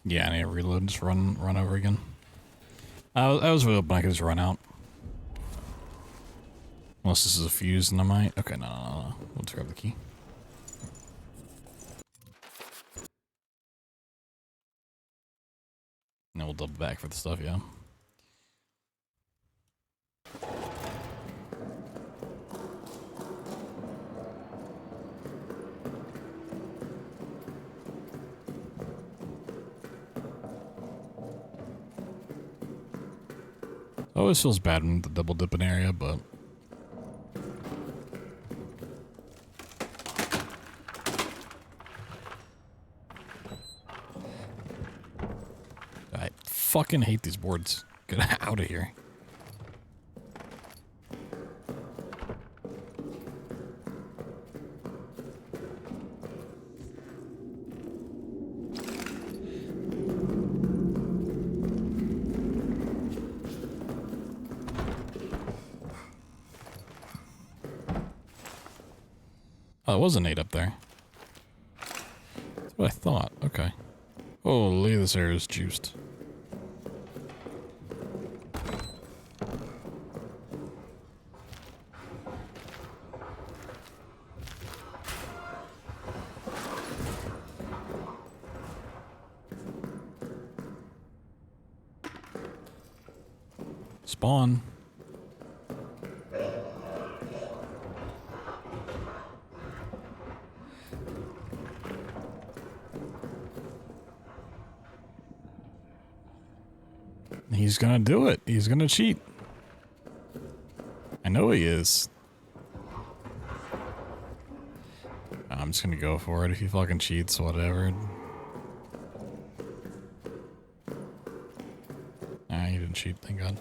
Yeah, I need to reload and just run over again. I was really hoping I could just run out. Unless this is a fuse and I might. Okay, no. Let's grab the key. And we'll double back for the stuff, yeah. Always feels bad in the double dipping area, but I fucking hate these boards. Get out of here. Oh, it was an 8 up there. That's what I thought. Okay. Oh, look at this area is juiced. Spawn. He's gonna do it. He's gonna cheat. I know he is. I'm just gonna go for it. If he fucking cheats, whatever. Nah, he didn't cheat, thank God.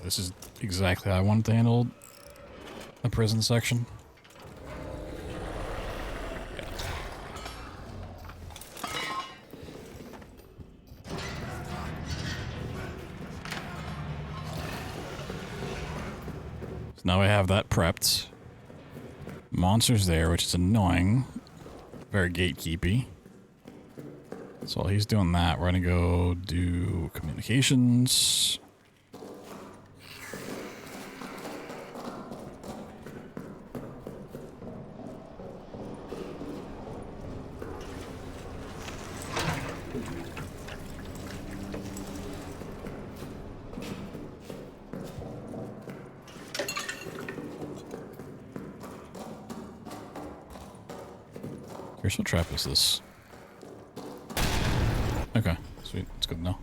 This is exactly how I wanted to handle the prison section. Yeah. So now I have that prepped. Monster's there, which is annoying. Very gatekeepy. So while he's doing that, we're gonna go do communications. Here's what trap is this? Okay, sweet. It's good to know.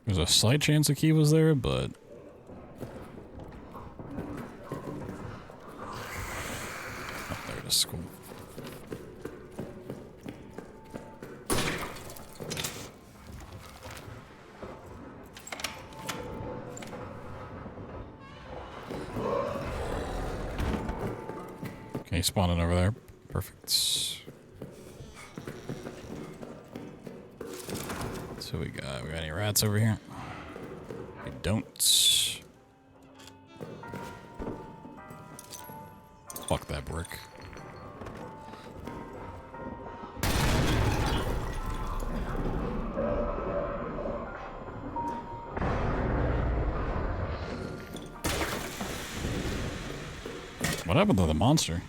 There's a slight chance the key was there, but... Oh, there it is. Cool. Okay, spawning over there. Perfect. So we got any rats over here? We don't. Fuck that brick. What happened to the monster?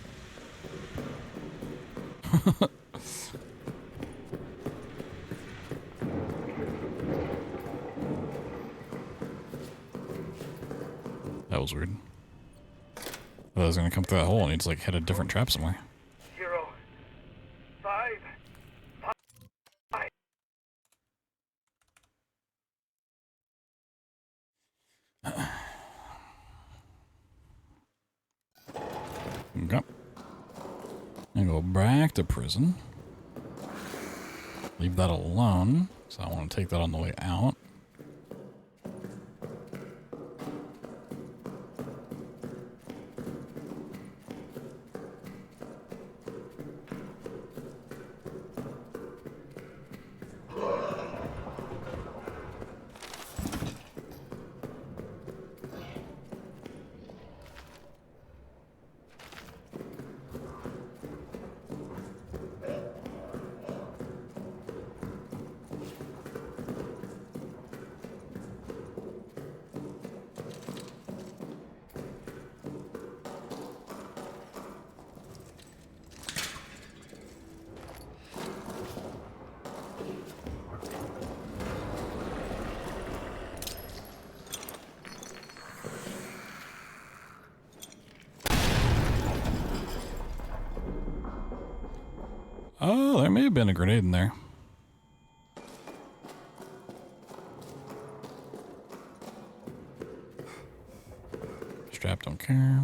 That was weird. I thought I was gonna come through that hole and he'd like hit a different trap somewhere.
0, 5, 5.
Okay. And go back to prison. Leave that alone, so I want to take that on the way out. Oh, there may have been a grenade in there. Strap, don't care.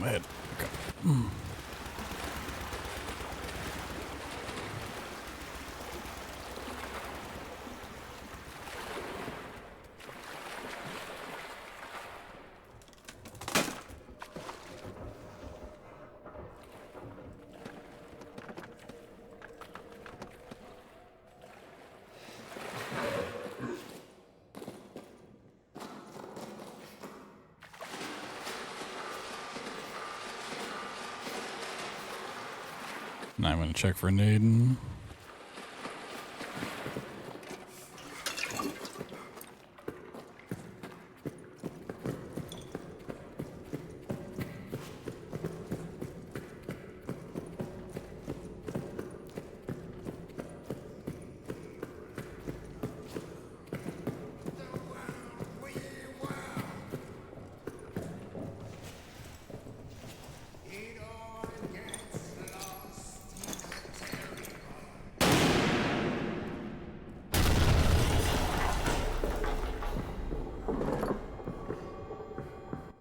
My head. Okay. Now I'm going to check for Naden.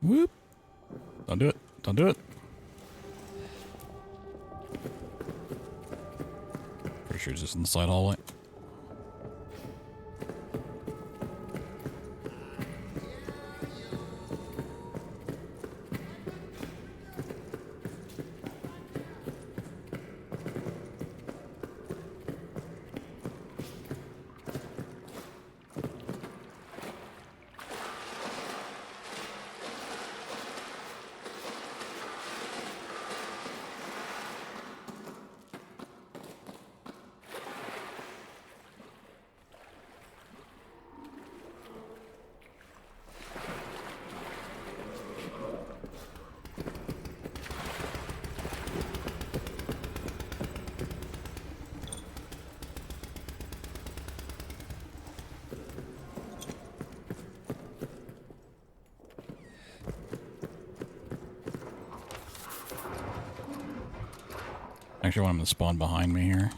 Whoop. Don't do it. Don't do it. Pretty sure it's just in the side hallway. Actually, I want him to spawn behind me here.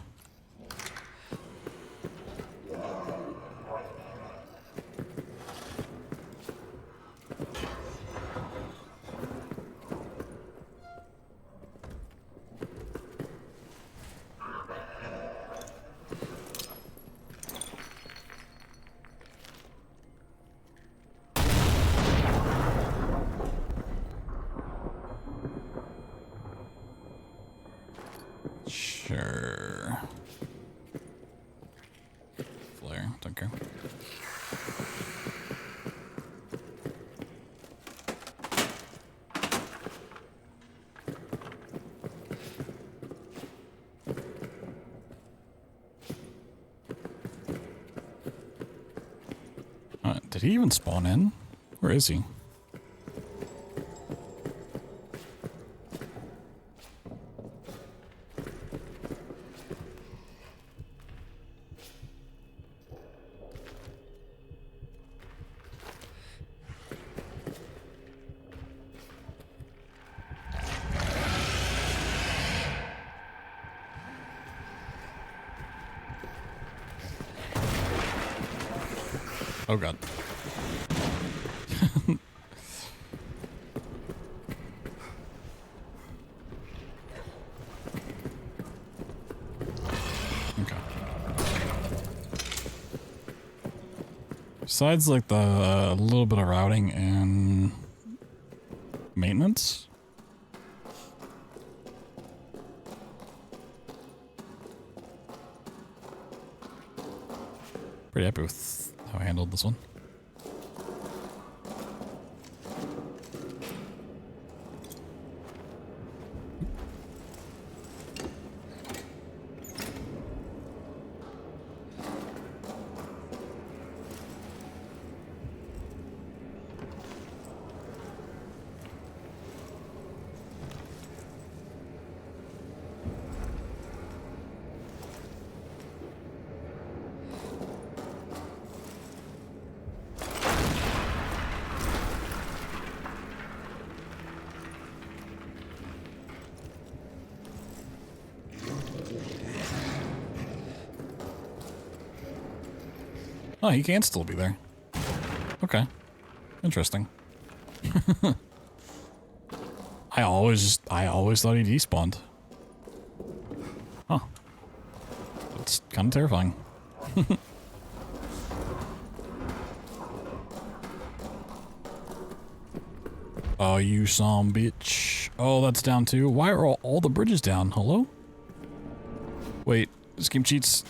Sure. Flare, don't care. Did he even spawn in? Where is he? Oh god. Okay. Besides like the little bit of routing and maintenance. Pretty happy with how I handled this one. Oh, he can still be there. Okay. Interesting. I always thought he despawned. Huh. That's kind of terrifying. Oh, you some bitch. Oh, that's down too. Why are all the bridges down? Hello? Wait, this game cheats.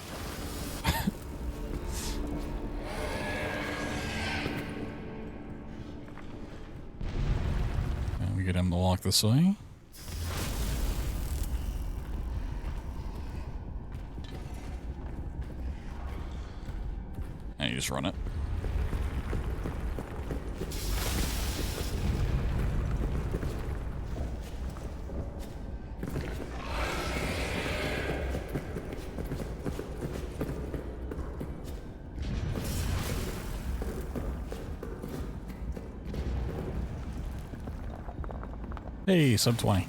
Get him to walk this way. And you just run it. Hey, sub 20.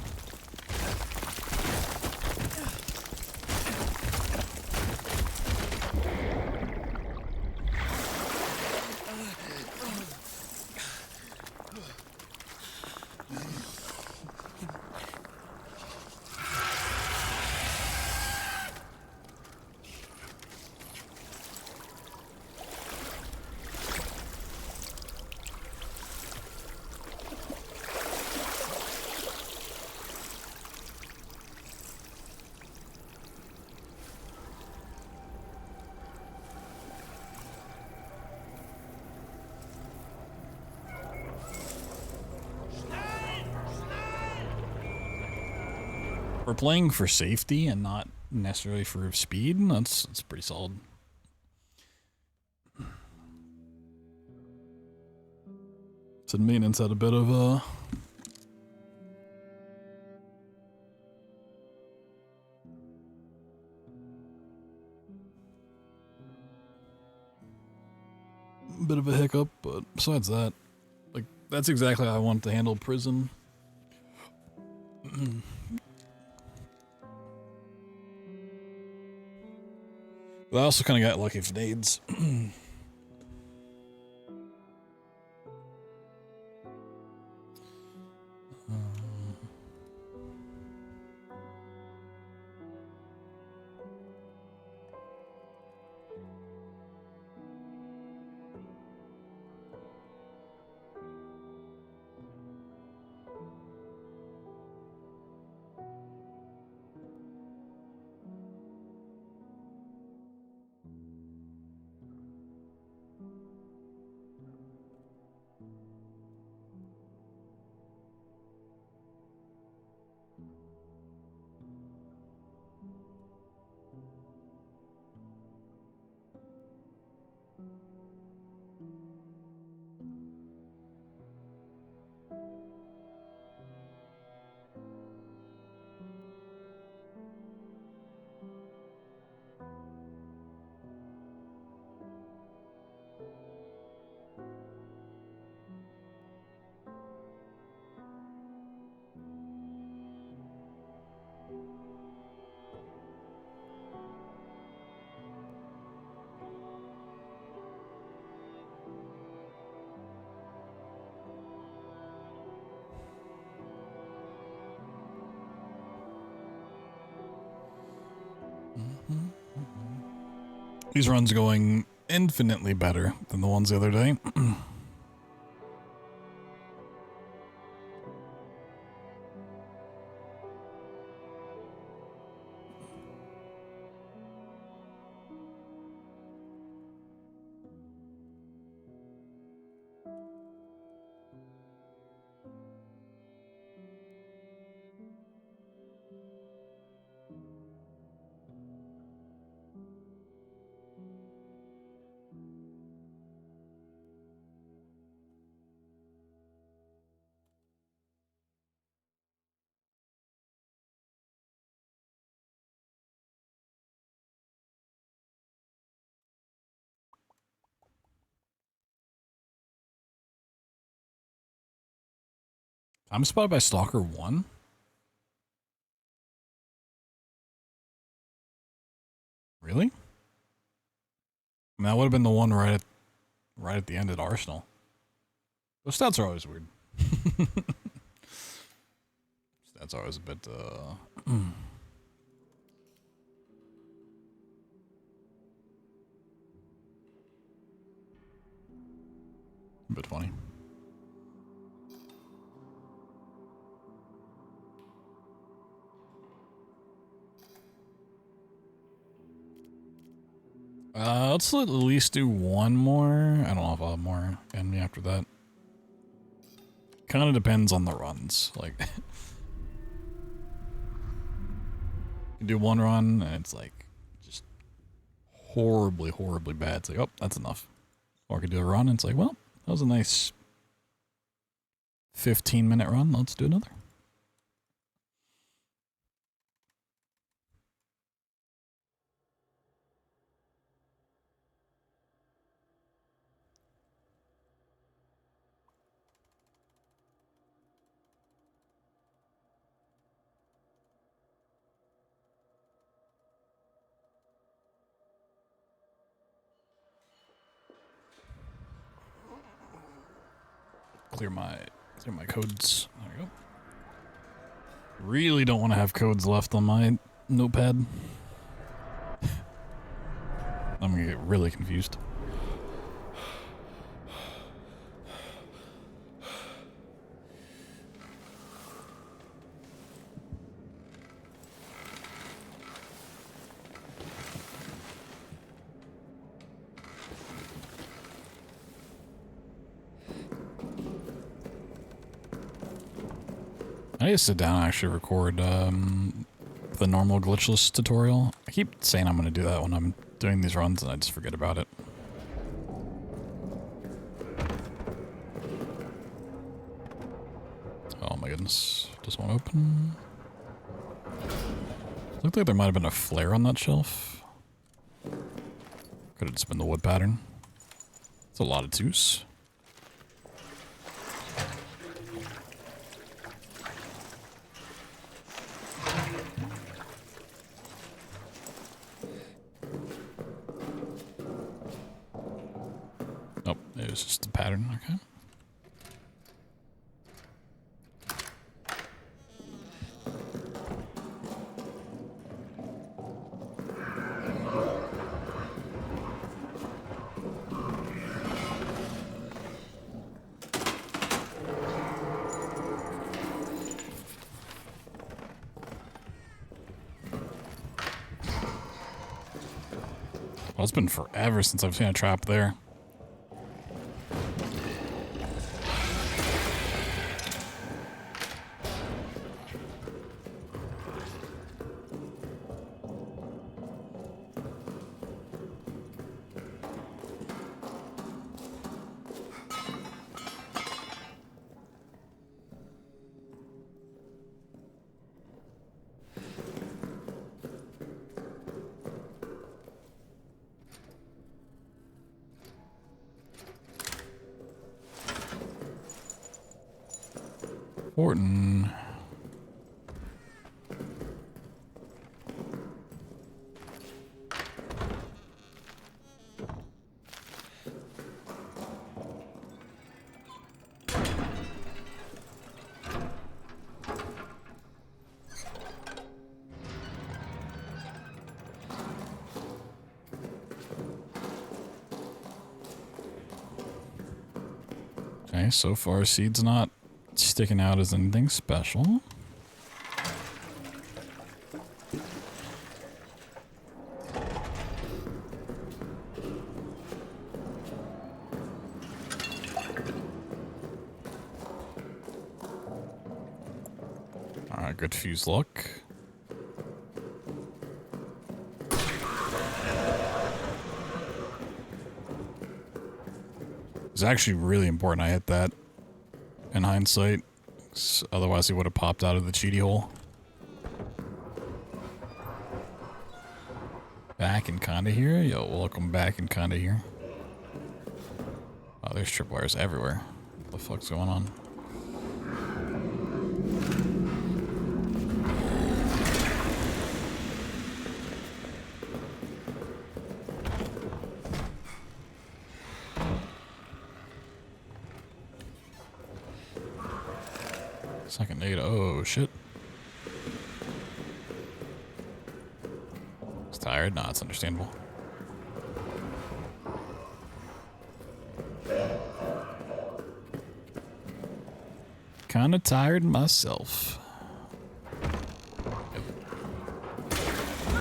We're playing for safety and not necessarily for speed. That's pretty solid. So maintenance had a bit of a hiccup, but besides that, like that's exactly how I want to handle prison. But I also kind of got lucky for nades. These runs going infinitely better than the ones the other day. I'm spotted by Stalker 1. Really? I mean, that would have been the one right at the end at Arsenal. Those stats are always weird. Stats are always a bit, a bit funny. Let's at least do one more. I don't know if I'll have more in me after that. Kind of depends on the runs. Like, you do one run and it's like just horribly, horribly bad. It's like, oh, that's enough. Or I could do a run and it's like, well, that was a nice 15-minute run. Let's do another. Clear my codes. There we go. Really don't want to have codes left on my notepad. I'm gonna get really confused. I need to sit down and actually record the normal glitchless tutorial. I keep saying I'm going to do that when I'm doing these runs and I just forget about it. Oh my goodness. Doesn't want to open. Looked like there might have been a flare on that shelf. Could have just been the wood pattern. It's a lot of twos. it's just the pattern. Okay. Well, it's been forever since I've seen a trap there. Orton. Okay, so far Seed's not sticking out as anything special. Alright, good fuse luck. It's actually really important I hit that in hindsight. Otherwise he would have popped out of the cheaty hole. Back and kinda here? Yo, welcome back and kinda here. Oh, there's tripwires everywhere. What the fuck's going on? Second data. Oh shit. It's tired? Nah, it's understandable. Kinda tired myself.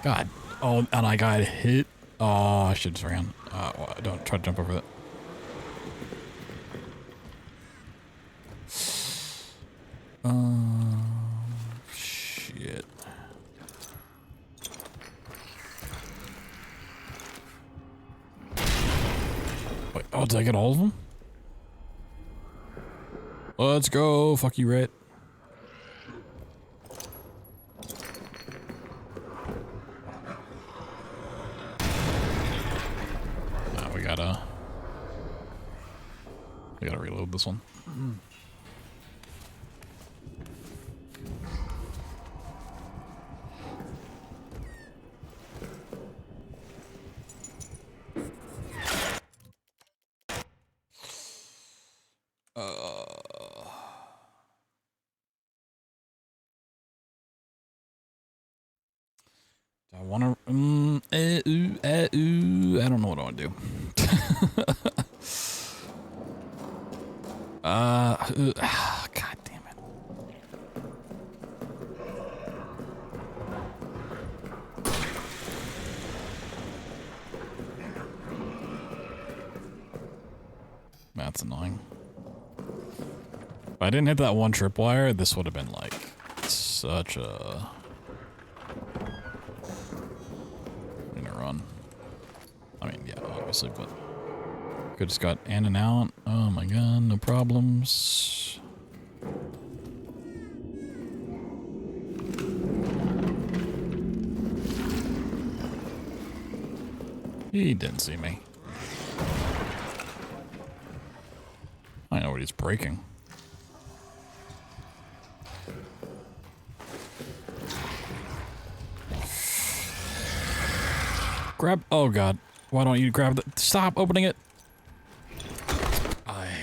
God. Oh, and I got hit. Oh, I should have ran. Well, don't try to jump over that. Shit. Wait, oh, did I get all of them? Let's go. Fuck you, Rat. Now we gotta reload this one. I want to, I don't know what I want to do. God damn it. That's annoying. If I didn't hit that one tripwire, this would have been like such a... run. I mean, yeah, obviously, but could just got in and out. Oh my god, no problems. He didn't see me. I know what he's breaking. Grab. Oh god. Why don't you grab the. Stop opening it.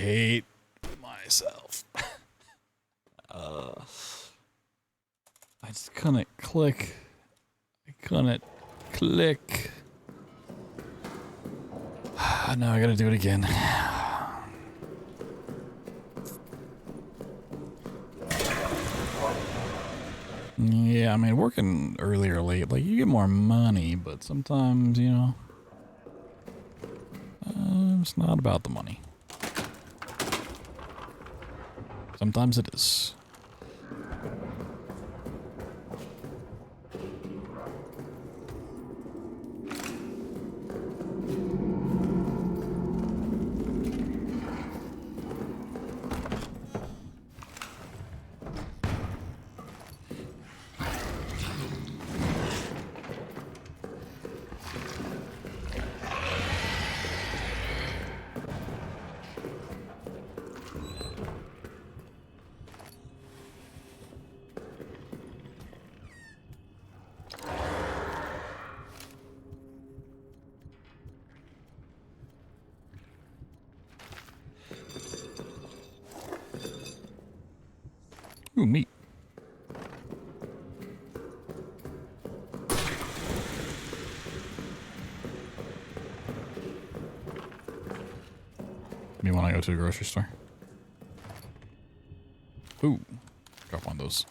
hate myself. I just couldn't click. I couldn't click. Now I gotta do it again. Yeah, I mean, working early or late, like, you get more money, but sometimes, you know, it's not about the money. Sometimes it is. Ooh, meat. Me when I go to the grocery store. Ooh, drop one of those.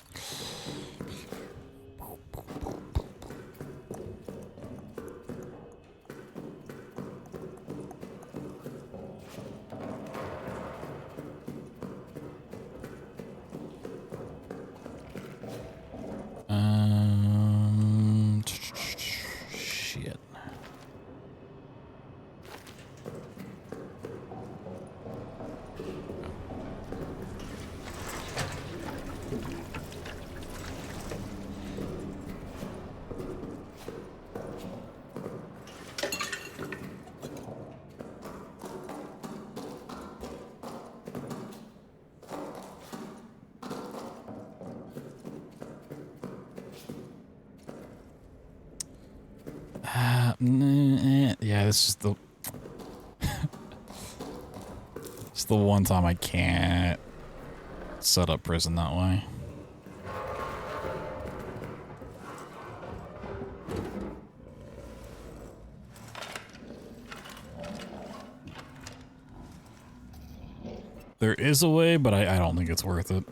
Shit. Yeah, this is the it's the one time I can't set up prison that way. There is a way, but I don't think it's worth it.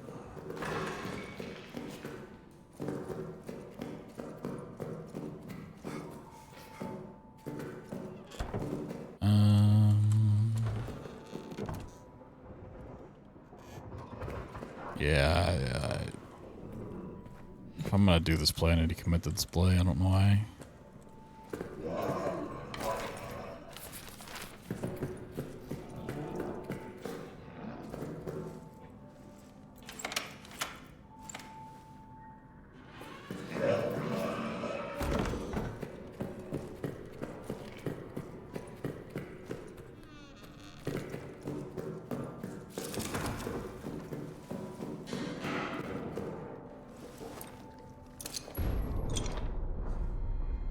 Yeah. If I'm gonna do this play, I need to commit to this play. I don't know why.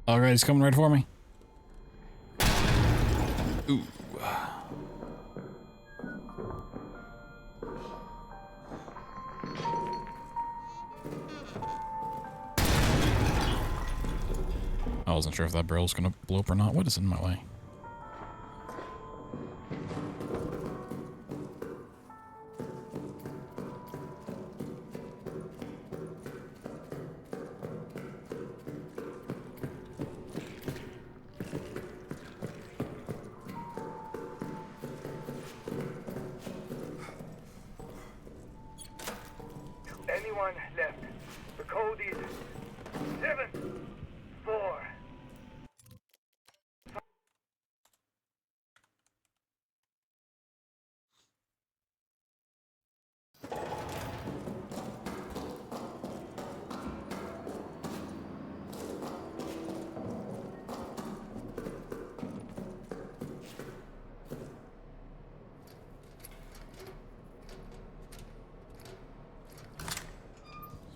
Alright, he's coming right for me. Ooh. I wasn't sure if that barrel's gonna blow up or not. What is in my way?
Anyone left? The code is 7, 4.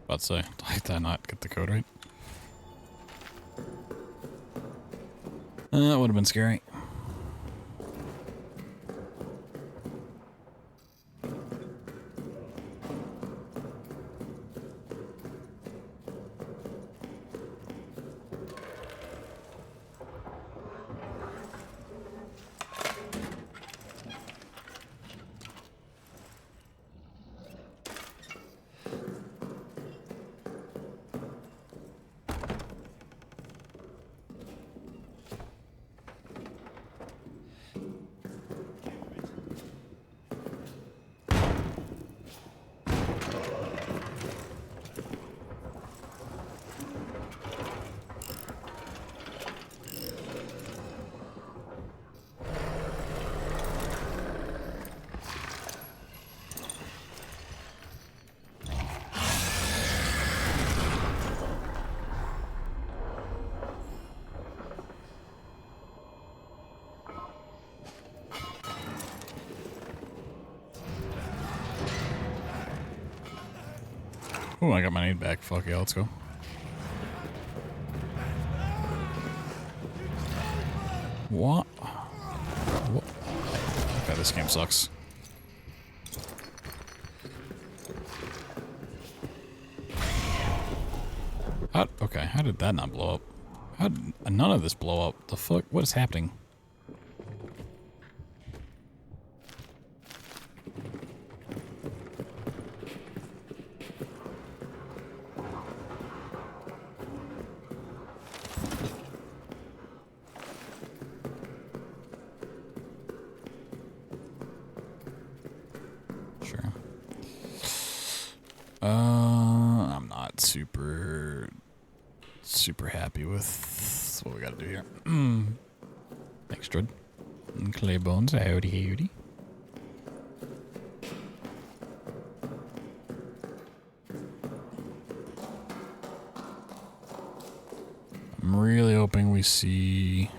About to say, did I not get the code right? That would have been scary. Oh, I got my nade back. Fuck yeah, let's go. What? What? Okay, this game sucks. Okay, how did that not blow up? How did none of this blow up? The fuck? What is happening? Sure. I'm not super happy with what we gotta do here. Thanks, Dread. And clay bones, howdy howdy. I'm really hoping we see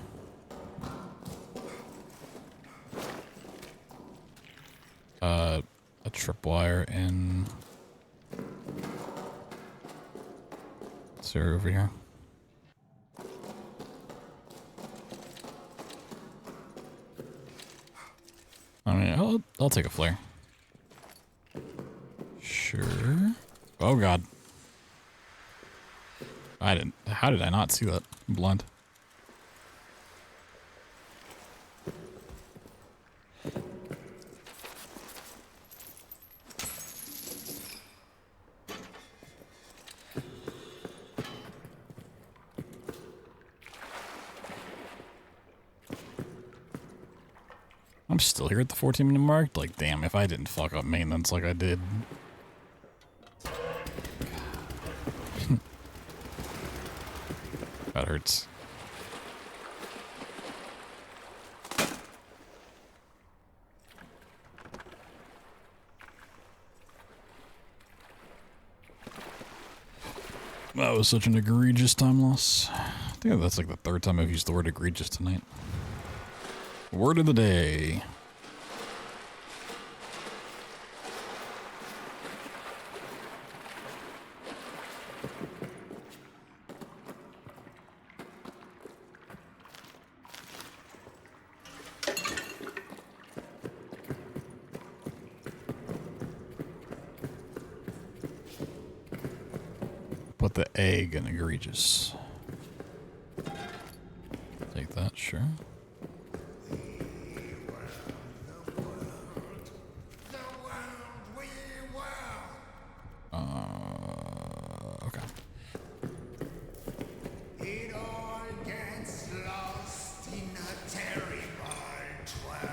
a tripwire in over here. I mean, I'll take a flare. Sure. Oh god. How did I not see that? I'm blind. I'm still here at the 14-minute mark. Like, damn, if I didn't fuck up maintenance like I did. That hurts. That was such an egregious time loss. I think that's like the third time I've used the word egregious tonight. Word of the day. Put the egg in egregious. Take that, sure. Okay.
It all gets lost in a terrible twirl.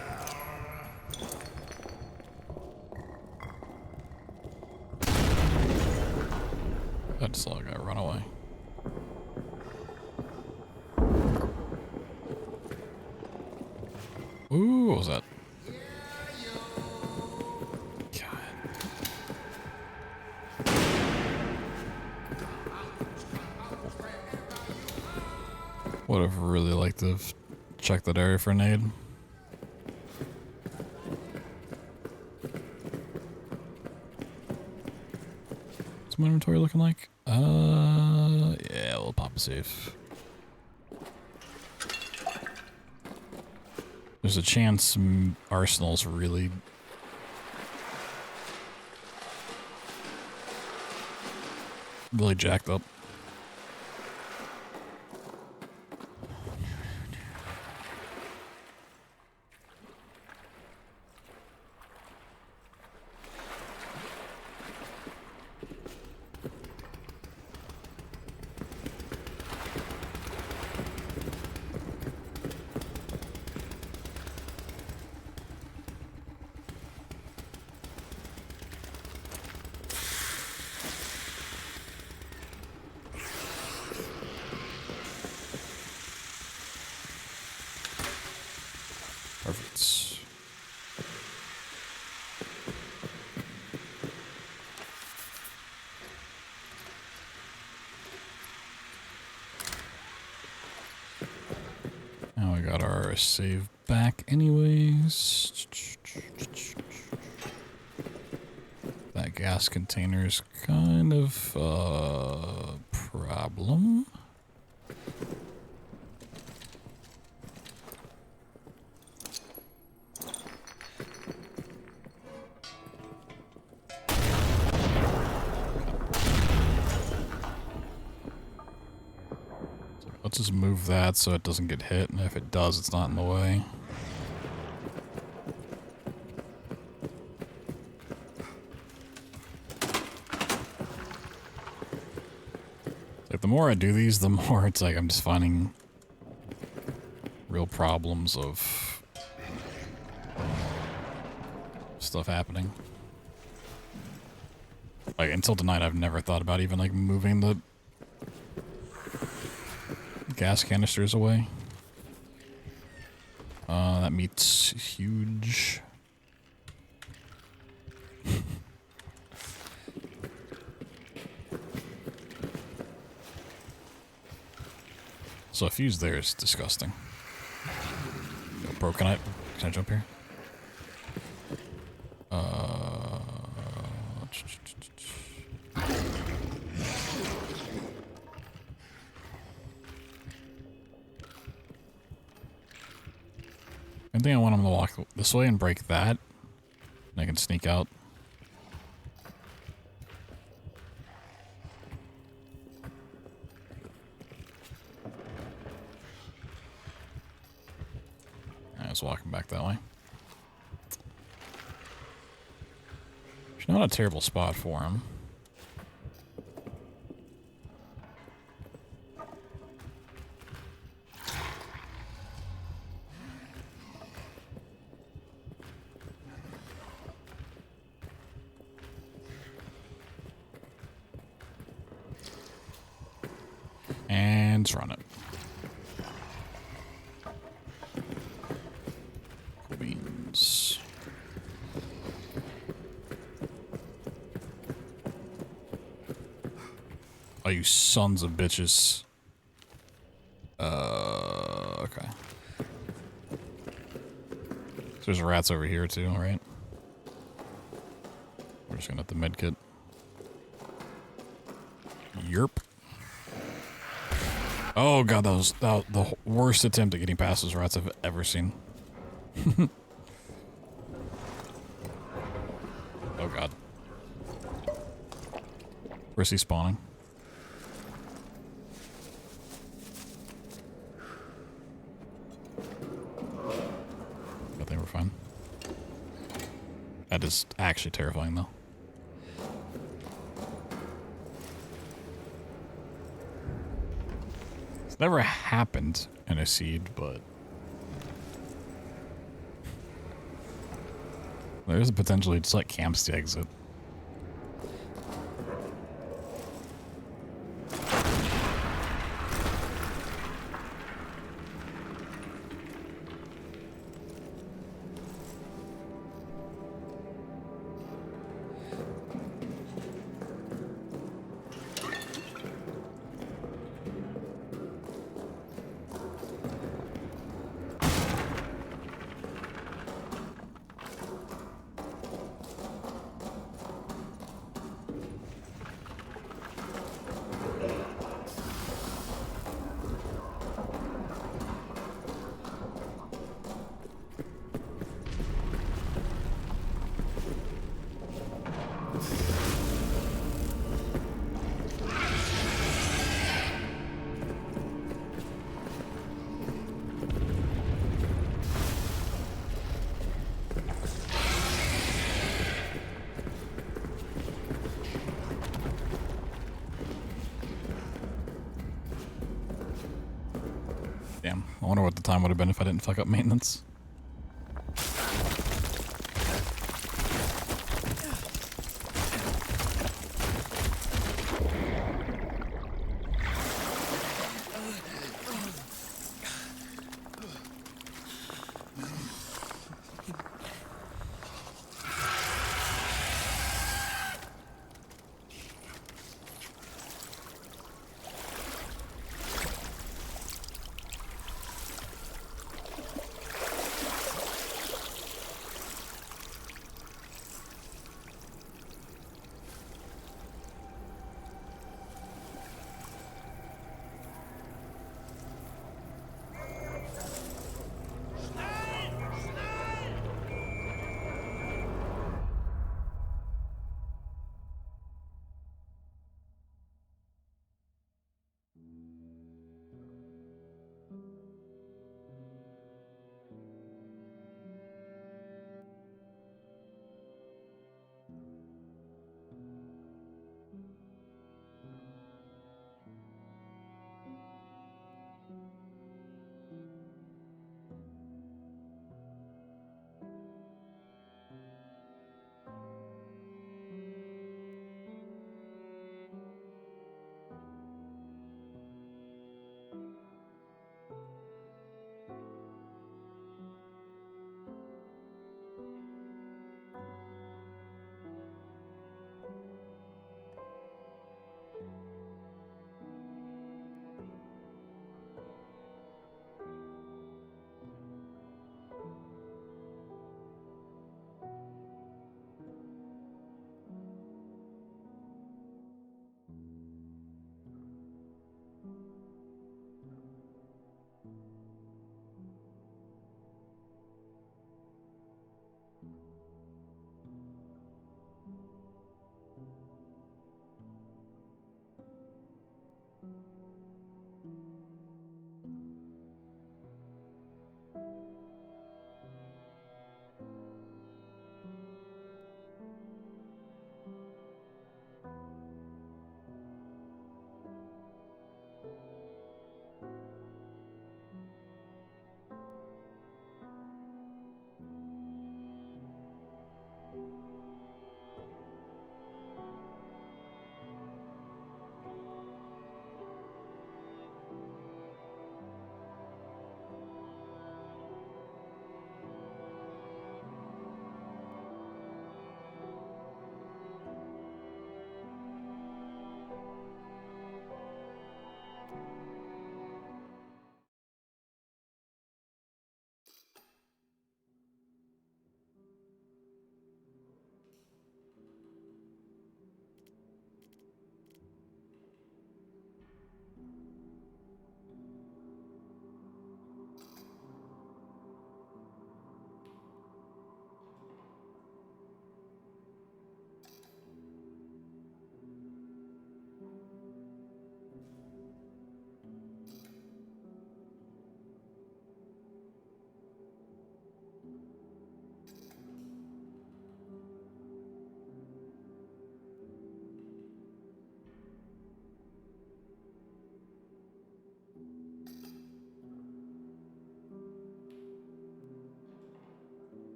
That slug got run away. Ooh, what was that? Would have really liked to have checked that area for a nade. What's my inventory looking like? Yeah, we'll pop a safe. There's a chance Arsenal's really jacked up. Perfect. Now we got our save back anyways. That That gas container's kind of a problem. Let's just move that so it doesn't get hit, and if it does, it's not in the way. Like, the more I do these, the more it's like I'm just finding real problems of stuff happening. Like, until tonight, I've never thought about even, like, moving the gas canisters away. That meat's huge. So a fuse there is disgusting. Bro, can I jump here? I think I want him to walk this way and break that. And I can sneak out. I was walking back that way. It's not a terrible spot for him. And let's run it. Cool beans. Oh, you sons of bitches. Okay. So there's rats over here too, right? We're just gonna have the med kit. Yerp. Oh god, that was the worst attempt at getting past those rats I've ever seen. Oh god. Where's he spawning? I think we're fine. That is actually terrifying though. Never happened in a seed, but there's a potentially just like camps to exit. Damn, I wonder what the time would have been if I didn't fuck up maintenance.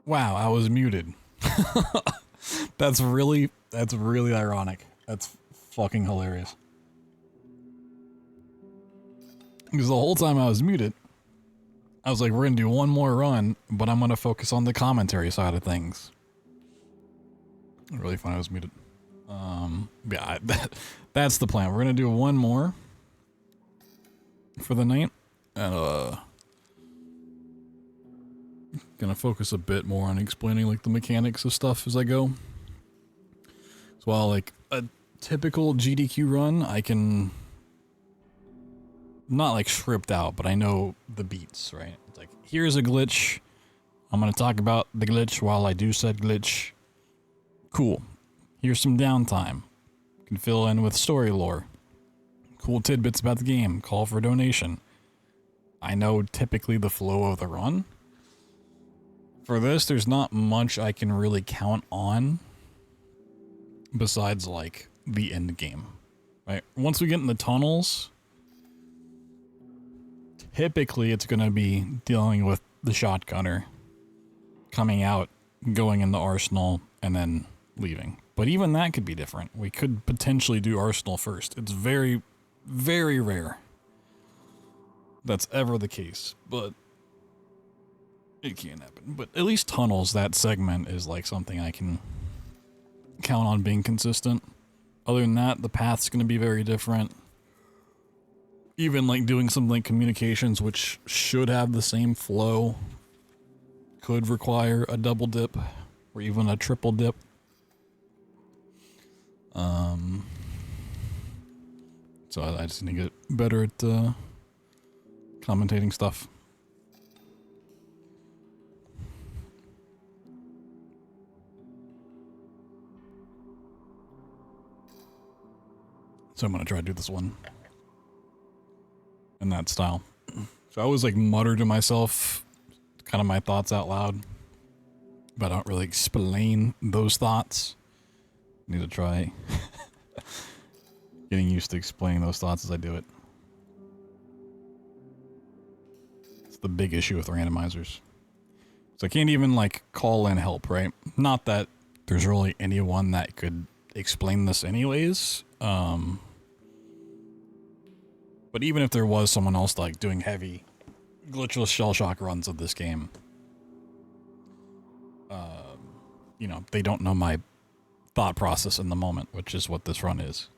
Wow, I was muted. That's really ironic. That's fucking hilarious. Because the whole time I was muted, I was like, we're gonna do one more run, but I'm gonna focus on the commentary side of things. Really fun I was muted. Yeah, that's the plan. We're gonna do one more for the night, and gonna focus a bit more on explaining like the mechanics of stuff as I go. So while like a typical GDQ run, I can not like script out, but I know the beats, right? It's like, here's a glitch. I'm gonna talk about the glitch while I do said glitch. Cool. Here's some downtime. Can fill in with story lore. Cool tidbits about the game. Call for donation. I know typically the flow of the run. For this, there's not much I can really count on besides like the end game, right? Once we get in the tunnels, typically it's going to be dealing with the shotgunner coming out, going in the arsenal, and then leaving. But even that could be different. We could potentially do arsenal first. It's very, very rare that's ever the case, but it can happen. But at least tunnels, that segment is like something I can count on being consistent. Other than that, the path's going to be very different. Even like doing something like communications, which should have the same flow, could require a double dip or even a triple dip. So I just need to get better at commentating stuff. So I'm going to try to do this one in that style. So I always like mutter to myself kind of my thoughts out loud, but I don't really explain those thoughts. Need to try getting used to explaining those thoughts as I do it. It's the big issue with randomizers. So I can't even like call in help, right? Not that there's really anyone that could explain this anyways. But even if there was someone else like doing heavy glitchless shell shock runs of this game, you know, they don't know my thought process in the moment, which is what this run is.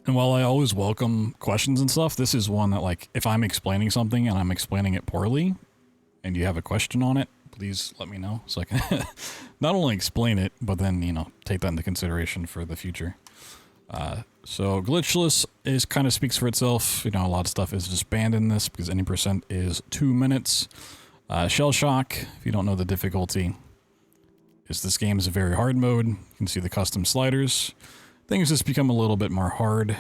And while I always welcome questions and stuff, this is one that, like, if I'm explaining something and I'm explaining it poorly and you have a question on it, please let me know so I can not only explain it, but then, you know, take that into consideration for the future. So glitchless is kind of speaks for itself. You know, a lot of stuff is just banned in this because any percent is 2 minutes. Shell shock, if you don't know the difficulty, is this game is a very hard mode. You can see the custom sliders. Things just become a little bit more hard.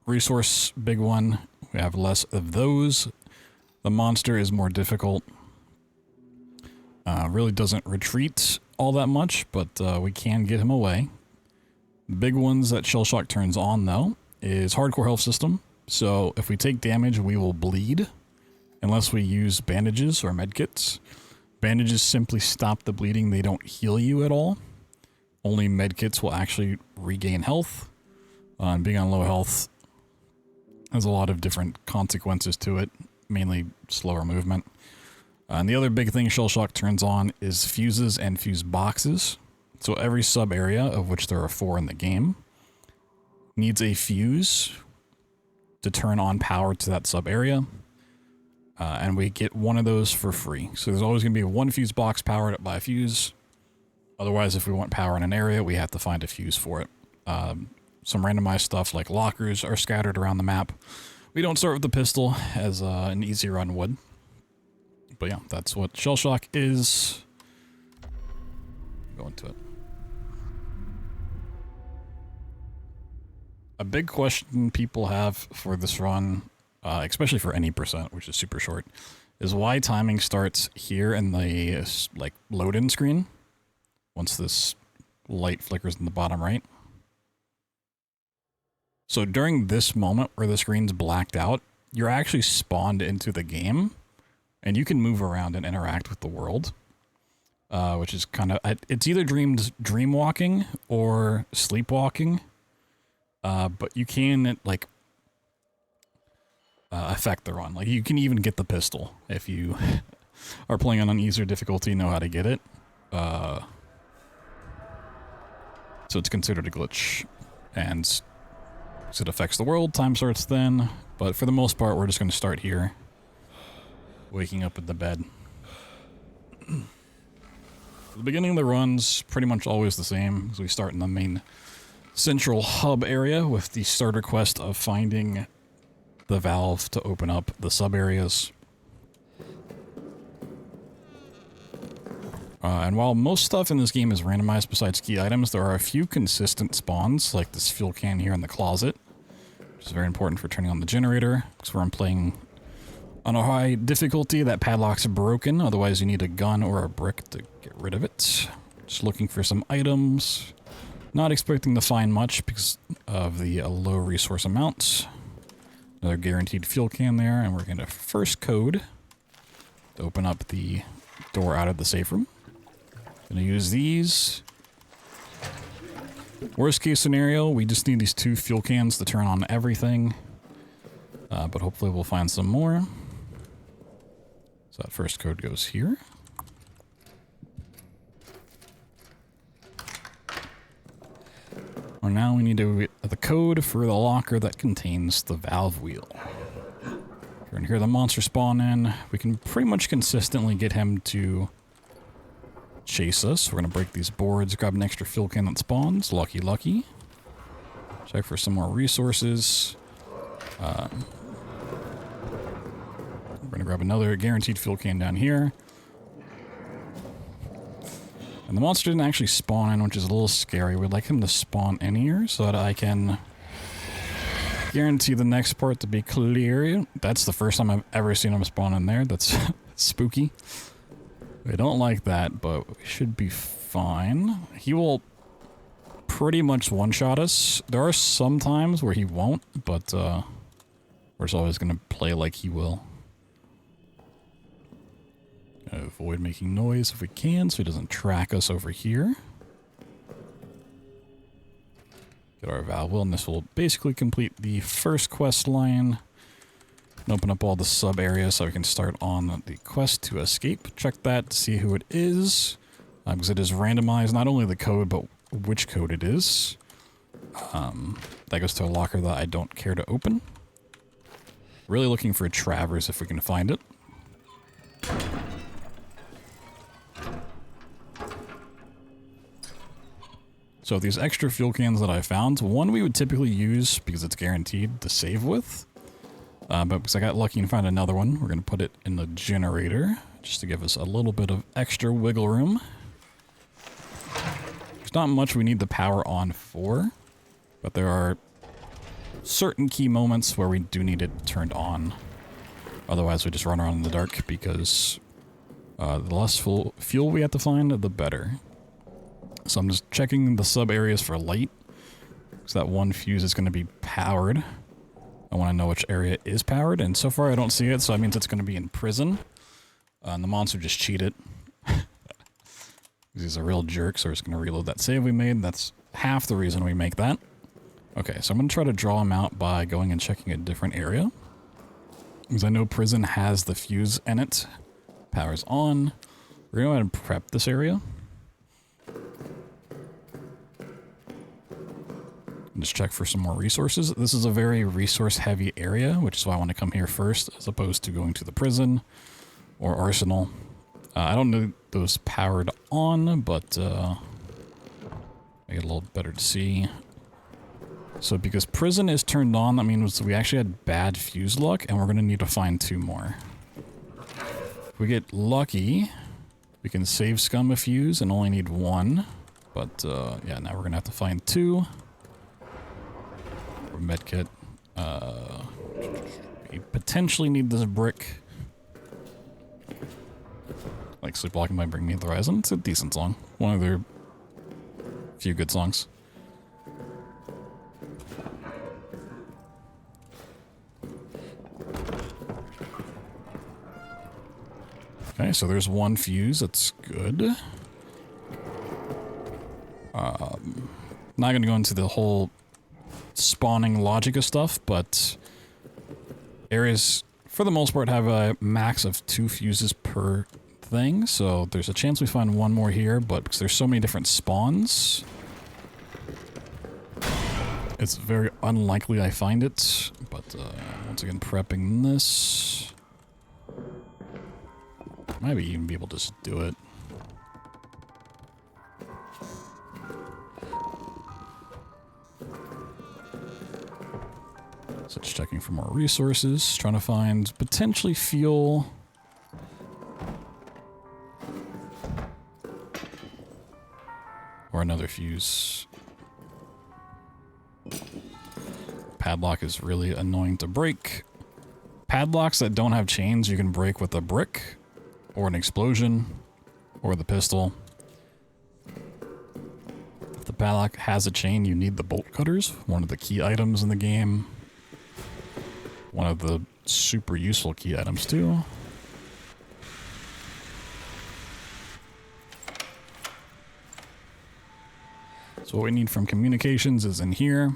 Resource, big one. We have less of those. The monster is more difficult. Really doesn't retreat all that much, but we can get him away. The big ones that Shell Shock turns on, though, is hardcore health system. So if we take damage, we will bleed unless we use bandages or medkits. Bandages simply stop the bleeding. They don't heal you at all. Only medkits will actually regain health. And being on low health has a lot of different consequences to it, mainly slower movement. And the other big thing Shell Shock turns on is fuses and fuse boxes. So every sub area, of which there are 4 in the game, needs a fuse to turn on power to that sub area. And we get one of those for free. So there's always going to be one fuse box powered up by a fuse. Otherwise, if we want power in an area, we have to find a fuse for it. Some randomized stuff like lockers are scattered around the map. We don't start with the pistol as an easy run would. But yeah, that's what Shell Shock is. Go into it. A big question people have for this run, especially for any percent, which is super short, is why timing starts here in the like load-in screen once this light flickers in the bottom right. So during this moment where the screen's blacked out, you're actually spawned into the game, and you can move around and interact with the world, which is kind of, it's either dream walking or sleepwalking, but you can like affect the run. Like you can even get the pistol if you are playing on an easier difficulty, know how to get it. So it's considered a glitch, and so it affects the world. Time starts then, but for the most part, we're just going to start here, waking up in the bed. The beginning of the run's pretty much always the same, because we start in the main central hub area with the starter quest of finding the valve to open up the sub areas. And while most stuff in this game is randomized besides key items, there are a few consistent spawns, like this fuel can here in the closet, which is very important for turning on the generator, because where I'm playing on a high difficulty, that padlock's broken, otherwise you need a gun or a brick to get rid of it. Just looking for some items, not expecting to find much because of the low resource amounts. Another guaranteed fuel can there, and we're going to first code to open up the door out of the safe room. Gonna use these. Worst case scenario, we just need these 2 fuel cans to turn on everything. But hopefully we'll find some more. So that first code goes here. Well, now we need to get the code for the locker that contains the valve wheel. We're gonna hear the monster spawn in. We can pretty much consistently get him to chase us. We're gonna break these boards, grab an extra fuel can that spawns. Lucky, lucky. Check for some more resources. We're gonna grab another guaranteed fuel can down here. And the monster didn't actually spawn in, which is a little scary. We'd like him to spawn in here so that I can guarantee the next part to be clear. That's the first time I've ever seen him spawn in there. That's spooky. We don't like that, but we should be fine. He will pretty much one-shot us. There are some times where he won't, but we're just always going to play like he will. Avoid making noise if we can so he doesn't track us over here. Get our valve wheel, and this will basically complete the first quest line. And open up all the sub areas so we can start on the quest to escape. Check that to see who it is, because it is randomized, not only the code, but which code it is. That goes to a locker that I don't care to open. Really looking for Travers if we can find it. So these extra fuel cans that I found, one we would typically use because it's guaranteed to save with. But because I got lucky and found another one, we're going to put it in the generator just to give us a little bit of extra wiggle room. There's not much we need the power on for, but there are certain key moments where we do need it turned on. Otherwise, we just run around in the dark because the less fuel we have to find, the better. So I'm just checking the sub areas for light, because that one fuse is going to be powered. I want to know which area is powered, and so far I don't see it, so that means it's going to be in prison. And the monster just cheated. He's a real jerk, so we're just going to reload that save we made. That's half the reason we make that. Okay, so I'm going to try to draw him out by going and checking a different area. Because I know prison has the fuse in it. Power's on. We're going to go ahead and prep this area. Just check for some more resources. This is a very resource-heavy area, which is why I want to come here first, as opposed to going to the prison or arsenal. I don't know those powered on, but make it a little better to see. So because prison is turned on, that means we actually had bad fuse luck, and we're going to need to find 2 more. If we get lucky, we can save scum a fuse and only need 1. But yeah, now we're going to have to find 2. Medkit. We potentially need this brick. Like Sleepwalking might bring me the horizon. It's a decent song. One of their few good songs. Okay, so there's one fuse. That's good. Not going to go into the whole spawning logic of stuff, but areas, for the most part, have a max of 2 fuses per thing, so there's a chance we find one more here, but because there's so many different spawns, it's very unlikely I find it. But once again, prepping this. Maybe even be able to just do it. So just checking for more resources, trying to find potentially fuel. Or another fuse. Padlock is really annoying to break. Padlocks that don't have chains you can break with a brick, or an explosion, or the pistol. If the padlock has a chain, you need the bolt cutters, one of the key items in the game. One of the super useful key items too. So what we need from communications is in here.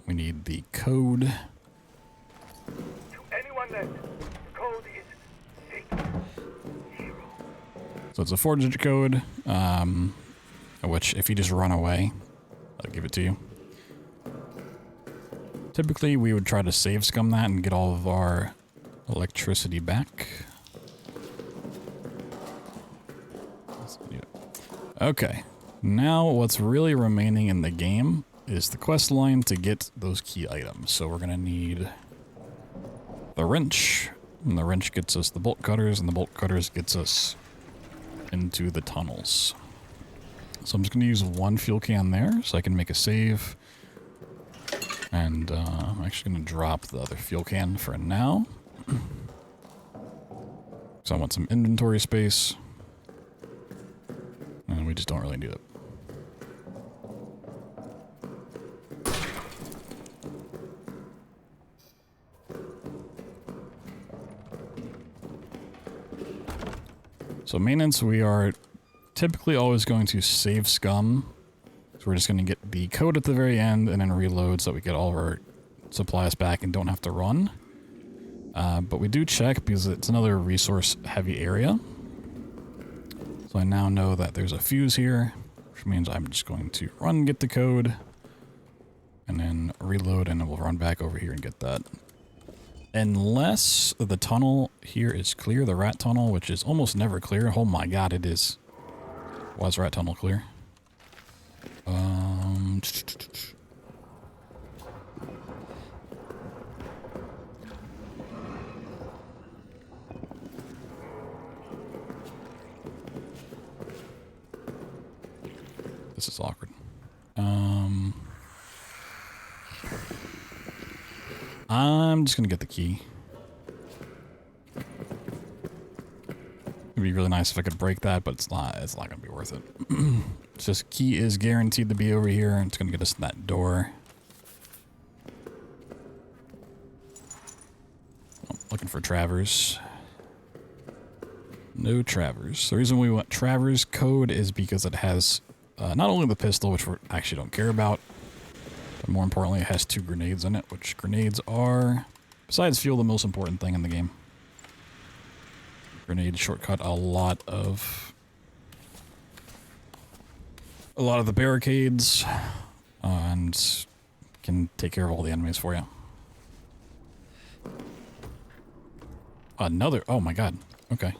We need the code.
To anyone left, the code is 6-0.
So it's a 4-digit code, which if you just run away, I'll give it to you. Typically, we would try to save scum that and get all of our electricity back. Okay, now what's really remaining in the game is the quest line to get those key items. So we're gonna need the wrench, and the wrench gets us the bolt cutters, and the bolt cutters gets us into the tunnels. So I'm just gonna use one fuel can there so I can make a save. And I'm actually gonna drop the other fuel can for now. So I want some inventory space. And we just don't really need it. So maintenance, we are typically always going to save scum. So we're just going to get the code at the very end and then reload so that we get all of our supplies back and don't have to run. But we do check because it's another resource heavy area. So I now know that there's a fuse here, which means I'm just going to run, get the code, and then reload, and then we'll run back over here and get that. Unless the tunnel here is clear, the rat tunnel, which is almost never clear. Oh my god, it is. Why is rat tunnel clear? This is awkward. I'm just gonna get the key. It'd be really nice if I could break that, but it's not gonna be worth it. It's just key is guaranteed to be over here, and it's gonna get us that door. Oh, looking for Travers. No Travers. The reason we want Travers code is because it has not only the pistol, which we actually don't care about, but more importantly, it has 2 grenades in it, which grenades are, besides fuel, the most important thing in the game. Grenades shortcut a lot of the barricades, and can take care of all the enemies for you. Another, oh my god, okay.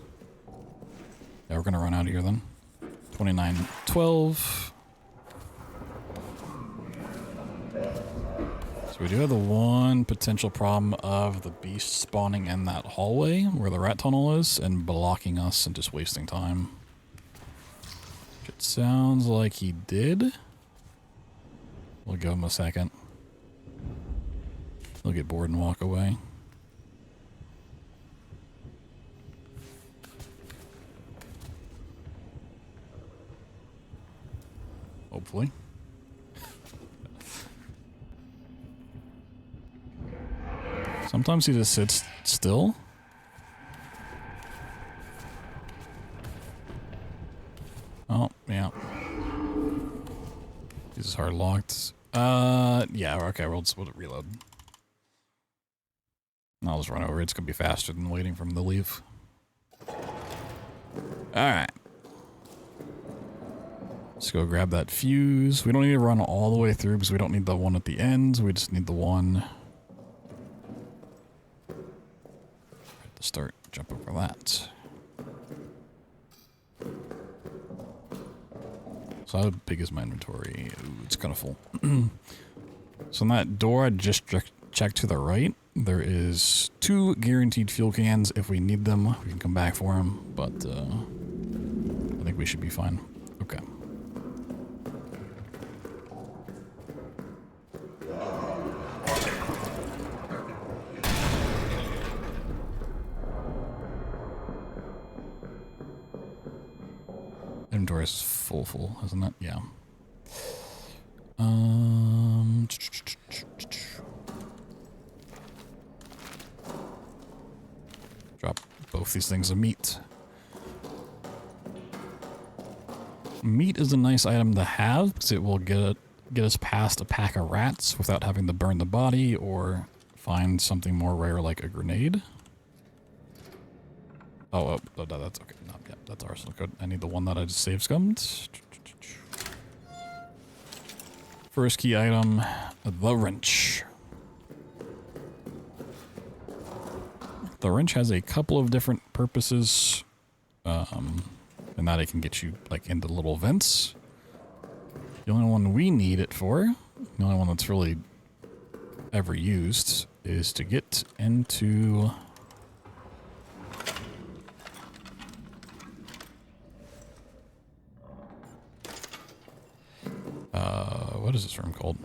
Yeah, we're gonna run out of here then. 2912. So we do have the one potential problem of the beast spawning in that hallway where the rat tunnel is and blocking us and just wasting time. Which it sounds like he did. We'll give him a second. He'll get bored and walk away. Hopefully. Sometimes he just sits still. hard locked. Yeah, okay, we'll reload. I'll just run over. It's gonna be faster than waiting for him to leave. Alright. Let's go grab that fuse. We don't need to run all the way through because we don't need the one at the end. We just need the one at the start. Jump over that. So how big is my inventory? Ooh, it's kind of full. So on that door I just checked to the right, there is 2 guaranteed fuel cans. If we need them, we can come back for them, but I think we should be fine. Okay. Inventory is full, isn't it? Yeah. Drop both these things of meat. Meat is a nice item to have because it will get us past a pack of rats without having to burn the body or find something more rare like a grenade. Oh, that's okay. No, yeah, that's arsenal code. I need the one that I just save scummed. First key item, the wrench. The wrench has a couple of different purposes, and that it can get you like into little vents. The only one we need it for, the only one that's really ever used, is to get into what is this room called?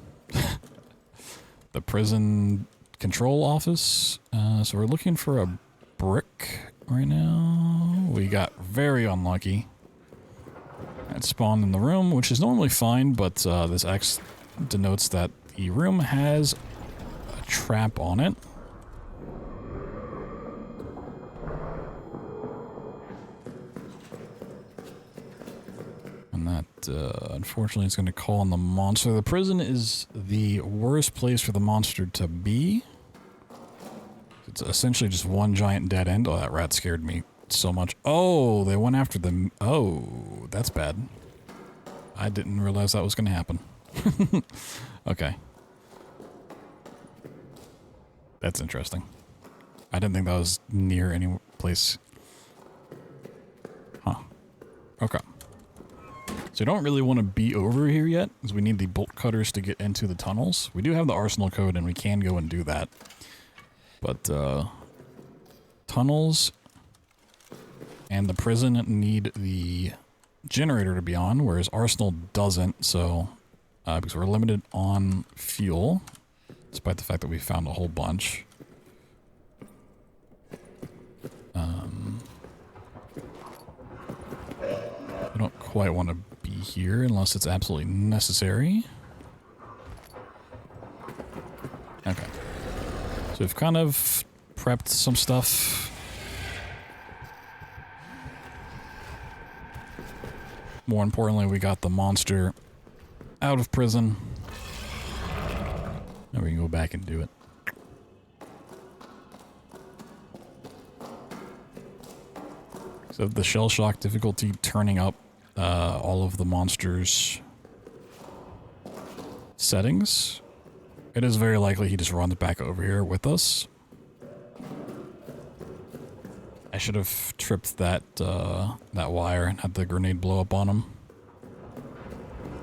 The prison control office. So we're looking for a brick right now. We got very unlucky. It spawned in the room, which is normally fine, but this X denotes that the room has a trap on it. And that, unfortunately, is going to call on the monster. The prison is the worst place for the monster to be. It's essentially just one giant dead end. Oh, that rat scared me so much. Oh, they went after them. Oh, that's bad. I didn't realize that was going to happen. Okay. That's interesting. I didn't think that was near any place. Huh. Okay. So we don't really want to be over here yet, because we need the bolt cutters to get into the tunnels. We do have the arsenal code, and we can go and do that. But, tunnels and the prison need the generator to be on, whereas arsenal doesn't, so, because we're limited on fuel, despite the fact that we found a whole bunch. I don't quite want to be here unless it's absolutely necessary. Okay. So we've kind of prepped some stuff. More importantly, we got the monster out of prison. Now we can go back and do it. So the shell shock difficulty turning up all of the monster's settings. It is very likely he just runs back over here with us. I should have tripped that that wire and had the grenade blow up on him.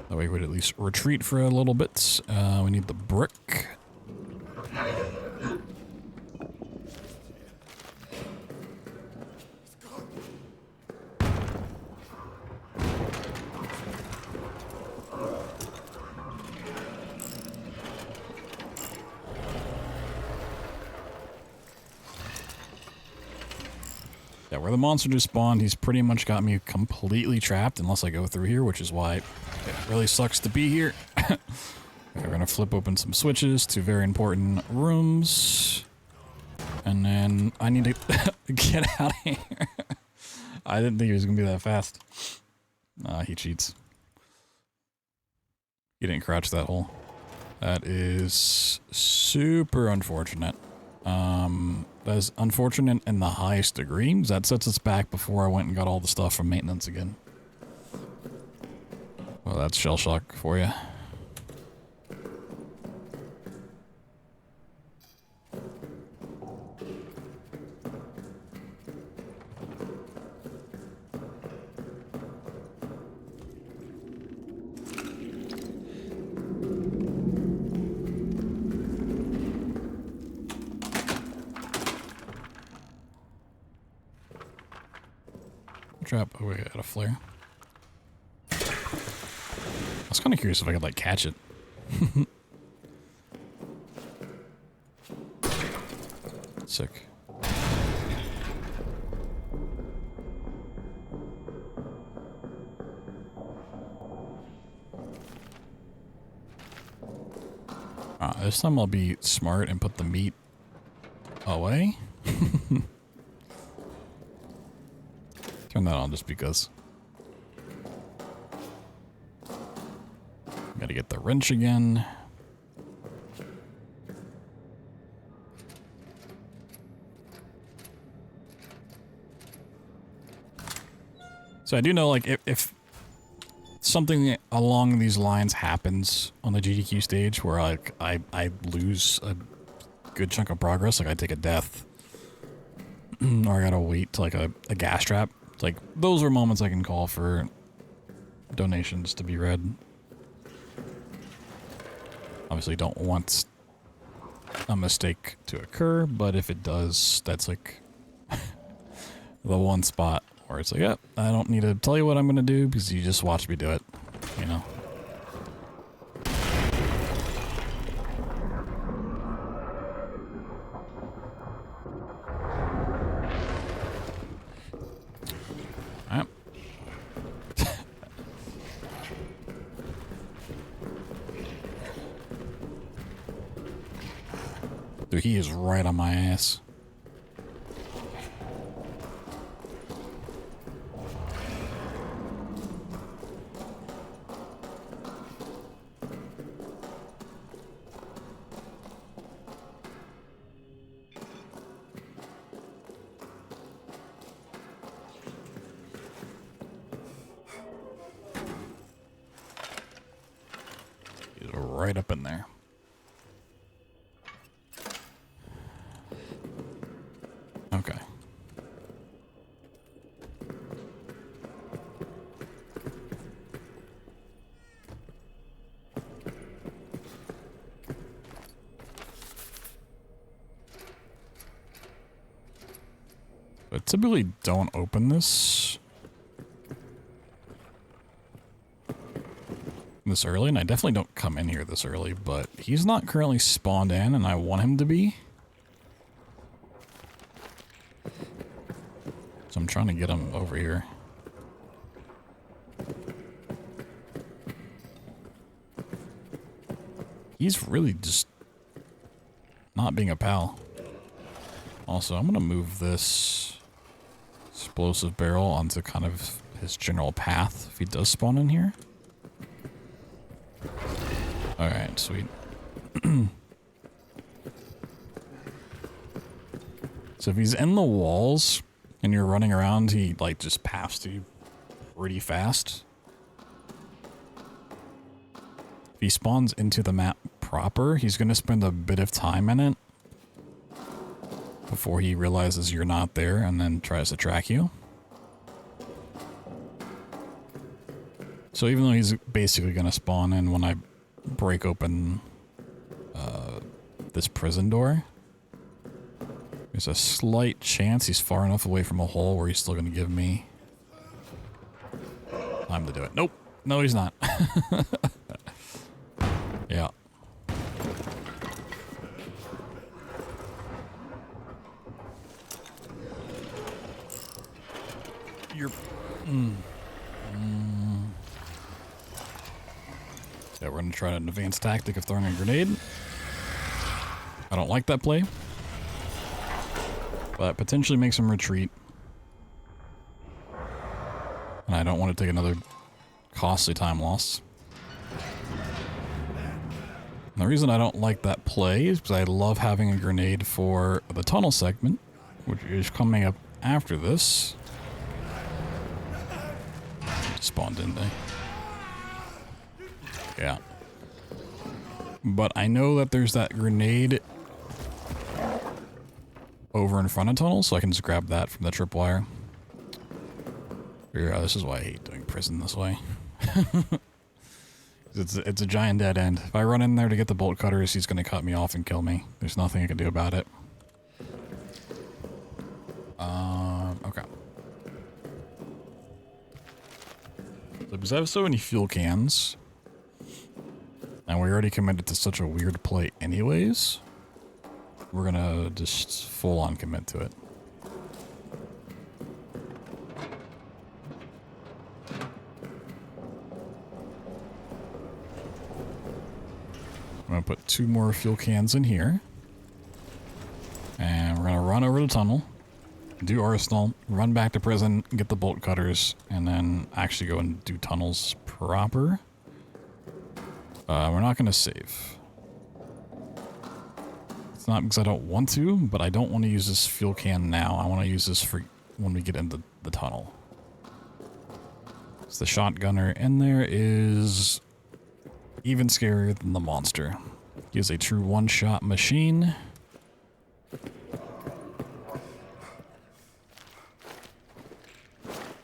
That way we would at least retreat for a little bit. We need the brick. Yeah, where the monster just spawned, he's pretty much got me completely trapped unless I go through here, which is why it really sucks to be here. We're going to flip open some switches to very important rooms. And then I need to get out of here. I didn't think he was going to be that fast. He cheats. He didn't crouch that hole. That is super unfortunate. That is unfortunate in the highest degree. That sets us back before I went and got all the stuff from maintenance again. Well, that's shell shock for you. Drop. Oh, wait, I got a flare. I was kind of curious if I could, like, catch it. Sick. This time I'll be smart and put the meat away. Turn that on just because. Gotta get the wrench again. So I do know, like, if something along these lines happens on the GDQ stage where, like, I lose a good chunk of progress, like I take a death, or I gotta wait to, like, a gas trap, like, those are moments I can call for donations to be read. Obviously don't want a mistake to occur, but if it does, that's like the one spot where it's like, yeah, I don't need to tell you what I'm gonna do because you just watch me do it, you know? Alright. Dude, he is right on my ass. He's right up in there. Okay. I typically don't open this early, and I definitely don't come in here this early, but he's not currently spawned in, and I want him to be. So I'm trying to get him over here. He's really just not being a pal. Also, I'm going to move this explosive barrel onto kind of his general path if he does spawn in here. Alright, sweet. So if he's in the walls and you're running around, he, like, just past you pretty fast. If he spawns into the map proper, he's going to spend a bit of time in it before he realizes you're not there and then tries to track you. So even though he's basically going to spawn in when I break open this prison door, there's a slight chance he's far enough away from a hole where he's still going to give me time to do it. Nope. No, he's not. Yeah. You're... Yeah, we're going to try an advanced tactic of throwing a grenade. I don't like that play, but potentially makes him retreat. And I don't want to take another costly time loss. And the reason I don't like that play is because I love having a grenade for the tunnel segment, which is coming up after this. Spawned, didn't they? Yeah. But I know that there's that grenade over in front of tunnel, so I can just grab that from the tripwire. Yeah, this is why I hate doing prison this way. It's a giant dead end. If I run in there to get the bolt cutters, he's going to cut me off and kill me. There's nothing I can do about it. Okay. So because I have so many fuel cans, and we already committed to such a weird play anyways, we're going to just full-on commit to it. I'm going to put 2 more fuel cans in here. And we're going to run over the tunnel, do Arsenal, run back to prison, get the bolt cutters, and then actually go and do tunnels proper. We're not going to save. It's not because I don't want to, but I don't want to use this fuel can now. I want to use this for when we get into the tunnel. So the shotgunner in there is even scarier than the monster. He is a true one-shot machine.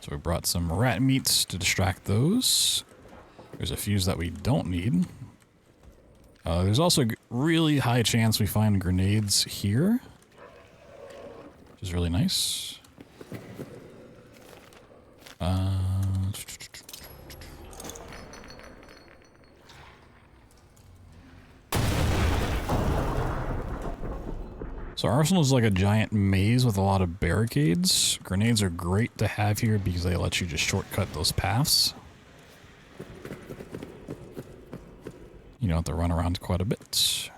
So we brought some rat meats to distract those. There's a fuse that we don't need. There's also a really high chance we find grenades here, which is really nice. So Arsenal is like a giant maze with a lot of barricades. Grenades are great to have here because they let you just shortcut those paths. You don't have to run around quite a bit.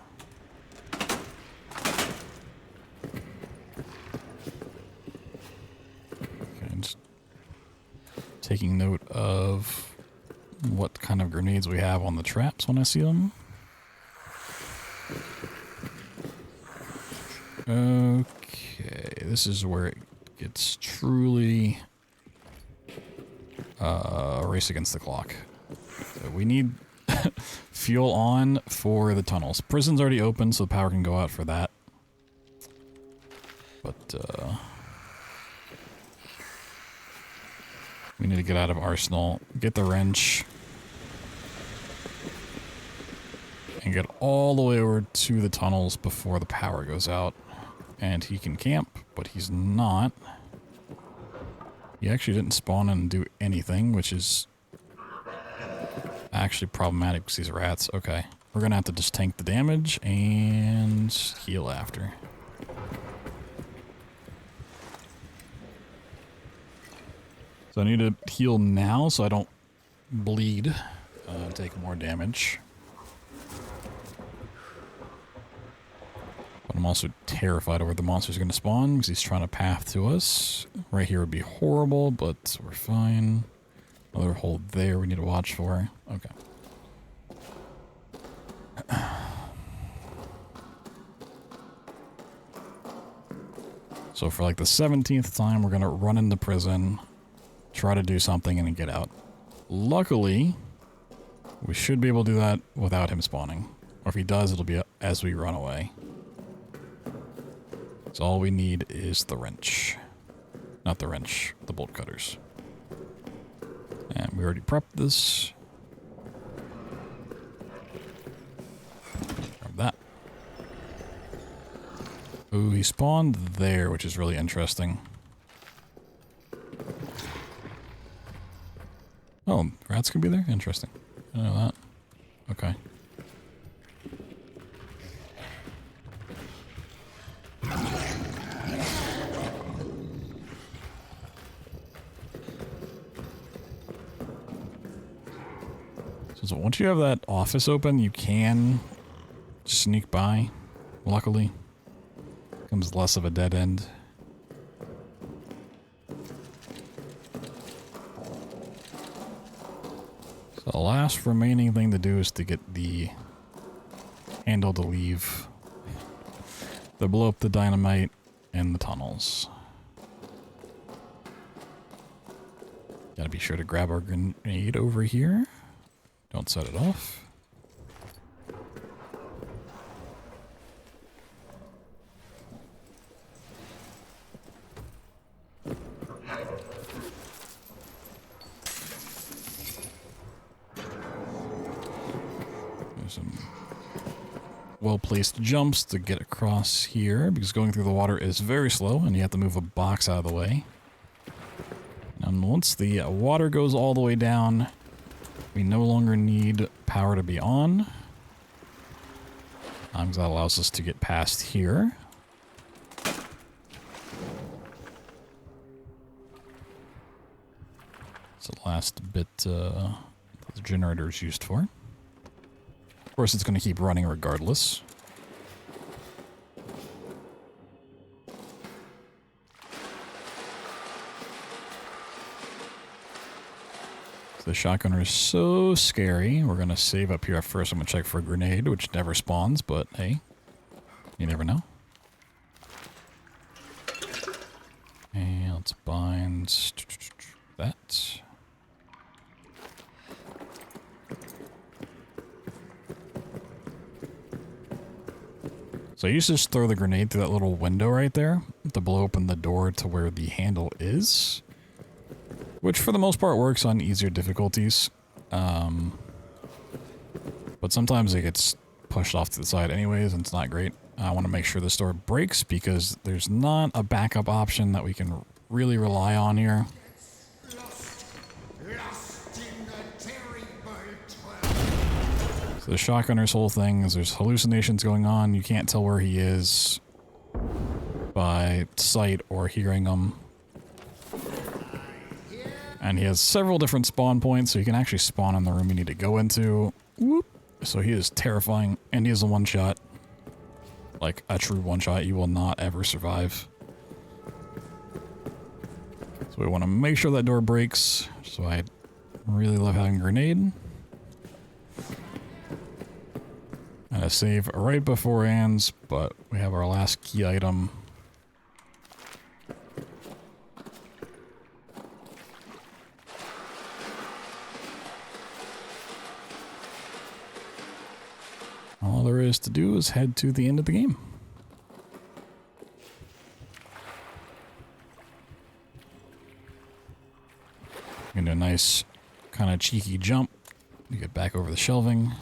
Okay, just taking note of what kind of grenades we have on the traps when I see them. Okay, this is where it gets truly a race against the clock. So we need fuel on for the tunnels. Prison's already open, so the power can go out for that. But we need to get out of Arsenal, get the wrench, and get all the way over to the tunnels before the power goes out. And he can camp, but he's not. He actually didn't spawn and do anything, which is actually problematic because these rats. Okay, we're gonna have to just tank the damage and heal after. So I need to heal now so I don't bleed, take more damage. But I'm also terrified of where the monster's going to spawn because he's trying to path to us. Right here would be horrible, but we're fine. Another hole there we need to watch for. Okay. So for like the 17th time, we're going to run into prison, try to do something, and then get out. Luckily, we should be able to do that without him spawning. Or if he does, it'll be as we run away. So all we need is the wrench. Not the wrench, the bolt cutters. And we already prepped this. Grab that. Ooh, he spawned there, which is really interesting. Oh, rats can be there? Interesting. I didn't know that. Okay. So once you have that office open, you can sneak by, luckily. Becomes less of a dead end. So the last remaining thing to do is to get the handle to leave. They blow up the dynamite in the tunnels. Gotta be sure to grab our grenade over here. Don't set it off. There's some well-placed jumps to get across here, because going through the water is very slow and you have to move a box out of the way. And once the water goes all the way down, we no longer need power to be on. Because that allows us to get past here. It's the last bit the generator is used for. Of course, it's going to keep running regardless. The shotgunner is so scary. We're going to save up here at first. I'm going to check for a grenade, which never spawns, but hey, you never know. And let's bind that. So I used to just throw the grenade through that little window right there to blow open the door to where the handle is. Which for the most part works on easier difficulties. But sometimes it gets pushed off to the side anyways, and it's not great. I want to make sure this door breaks because there's not a backup option that we can really rely on here. So the shotgunner's whole thing is there's hallucinations going on. You can't tell where he is by sight or hearing him. And he has several different spawn points, so you can actually spawn in the room you need to go into. Whoop. So he is terrifying, and he is a one-shot. Like, a true one-shot. You will not ever survive. So we want to make sure that door breaks. So I really love having a grenade. And a save right before ends, but we have our last key item. All there is to do is head to the end of the game. Gonna do a nice kind of cheeky jump to get back over the shelving.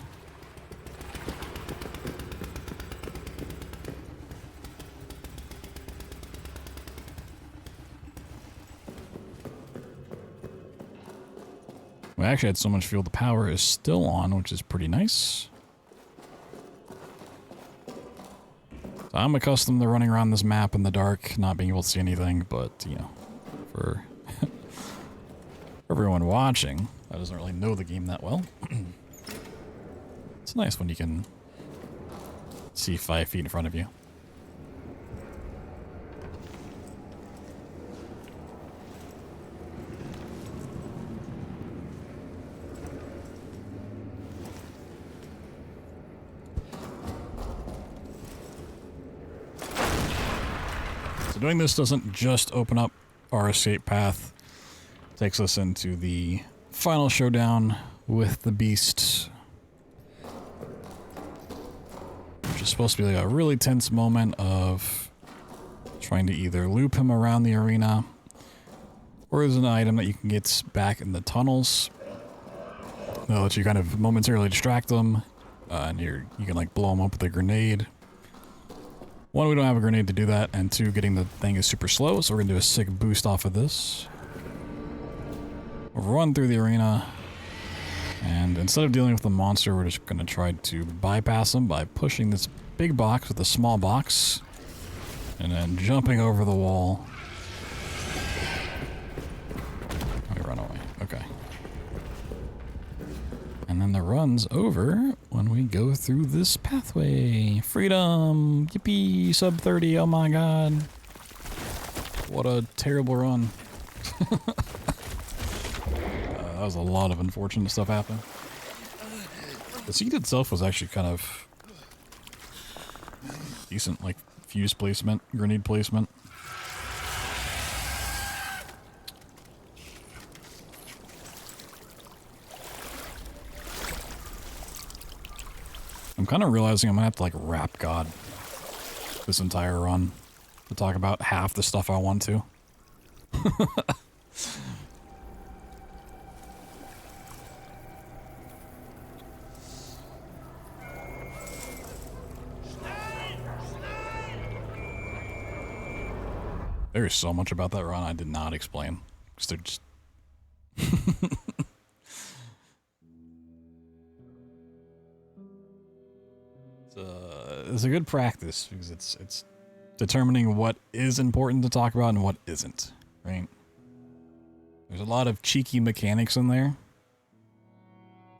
We actually had so much fuel, the power is still on, which is pretty nice. So I'm accustomed to running around this map in the dark, not being able to see anything, but, you know, for everyone watching that doesn't really know the game that well, it's nice when you can see 5 feet in front of you. So doing this doesn't just open up our escape path. It takes us into the final showdown with the beast. Which is supposed to be like a really tense moment of trying to either loop him around the arena, or there's an item that you can get back in the tunnels that'll let you kind of momentarily distract them, and you can like blow them up with a grenade. One, we don't have a grenade to do that, and two, getting the thing is super slow, so we're gonna do a sick boost off of this. We'll run through the arena, and instead of dealing with the monster, we're just gonna try to bypass him by pushing this big box with a small box, and then jumping over the wall. We run away. Okay. And then the run's over when we go through this pathway. Freedom! Yippee! Sub 30, oh my god. What a terrible run. That was a lot of unfortunate stuff happening. The seed itself was actually kind of decent, like, fuse placement, grenade placement. I'm kind of realizing I'm gonna have to, like, rap God this entire run to talk about half the stuff I want to. There's so much about that run I did not explain. Because they're just... It's a good practice, because it's determining what is important to talk about and what isn't, right? There's a lot of cheeky mechanics in there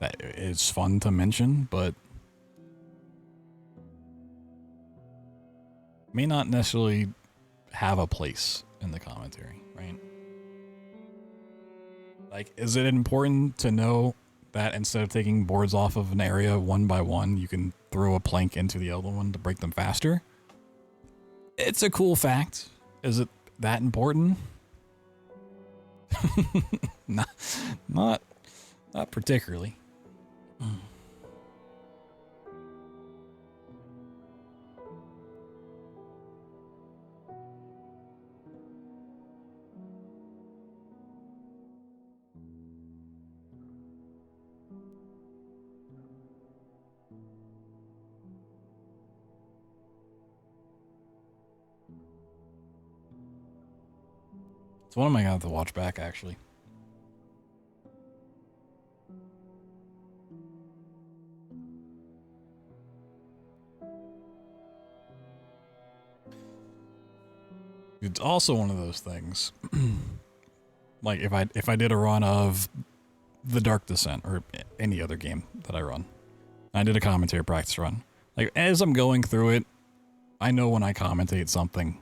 that is fun to mention, but may not necessarily have a place in the commentary, right? Like, is it important to know that instead of taking boards off of an area one by one, you can throw a plank into the other one to break them faster? It's a cool fact. Is it that important? not particularly. So what am I gonna have to watch back, actually? It's also one of those things. Like if I did a run of The Dark Descent or any other game that I run, I did a commentary practice run. Like, as I'm going through it, I know when I commentate something,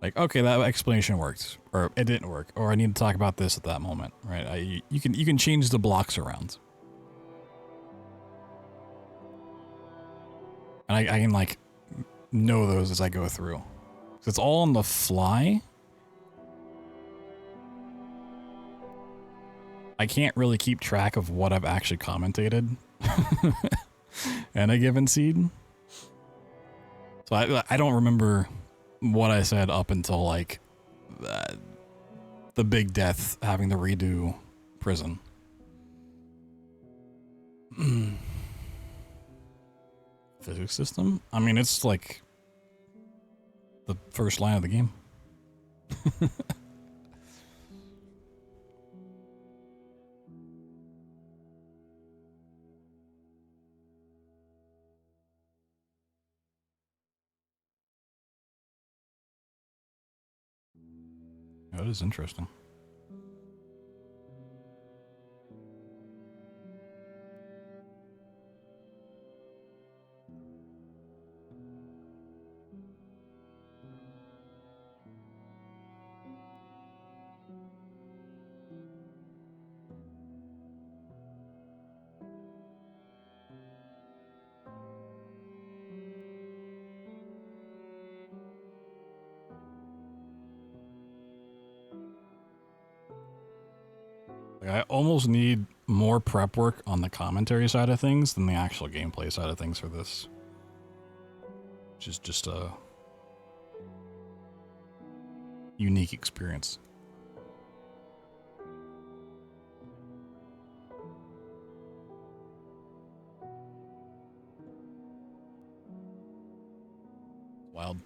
like, okay, that explanation worked, or it didn't work, or I need to talk about this at that moment, right? You can change the blocks around, and I can, like, know those as I go through. So it's all on the fly. I can't really keep track of what I've actually commentated in a given seed. So I don't remember what I said up until, like, the big death having to redo prison. Physics system? I mean, it's like the first line of the game. That is interesting. I almost need more prep work on the commentary side of things than the actual gameplay side of things for this. Which is just a unique experience. Wild.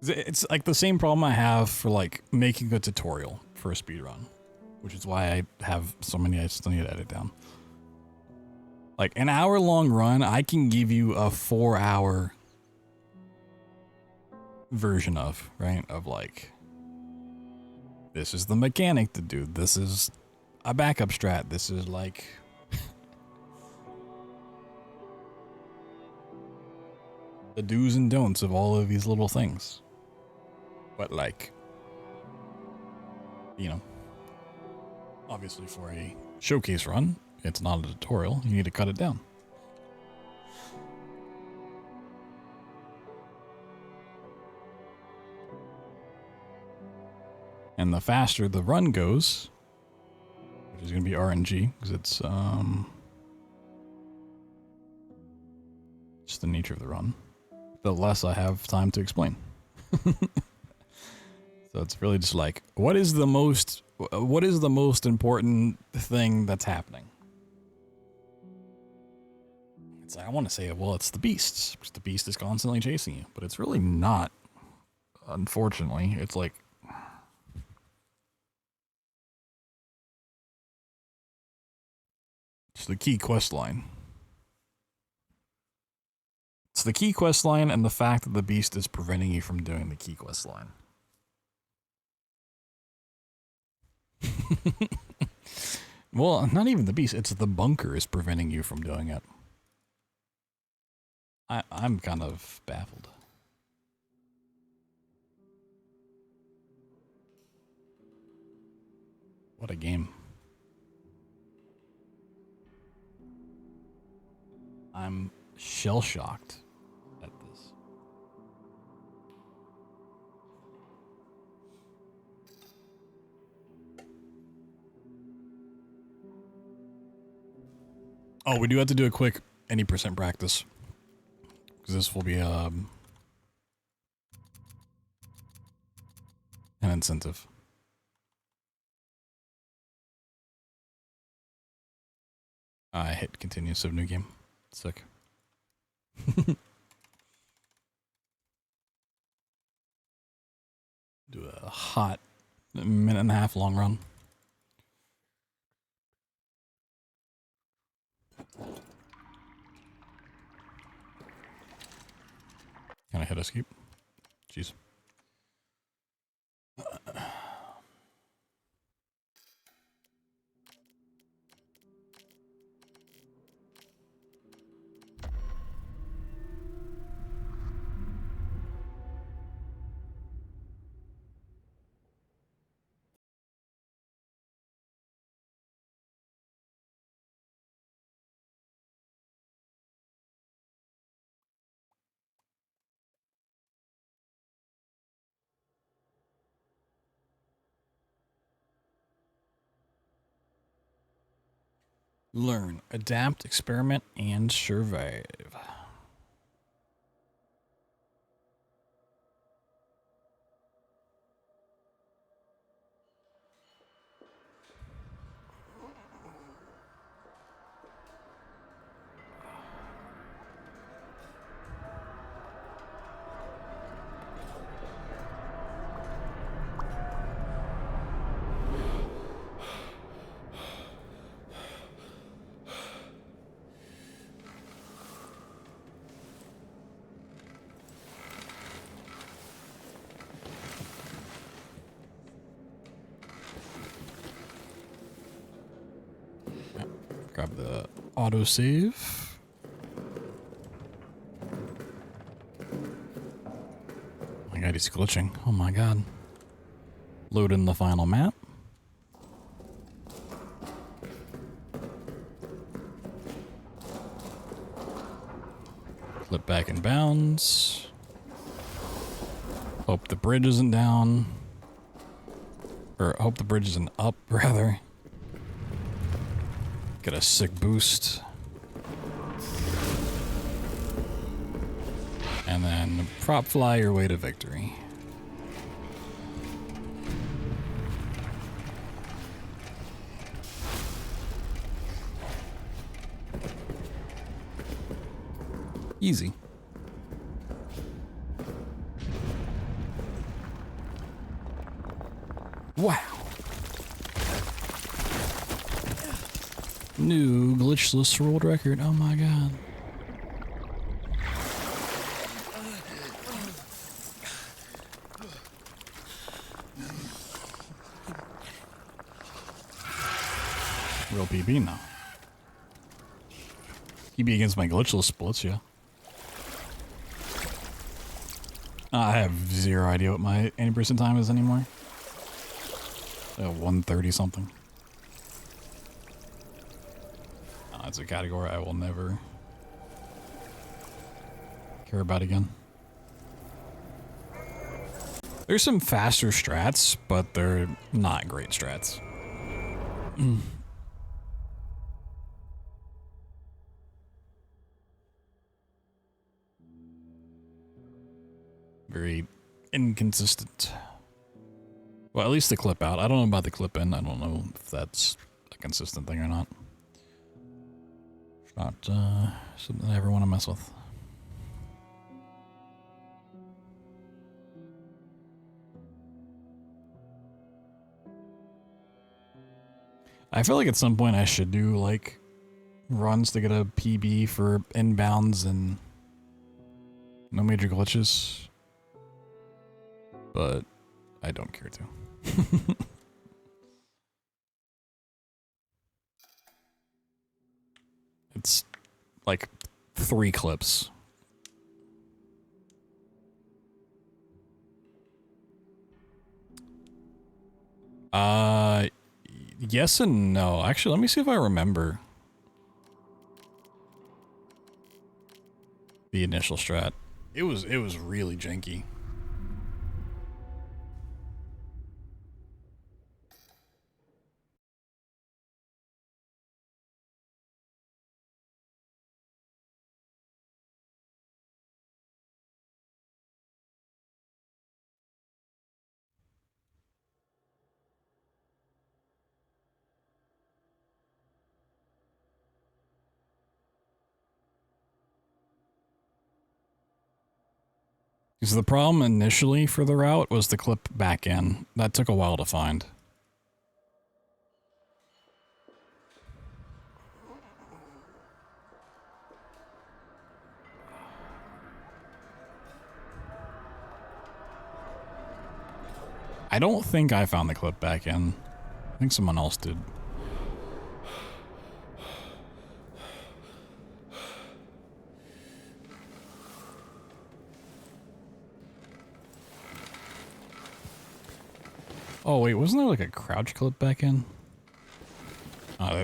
It's like the same problem I have for, like, making a tutorial for a speedrun, which is why I have so many I still need to edit down. Like, an hour-long run, I can give you a 4-hour version of, right? Of, like, this is the mechanic to do. This is a backup strat. This is like the do's and don'ts of all of these little things. But like, you know, obviously for a showcase run, it's not a tutorial. You need to cut it down. And the faster the run goes, which is going to be RNG, because it's just the nature of the run, the less I have time to explain. So it's really just like, what is the most important thing that's happening? It's like, I want to say, well, it's the beasts, because the beast is constantly chasing you, but it's really not. Unfortunately, it's like, it's the key quest line. It's the key quest line and the fact that the beast is preventing you from doing the key quest line. Well, not even the beast, it's the bunker is preventing you from doing it. I'm kind of baffled. What a game. I'm shell-shocked at this. Oh, we do have to do a quick any percent practice, because this will be an incentive. I hit continue, so new game. Sick. Do a hot minute and a half long run. Can I hit escape? Jeez. Learn, adapt, experiment, and survive. Grab the autosave. Oh my god, he's glitching. Oh my god. Load in the final map. Flip back in bounds. Hope the bridge isn't down. Or hope the bridge isn't up, rather. Get a sick boost. And then prop fly your way to victory. Easy. Wow. New glitchless world record. Oh my god. Real PB now. PB against my glitchless splits, yeah. I have zero idea what my 80% time is anymore. 130 something. It's a category I will never care about again. There's some faster strats, but they're not great strats. Very inconsistent. Well, at least the clip out. I don't know about the clip in. I don't know if that's a consistent thing or not. It's not something I ever want to mess with. I feel like at some point I should do like runs to get a PB for inbounds and no major glitches, but I don't care to. It's like 3 clips. Yes and no. Actually, let me see if I remember the initial strat. It was really janky. Because the problem initially for the route was the clip back in. That took a while to find. I don't think I found the clip back in. I think someone else did. Oh wait, wasn't there like a crouch clip back in?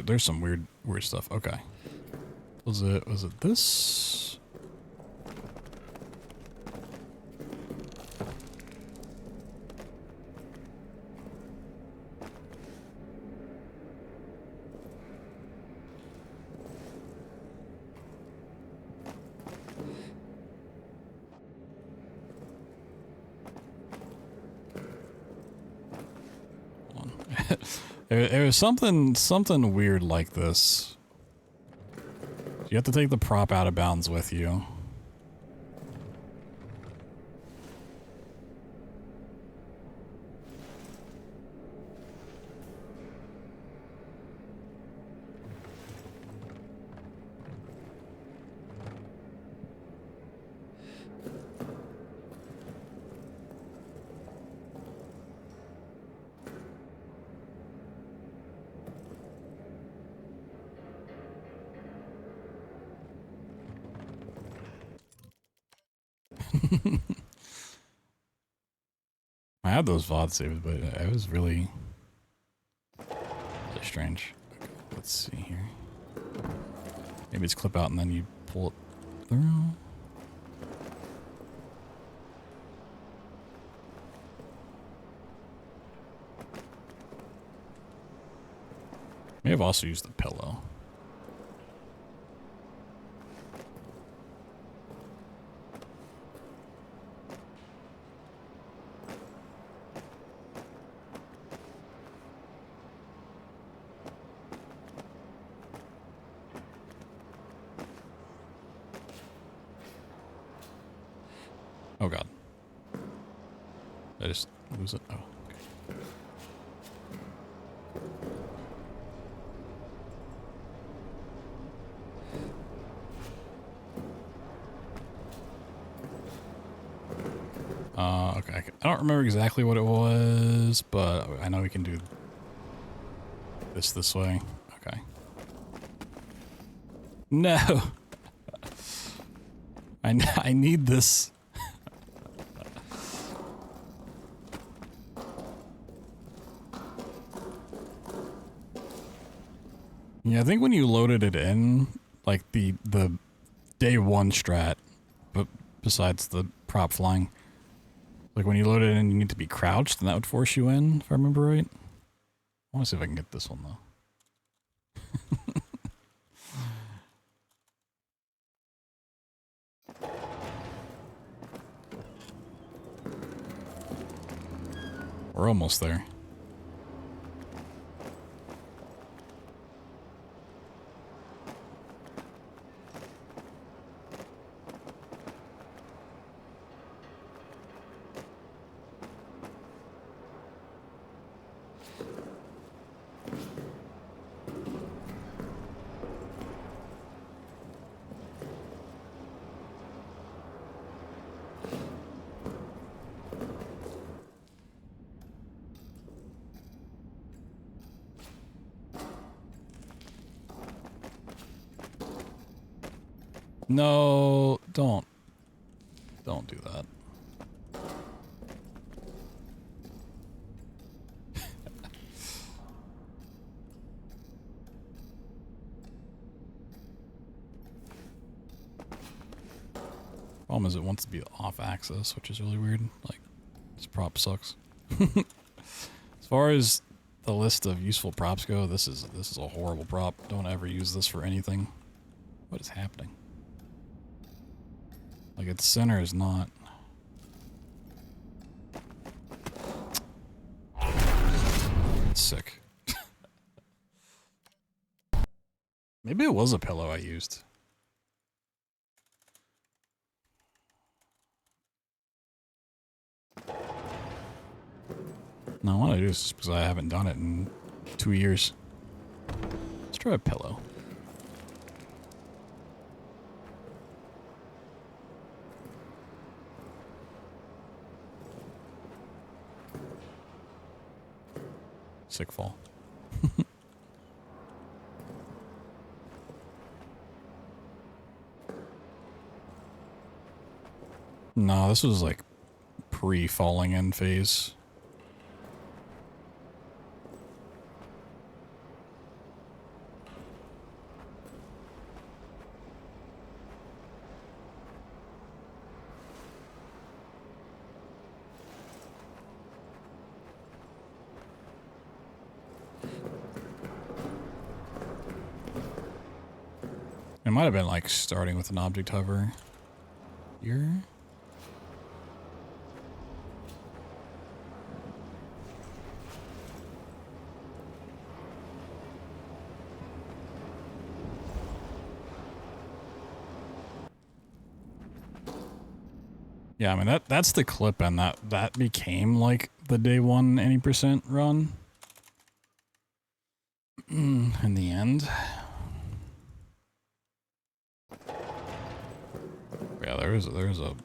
There's some weird stuff. Okay. Was it this? There was something weird like this. You have to take the prop out of bounds with you. I had those VOD saves, but it was really strange. Okay, let's see here. Maybe it's clip out and then you pull it through. May have also used the pillow. Oh god. Did I just lose it? Oh, okay. Okay. I don't remember exactly what it was, but I know we can do this way. Okay. No. I need this. Yeah, I think when you loaded it in, like the day one strat, but besides the prop flying, like when you load it in, you need to be crouched, and that would force you in, if I remember right. I want to see if I can get this one though. We're almost there. No, don't do that. Problem is it wants to be off axis, which is really weird. Like, this prop sucks. As far as the list of useful props go, this is a horrible prop. Don't ever use this for anything. What is happening? Like, its center is not... Sick. Maybe it was a pillow I used. No, what I do is just because I haven't done it in 2 years. Let's try a pillow. Sick fall. No, this was like pre-falling in phase. It might have been like starting with an object hover here. Yeah, I mean that's the clip, and that became like the day one any % run. In the end. Yeah, there's a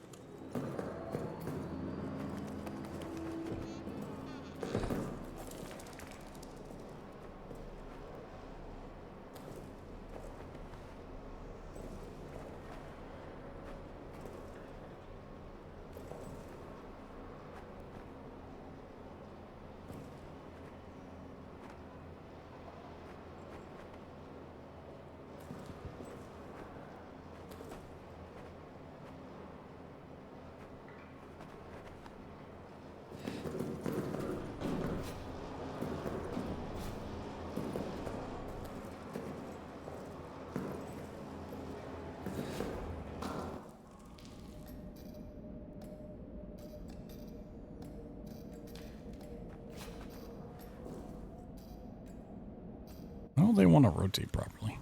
well, they want to rotate properly.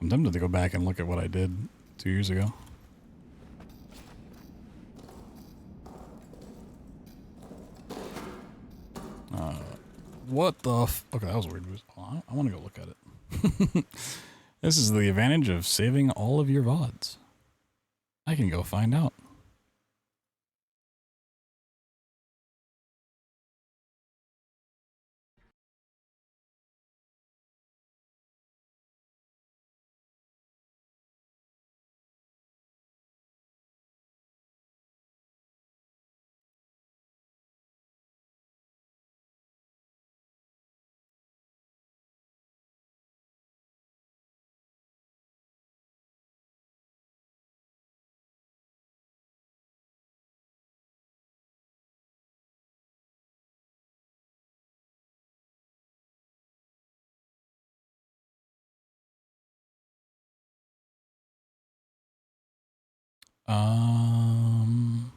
I'm tempted to go back and look at what I did 2 years ago. What the f... Okay, that was weird. I want to go look at it. This is the advantage of saving all of your VODs. I can go find out. Um.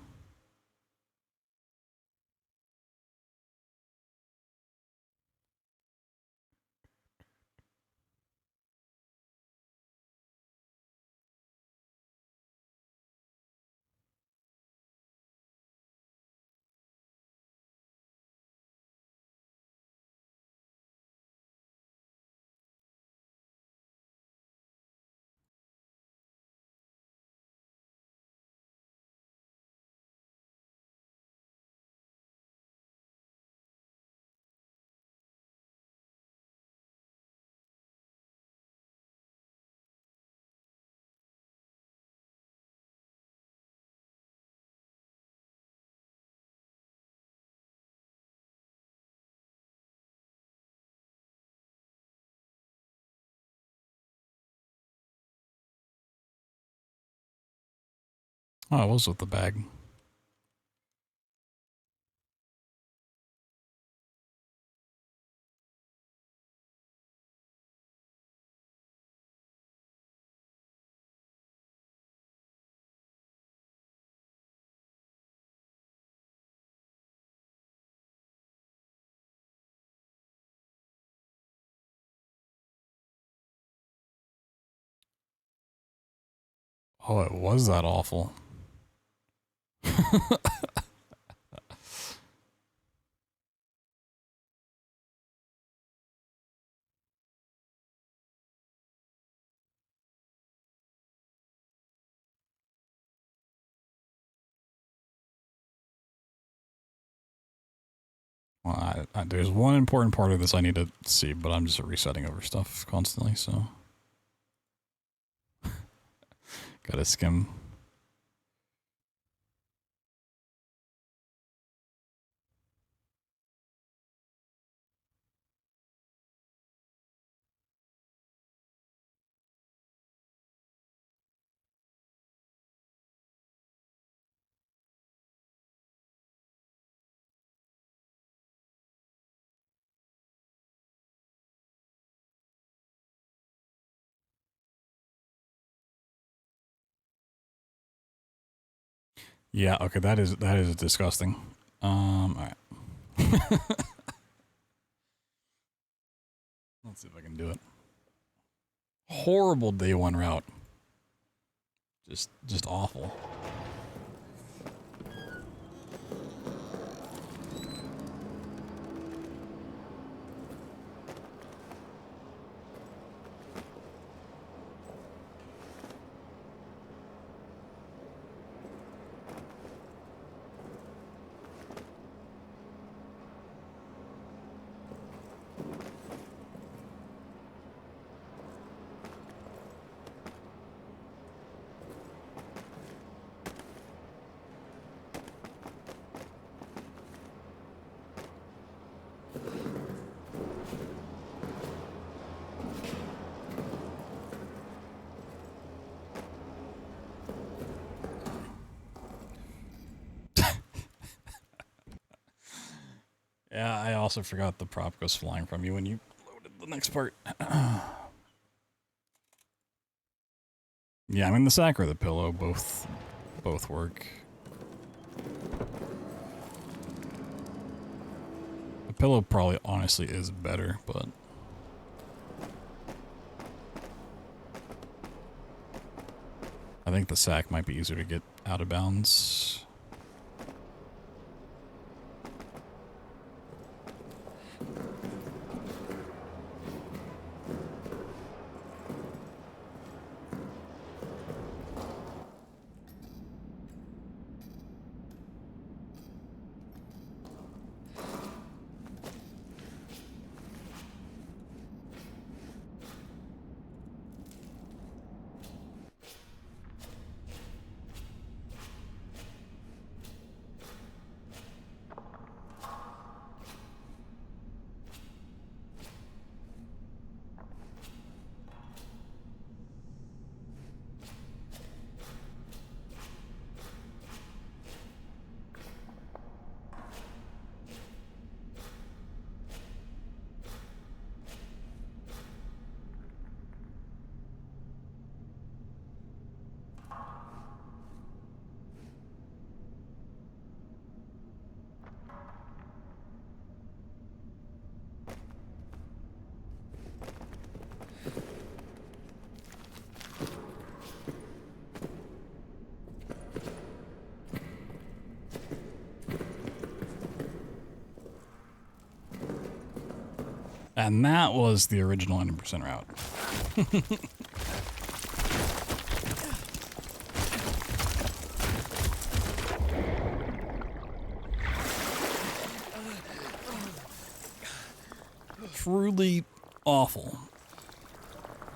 Oh, it was with the bag. Oh, it was that awful. Well, there's one important part of this I need to see, but I'm just resetting over stuff constantly, so. Gotta skim. Yeah, okay, that is disgusting. Alright. Let's see if I can do it. Horrible day one route. Just awful. Yeah, I also forgot the prop goes flying from you when you loaded the next part. Yeah, I mean the sack or the pillow both work. The pillow probably honestly is better, but I think the sack might be easier to get out of bounds. And that was the original 100% route. Truly awful.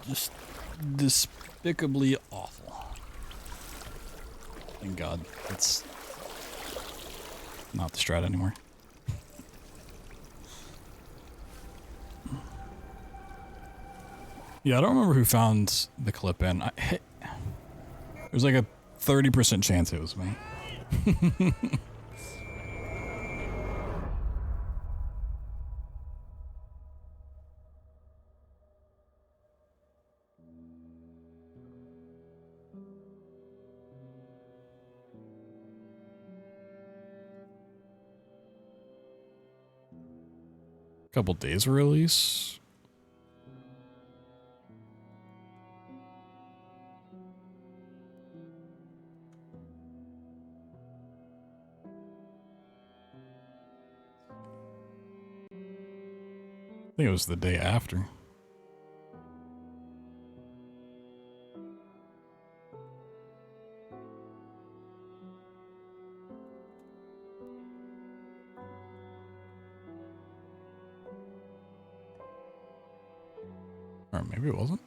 Just despicably awful. Thank God it's not the strat anymore. Yeah, I don't remember who found the clip in. There's like a 30% chance it was me. Couple days release. I think it was the day after. Or maybe it wasn't.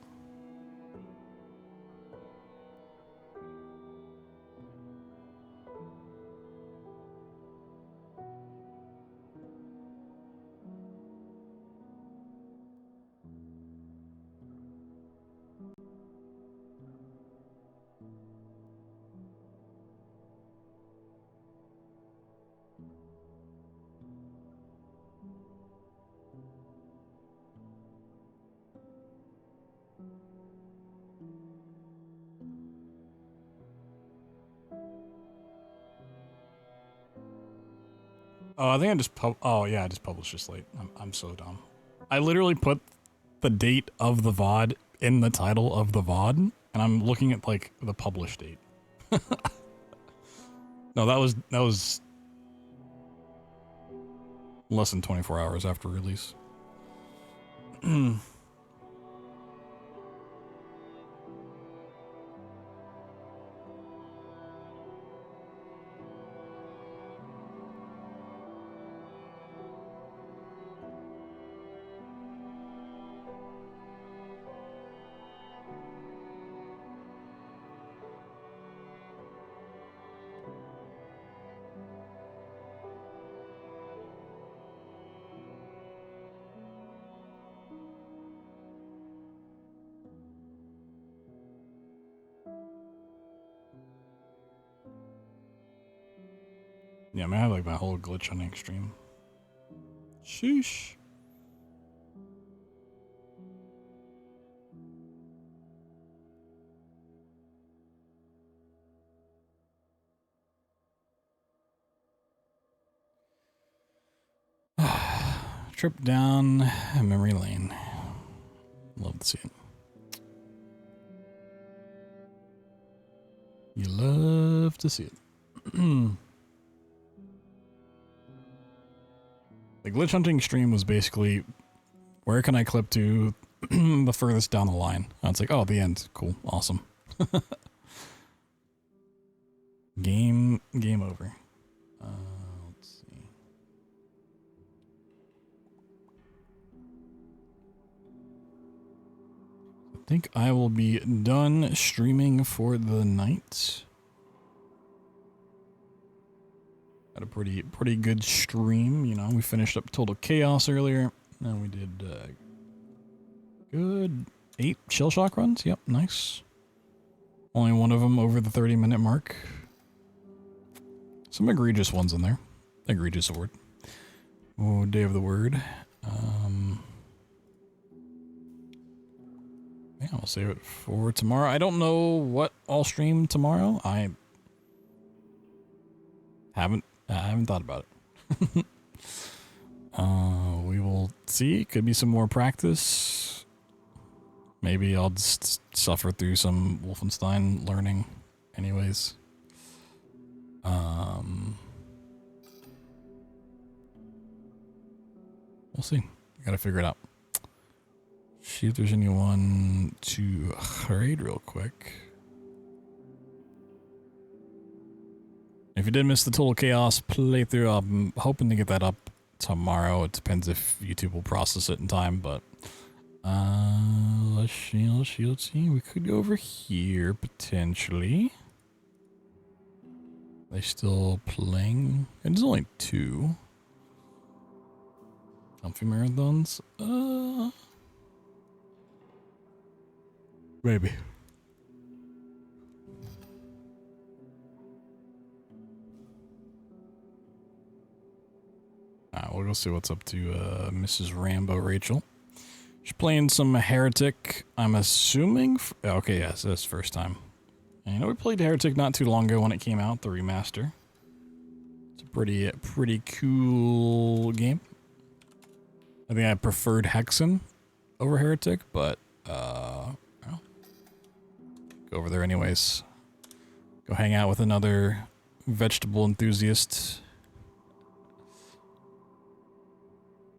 Oh, I think I just oh yeah, I just published this late. I'm so dumb. I literally put the date of the VOD in the title of the VOD, and I'm looking at like the published date. No, that was less than 24 hours after release. Yeah, man, I have like my whole glitch hunting stream. Sheesh. Trip down memory lane. Love to see it. You love to see it. The glitch hunting stream was basically, where can I clip to the furthest down the line? And it's like, oh, the end. Cool. Awesome. Game over. Let's see. I think I will be done streaming for the night. Had a pretty good stream, you know. We finished up Total Chaos earlier, and we did good 8 shell shock runs. Yep, nice. Only one of them over the 30-minute mark. Some egregious ones in there. Egregious word. Oh, day of the word. Yeah, I'll save it for tomorrow. I don't know what I'll stream tomorrow. I haven't thought about it. We will see. Could be some more practice. Maybe I'll just suffer through some Wolfenstein learning anyways. We'll see. Gotta figure it out. See if there's anyone to raid real quick. If you did miss the Total Chaos playthrough, I'm hoping to get that up tomorrow. It depends if YouTube will process it in time, but let's see. We could go over here potentially. They still playing? And there's only 2. Comfy marathons? Maybe. Alright, we'll go see what's up to Mrs. Rambo Rachel. She's playing some Heretic, I'm assuming. Okay, yes, that's first time. And, you know, we played Heretic not too long ago when it came out, the remaster. It's a pretty cool game. I think I preferred Hexen over Heretic, but well, go over there anyways. Go hang out with another vegetable enthusiast.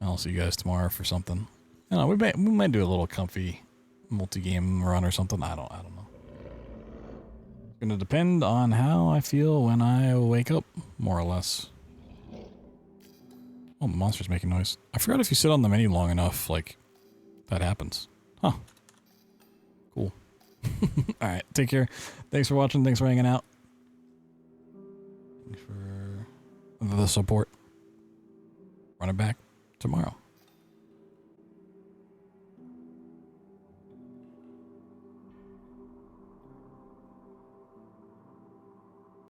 I'll see you guys tomorrow for something. I don't know, we might do a little comfy multi-game run or something. I don't know. It's gonna depend on how I feel when I wake up, more or less. Oh, the monster's making noise. I forgot if you sit on the menu long enough, like, that happens. Huh. Cool. Alright, take care. Thanks for watching, thanks for hanging out. Thanks for the support. Run it back tomorrow.